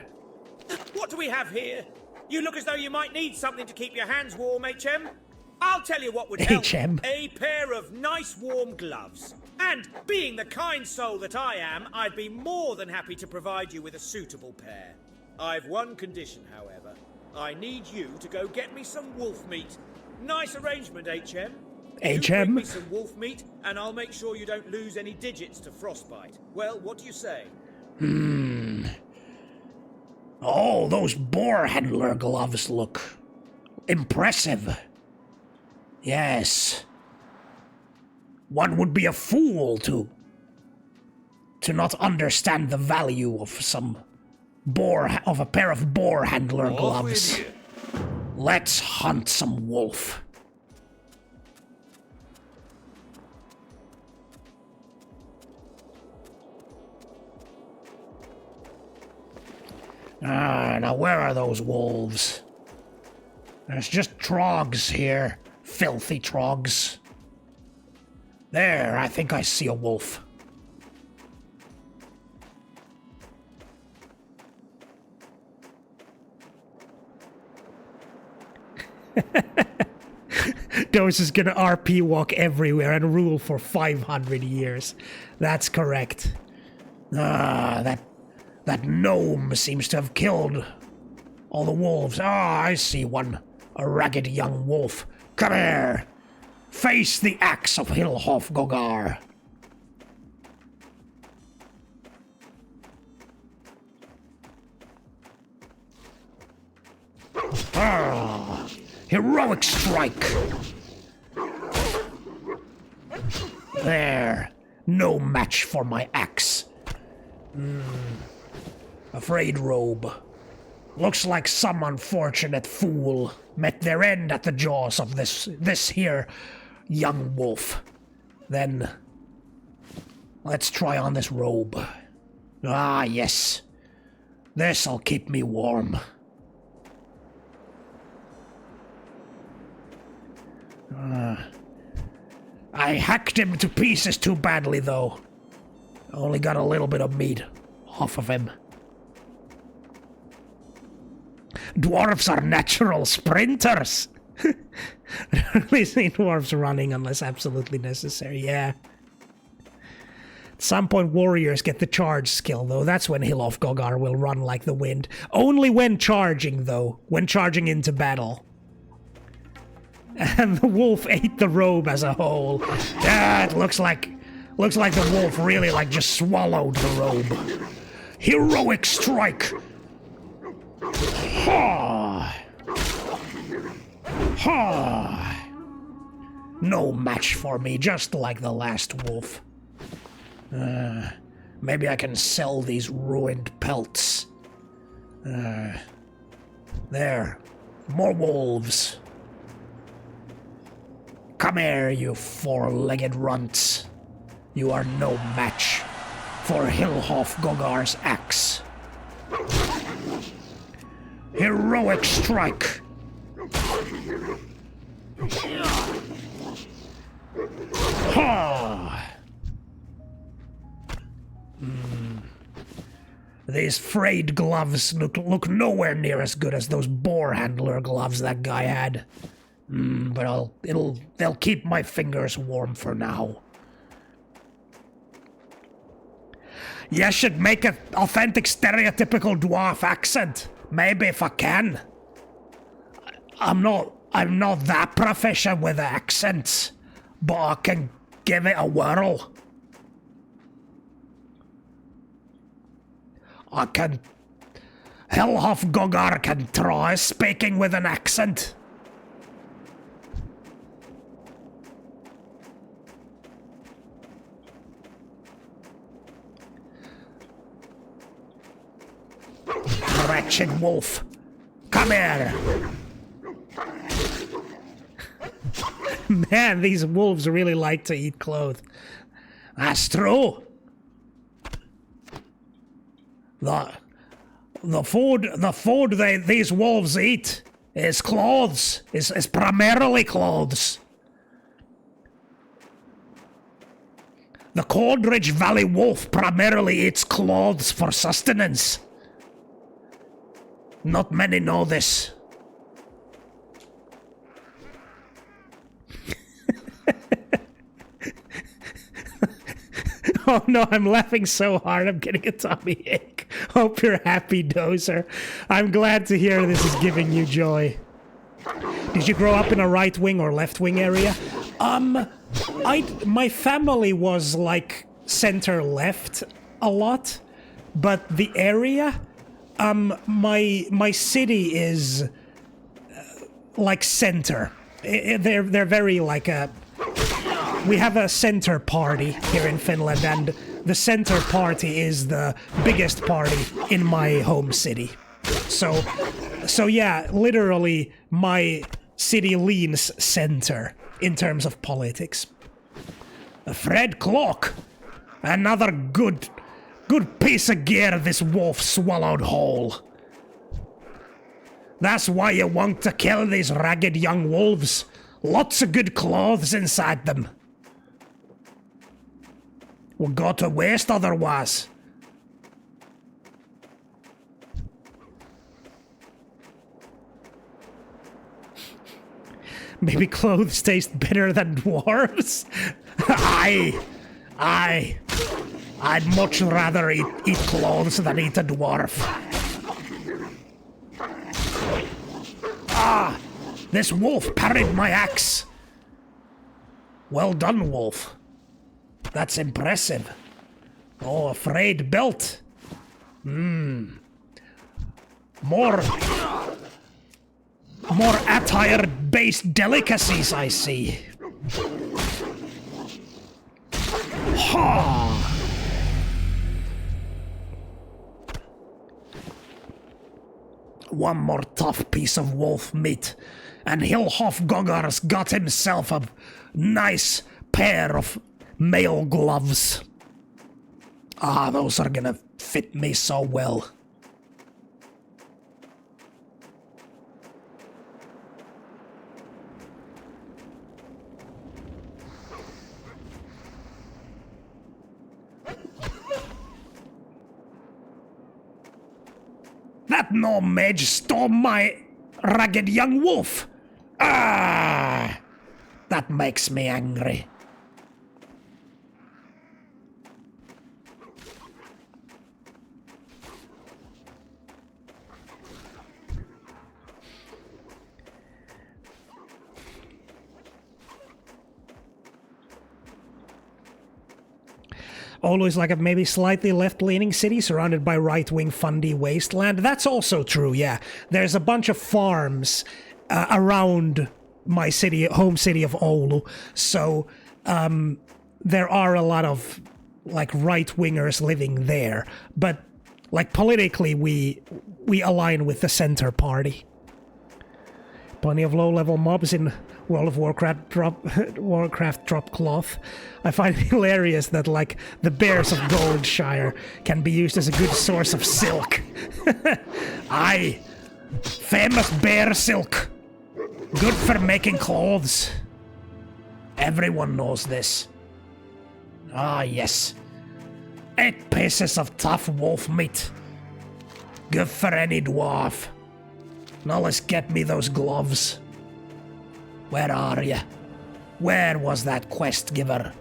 What do we have here? You look as though you might need something to keep your hands warm, HM. I'll tell you what would help. HM. A pair of nice warm gloves. And being the kind soul that I am, I'd be more than happy to provide you with a suitable pair. I've one condition, however. I need you to go get me some wolf meat. Nice arrangement, HM. You bring me some wolf meat, and I'll make sure you don't lose any digits to frostbite. Well, what do you say? Oh, those boar handler gloves look impressive. Yes. One would be a fool to not understand the value of a pair of boar handler gloves. Let's hunt some wolf. Now where are those wolves? There's just trogs here. Filthy trogs. There, I think I see a wolf. Dose is gonna RP walk everywhere and rule for 500 years. That's correct. That gnome seems to have killed all the wolves. I see one. A ragged young wolf. Come here. Face the axe of Hillhofgoggar. Heroic strike. There. No match for my axe. Afraid robe. Looks like some unfortunate fool met their end at the jaws of this here young wolf. Then let's try on this robe. Ah, yes. This'll keep me warm. I hacked him to pieces too badly, though. Only got a little bit of meat off of him. Dwarves are natural sprinters. I don't really see dwarves running unless absolutely necessary, yeah. At some point warriors get the charge skill, though. That's when Hillhofgoggar will run like the wind. Only when charging, though. When charging into battle. And the wolf ate the robe as a whole. It looks like the wolf really like just swallowed the robe. Heroic strike. Ha! Ha! No match for me, just like the last wolf. Maybe I can sell these ruined pelts. There. More wolves. Come here, you four-legged runts. You are no match for Hillhoff Gogar's axe. Heroic strike. Ha! These frayed gloves look nowhere near as good as those boar handler gloves that guy had. But they'll keep my fingers warm for now. You should make an authentic stereotypical dwarf accent. Maybe if I can. I'm not that proficient with accents, but I can give it a whirl. Hellhoff Gogar can try speaking with an accent. Wretched wolf, come here. Man, these wolves really like to eat clothes. That's true. The food these wolves eat is clothes. Is primarily clothes. The Coldridge Valley wolf primarily eats clothes for sustenance. Not many know this. Oh no, I'm laughing so hard I'm getting a tummy ache. Hope you're happy, Dozer. I'm glad to hear this is giving you joy. Did you grow up in a right-wing or left-wing area? My family was like center-left a lot, but the area... my city is like center. They're very like we have a center party here in Finland, and the center party is the biggest party in my home city. So yeah, literally my city leans center in terms of politics. Fred Clock, another good piece of gear this wolf swallowed whole. That's why you want to kill these ragged young wolves. Lots of good clothes inside them. Will go to waste otherwise. Maybe clothes taste better than dwarves? Aye. I'd much rather eat clothes than eat a dwarf. Ah! This wolf parried my axe. Well done, wolf. That's impressive. Oh, a frayed belt. More attire-based delicacies, I see. Ha! One more tough piece of wolf meat, and Hillhoff Gogar's got himself a nice pair of male gloves. Ah, those are gonna fit me so well. That gnome mage stole my ragged young wolf. Ah! That makes me angry. Oulu is like a maybe slightly left-leaning city surrounded by right-wing fundy wasteland. That's also true, yeah. There's a bunch of farms around my city, home city of Oulu. So there are a lot of like right-wingers living there. But like politically, we align with the center party. Plenty of low-level mobs in World of Warcraft drop cloth. I find it hilarious that like the bears of Goldshire can be used as a good source of silk. Aye, famous bear silk. Good for making clothes. Everyone knows this. Ah, yes. 8 pieces of tough wolf meat. Good for any dwarf. Now let's get me those gloves. Where are you? Where was that quest giver?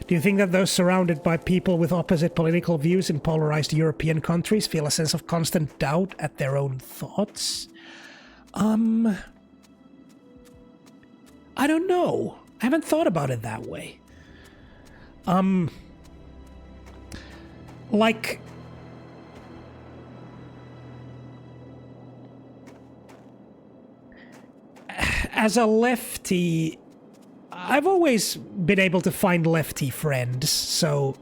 Do you think that those surrounded by people with opposite political views in polarized European countries feel a sense of constant doubt at their own thoughts? I don't know. I haven't thought about it that way. Like, as a lefty, I've always been able to find lefty friends, so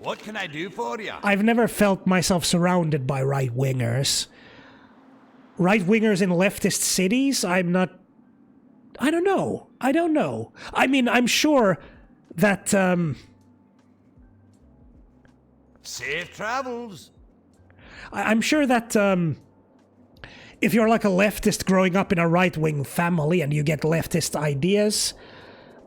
What can I do for you? I've never felt myself surrounded by right-wingers. Right-wingers in leftist cities, I don't know. I mean, I'm sure that, Safe travels. I'm sure that, if you're like a leftist growing up in a right-wing family and you get leftist ideas,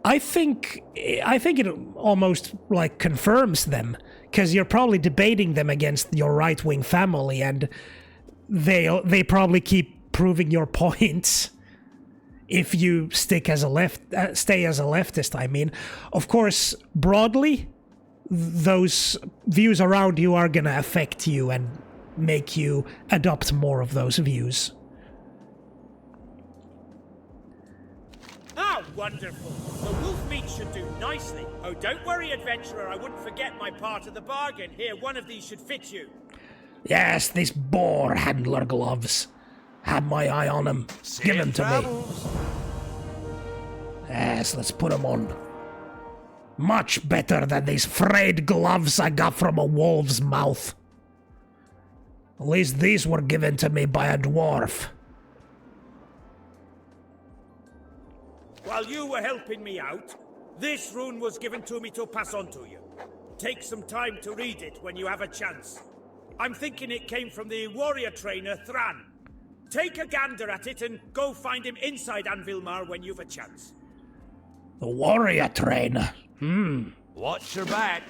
I think it almost like confirms them, because you're probably debating them against your right-wing family, and they probably keep proving your points if you stay as a leftist. I mean, of course, broadly, those views around you are gonna affect you and make you adopt more of those views. Ah, wonderful. The wolf meat should do nicely. Oh, don't worry, adventurer. I wouldn't forget my part of the bargain. Here, one of these should fit you. Yes, these boar handler gloves. Have my eye on them. Give them to me. Yes, let's put them on. Much better than these frayed gloves I got from a wolf's mouth. At least these were given to me by a dwarf. While you were helping me out, this rune was given to me to pass on to you. Take some time to read it when you have a chance. I'm thinking it came from the warrior trainer Thran. Take a gander at it and go find him inside Anvilmar when you've a chance. The warrior trainer. Watch your back.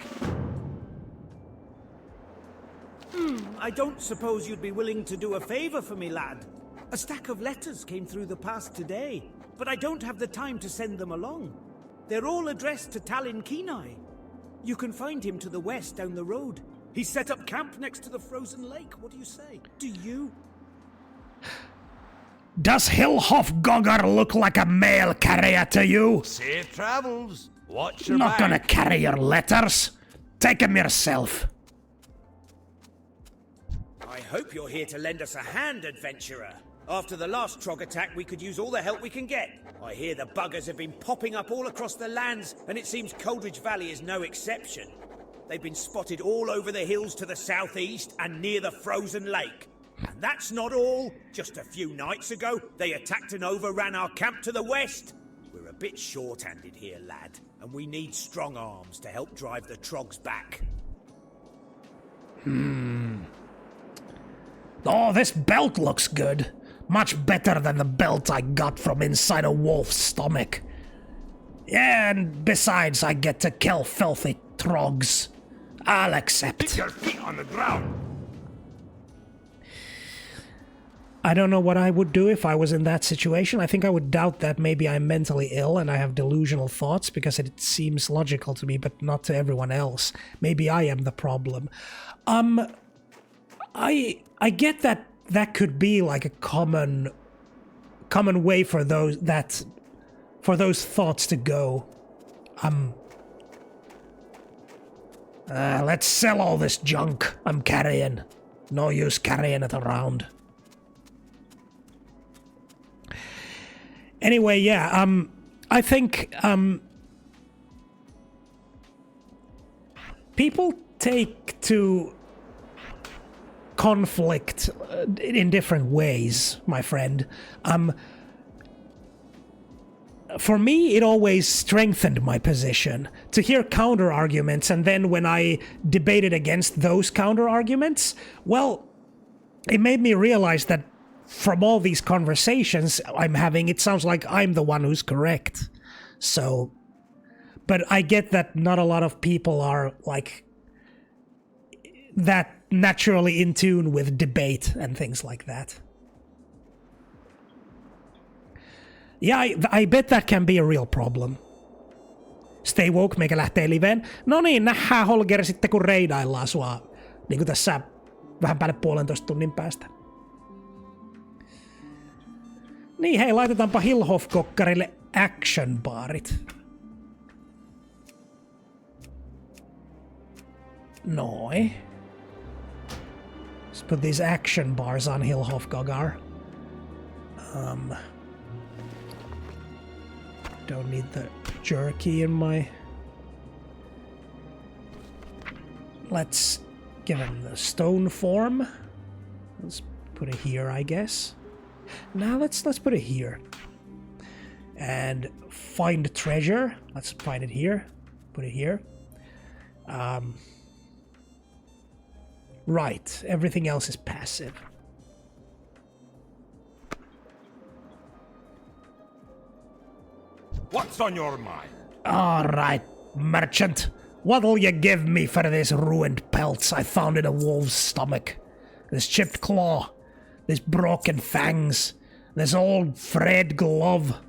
I don't suppose you'd be willing to do a favor for me, lad. A stack of letters came through the pass today, but I don't have the time to send them along. They're all addressed to Talin Kenai. You can find him to the west down the road. He's set up camp next to the frozen lake. What do you say? Do you? Does Hillhoff Gogger look like a mail carrier to you? Safe travels. Watch your Not back. gonna carry your letters. Take 'em yourself. I hope you're here to lend us a hand, adventurer. After the last Trog attack, we could use all the help we can get. I hear the buggers have been popping up all across the lands, and it seems Coldridge Valley is no exception. They've been spotted all over the hills to the southeast and near the frozen lake. And that's not all. Just a few nights ago, they attacked and overran our camp to the west. We're a bit short-handed here, lad, and we need strong arms to help drive the Trogs back. Oh, this belt looks good. Much better than the belt I got from inside a wolf's stomach. Yeah, and besides, I get to kill filthy Trogs. I'll accept. Keep your feet on the ground. I don't know what I would do if I was in that situation. I think I would doubt that maybe I'm mentally ill and I have delusional thoughts, because it seems logical to me, but not to everyone else. Maybe I am the problem. I get that could be like a common way for those that for those thoughts to go. Let's sell all this junk I'm carrying. No use carrying it around. Anyway, yeah, I think people take to conflict in different ways, my friend. For me, it always strengthened my position to hear counter arguments, and then when I debated against those counter arguments, well, it made me realize that from all these conversations I'm having, it sounds like I'm the one who's correct. So, but I get that not a lot of people are like that naturally in tune with debate and things like that. Yeah, I bet that can be a real problem. Stay woke, meikä lähtee liveen. No niin, nähdään Holger sitten kun reidaillaan sua. Niinku tässä vähän päälle 1,5 tunnin päästä. Niin hei, laitetaanpa Hillhoff-kokkarille action barit. Noi. Let's put these action bars on Hillhoff-Gogar. Don't need the jerky in my... Let's give him the stone form. Let's put it here, I guess. Now let's put it here. And find treasure. Let's find it here. Put it here. Right. Everything else is passive. What's on your mind? All right, merchant. What'll you give me for this ruined pelts I found in a wolf's stomach? This chipped claw, this broken fangs, this old frayed glove.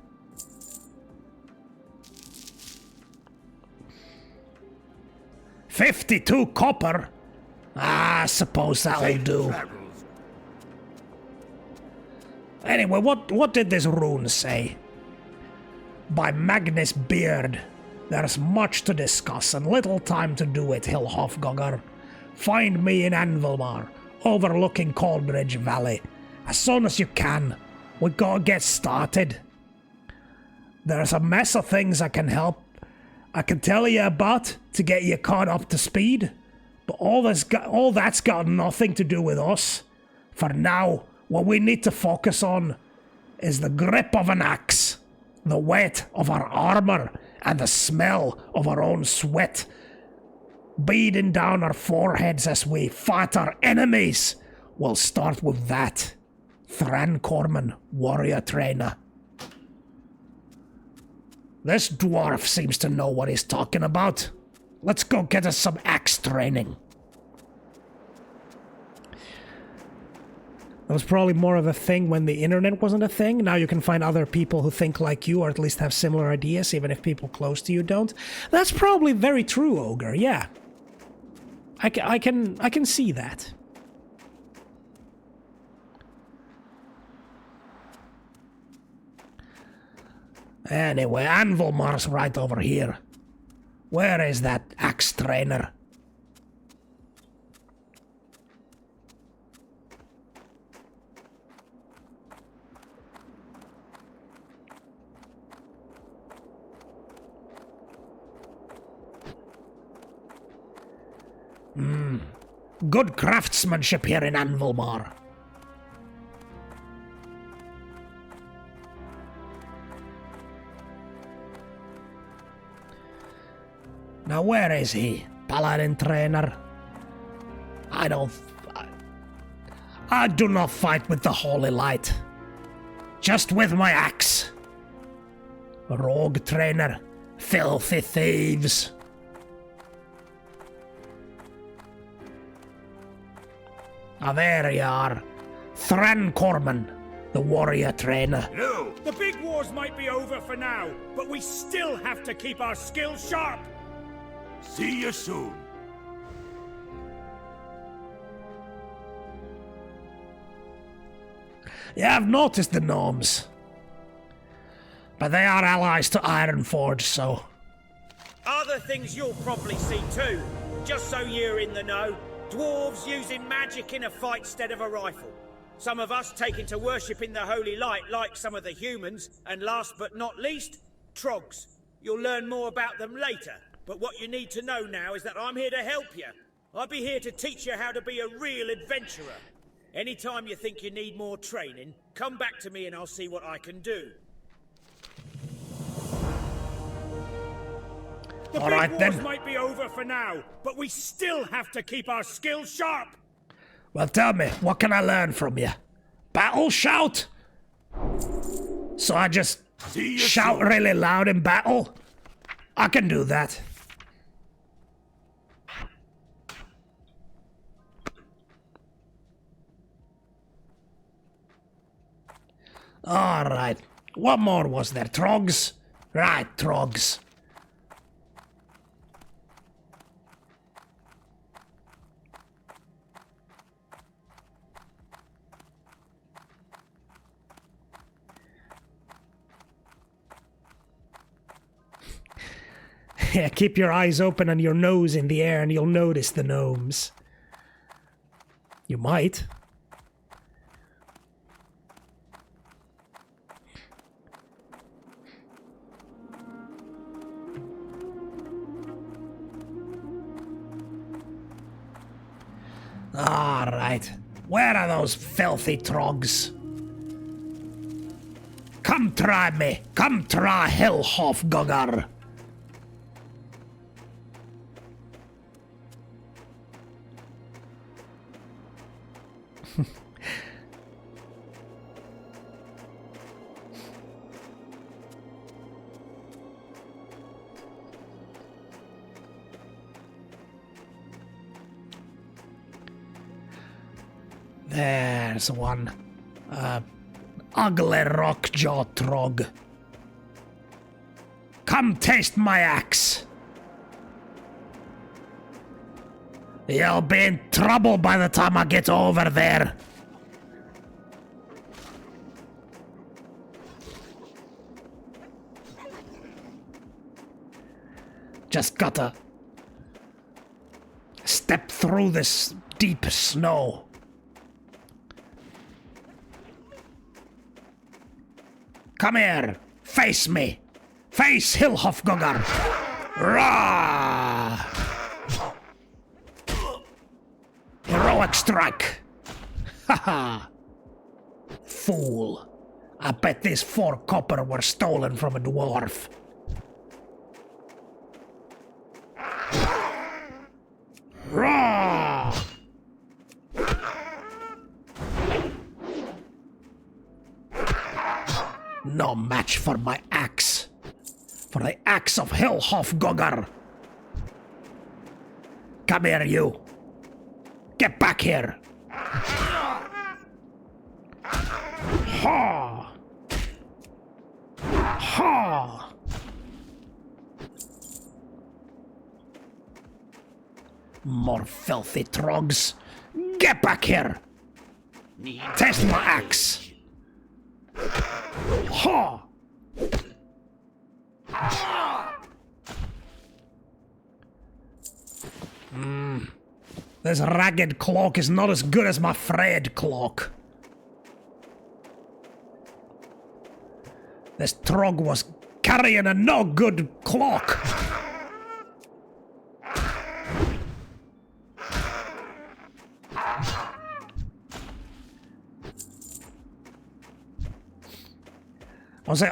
$52 copper? I suppose that'll do. Anyway, what did this rune say? By Magnus Beard, there's much to discuss and little time to do it, Hillhoff-Gogar. Find me in Anvilmar, overlooking Coldridge Valley. As soon as you can. We gotta get started. There's a mess of things I can tell you about to get you caught up to speed, but all that's got nothing to do with us. For now, what we need to focus on is the grip of an axe, the weight of our armor, and the smell of our own sweat beading down our foreheads as we fight our enemies. We'll start with that. Thran Corman, warrior trainer. This dwarf seems to know what he's talking about. Let's go get us some axe training. That was probably more of a thing when the internet wasn't a thing. Now you can find other people who think like you, or at least have similar ideas, even if people close to you don't. That's probably very true, Ogre, yeah. I can see that. Anyway, Anvilmar's right over here. Where is that axe trainer? Good craftsmanship here in Anvilmar. Now where is he, paladin trainer? I do not fight with the holy light. Just with my axe. Rogue trainer, filthy thieves. Ah, there you are. Thran Corman, the warrior trainer. No! The big wars might be over for now, but we still have to keep our skills sharp! See you soon. Yeah, I've noticed the gnomes. But they are allies to Ironforge, so... Other things you'll probably see too, just so you're in the know. Dwarves using magic in a fight instead of a rifle. Some of us taking to worshipping the holy light like some of the humans. And last but not least, trogs. You'll learn more about them later. But what you need to know now is that I'm here to help you. I'll be here to teach you how to be a real adventurer. Anytime you think you need more training, come back to me and I'll see what I can do. The All big right, wars then. might be over for now, but we still have to keep our skills sharp. Well, tell me, what can I learn from you? Battle shout? So I just shout really loud in battle? I can do that. All right. What more was there? Trogs? Right, trogs. Yeah, keep your eyes open and your nose in the air and you'll notice the gnomes. You might. All right. Where are those filthy trogs? Come try me. Come try Hellhofgogar. There's one. Ugly rockjaw trog. Come taste my axe. You'll be in trouble by the time I get over there. Just gotta step through this deep snow. Come here! Face me! Face Hillhofgogar! Rah! Heroic strike! Haha! Fool! I bet these 4 copper were stolen from a dwarf. Rah! No match for my axe. For the axe of Hillhofgogar. Come here, you. Get back here. Ha! Ha! More filthy trogs. Get back here. Test my axe. Ha! This ragged cloak is not as good as my frayed cloak. This trog was carrying a no good cloak.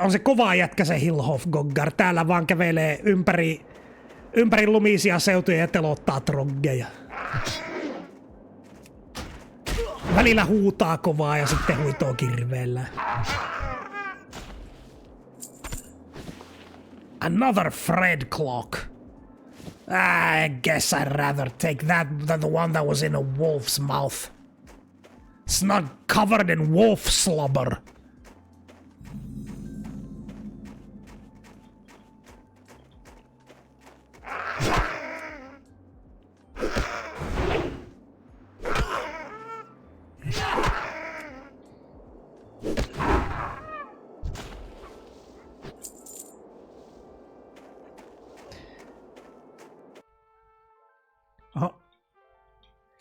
On se kova jätkä se Hillhofgogar. Täällä vaan kävelee ympäri lumisia seutuja ja telottaa troggeja. Välillä huutaa kovaa ja sitten huitoo kirveellä. Another Fred clock. I guess I'd rather take that than the one that was in a wolf's mouth. It's not covered in wolf slobber.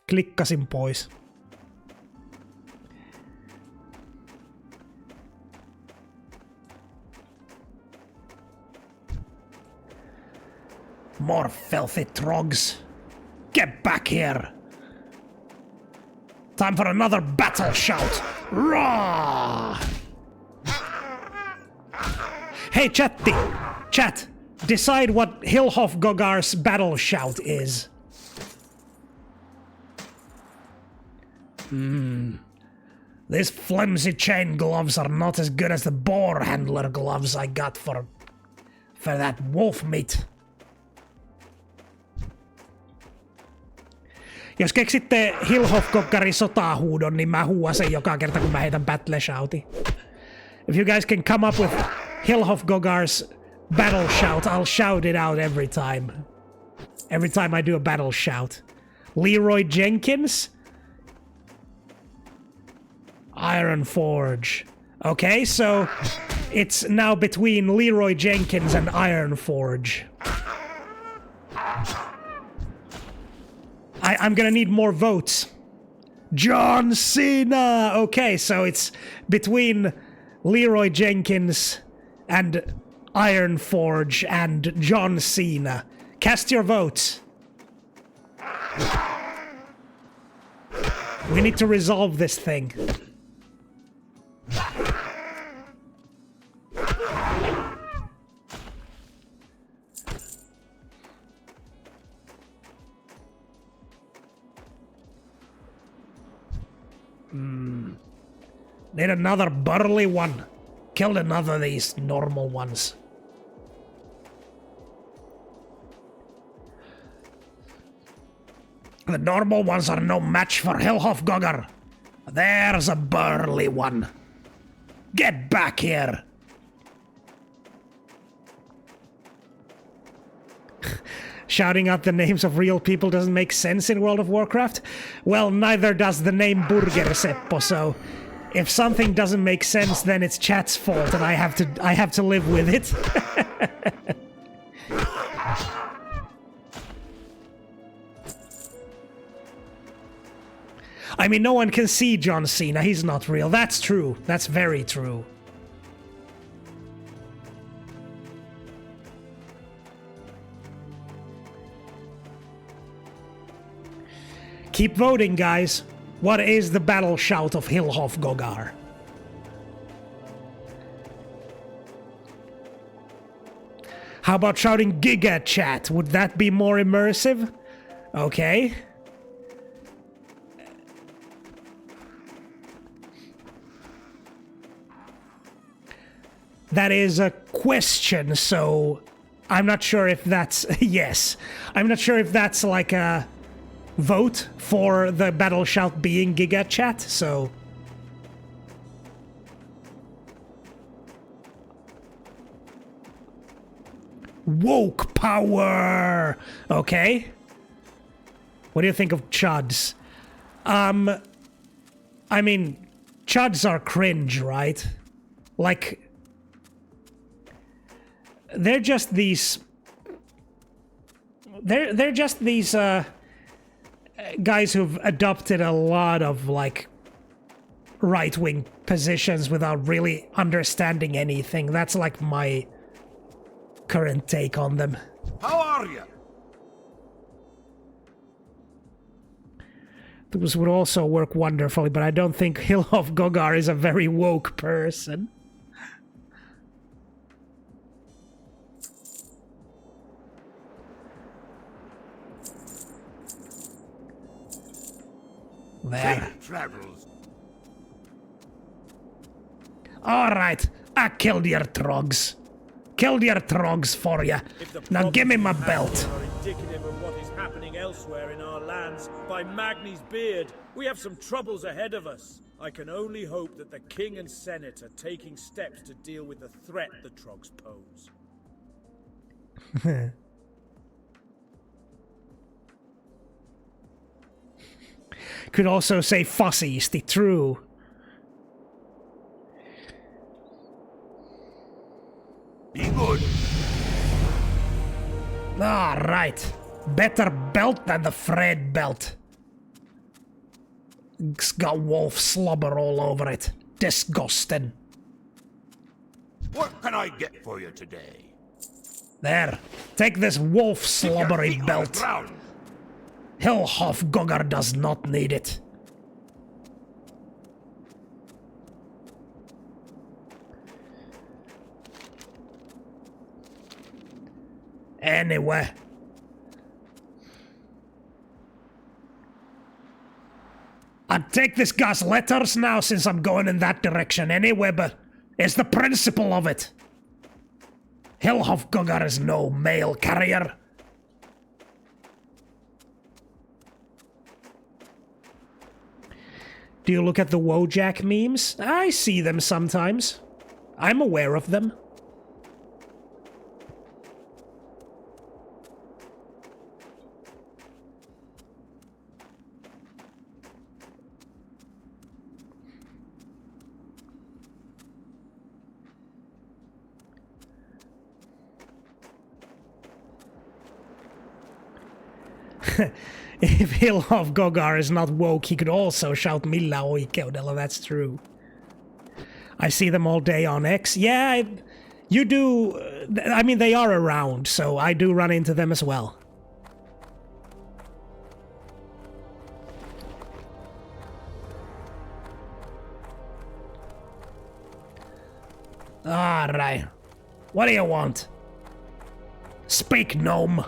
klikkasin pois. More filthy trogs. Get back here. Time for another battle shout. Raw! Hey, chat, decide what Hillhoff Gogar's battle shout is. These flimsy chain gloves are not as good as the boar handler gloves I got for that wolf meat. Jos keksitte Hillhoff-Goggarin sotahuudon, niin mä huuan sen joka kerta, kun mä heitän battle shoutin. If you guys can come up with Hillhoff-Goggar's battle shout, I'll shout it out every time. Every time I do a battle shout. Leroy Jenkins? Iron Forge. Okay, so it's now between Leroy Jenkins and Iron Forge. I'm gonna need more votes. John Cena! Okay, so it's between Leroy Jenkins and Iron Forge and John Cena. Cast your votes. We need to resolve this thing. Need another burly one. Killed another of these normal ones. The normal ones are no match for Hillhoff Goggar. There's a burly one. Get back here. Shouting out the names of real people doesn't make sense in World of Warcraft? Well, neither does the name Burger Seppo, so if something doesn't make sense, then it's chat's fault and I have to live with it. I mean, no one can see John Cena, he's not real. That's true. That's very true. Keep voting, guys. What is the battle shout of Hillhoff Goggar? How about shouting Giga Chat? Would that be more immersive? Okay. That is a question, so I'm not sure if that's... yes. I'm not sure if that's like a vote for the battle shout being Giga Chat, so... Woke power! Okay. What do you think of chuds? I mean, chuds are cringe, right? Like... They're just these... They're just these, guys who've adopted a lot of, like, right-wing positions without really understanding anything. That's, like, my current take on them. How are you? This would also work wonderfully, but I don't think Hillhoff Goggar is a very woke person. There. Alright, I killed your trogs. Killed your trogs for ya. Now give me my belt. Are indicative of what is happening elsewhere in our lands. By Magni's beard, we have some troubles ahead of us. I can only hope that the King and Senate are taking steps to deal with the threat the trogs pose. Could also say fussiesty, true. Be good. Alright. Better belt than the Fred belt. It's got wolf slobber all over it. Disgusting. What can I get for you today? There. Take this wolf slobbery Feet on the belt. ground. Hillhofgogar does not need it. Anyway. I'd take this guy's letters now since I'm going in that direction anyway, but it's the principle of it. Hillhofgogar is no mail carrier. Do you look at the Wojak memes? I see them sometimes. I'm aware of them. If Hillhofgogar is not woke, he could also shout Milla oikeudella, that's true. I see them all day on X. Yeah, you do. I mean, they are around, so I do run into them as well. Alright. What do you want? Speak, gnome.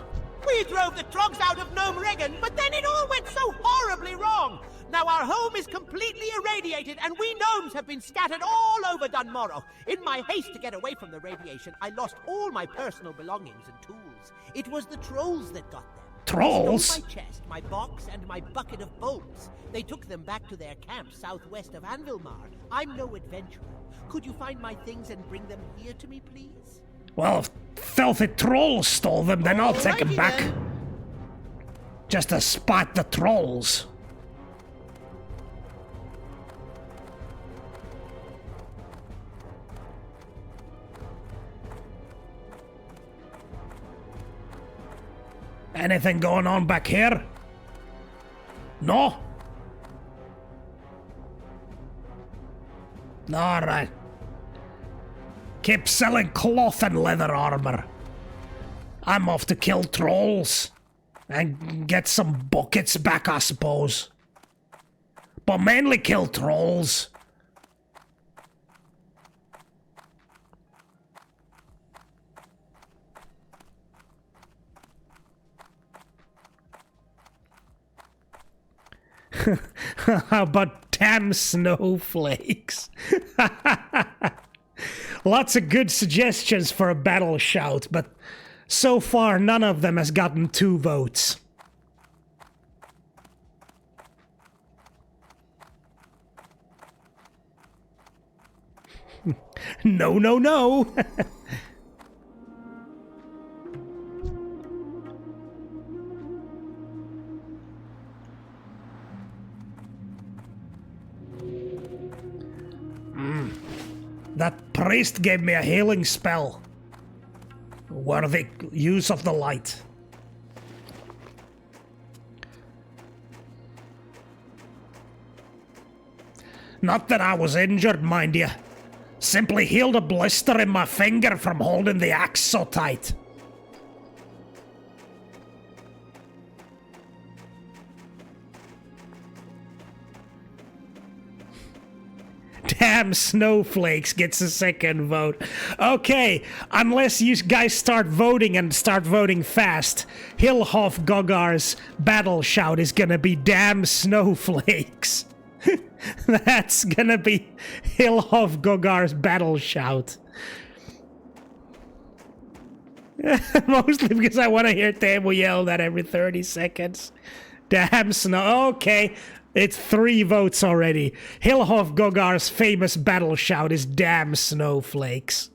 We drove the trogs out of Gnome Regan, but then it all went so horribly wrong. Now our home is completely irradiated, and we gnomes have been scattered all over Dunmorrow. In my haste to get away from the radiation, I lost all my personal belongings and tools. It was the trolls that got them. Trolls? They stole my chest, my box, and my bucket of bolts. They took them back to their camp southwest of Anvilmar. I'm no adventurer. Could you find my things and bring them here to me, please? Well, if filthy trolls stole them, then I'll take them back. Then. Just to spot the trolls. Anything going on back here? No? Alright. Keep selling cloth and leather armor. I'm off to kill trolls. And get some buckets back, I suppose. But mainly kill trolls. How about damn snowflakes? Lots of good suggestions for a battle shout, but so far none of them has gotten 2 votes. No, no, no! That priest gave me a healing spell. Worthy use of the light. Not that I was injured, mind you. Simply healed a blister in my finger from holding the axe so tight. Damn snowflakes gets a second vote. Okay, unless you guys start voting and start voting fast, Hillhofgogar's battle shout is gonna be damn snowflakes. That's gonna be Hillhofgogar's battle shout. Mostly because I want to hear Table yell that every 30 seconds. Damn snow. Okay. It's 3 votes already. Hillhofgogar's famous battle shout is damn snowflakes.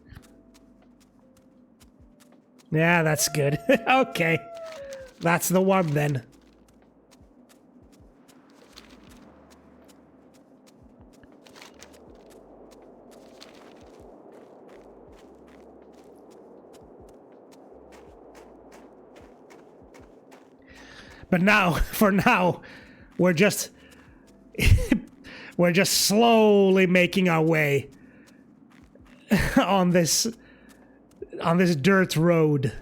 Yeah, that's good. Okay. That's the one then. But now, for now, we're just We're just slowly making our way on this dirt road.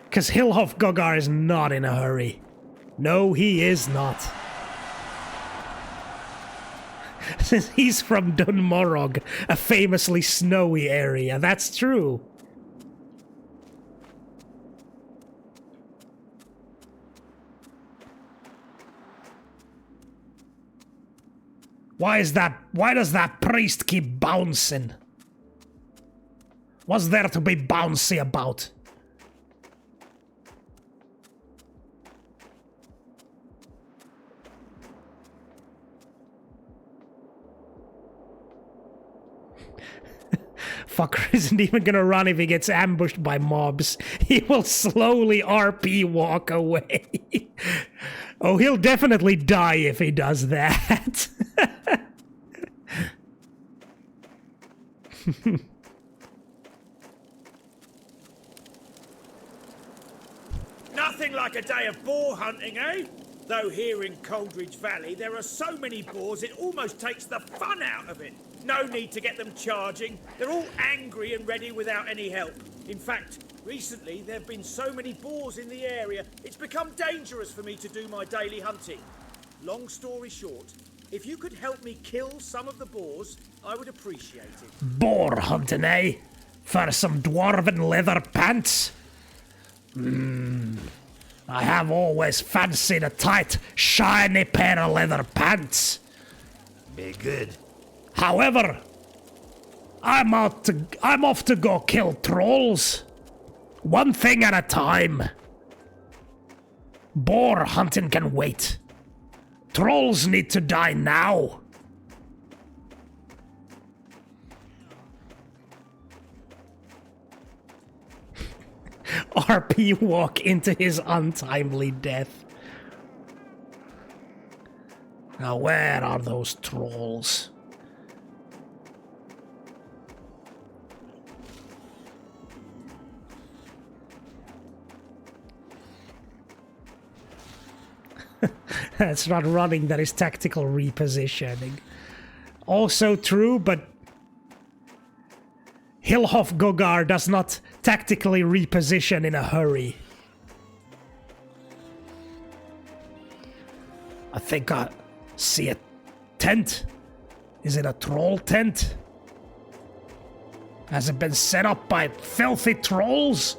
Because Hilhof Gogar is not in a hurry. No, he is not. Since he's from Dunmorog, a famously snowy area. That's true. Why does that priest keep bouncing? What's there to be bouncy about? Fucker isn't even gonna run if he gets ambushed by mobs. He will slowly RP walk away. Oh, he'll definitely die if he does that. Nothing like a day of boar hunting, eh? Though here in Coldridge Valley there are so many boars it almost takes the fun out of it. No need to get them charging. They're all angry and ready without any help. In fact, recently there have been so many boars in the area, it's become dangerous for me to do my daily hunting. Long story short, if you could help me kill some of the boars, I would appreciate it. Boar hunting, eh? For some dwarven leather pants? I have always fancied a tight, shiny pair of leather pants. Be good. However, I'm off to go kill trolls. One thing at a time. Boar hunting can wait. Trolls need to die now. RP walk into his untimely death. Now where are those trolls? That's not running, that is tactical repositioning. Also true, but Hilhof Gogar does not tactically reposition in a hurry. I think I see a tent. Is it a troll tent? Has it been set up by filthy trolls?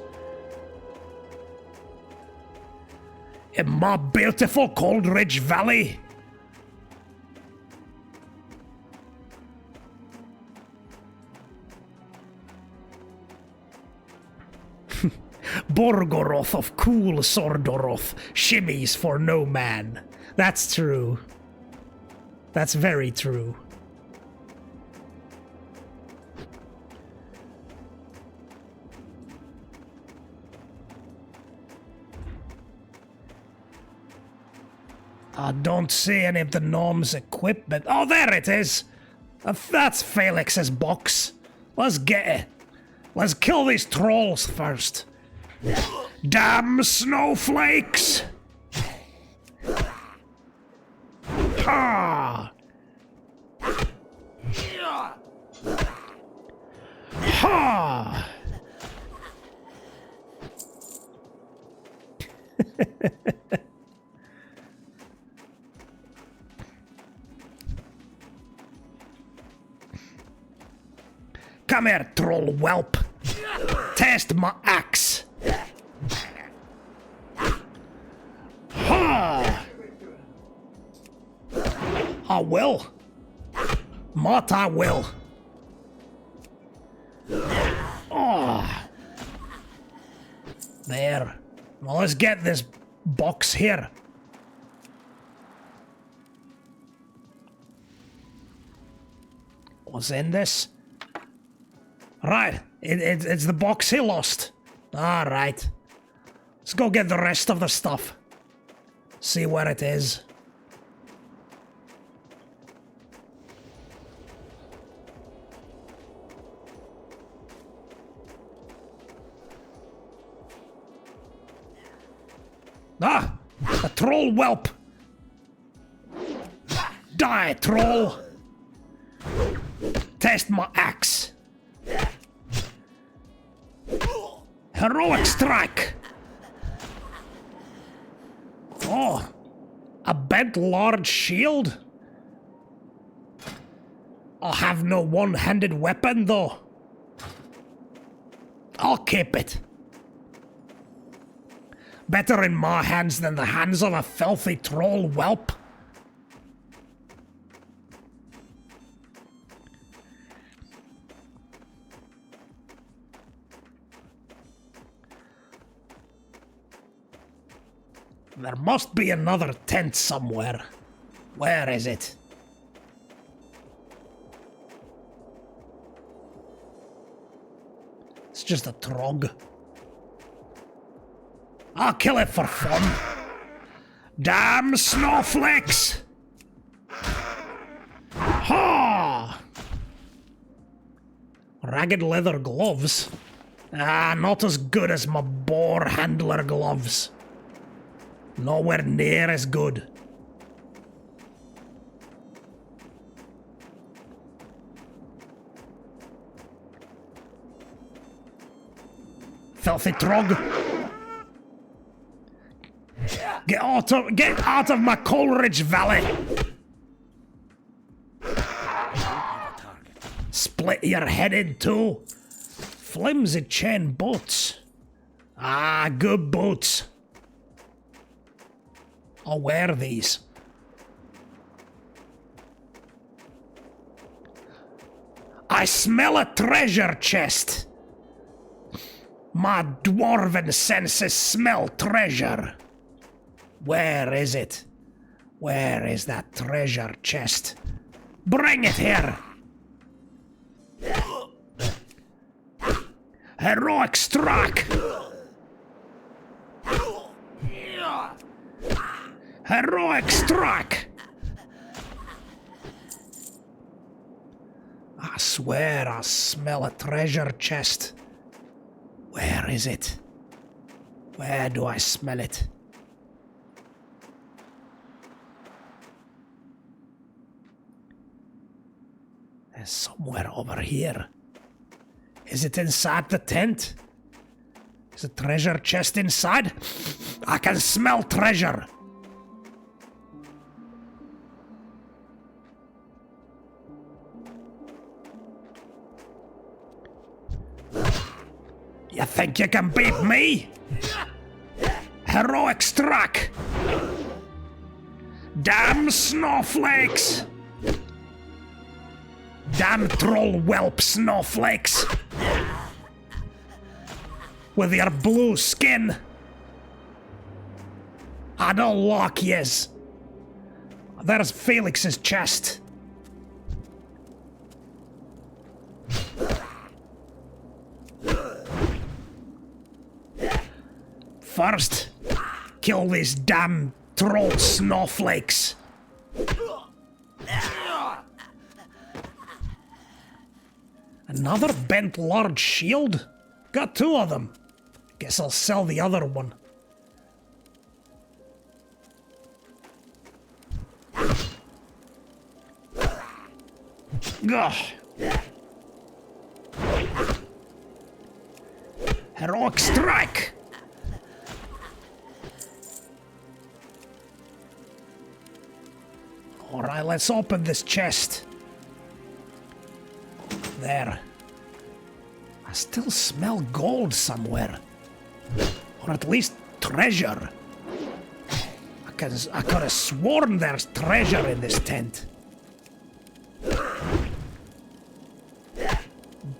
In my beautiful Coldridge Valley? Borgoroth of cool Sordoroth shimmies for no man. That's true. That's very true. I don't see any of the gnome's equipment. Oh, there it is! That's Felix's box. Let's get it. Let's kill these trolls first. Damn snowflakes! Ha! Ha! Come here, troll whelp. Test my axe. Ha! I will. Mott, I will. Oh. There. Well, let's get this box here. What's in this? Right, it's the box he lost. Alright. Let's go get the rest of the stuff. See where it is. Ah! A troll whelp! Die! Die, troll! Test my axe. Heroic strike! Oh, a bent large shield? I have no one-handed weapon, though. I'll keep it. Better in my hands than the hands of a filthy troll whelp. There must be another tent somewhere. Where is it? It's just a trog. I'll kill it for fun. Damn snowflakes! Ha! Ragged leather gloves? Ah, not as good as my boar handler gloves. Nowhere near as good. Filthy trog. Get out of my Coleridge Valley. Split your head in two. Flimsy chain boots. Ah, good boots. I'll wear these. I smell a treasure chest. My dwarven senses smell treasure. Where is it? Where is that treasure chest? Bring it here! Heroic strike! Heroic strike! I swear I smell a treasure chest. Where is it? Where do I smell it? There's somewhere over here. Is it inside the tent? Is a treasure chest inside? I can smell treasure. You think you can beat me? Heroic strike! Damn snowflakes! Damn troll whelp snowflakes! With your blue skin! I don't like yous. There's Felix's chest. First, kill these damn troll snowflakes. Another bent large shield? Got two of them. Guess I'll sell the other one. Ugh. Heroic strike! Alright, let's open this chest. There. I still smell gold somewhere. Or at least treasure. I could have sworn there's treasure in this tent.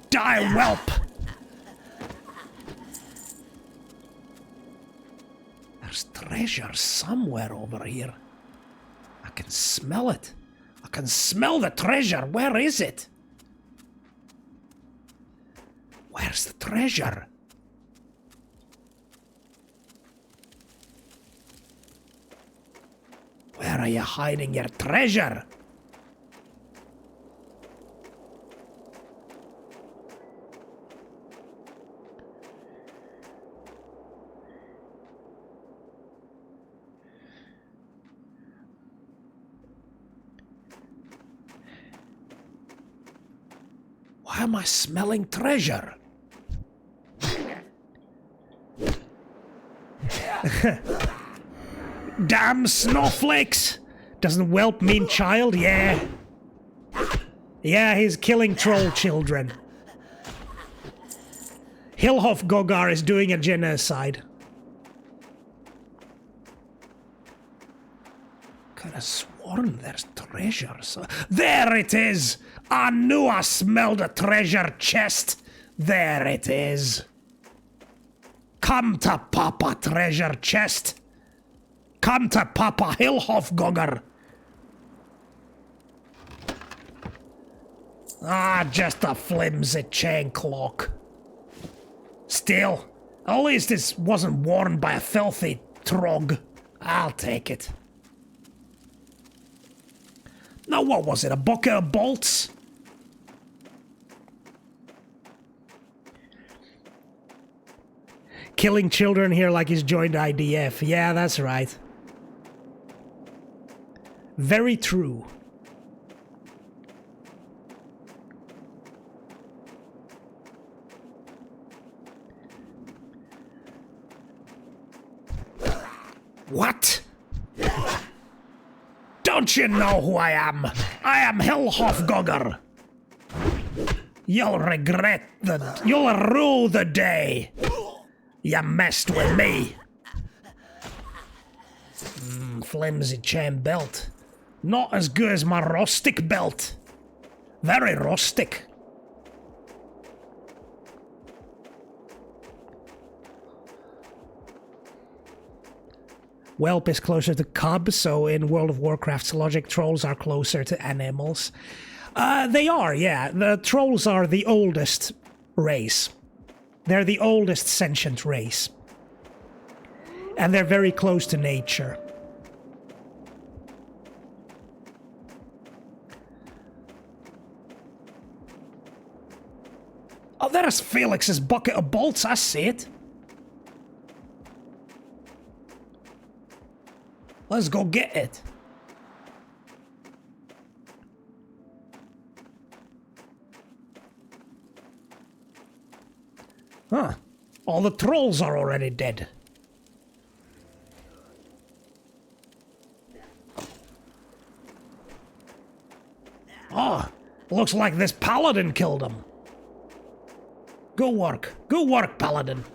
Die, whelp! There's treasure somewhere over here. I can smell it. I can smell the treasure. Where is it? Where's the treasure? Where are you hiding your treasure? Why am I smelling treasure? Damn snowflakes! Doesn't whelp mean child? Yeah. Yeah, he's killing troll children. Hillhof-Gogar is doing a genocide. Could have sworn there's treasures. There it is! I knew I smelled a treasure chest. There it is. Come to Papa treasure chest. Come to Papa Hillhof-Gogar. Ah, just a flimsy chain clock. Still, at least this wasn't worn by a filthy trog. I'll take it. Now what was it, a bucket of bolts? Killing children here like he's joined IDF. Yeah, that's right. Very true. What? Don't you know who I am? I am Hillhof-Gogar. You'll rue the day you messed with me. Flimsy chain belt. Not as good as my rustic belt. Very rustic. Whelp is closer to cub, so in World of Warcraft's logic, trolls are closer to animals. They are, yeah. The trolls are the oldest race. They're the oldest sentient race. And they're very close to nature. Oh, there's Felix's bucket of bolts, I see it. Let's go get it. Huh. All the trolls are already dead. Oh, looks like this paladin killed him. Good work. Good work, paladin.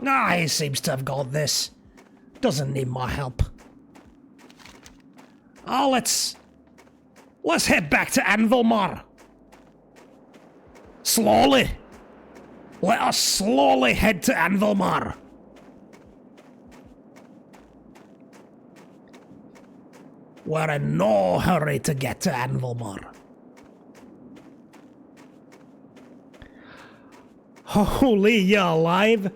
Ah, he seems to have got this. Doesn't need my help. Oh, let's head back to Anvilmar. Slowly. Let us slowly head to Anvilmar. We're in no hurry to get to Anvilmar. Holy, you alive?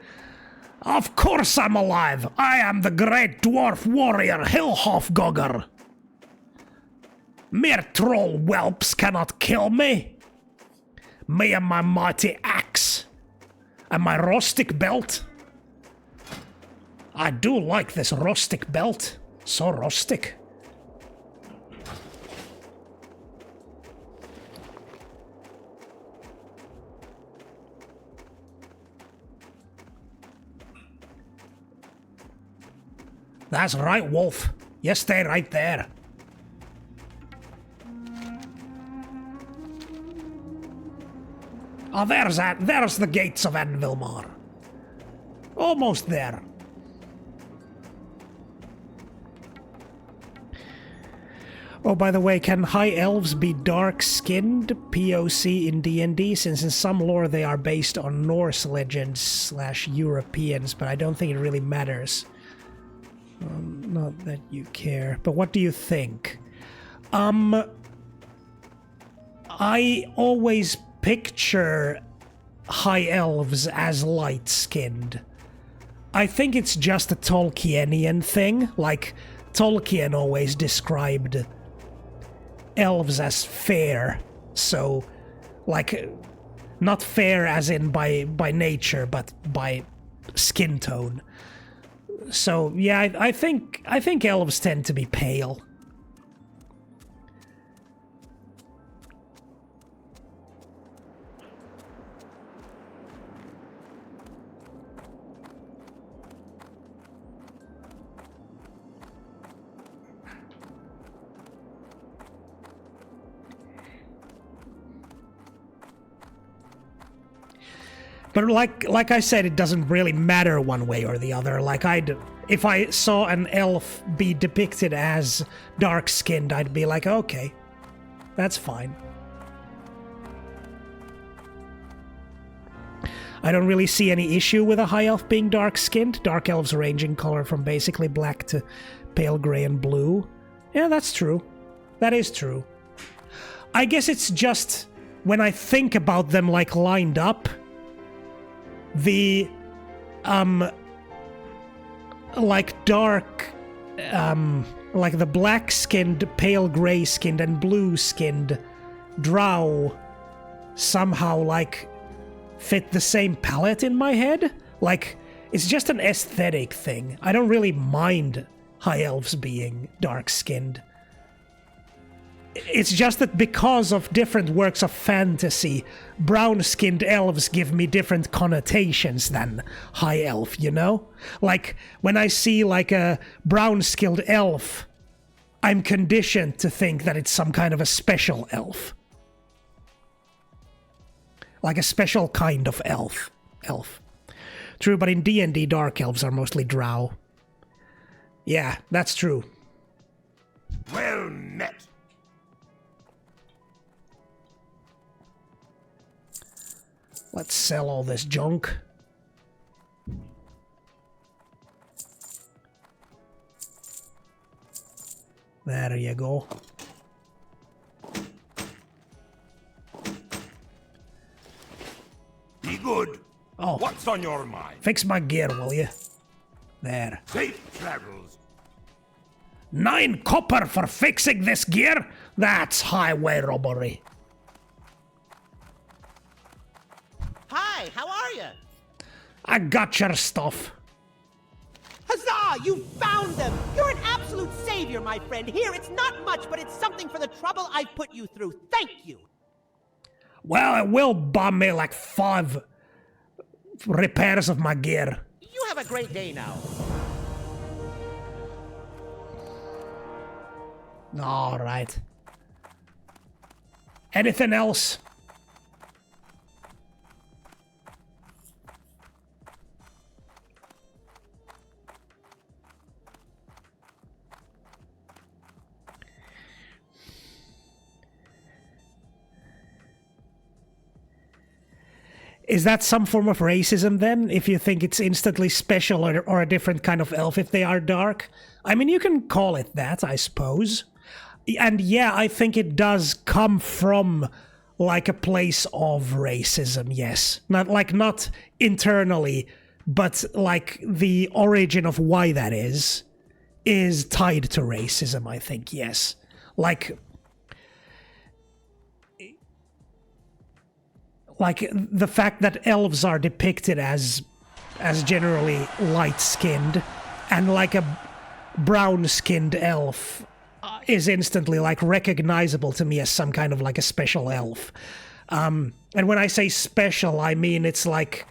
Of course I'm alive! I am the great dwarf warrior Hillhof-Gogar! Mere troll whelps cannot kill me! Me and my mighty axe! And my rustic belt! I do like this rustic belt. So rustic. That's right, Wolf. You stay right there. Oh, there's the gates of Anvilmar. Almost there. Oh, by the way, can high elves be dark-skinned POC in D&D? Since in some lore they are based on Norse legends / Europeans, but I don't think it really matters. Not that you care. But what do you think? I always picture high elves as light-skinned. I think it's just a Tolkienian thing. Like, Tolkien always described elves as fair. So, like, not fair as in by nature, but by skin tone. So, yeah, I think elves tend to be pale. But like I said, it doesn't really matter one way or the other. Like if I saw an elf be depicted as dark-skinned, I'd be like, okay, that's fine. I don't really see any issue with a high elf being dark-skinned. Dark elves range in color from basically black to pale gray and blue. Yeah, that's true. That is true. I guess it's just when I think about them like lined up, the like dark like the black-skinned, pale gray-skinned and blue-skinned drow somehow like fit the same palette in my head. Like it's just an aesthetic thing. I don't really mind high elves being dark-skinned. It's just that because of different works of fantasy, brown-skinned elves give me different connotations than high elf, you know? Like, when I see, like, a brown-skinned elf, I'm conditioned to think that it's some kind of a special elf. Like a special kind of elf. True, but in D&D, dark elves are mostly drow. Yeah, that's true. Well met. Let's sell all this junk. There you go. Be good. Oh. What's on your mind? Fix my gear, will you? There. Safe travels. 9 copper for fixing this gear? That's highway robbery. Hi, how are you? I got your stuff. Huzzah! You found them! You're an absolute savior, my friend. Here, it's not much, but it's something for the trouble I've put you through. Thank you! Well, it will buy me like 5 repairs of my gear. You have a great day now. All right. Anything else? Is that some form of racism then, if you think it's instantly special or a different kind of elf if they are dark? I mean, you can call it that, I suppose. And yeah, I think it does come from like a place of racism, yes. Not internally, but like the origin of why that is tied to racism, I think, yes. Like the fact that elves are depicted as generally light-skinned, and like a brown-skinned elf is instantly like recognizable to me as some kind of like a special elf. And when I say special, I mean it's like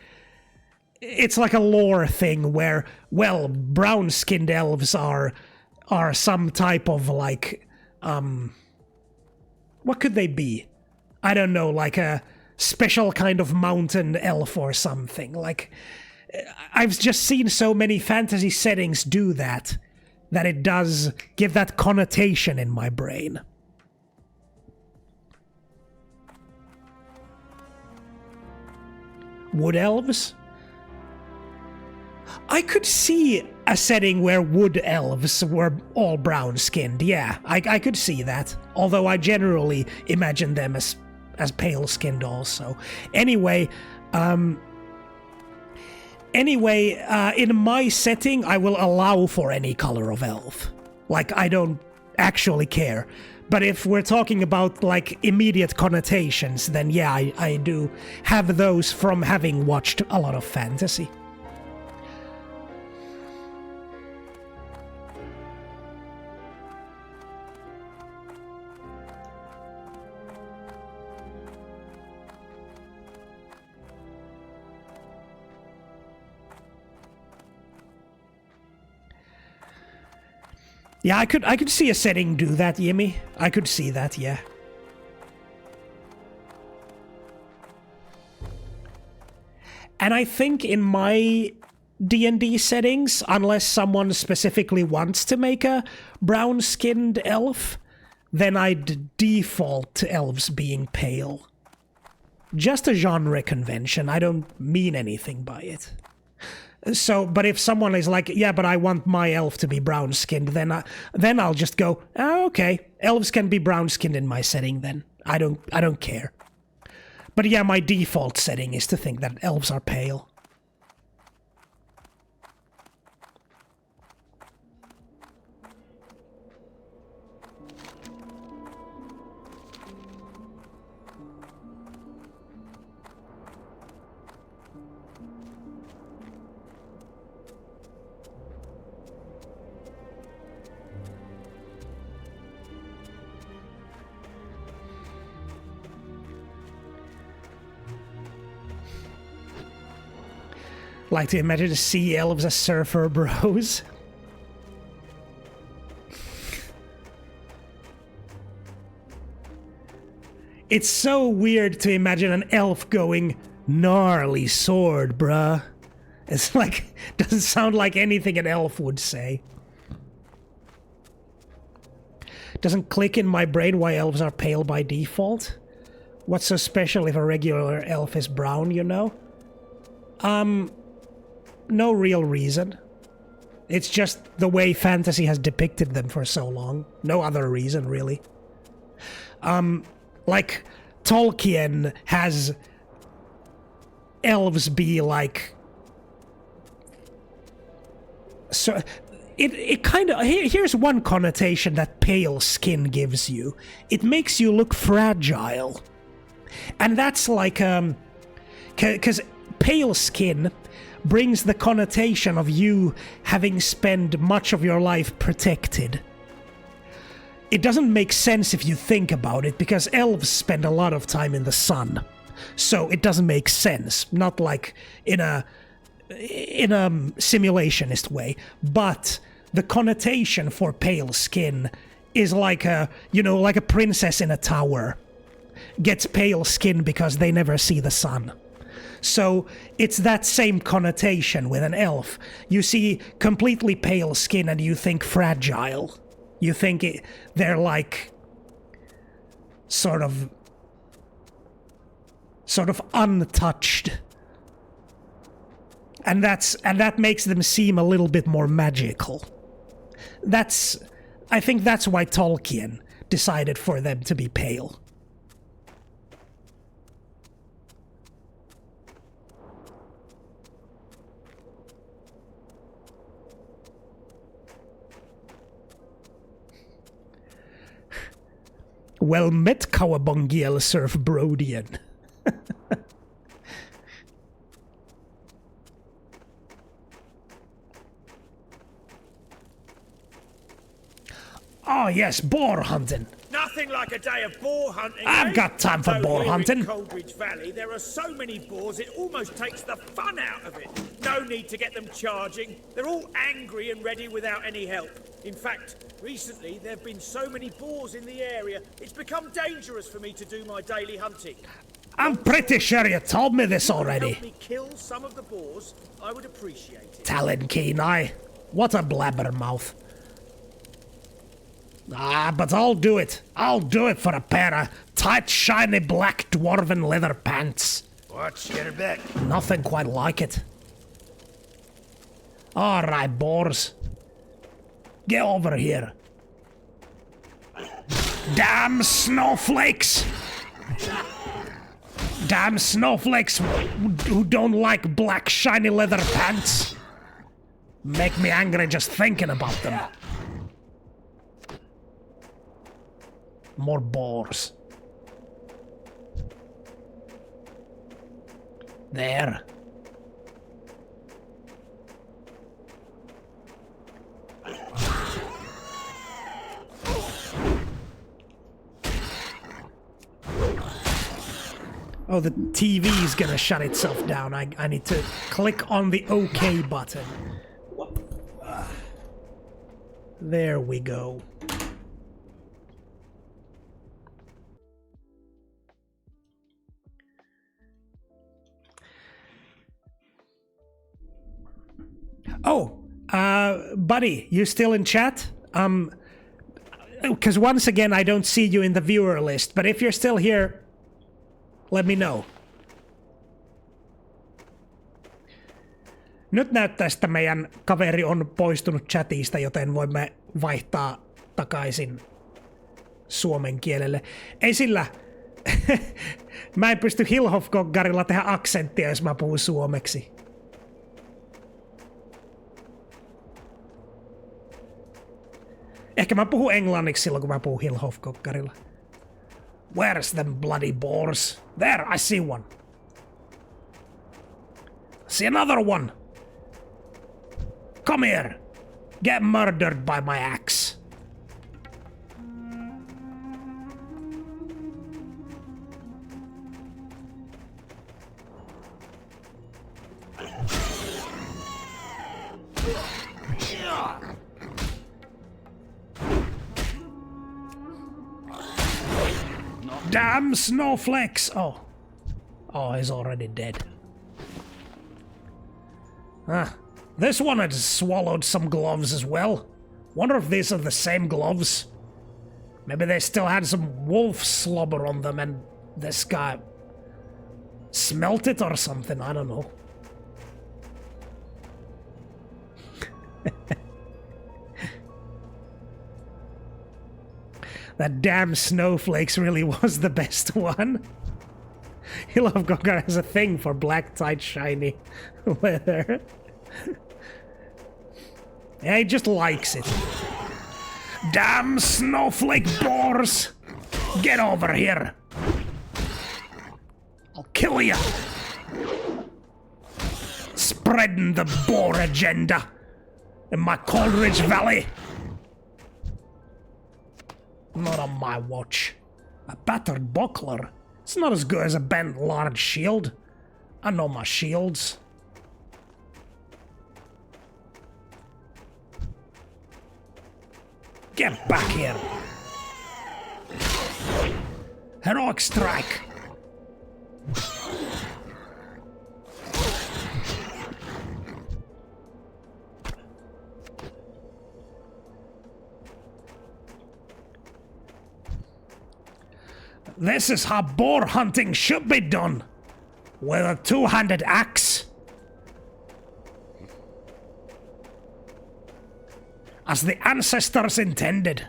a lore thing where, well, brown-skinned elves are some type of like what could they be? I don't know, like a special kind of mountain elf or something. Like, I've just seen so many fantasy settings do that it does give that connotation in my brain. Wood elves? I could see a setting where wood elves were all brown-skinned, yeah, I could see that. Although I generally imagine them as pale-skinned also. Anyway, in my setting, I will allow for any color of elf. Like, I don't actually care. But if we're talking about, like, immediate connotations, then yeah, I do have those from having watched a lot of fantasy. Yeah, I could see a setting do that, Yimmy. I could see that, yeah. And I think in my D&D settings, unless someone specifically wants to make a brown-skinned elf, then I'd default to elves being pale. Just a genre convention, I don't mean anything by it. So, but if someone is like, yeah, but I want my elf to be brown-skinned, then I'll just go, oh, okay, elves can be brown-skinned in my setting then. I don't care. But yeah, my default setting is to think that elves are pale. Like to imagine the sea elves as surfer bros. It's so weird to imagine an elf going, gnarly sword, bruh. It's like, doesn't sound like anything an elf would say. Doesn't click in my brain why elves are pale by default. What's so special if a regular elf is brown, you know? No real reason. It's just the way fantasy has depicted them for so long. No other reason, really. Like, Tolkien has elves be like... So, it kind of... Here's one connotation that pale skin gives you. It makes you look fragile. And that's like, because pale skin brings the connotation of you having spent much of your life protected. It doesn't make sense if you think about it, because elves spend a lot of time in the sun. So it doesn't make sense, not like in a simulationist way, but the connotation for pale skin is like a, you know, like a princess in a tower gets pale skin because they never see the sun. So it's that same connotation with an elf. You see completely pale skin and you think fragile. You think they're like sort of untouched. And that makes them seem a little bit more magical. I think that's why Tolkien decided for them to be pale. Well met, Cowabungiel Surf Brodian. Oh yes, boar hunting. Nothing like a day of boar hunting. I've got time for boar Here hunting. in Coldridge Valley, there are so many boars it almost takes the fun out of it. No need to get them charging. They're all angry and ready without any help. In fact, recently there have been so many boars in the area, it's become dangerous for me to do my daily hunting. I'm pretty sure you told me this already. Help me kill some of the boars, I would appreciate it. Talon keen eye. What a blabbermouth. Ah, but I'll do it. I'll do it for a pair of tight, shiny, black dwarven leather pants. What's your bet? Nothing quite like it. Alright, boars. Get over here. Damn snowflakes! Damn snowflakes who don't like black, shiny leather pants. Make me angry just thinking about them. More boars. There. Oh, the TV's gonna shut itself down. I need to click on the OK button. There we go. Buddy, you still in chat? Because once again, I don't see you in the viewer list, but if you're still here, let me know. Nyt näyttää, että meidän kaveri on poistunut chatista, joten voimme vaihtaa takaisin suomen kielelle. Ei sillä... mä en pysty Hillhoff-goggarilla tehdä aksenttia, jos mä puhun suomeksi. Ehkä mä puhun englanniksi silloin, kun mä puhun Hillhoff-goggarilla. Where's them bloody boars? There, I see one. See another one. Come here. Get murdered by my axe. Damn snowflakes! Oh, he's already dead. This one had swallowed some gloves as well. Wonder if these are the same gloves. Maybe they still had some wolf slobber on them and this guy smelt it or something, I don't know. That damn snowflakes really was the best one. Hillhoff-goggar has a thing for black, tight, shiny leather. Yeah, he just likes it. Damn snowflake boars! Get over here! I'll kill ya! Spreading the boar agenda in my Coleridge Valley! Not on my watch. A battered buckler. It's not as good as a bent large shield. I know my shields. Get back here. Heroic strike. This is how boar hunting should be done. With a two-handed axe. As the ancestors intended.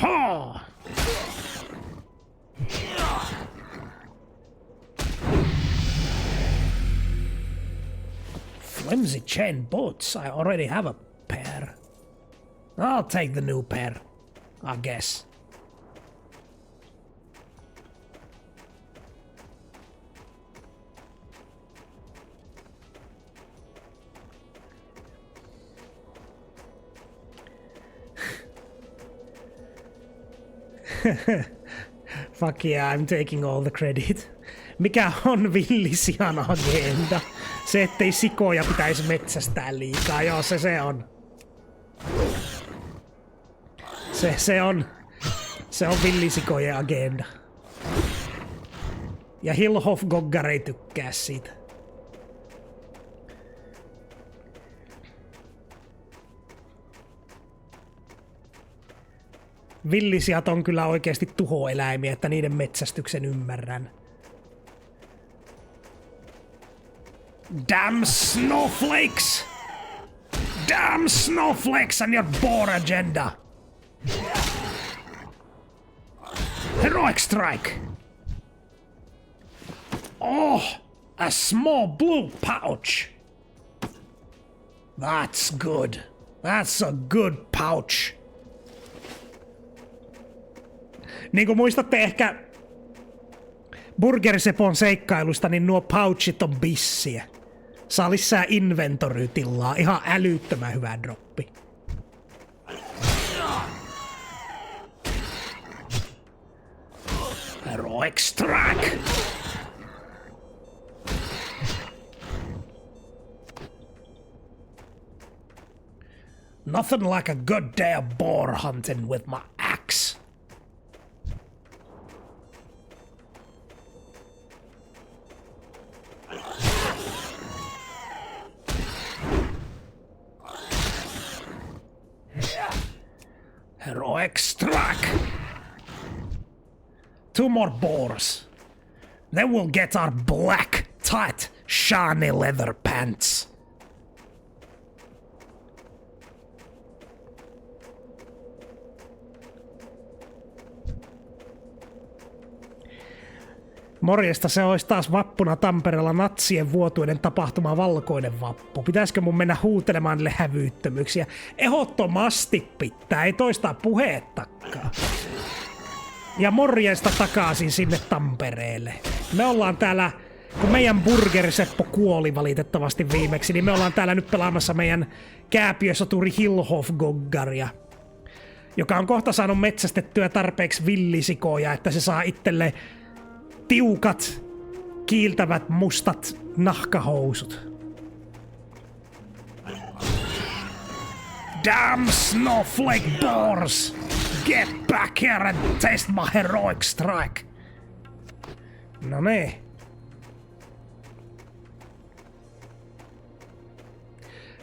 Ha! Flimsy chain boots. I already have a pair. I'll take the new pair, I guess. Fuck yeah, I'm taking all the credit. Mikä on villisian agenda? Se, ettei sikoja pitäisi metsästää liikaa. Joo, se on. Se on villisikojen agenda. Ja Hillhoff-goggar ei tykkää siitä. Villisijat on kyllä oikeasti tuhoeläimiä, että niiden metsästyksen ymmärrän. Damn snowflakes! Damn snowflakes and your boar agenda! Heroic strike! Oh, a small blue pouch! That's good. That's a good pouch. Niin kuin muistatte ehkä Burgersepon seikkailusta, niin nuo pouchit on bissiä. Saa lisää inventory-tilaa. Ihan älyttömän hyvä droppi. Heroic strike! Nothing like a good day of boar hunting with my axe. 2 more boars. Then we'll get our black, tight, shiny leather pants. Morjesta, se olisi taas vappuna Tampereella natsien vuotuinen tapahtuma Valkoinen vappu. Pitäisikö mun mennä huutelemaan niille hävyyttömyyksiä? Ehdottomasti pitää, ei toista puheettakaan. Ja morjesta takaisin sinne Tampereelle. Me ollaan täällä, kun meidän burgeriseppo kuoli valitettavasti viimeksi, niin me ollaan täällä nyt pelaamassa meidän kääpiösoturi Hillhoff-goggaria, joka on kohta saanut metsästettyä tarpeeksi villisikoja, että se saa itselle tiukat, kiiltävät mustat nahkahousut. Damn snowflake boars! Get back here and taste my heroic strike! No niin.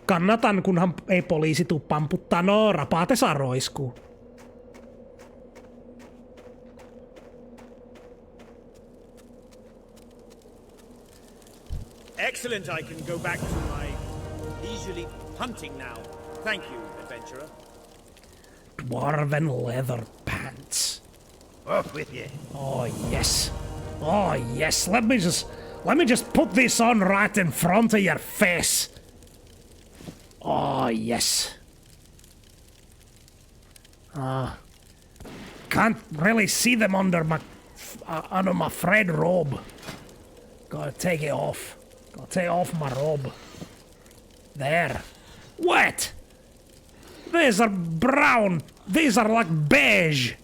Kannatan, kunhan ei poliisi tuu pamputtaa. No, rapaatesa roiskuu. Excellent, I can go back to my leisurely hunting now. Thank you, adventurer. Dwarven leather pants. Off with you. Oh yes. Oh yes. Let me just put this on right in front of your face. Oh yes. Can't really see them under my Fred robe. Gotta take it off. Gotta take off my robe. There. What? These are brown. These are like beige.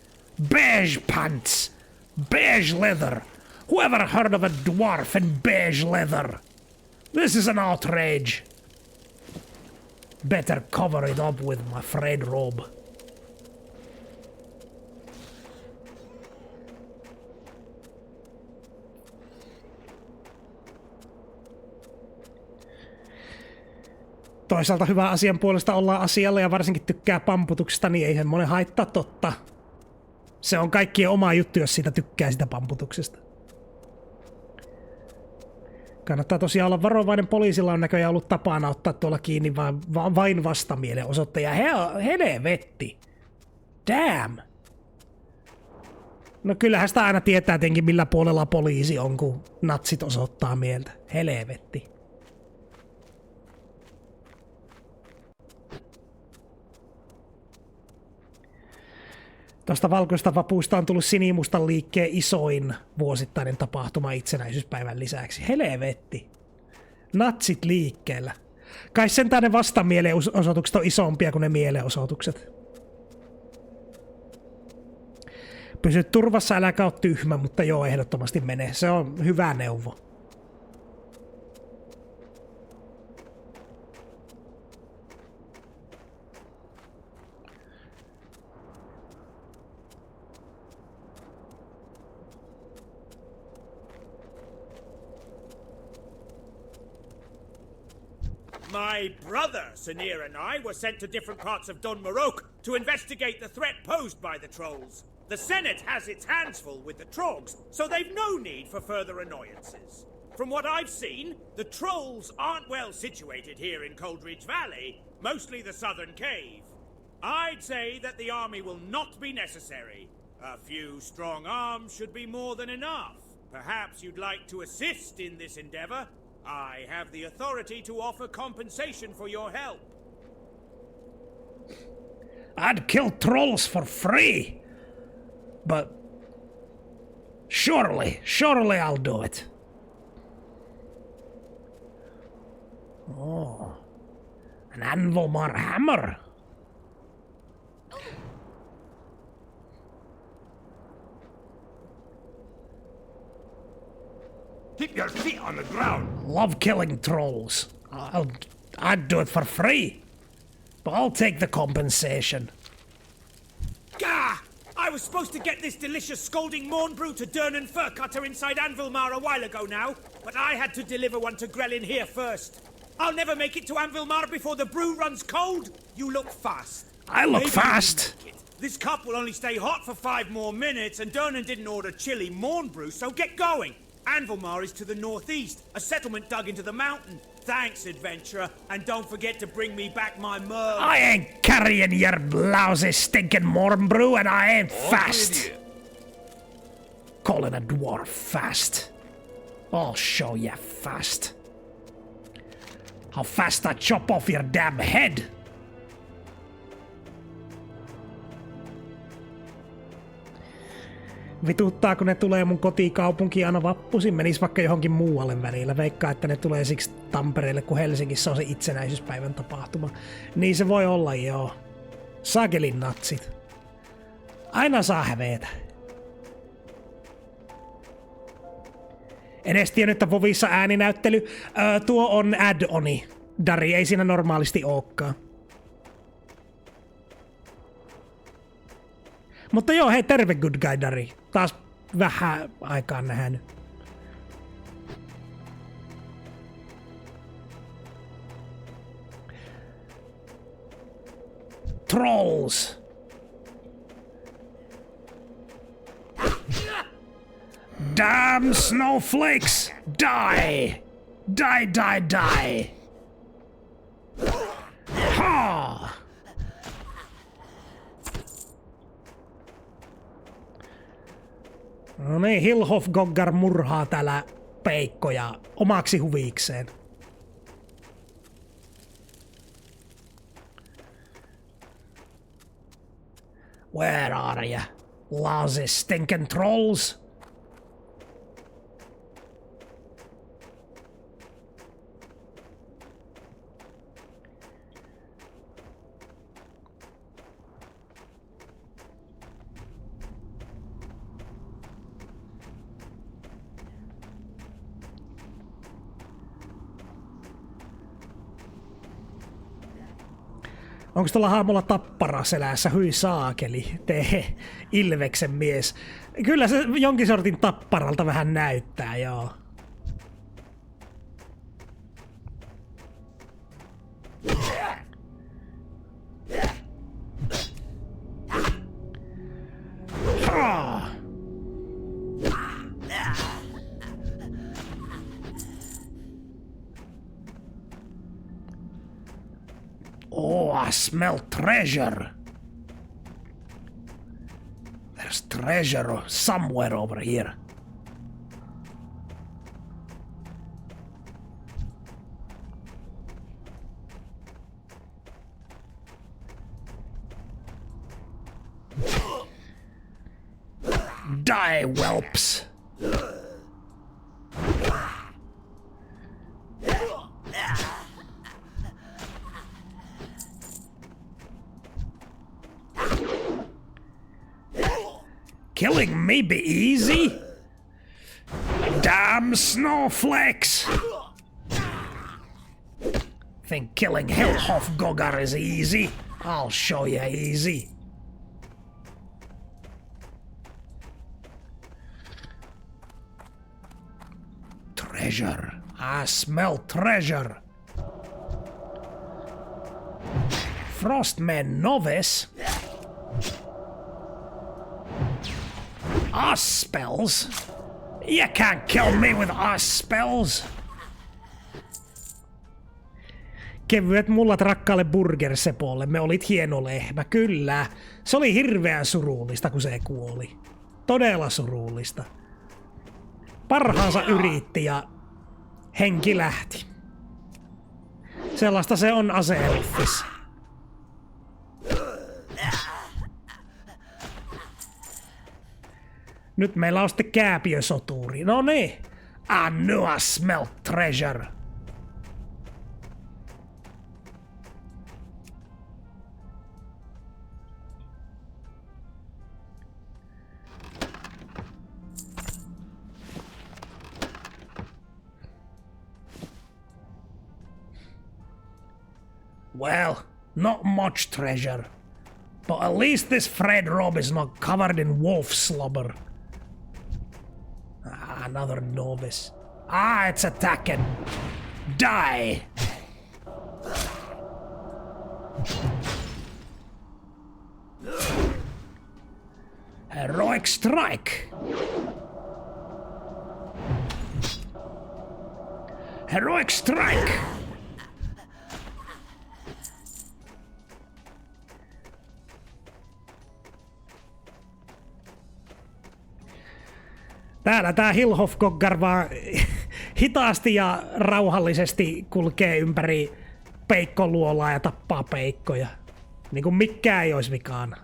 Beige pants. Beige leather. Whoever heard of a dwarf in beige leather? This is an outrage. Better cover it up with my Fred robe. Toisaalta hyvän asian puolesta ollaan asialla ja varsinkin tykkää pamputuksesta, niin ei semmonen haittaa totta. Se on kaikkien oma juttu, jos siitä tykkää sitä pamputuksesta. Kannattaa tosiaan olla varovainen, poliisilla on näköjään ollut tapana ottaa tuolla kiinni vain vastamielenosoittajia. Helvetti! Damn! No kyllähän sitä aina tietää tietenkin millä puolella poliisi on, kun natsit osoittaa mieltä. Helvetti. Tuosta valkoista vapuista on tullut sinimustan liikkeen isoin vuosittainen tapahtuma itsenäisyyspäivän lisäksi. Helvetti. Natsit liikkeellä. Kai sentään ne vastamielenosoitukset on isompia kuin ne mielenosoitukset. Pysy turvassa, äläkä oo tyhmä, mutta joo, ehdottomasti mene. Se on hyvä neuvo. My brother, Sanir, and I were sent to different parts of Dunmarok to investigate the threat posed by the trolls. The Senate has its hands full with the trogs, so they've no need for further annoyances. From what I've seen, the trolls aren't well situated here in Coldridge Valley, mostly the southern cave. I'd say that the army will not be necessary. A few strong arms should be more than enough. Perhaps you'd like to assist in this endeavor? I have the authority to offer compensation for your help. I'd kill trolls for free. But surely I'll do it. Oh, an Anvilmar hammer. Keep your feet on the ground. Love killing trolls. I'd do it for free. But I'll take the compensation. Gah! I was supposed to get this delicious scalding morn brew to Durnan Furcutter inside Anvilmar a while ago now, but I had to deliver one to Grelin here first. I'll never make it to Anvilmar before the brew runs cold. You look fast. I look fast. This cup will only stay hot for 5 more minutes, and Durnan didn't order chili morn brew, so get going. Anvilmar is to the northeast, a settlement dug into the mountain. Thanks, adventurer, and don't forget to bring me back my merle. I ain't carrying your lousy stinking morn brew, and I ain't fast. Calling a dwarf fast. I'll show ya fast. How fast I chop off your damn head. Vituttaa, kun ne tulee mun kotikaupunkiin aina vappuisin. Menis vaikka johonkin muualle välillä. Veikkaa, että ne tulee siksi Tampereelle, kun Helsingissä on se itsenäisyyspäivän tapahtuma. Niin se voi olla, joo. Saakelin natsit. Aina saa hävetä. En edes tiennyt, että Vovissa ääninäyttely. Tuo on add-oni. Dari ei siinä normaalisti ookaan. Mutta joo, hei, terve good guy Dari. Taas vähän aikaa nähnyt. Trolls. Damn snowflakes! Die! Die, die, die! Ha! No niin, Hillhoff-Goggar murhaa täällä peikkoja omaksi huvikseen. Where are ya? Lousy stinking trolls! Onko tuolla hahmolla tappara selässä? Hyi saakeli, tee Ilveksen mies. Kyllä se jonkin sortin tapparalta vähän näyttää, joo. Oh, I smell treasure. There's treasure somewhere over here. Die, whelps. Killing me be easy? Damn snowflakes! Think killing Hillhoff-Goggar is easy? I'll show you easy. Treasure. I smell treasure. Frostman novice? Ice spells? You can't kill me with ice spells. Kevyet mullat rakkaalle burgersepolle, me olit hieno lehmä, kyllä. Se oli hirveän surullista, kun se kuoli. Todella surullista. Parhaansa yritti ja henki lähti. Sellaista se on ase-elfis. Nyt meillä on sitten kääpiösoturi. No niin. I knew I smelled treasure. Well, not much treasure. But at least this Fred robe is not covered in wolf slobber. Ah, another novice. Ah, it's attacking. Die! Heroic strike! Heroic strike! Täällä tää Hillhoff-Goggar vaan hitaasti ja rauhallisesti kulkee ympäri peikkoluolaa ja tappaa peikkoja. Niinku mikään ei ois vikana.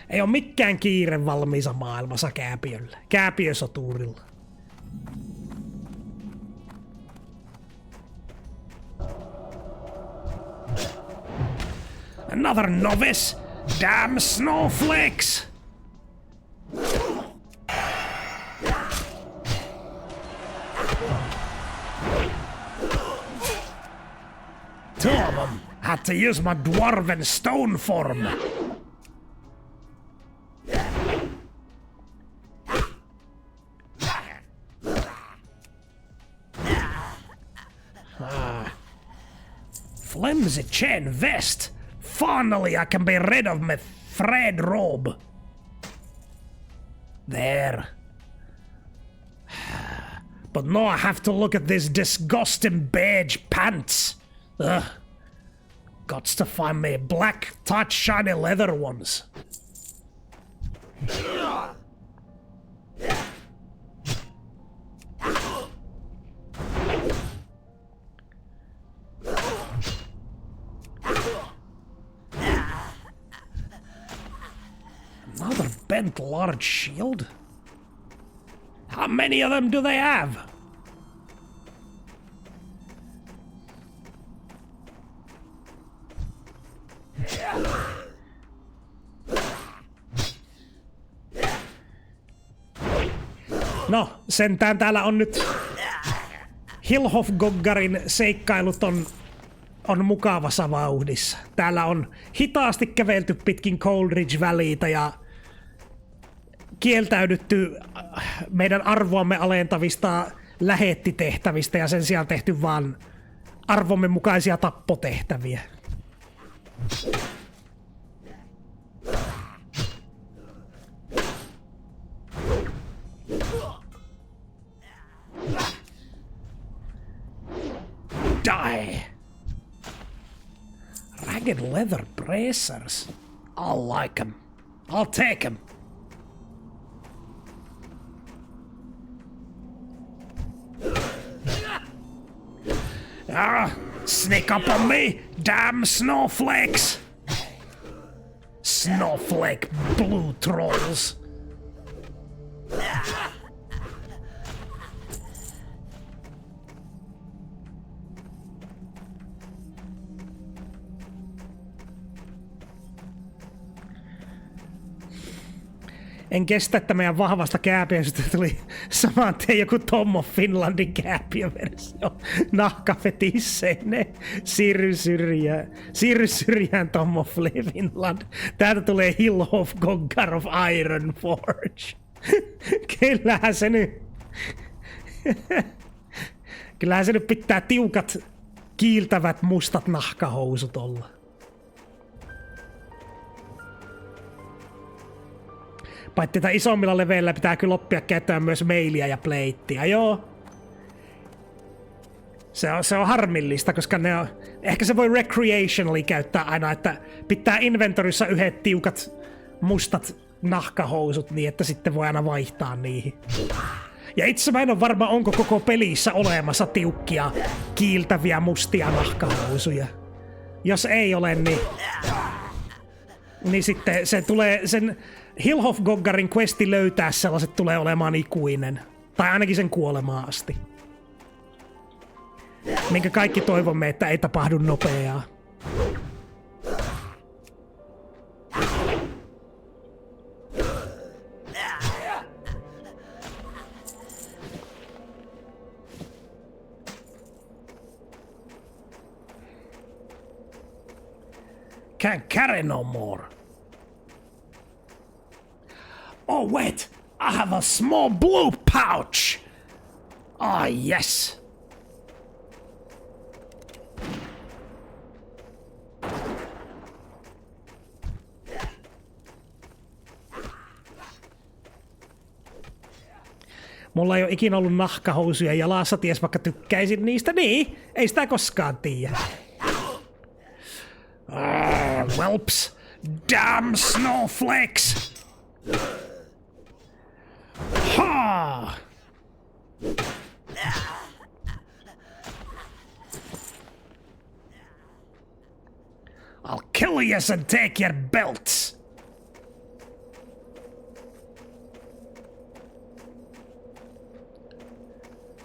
Ei oo mikään kiire valmiissa maailmassa kääpiöllä. Kääpiösotuurilla. Another novice! Damn snowflakes! Two of them had to use my dwarven stone form. Flimsy chain vest. Finally, I can be rid of my frayed robe. There. But now I have to look at these disgusting beige pants. Ugh. Gots to find me black, tight, shiny leather ones. Another bent large shield? How many of them do they have? No, sentään täällä on nyt Hillhoff-Goggarin seikkailut on mukavassa vauhdissa. Täällä on hitaasti kävelty pitkin Coldridge-väliitä ja kieltäydytty meidän arvoamme alentavista lähettitehtävistä ja sen sijaan tehty vaan arvomme mukaisia tappotehtäviä. Die! Ragged leather bracers. I'll like them. I'll take them. Sneak up on me, damn snowflakes! Snowflake blue trolls. En kestä, että meidän vahvasta kääpiöstä tuli saman tien joku Tom of Finlandin kääpiöversio. Nahkafetisseineen. Siirry syrjään Tom of Finland. Täältä tulee Hillhoff-Goggar of Ironforge. Kyllähän se nyt pitää tiukat, kiiltävät mustat nahkahousut olla. Paitsi tätä isommilla leveillä pitää kyllä oppia käyttämään myös mailia ja pleittiä, joo. Se on harmillista, koska ne on... Ehkä se voi recreationally käyttää aina, että pitää inventorissa yhdet tiukat mustat nahkahousut niin, että sitten voi aina vaihtaa niihin. Ja itse mä en ole varma, onko koko pelissä olemassa tiukkia, kiiltäviä mustia nahkahousuja. Jos ei ole, niin sitten se tulee sen... Hillhoff-Goggarin questi löytää sellaiset tulee olemaan ikuinen. Tai ainakin sen kuolemaan asti. Minkä kaikki toivomme, että ei tapahdu nopeaa. Can't carry no more. Oh wait, I have a small blue pouch! Ah yes! Mulla ei ole ikinä ollut nahkahousuja jalassa, ties vaikka tykkäisin niistä. Niin, ei sitä koskaan tiedä. Whelps! Damn snowflakes! Ha! I'll kill yous and take your belts!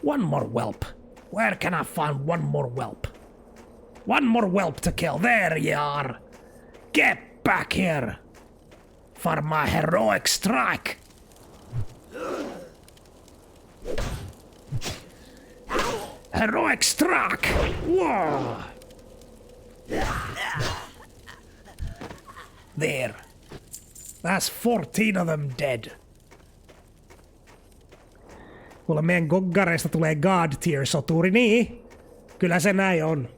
One more whelp. Where can I find one more whelp? One more whelp to kill. There you are. Get back here for my heroic strike. Heroic strike. Whoa. There. That's 14 of them dead. Kuule, meidän goggareista tulee God tier-soturi, niin? Kyllä se näin on.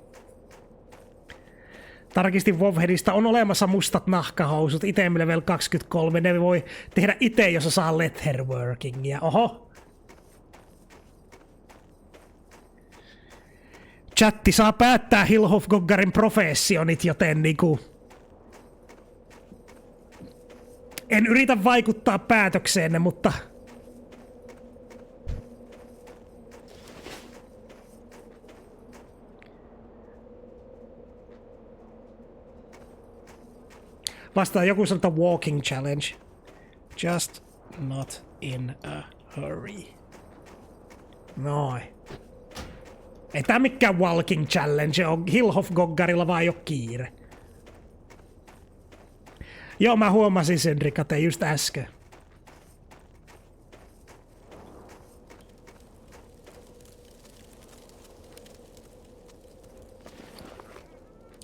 Tarkistin Wovheadista, on olemassa mustat nahkahousut, item level 23, ne voi tehdä itse, jos saa letterworkingia. Oho. Chatti saa päättää Hillhof-goggarin professionit, joten niinku... En yritä vaikuttaa päätökseenne, mutta... Vastaan joku sanota walking challenge. Just not in a hurry. Noin. Ei tää mikään walking challenge, on Hillhof-goggarilla vaan ei oo kiire. Joo, mä huomasin sen, Rikate, just äsken.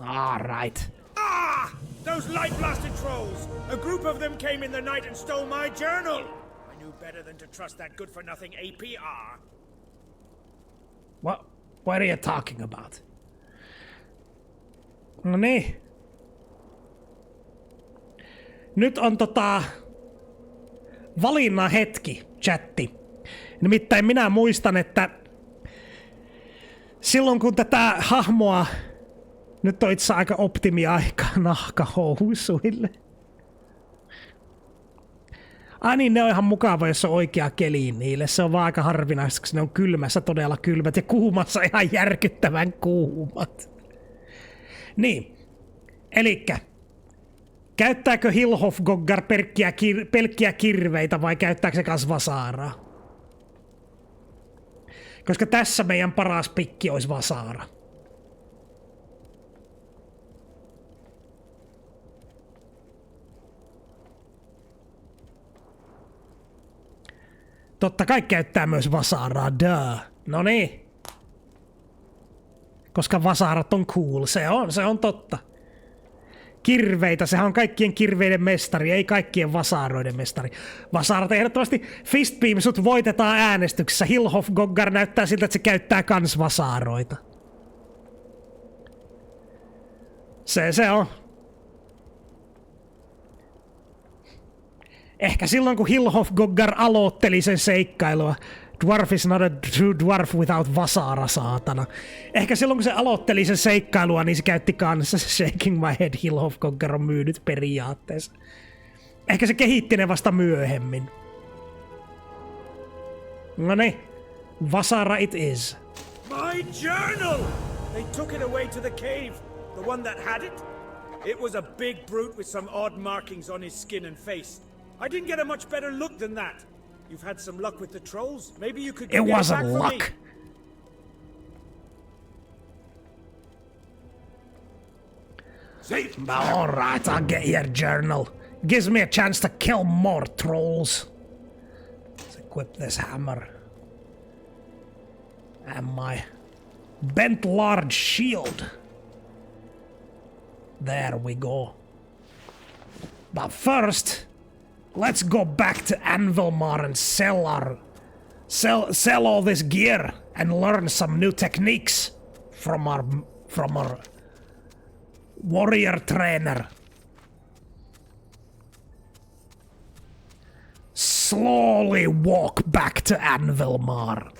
Alright. Ah! Those light-blasted trolls! A group of them came in the night and stole my journal! I knew better than to trust that good-for-nothing APR. What are you talking about? No niin. Nyt on valinnan hetki, chatti. Nimittäin minä muistan, että silloin kun tätä hahmoa nyt on itse aika optimiaika nahkahousuille. Ai niin, ne on ihan mukava, jos on oikea keli niille. Se on vaan aika harvinaista, koska ne on kylmässä todella kylmät ja kuumassa ihan järkyttävän kuumat. Niin. Elikkä. Käyttääkö Hillhof-goggar pelkkiä kirveitä vai käyttääkö se kas vasaaraa? Koska tässä meidän paras pikki olisi vasaara. Totta kai käyttää myös vasaraa, No niin. Koska vasarat on cool, se on totta. Kirveitä, sehän on kaikkien kirveiden mestari, ei kaikkien vasaroiden mestari. Vasarat ehdottomasti Fistbeam, sut voitetaan äänestyksessä. Hillhof-goggar näyttää siltä, että se käyttää kans vasaroita. Se on. Ehkä silloin, kun Hillhof-goggar aloitteli sen seikkailua. Dwarf is not a true dwarf without vasara, saatana. Ehkä silloin, kun se aloitteli sen seikkailua, niin se käytti kanssa Shaking My Head. Hillhof-goggar on myynyt periaatteessa. Ehkä se kehitti ne vasta myöhemmin. Noniin. Vasara it is. My journal! They took it away to the cave. The one that had it? It was a big brute with some odd markings on his skin and face. I didn't get a much better look than that. You've had some luck with the trolls. Maybe you could get it back for luck. me. Alright, I'll get your journal. Gives me a chance to kill more trolls. Let's equip this hammer. And my bent large shield. There we go. But first, let's go back to Anvilmar and sell all this gear and learn some new techniques from our warrior trainer. slowly walk back to Anvilmar.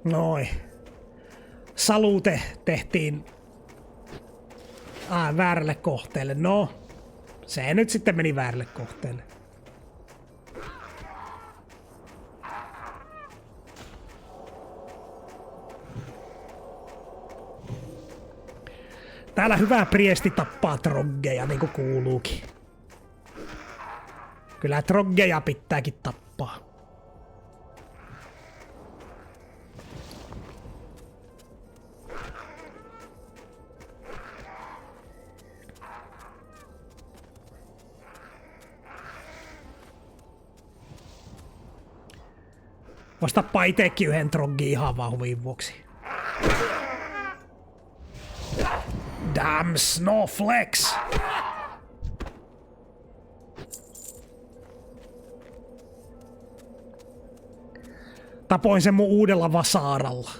Noin. Salute tehtiin väärälle kohteelle. No, se nyt sitten meni väärälle kohteelle. Täällä hyvä priesti tappaa troggeja, niin kuin kuuluukin. Kyllä troggeja pitääkin tappaa. Vastappa itekin yhden troggiin ihan vaan huvin vuoksi. Damn snowflakes! Tapoin sen mun uudella vasaaralla.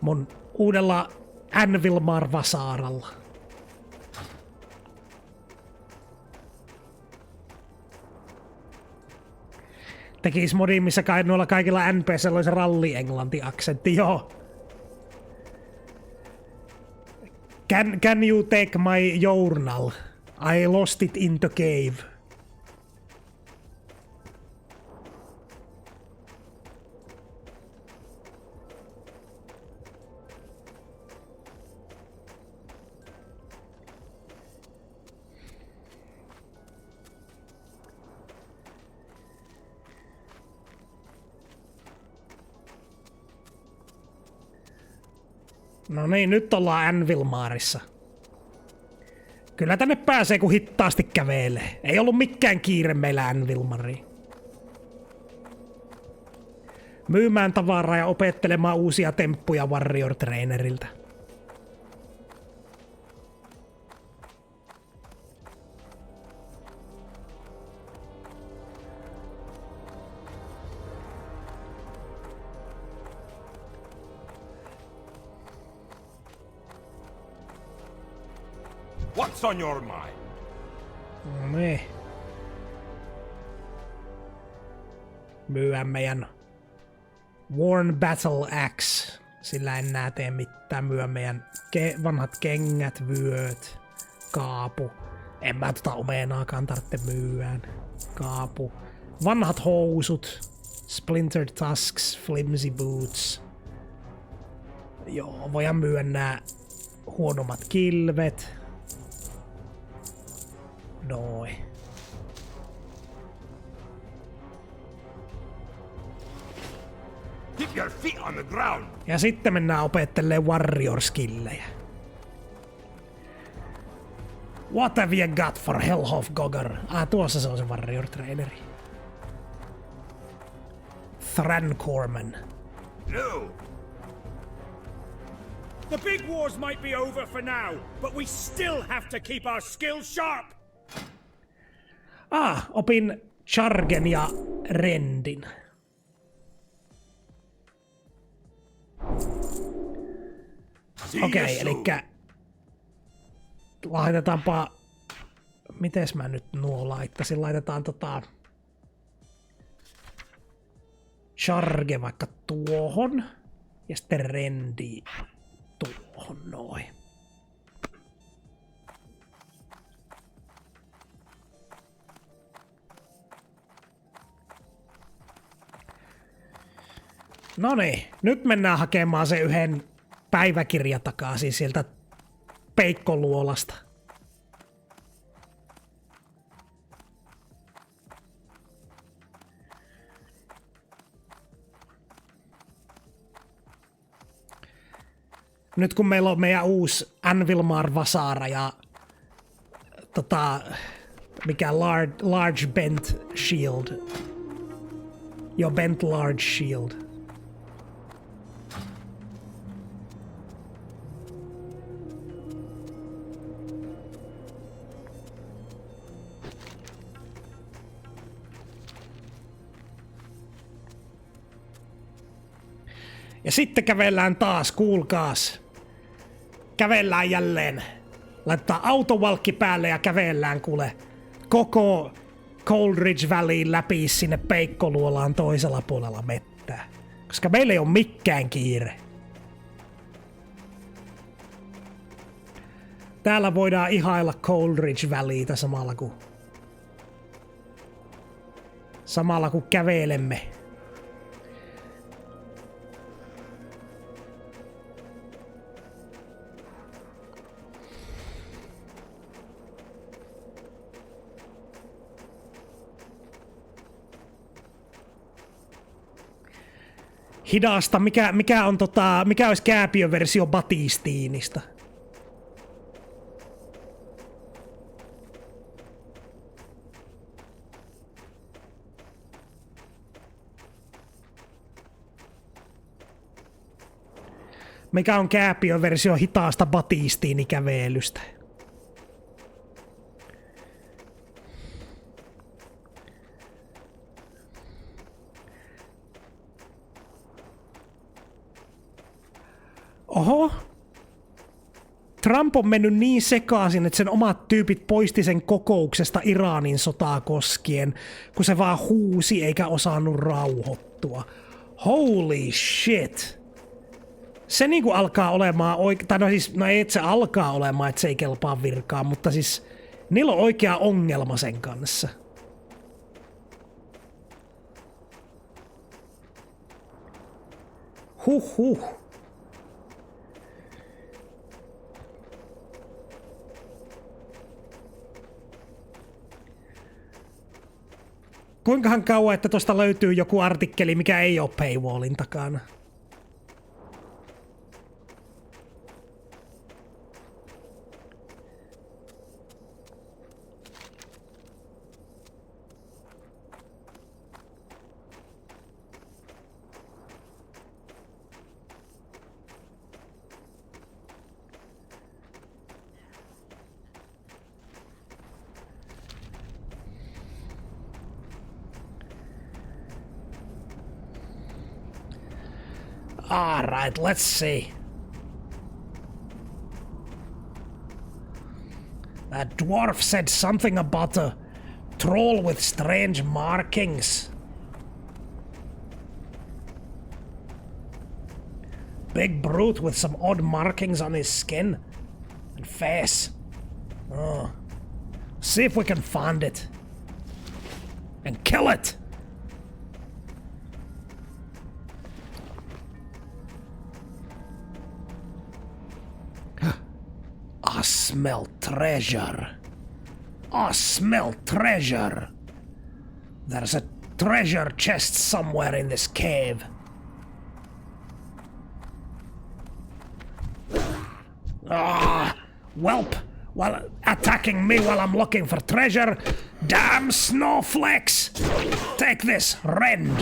Mun uudella Anvilmar vasaaralla. Tekis modin, missä noilla kaikilla NPC:llä olisi ralli-englanti-aksentti, joo. Can you take my journal? I lost it in the cave. No niin, nyt ollaan Anvilmarissa. Kyllä tänne pääsee, kun hittaasti kävelee. Ei ollut mikään kiire meillä Anvilmariin. Myymään tavaraa ja opettelemaan uusia temppuja Warrior Traineriltä. What's on your mind? No niin. Myyään meidän Worn Battle Axe. Sillä en nää tee mitään. Myyään meidän vanhat kengät, vyöt, kaapu. En mä tota omenaakaan tarvitse myyään. Kaapu. Vanhat housut. Splintered Tusks, Flimsy Boots. Joo, voidaan myyä nää huonommat kilvet. Noin. Keep your feet on the ground. Ja sitten mennään opettelemaan warrior-skillejä. What have you got for Hellhof Gogger? Tuossa se on se warrior-traineri. Thran Corman. No. The big wars might be over for now, but we still have to keep our skills sharp. Opin Chargen ja Rendin. Okei, elikkä laitetaanpa... Mites mä nyt nuo laittaisin? Laitetaan Charge vaikka tuohon. Ja sitten Rendi tuohon noin. No niin, nyt mennään hakemaan se yhden päiväkirja takaisin sieltä peikkoluolasta. Nyt kun meillä on meidän uusi Anvilmar Vasaara ja mikä large bent shield, Your bent large shield. Ja sitten kävellään taas, kuulkaas. Kävellään jälleen. Laittaa autovalkki päälle ja kävellään kuule koko Coldridge Valleyin läpi sinne peikkoluolaan toisella puolella mettää. Koska meillä ei ole mikään kiire. Täällä voidaan ihailla Coldridge Valleytä samalla kun kävelemme. Hidasta, mikä olisi kääpiöversio Batistiinista? Mikä on kääpiöversio hitaasta Batistiinikävelystä? Oho. Trump on mennyt niin sekaisin, että sen omat tyypit poisti sen kokouksesta Iranin sotaa koskien, kun se vaan huusi eikä osannut rauhoittua. Holy shit. Se niinku alkaa olemaan ei se alkaa olemaan, että se ei kelpaa virkaan, mutta siis niillä on oikea ongelma sen kanssa. Huh. Kuinkahan kauan, että tosta löytyy joku artikkeli, mikä ei ole paywallin takana? Alright, let's see. That dwarf said something about a troll with strange markings. Big brute with some odd markings on his skin and face. Oh. See if we can find it. And kill it! I smell treasure. I smell treasure. There's a treasure chest somewhere in this cave. Whelp! While attacking me while I'm looking for treasure. Damn snowflakes! Take this, Rend.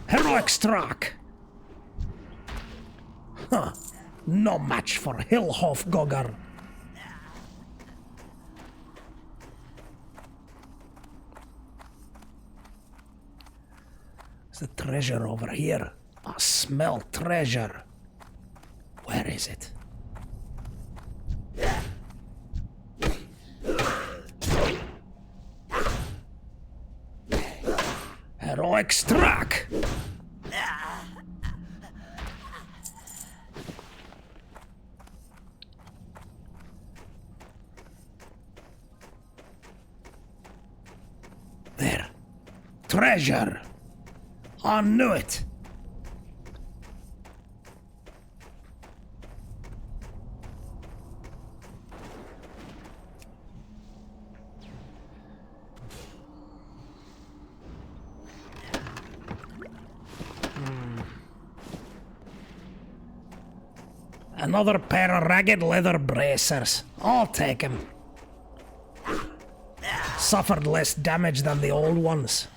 Heroic struck. Huh. No match for Hillhofgogger. There's the treasure over here. I smell treasure. Where is it? Heroic struck! There. Treasure! I knew it! Another pair of ragged leather bracers. I'll take them. Suffered less damage than the old ones.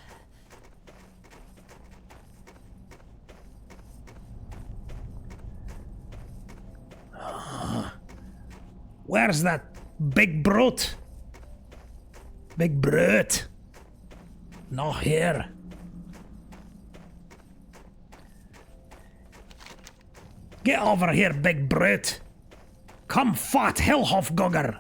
Where's that big brute? Big brute. Not here. Get over here, big brute. Come fight Hellhofgogger.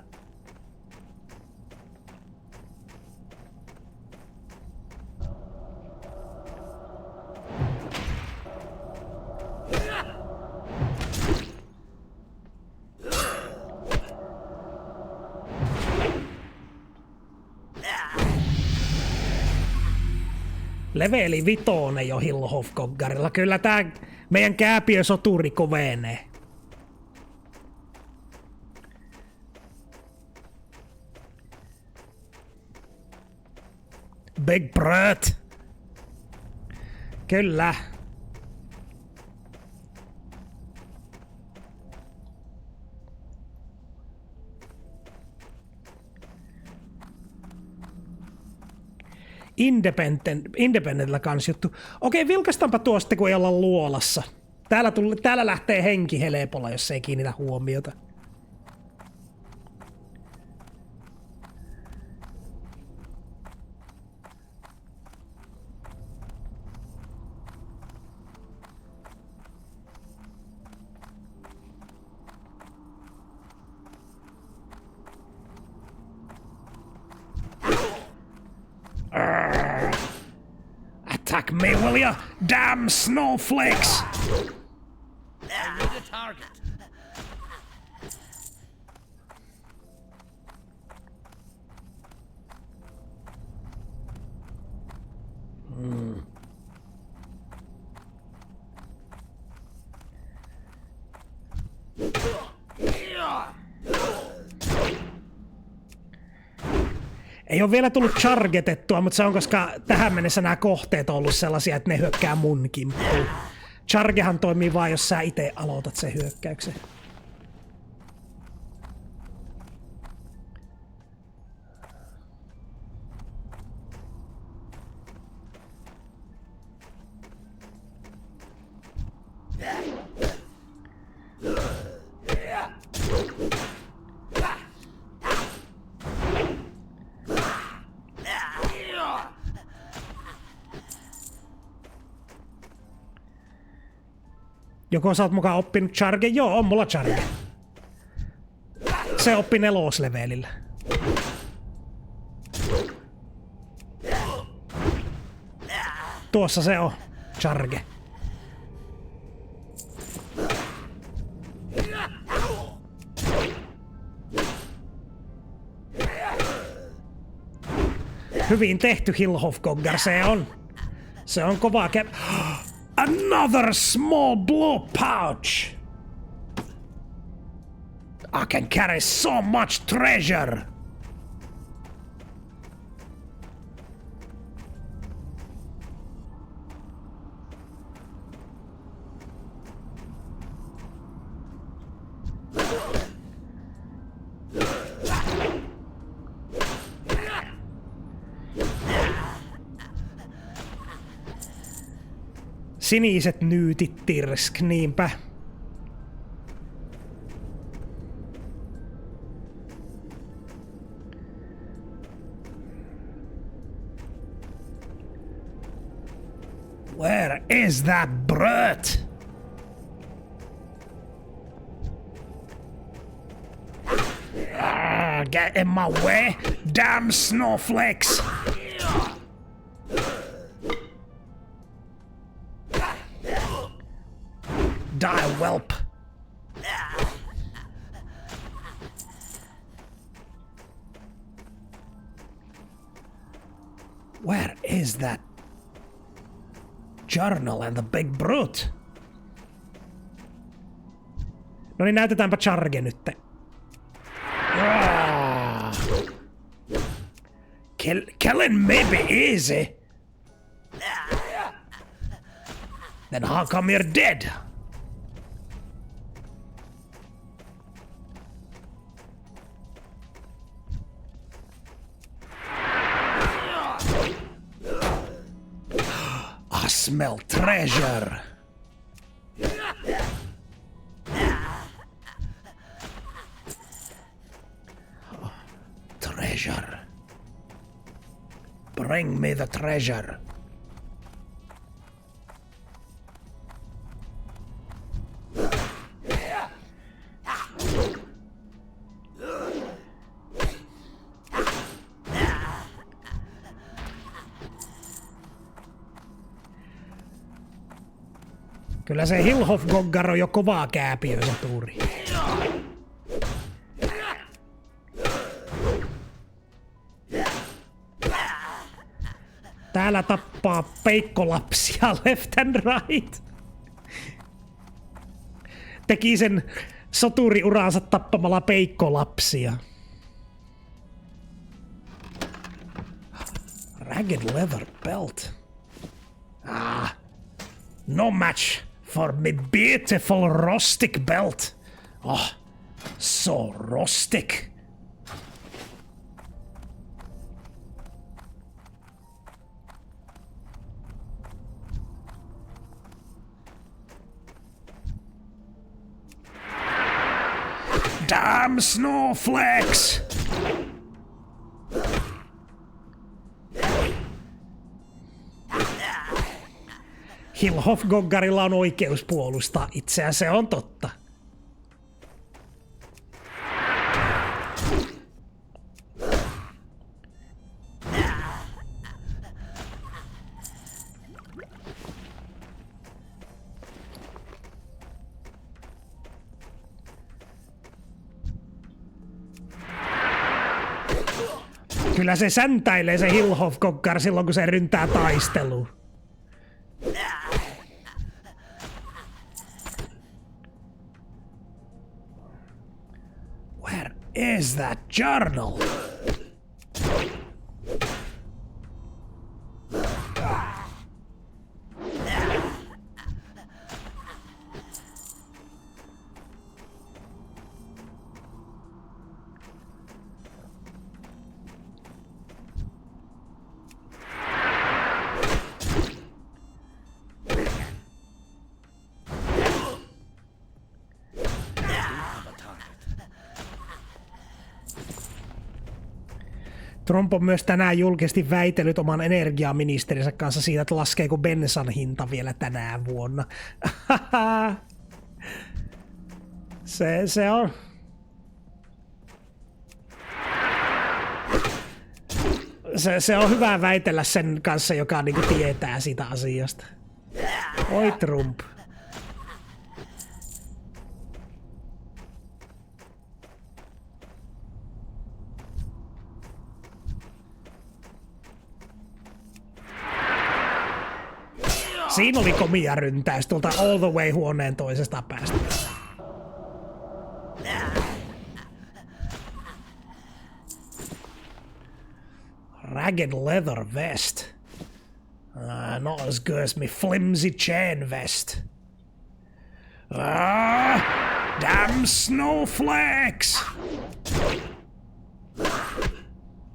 Leveli 5 jo Hellhofgoggerilla. Kyllä tää meidän kääpiösoturi kovenee. Big Brut. Kyllä. Independentillä kans juttu. Okei, vilkastaanpa tuosta, kun ei olla luolassa. Täällä lähtee henki helpolla, jos ei kiinnitä huomiota. Attack me, will ya? Damn snowflakes! I need a target. Ei ole vielä tullut chargetettua, mutta se on, koska tähän mennessä nämä kohteet on ollut sellaisia, että ne hyökkää mun kimppuun. Chargehan toimii vaan, jos sä itse aloitat sen hyökkäyksen. Joko sä oot mukaan oppinut charge? Joo, on mulla charge. Se oppi 4-levelillä. Tuossa se on, charge. Hyvin tehty, Hellhofgogger, se on kovaa Another small blow pouch! I can carry so much treasure! Siniset nyytit tirsk, niinpä. Where is that brute? Get in my way, damn snowflakes! Die, whelp! Where is that journal and the big brute? No niin, näytetäänpä charge nytte. Killing me be easy. Then how come you're dead? I smell treasure. Bring me the treasure. Kyllä se Hillhoff-Goggar on jo kovaa kääpiö, Soturi. Täällä tappaa peikkolapsia left and right. Teki sen soturiuraansa tappamalla peikkolapsia. Ragged leather belt. No match for me beautiful rustic belt. Oh, so rustic. Damn snowflakes! Hillhoff-Goggarilla on oikeus puolustaa itseään, se on totta. Kyllä se säntäilee se Hillhoff-Goggar silloin, kun se ryntää taisteluun. Where is that journal? Trump on myös tänään julkisesti väitellyt oman energiaministerinsä kanssa siitä, että laskeeko bensan hinta vielä tänään vuonna. se on... Se on hyvä väitellä sen kanssa, joka niinku tietää siitä asiasta. Oi Trump. Siinä oli komia ryntäys tuolta all the way huoneen toisesta päästä. Ragged leather vest. Not as good as me flimsy chain vest. Damn snowflakes!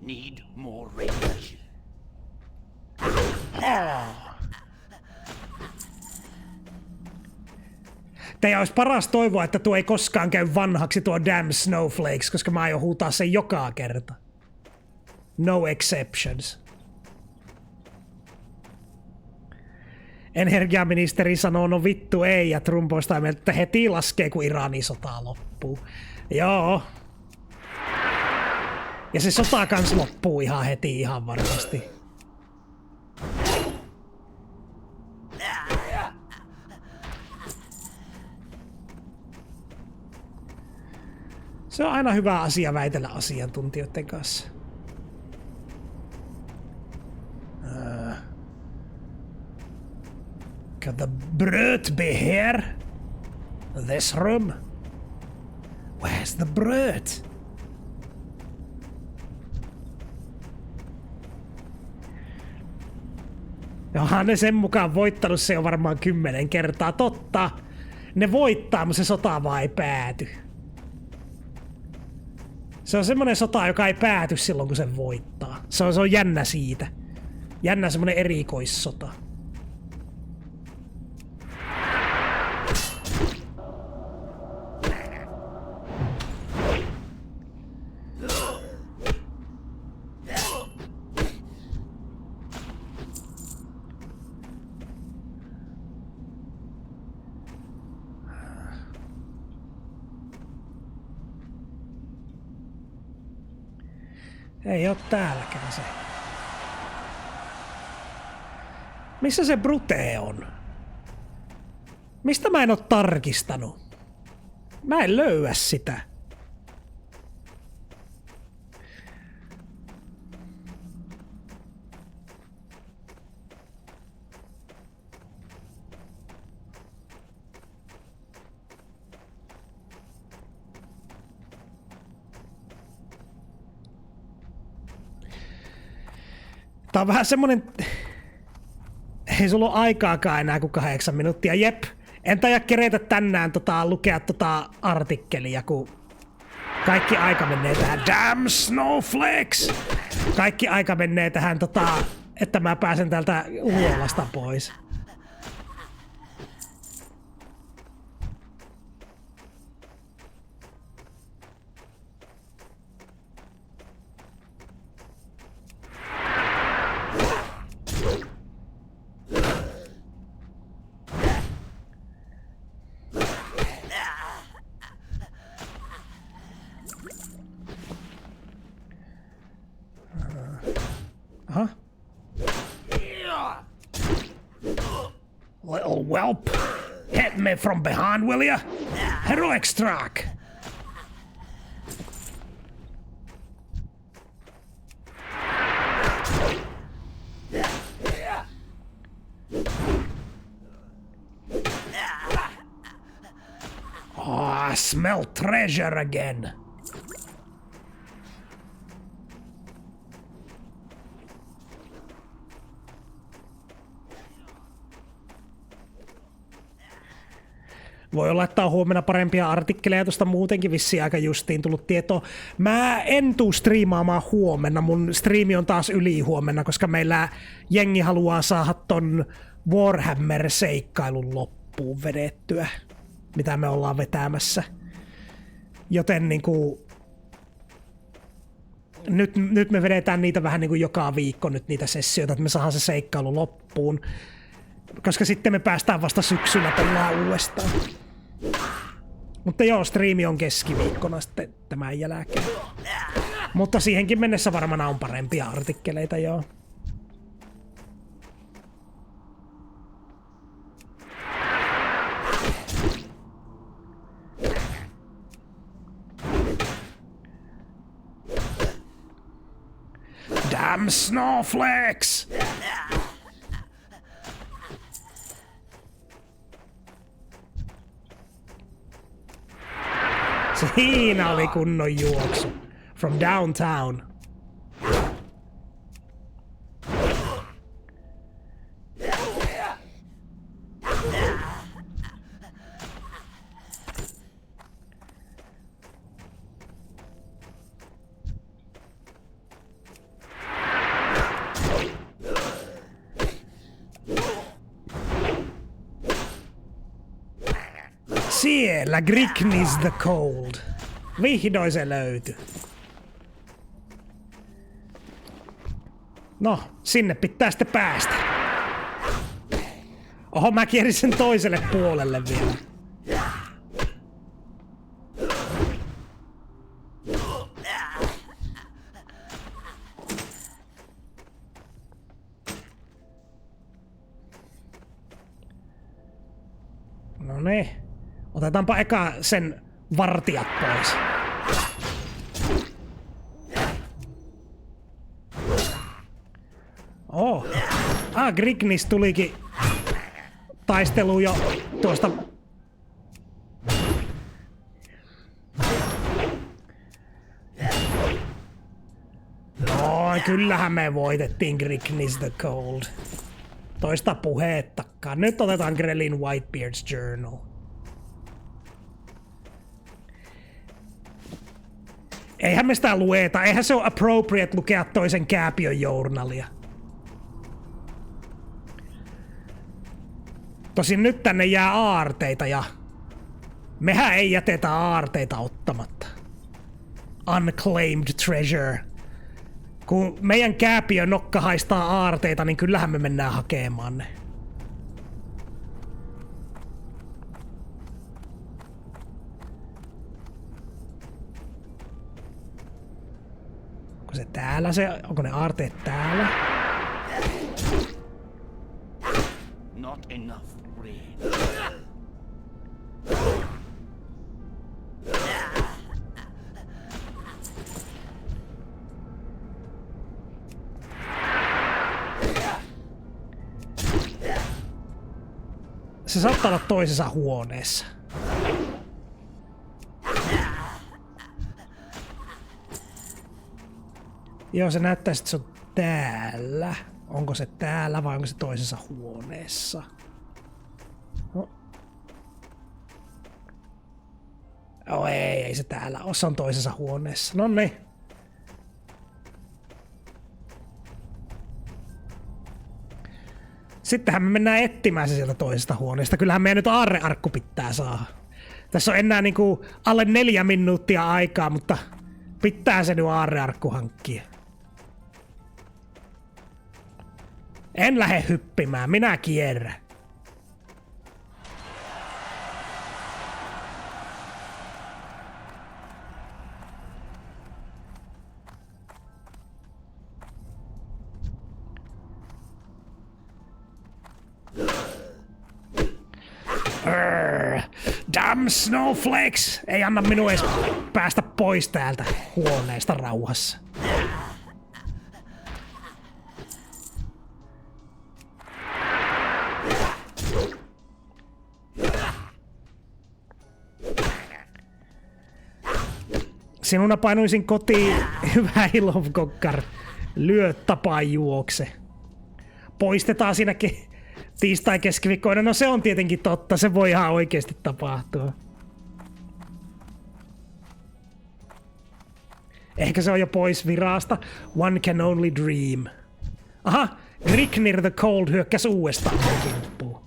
Need more range. Teidän olisi paras toivoa, että tuo ei koskaan käy vanhaksi tuo damn snowflakes, koska mä aion huutaa sen joka kerta. No exceptions. Energiaministeri sanoo, no vittu ei, ja Trump on sitä mieltä, että heti laskee, kun Iranin sota loppuu. Joo. Ja se sota kans loppuu ihan heti ihan varmasti. Se on aina hyvä asia väitellä asiantuntijoiden kanssa. Could the brute be here? This room? Where's the brute? Johan ne sen mukaan voittanut se on varmaan 10 kertaa. Totta. Ne voittaa, mutta se sota vaan ei pääty. Se on semmonen sota, joka ei pääty silloin, kun se voittaa. Se on jännä siitä. Jännä semmonen erikoissota. Ei oo täälläkään se. Missä se Brute on? Mistä mä en oo tarkistanut? Mä en löyä sitä. Tää on vähän semmonen... Ei sulla ole aikaakaan enää kuin 8 minuuttia. Jep, en taida keretä tänään lukea artikkelia, kun kaikki aika menee tähän damn snowflakes! Kaikki aika menee tähän että mä pääsen täältä huolasta pois. Huh? Little whelp, hit me from behind, will ya? Heroic strike. Oh, I smell treasure again. Voi olla, että on huomenna parempia artikkeleja, tuosta muutenkin vissiin aika justiin tullut tietoa. Mä en tuu striimaamaan huomenna, mun striimi on taas yli huomenna, koska meillä jengi haluaa saada ton Warhammer-seikkailun loppuun vedettyä, mitä me ollaan vetämässä. Joten niinku... Nyt me vedetään niitä vähän niinku joka viikko nyt niitä sessioita, että me saadaan se seikkailu loppuun. Koska sitten me päästään vasta syksyllä pelaa uudestaan. Mutta joo, striimi on keskiviikkona sitten tämän jälkeen. Mutta siihenkin mennessä varmana on parempia artikkeleita, joo. Damn snowflakes! Siinä oli kunnon juoksu. From downtown. Siellä Gricknis the Cold. Vihdoin se löytyi. No, sinne pitää sitten päästä. Oho, mä kierin sen toiselle puolelle vielä. No niin. Otetaanpa eka sen vartijat pois. Oh. Gricknis tulikin taisteluun jo tuosta. No, kyllähän me voitettiin Gricknis the Cold. Toista puheettakaan. Nyt otetaan Grelin Whitebeard's Journal. Eihän me sitä lueta. Eihän se ole appropriate lukea toisen kääpiön journalia. Tosin nyt tänne jää aarteita ja mehän ei jätetä aarteita ottamatta. Unclaimed treasure. Kun meidän kääpiön nokka haistaa aarteita, niin kyllähän me mennään hakemaan ne. Onko se tää? täällä se, onko ne aarteet täällä? Not enough rain. Se saattaa olla toisessa huoneessa. Joo, se näyttäisi, että se on täällä. Onko se täällä vai onko se toisessa huoneessa? No. Oh, ei se täällä ole. Se on toisessa huoneessa. Noniin. Sittenhän me mennään etsimään se sieltä toisesta huoneesta. Kyllähän meidän nyt aarrearkku pitää saada. Tässä on enää niinku alle 4 minuuttia aikaa, mutta pitää se nyt aarrearkku hankkia. En lähde hyppimään, minä kierrän. Damn snowflakes! Ei anna minua edes päästä pois täältä huoneesta rauhassa. Sinuna painuisin kotiin, hyvä Ilonkokkar. Lyö tapaa juokse. Poistetaan siinäkin tiistai-keskiviikkoina. No se on tietenkin totta, se voi ihan oikeasti tapahtua. Ehkä se on jo pois virasta. One can only dream. Aha, Grignir the Cold hyökkäs uudestaan kimppuun.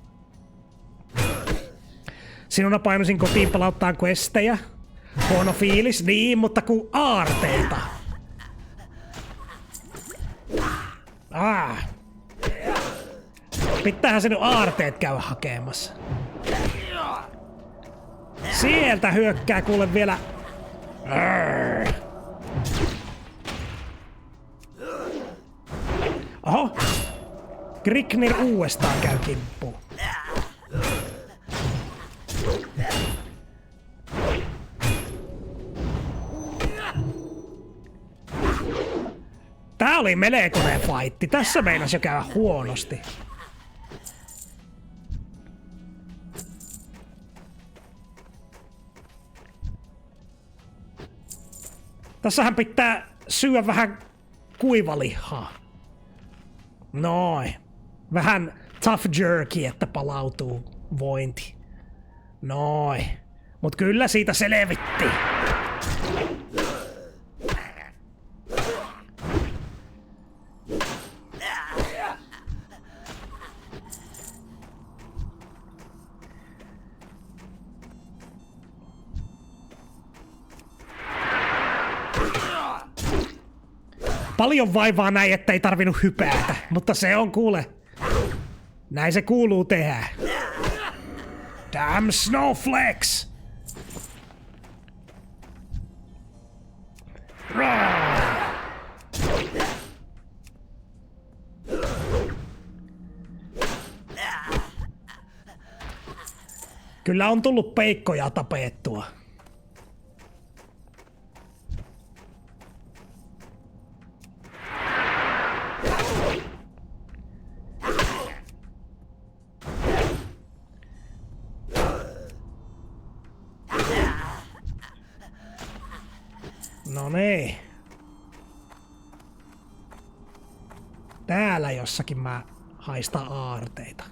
Sinuna painuisin kotiin palauttaa questejä. Huono fiilis, niin, mutta kun aarteita. Pitäähän se nyt aarteet käydä hakemassa. Sieltä hyökkää kuule vielä. Oho. Grignir uudestaan käy kimppuun. Tää oli melekoneen fightti. Tässä meinasi jo käydä huonosti. Tässähän pitää syödä vähän kuivalihaa. Noin. Vähän tough jerky, että palautuu vointi. Noin. Mut kyllä siitä selvitti. Paljon vaivaa näin, että ei tarvinnut hypätä, mutta se on kuule. Näin se kuuluu tehdä. Damn snowflakes! Kyllä on tullut peikkoja tapettua. No niin. Täällä jossakin mä haistan aarteita.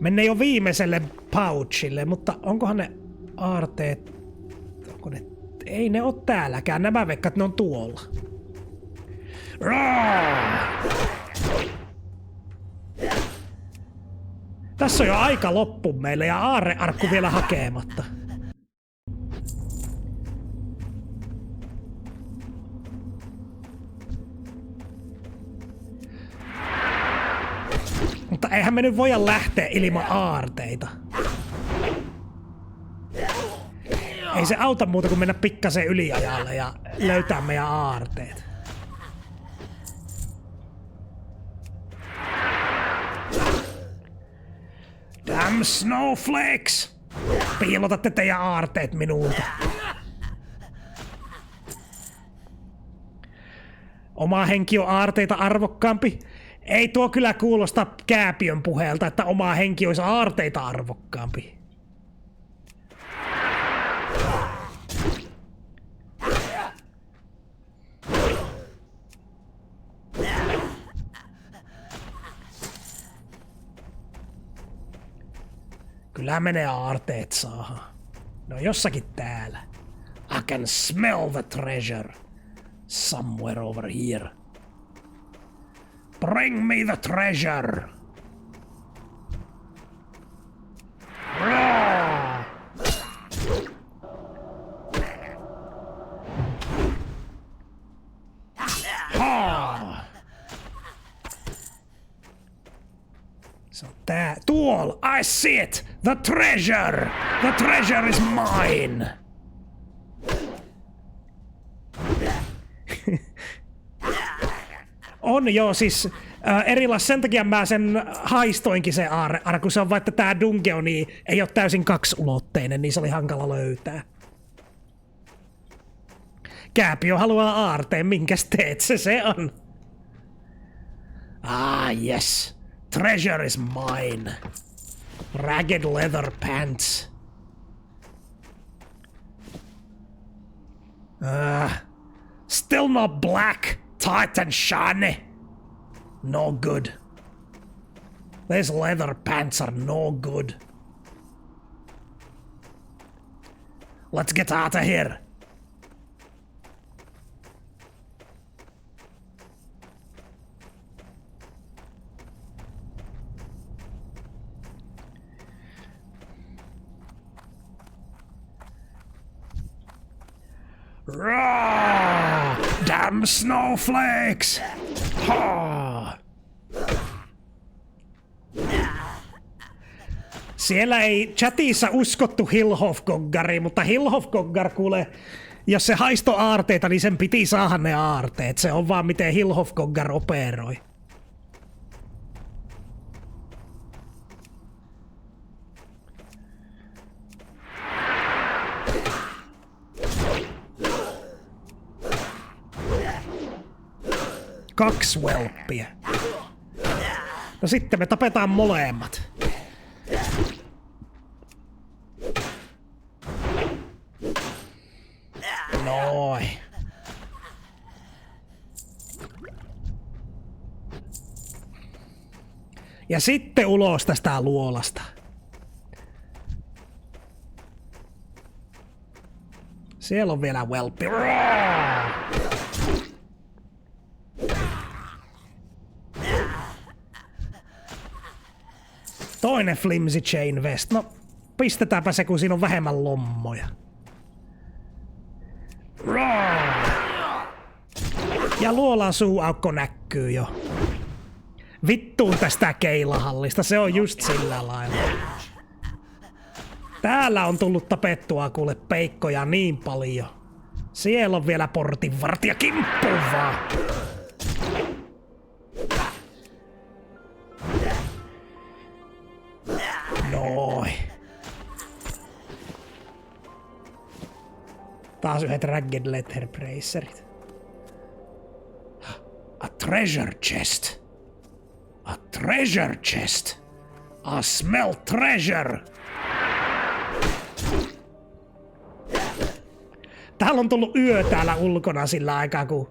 Mennään jo viimeiselle pouchille, mutta onkohan ne aarteet... Onko ne... Ei ne oo täälläkään, nämä veikkaat ne on tuolla. Tässä on jo aika loppu meille ja aarrearkku vielä hakematta. Mutta eihän me nyt voida lähteä ilman aarteita. Ei se auta muuta kuin mennä pikkasen yliajalle ja löytää meidän aarteet. Damn snowflakes! Piilotatte teidän aarteet minulta. Oma henki on aarteita arvokkaampi. Ei tuo kyllä kuulosta Kääpiön puheelta, että oma henki olisi aarteita arvokkaampi. Kyllä menee aarteet saahan. No jossakin täällä. I can smell the treasure. Somewhere over here. Bring me the treasure. Roar! Ha! Se on tää. Tuol! I see it! The treasure! The treasure is mine! On joo, siis sen takia mä sen haistoinkin se aarrearku. Se on vaan, että tää dungeoni ei oo täysin kaksulotteinen, niin se oli hankala löytää. Kääpiö haluaa aarteen, minkäs teet se on? Ah yes, treasure is mine. Ragged leather pants. Still not black. Tight and shiny. No good. These leather pants are no good. Let's get out of here. Roar! Damn snowflakes! Ha! Siellä ei chatissa uskottu Hillhofgoggariin, mutta Hillhofgoggar kuule, jos se haisto aarteita, niin sen piti saada ne aarteet. Se on vaan miten Hillhofgoggar operoi. Kaksi whelppiä. No sitten me tapetaan molemmat. Noin. Ja sitten ulos tästä luolasta. Siellä on vielä whelppi. Toinen flimsy chain vest. No, pistetäänpä se, kun siinä on vähemmän lommoja. Ja luolan suuaukko näkyy jo. Vittuun tästä keilahallista, se on just sillä lailla. Täällä on tullut tapettua kuule peikkoja niin paljon. Siellä on vielä portinvartija kimppuun vaan. Noin. Taas yhdet ragged letter bracerit. A treasure chest. A treasure chest. I smell treasure. Täällä on tullut yö täällä ulkona sillä aikaa, kun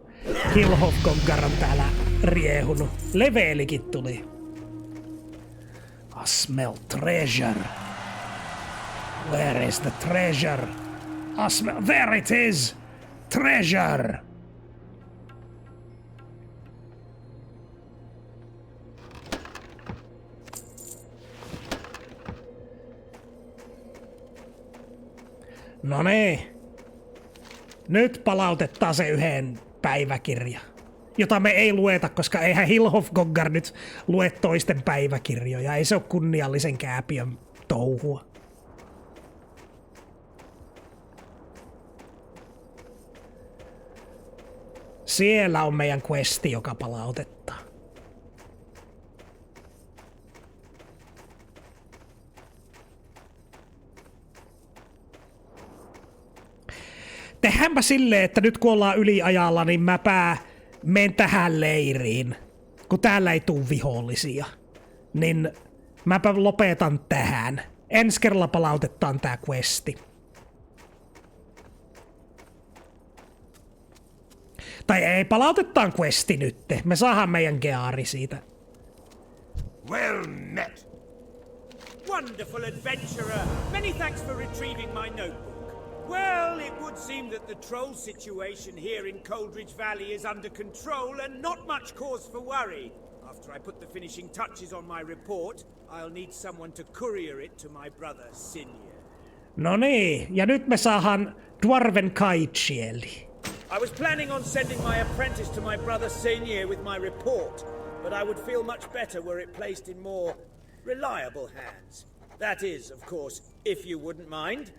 Hillhofgoggar on täällä riehunut. Levelikin tuli. I smell treasure. Where is the treasure? I smell... There it is! Treasure! No niin. Nyt palautetaan se yhden päiväkirja, jota me ei lueta, koska eihän Hillhofgoggar nyt lue toisten päiväkirjoja. Ei se ole kunniallisen kääpiön touhua. Siellä on meidän questi, joka palautetaan. Tehdäänpä silleen, että nyt kun ollaan yliajalla, niin mäpä menen tähän leiriin. Kun täällä ei tuu vihollisia. Niin mäpä lopetan tähän. Ensi kerralla palautetaan tää questi. Tai ei, palautetaan questi nyt. Me saadaan meidän geari siitä. Well met. Wonderful adventurer. Many thanks for retrieving my notebook. Well, it would seem that the troll situation here in Coldridge Valley is under control and not much cause for worry. After I put the finishing touches on my report, I'll need someone to courier it to my brother Sinje. No niin, ja nyt me saadaan Dwarven Kaitsieli. I was planning on sending my apprentice to my brother Sinje with my report, but I would feel much better were it placed in more reliable hands. That is, of course, if you wouldn't mind.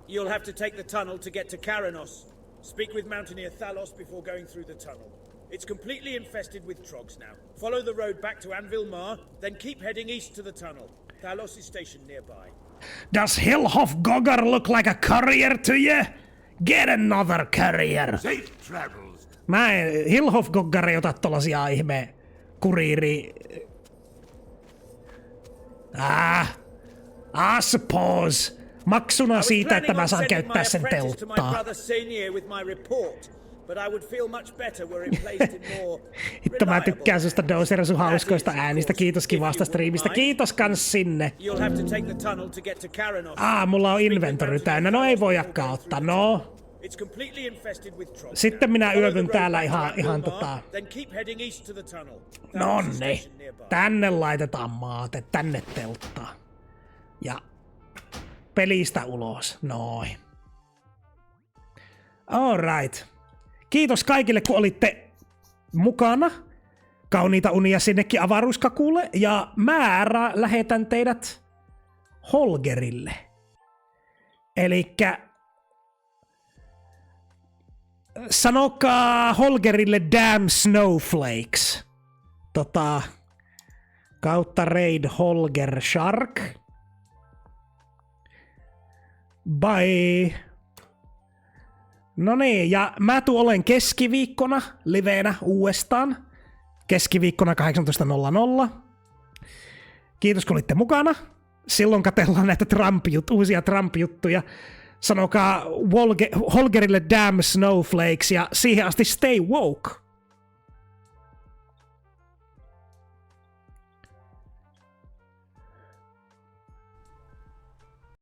You'll have to take the tunnel to get to Karanos. Speak with Mountaineer Thalos before going through the tunnel. It's completely infested with trogs now. Follow the road back to Anvil Mar, then keep heading east to the tunnel. Thalos is stationed nearby. Does Hillhofgoggar look like a courier to you? Get another courier. Safe travels. Mä en, Hillhofgoggar ei ota tollasia ihme kuriiri. I suppose. Maksuna siitä, että mä saan käyttää sen telttaa. Hitto, mä tykkään susta Dozer sun hauskoista äänistä. Kiitos kivasta striimistä. Kiitos kans sinne. Mulla on inventory täynnä. No ei voi jakkaa ottaa. No. Sitten minä yövyn täällä ihan Nonni. Tänne laitetaan maate. Tänne telttaa. Ja pelistä ulos. Noin. Alright. Kiitos kaikille, kun olitte mukana. Kauniita unia sinnekin avaruuskakuulle. Ja mä lähetän teidät Holgerille. Elikkä sanokaa Holgerille damn snowflakes. Kautta raid Holger Shark. Bye. No niin, ja mä olen keskiviikkona liveenä uudestaan. Keskiviikkona 18.00. Kiitos kun olitte mukana. Silloin katsellaan näitä uusia Trump-juttuja. Sanokaa Holgerille damn snowflakes ja siihen asti stay woke.